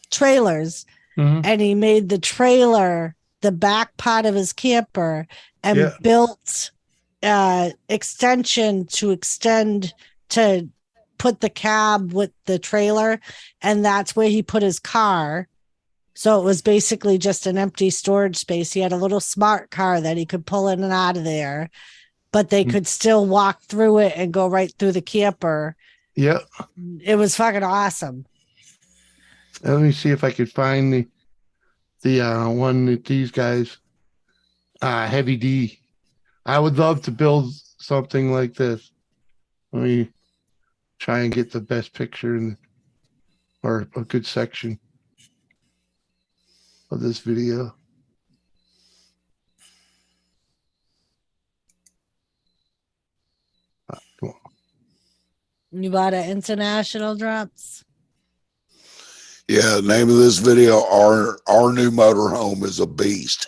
trailers, and he made the trailer the back part of his camper, and built extension to extend to put the cab with the trailer, and that's where he put his car. So it was basically just an empty storage space. He had a little smart car that he could pull in and out of there, but they could still walk through it and go right through the camper. Yep. It was fucking awesome. Let me see if I could find the one that these guys, Heavy D. I would love to build something like this. Let me try and get the best picture or a good section of this video. Come on. You bought an international drops? Yeah, the name of this video, our new motorhome is a beast.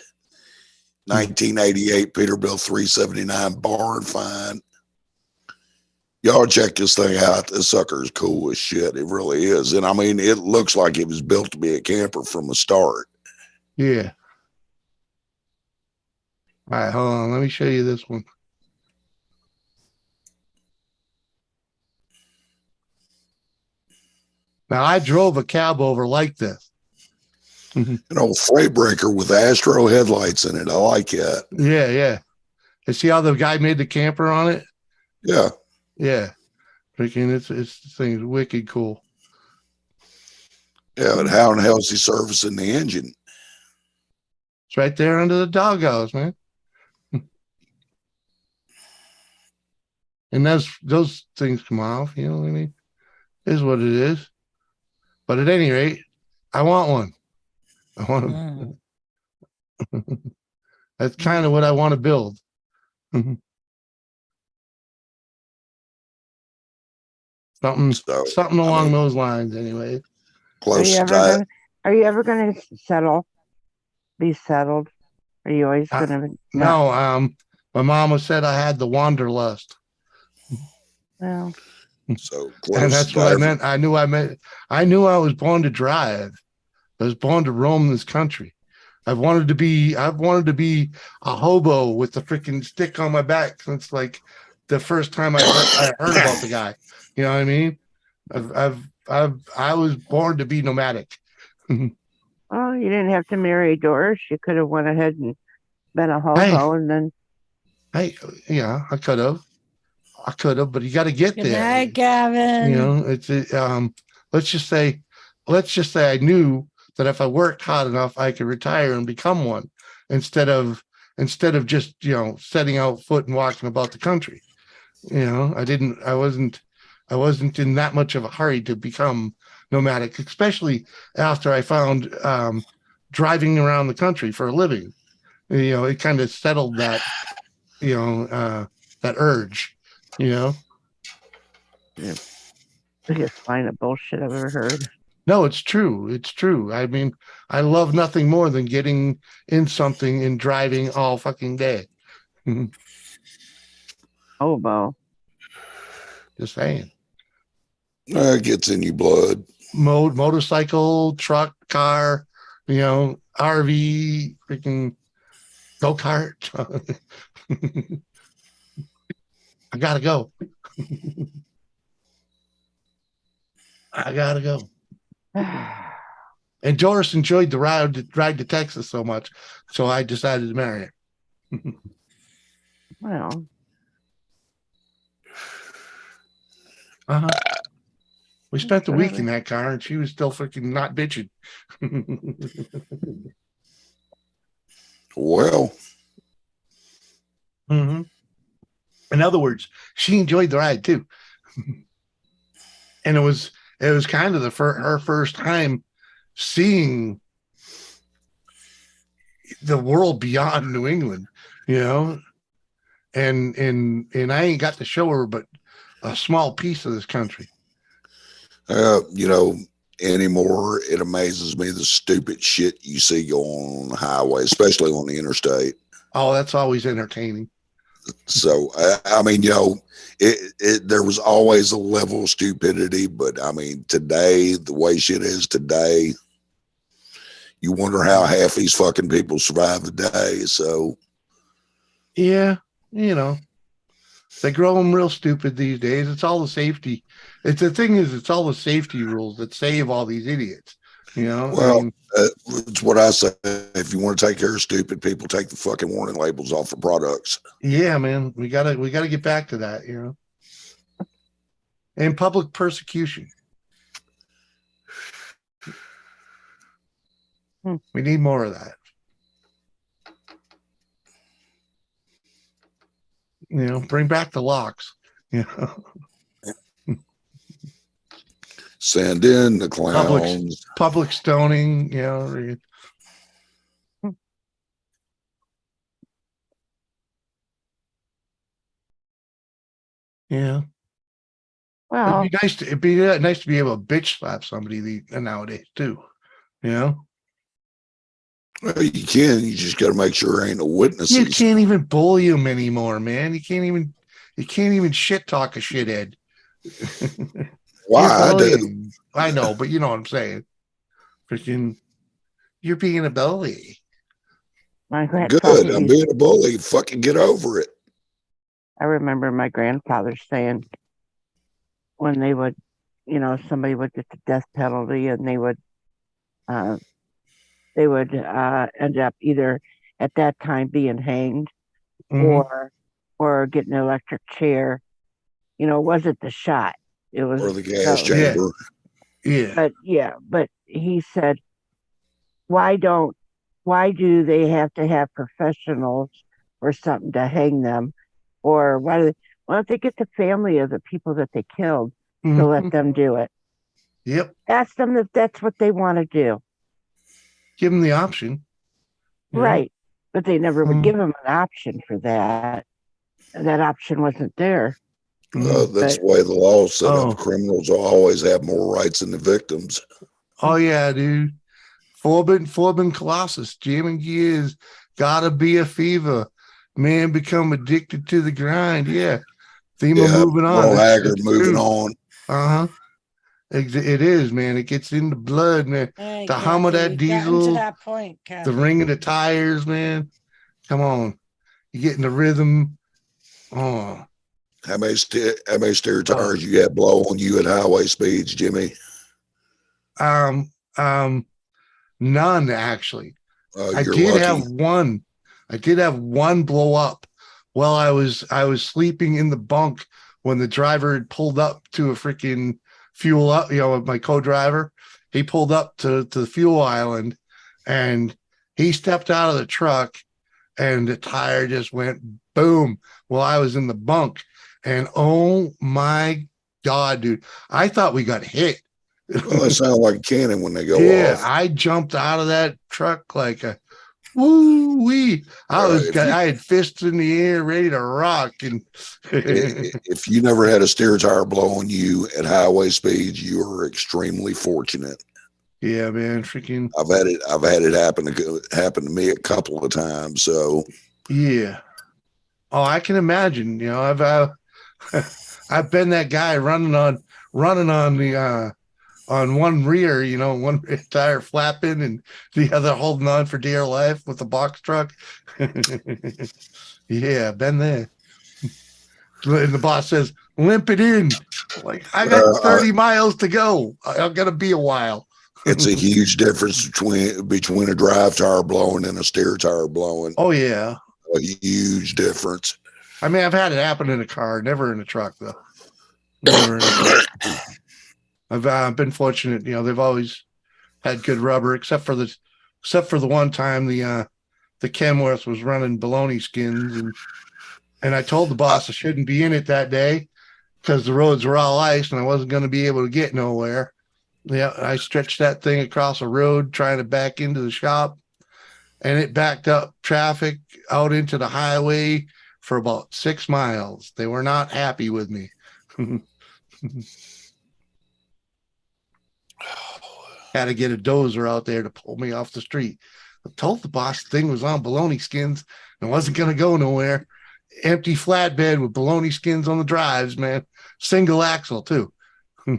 1988 Peterbilt 379 barn find. Y'all check this thing out. This sucker is cool as shit. It really is. And I mean, it looks like it was built to be a camper from the start. Yeah. All right, hold on. Let me show you this one. Now, I drove a cab over like this. An old freight breaker with Astro headlights in it. I like that. Yeah, yeah. And see how the guy made the camper on it? Yeah. Yeah. Freaking, this thing's wicked cool. Yeah, and how in the hell is he servicing the engine? It's right there under the doghouse, man. And those things come off, you know what I mean? It is what it is. But at any rate, I want one. I want to. That's kind of what I want to build. Something along those lines, anyway. Close are you ever gonna settle? Be settled? Are you always gonna? No. My mama said I had the wanderlust. Well, so close. And that's what I meant. I knew I was born to drive. I was born to roam this country. I've wanted to be a hobo with the freaking stick on my back since like the first time I heard about the guy. You know what I mean? I was born to be nomadic. Well, you didn't have to marry Doris. You could have went ahead and been a hobo, and then. I could have. But you got to get Good there. night, Gavin. You know, let's just say I knew that if I worked hard enough, I could retire and become one instead of just, you know, setting out foot and walking about the country. You know, I wasn't in that much of a hurry to become nomadic, especially after I found driving around the country for a living. You know, it kind of settled that, you know, that urge, you know. Yeah. Biggest line of bullshit I've ever heard. No, it's true. It's true. I mean, I love nothing more than getting in something and driving all fucking day. Hobo. Just saying. It gets in your blood. Motorcycle, truck, car, you know, RV, freaking go-kart. I gotta go. I gotta go. And Doris enjoyed the ride to Texas so much, so I decided to marry her. Well, Uh-huh. We spent the week whatever. in that car, and she was still freaking not bitching. Well, Mhm. In other words, she enjoyed the ride too, and it was kind of her first time seeing the world beyond New England, you know. And I ain't got to show her but a small piece of this country. you know, anymore, it amazes me the stupid shit you see going on the highway, especially on the interstate. Oh, that's always entertaining. So, I mean, you know, there was always a level of stupidity, but I mean, today, the way shit is today, you wonder how half these fucking people survive the day. So, Yeah, you know, they grow them real stupid these days. It's all the safety. It's the thing is, it's all the safety rules that save all these idiots. You know, well, I mean, it's what I say. If you want to take care of stupid people, take the fucking warning labels off the products. yeah, man, we gotta get back to that. You know, and public persecution. We need more of that. You know, bring back the locks. You know, Send in the clowns. public stoning. You know. Yeah. Well, It'd be nice to be able to bitch slap somebody nowadays too. You know, Well, you can. You just got to make sure there ain't no witnesses. you can't even bully them anymore, man. You can't even shit talk a shithead. Why? I do. I know, but you know what I'm saying. Freaking, you're being a bully. my Good. grandfather I'm used, being a bully. Fucking get over it. I remember my grandfather saying when they would, somebody would get the death penalty and uh, they would end up either at that time being hanged Mhm. or get an electric chair. You know, it wasn't the shot. It was Or the gas chamber. Yeah. but he said, why do they have to have professionals or something to hang them? Or why don't they get the family of the people that they killed to let Mhm. them do it? Yep. Ask them if that's what they want to do. Give them the option. Yeah. Right. But they never would Mm. give them an option for that. That option wasn't there. That's But- the way the law set Oh. up. Criminals will always have more rights than the victims. Oh yeah, dude. Forbin Colossus, jamming gears, gotta be a fever. Man become addicted to the grind. Yeah. Theme of moving on. Merle Haggard It's moving true. on. Uh-huh. It is, man. It gets in the blood, man. Hey, The hum of that Kathy, we've gotten to diesel, that point, the Kathy. ring of the tires, man. Come on. You get in the rhythm. Oh. How many steer tires you got blow on you at highway speeds, Jimmy? None actually. I You're did lucky. have one. I did have one blow up while I was sleeping in the bunk when the driver had pulled up to a freaking fuel up, my co-driver. He pulled up to the fuel island and he stepped out of the truck and the tire just went boom while I was in the bunk. And oh my God, dude, I thought we got hit. Well, they sound like a cannon when they go off. I jumped out of that truck like a woo wee. I had fists in the air, ready to rock. And If you never had a steer tire blow on you at highway speeds, you are extremely fortunate. yeah, man, freaking I've had it happen to me a couple of times. So yeah. Oh, I can imagine. I've been that guy running on the on one rear, one tire flapping and the other holding on for dear life with the box truck. Yeah, been there. And the boss says, limp it in. Like, I got 30 miles to go. I'm going to be a while. It's a huge difference between a drive tire blowing and a steer tire blowing. Oh yeah. A huge difference. I mean, I've had it happen in a car, never in a truck though. Never in a truck. I've been fortunate, you know, they've always had good rubber, except for the one time the Kenworth was running baloney skins, and I told the boss I shouldn't be in it that day because the roads were all ice and I wasn't going to be able to get nowhere. Yeah, I stretched that thing across a road trying to back into the shop, and it backed up traffic out into the highway for about 6 miles. They were not happy with me. Had to get a dozer out there to pull me off the street. I told the boss the thing was on baloney skins and wasn't going to go nowhere. Empty flatbed with baloney skins on the drives, man. Single axle too. Good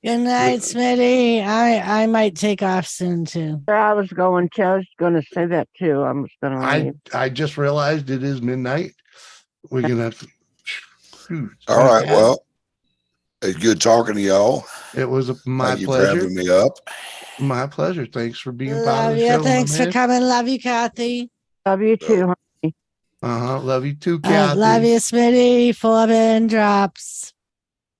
night, Smitty. I might take off soon too. I was going to. I was going to say that too. I was going to leave. I just realized it is midnight. We're gonna have to. Shoot, All right. Well, it's good talking to y'all. It was my Thank you pleasure. for having me up. My pleasure. Thanks for being part of Love the you. show. Thanks my for man. coming. Love you, Kathy. Love you too. Love you too, Kathy. Love you, Smitty. 4 bin drops.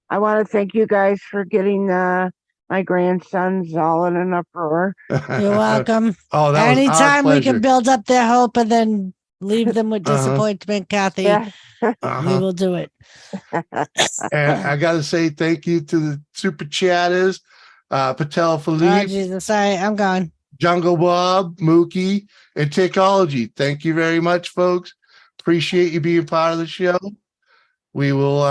I want to thank you guys for getting my grandsons all in an uproar. You're welcome. Oh, that was our Anytime we pleasure. can build up their hope and then leave them with disappointment, Kathy, Yeah. we will do it. And I got to say thank you to the super chatters, Patel Oh, Philippe, Jesus. I'm gone. Jungle Bob, Mookie, and Technology. Thank you very much, folks. Appreciate you being part of the show. We will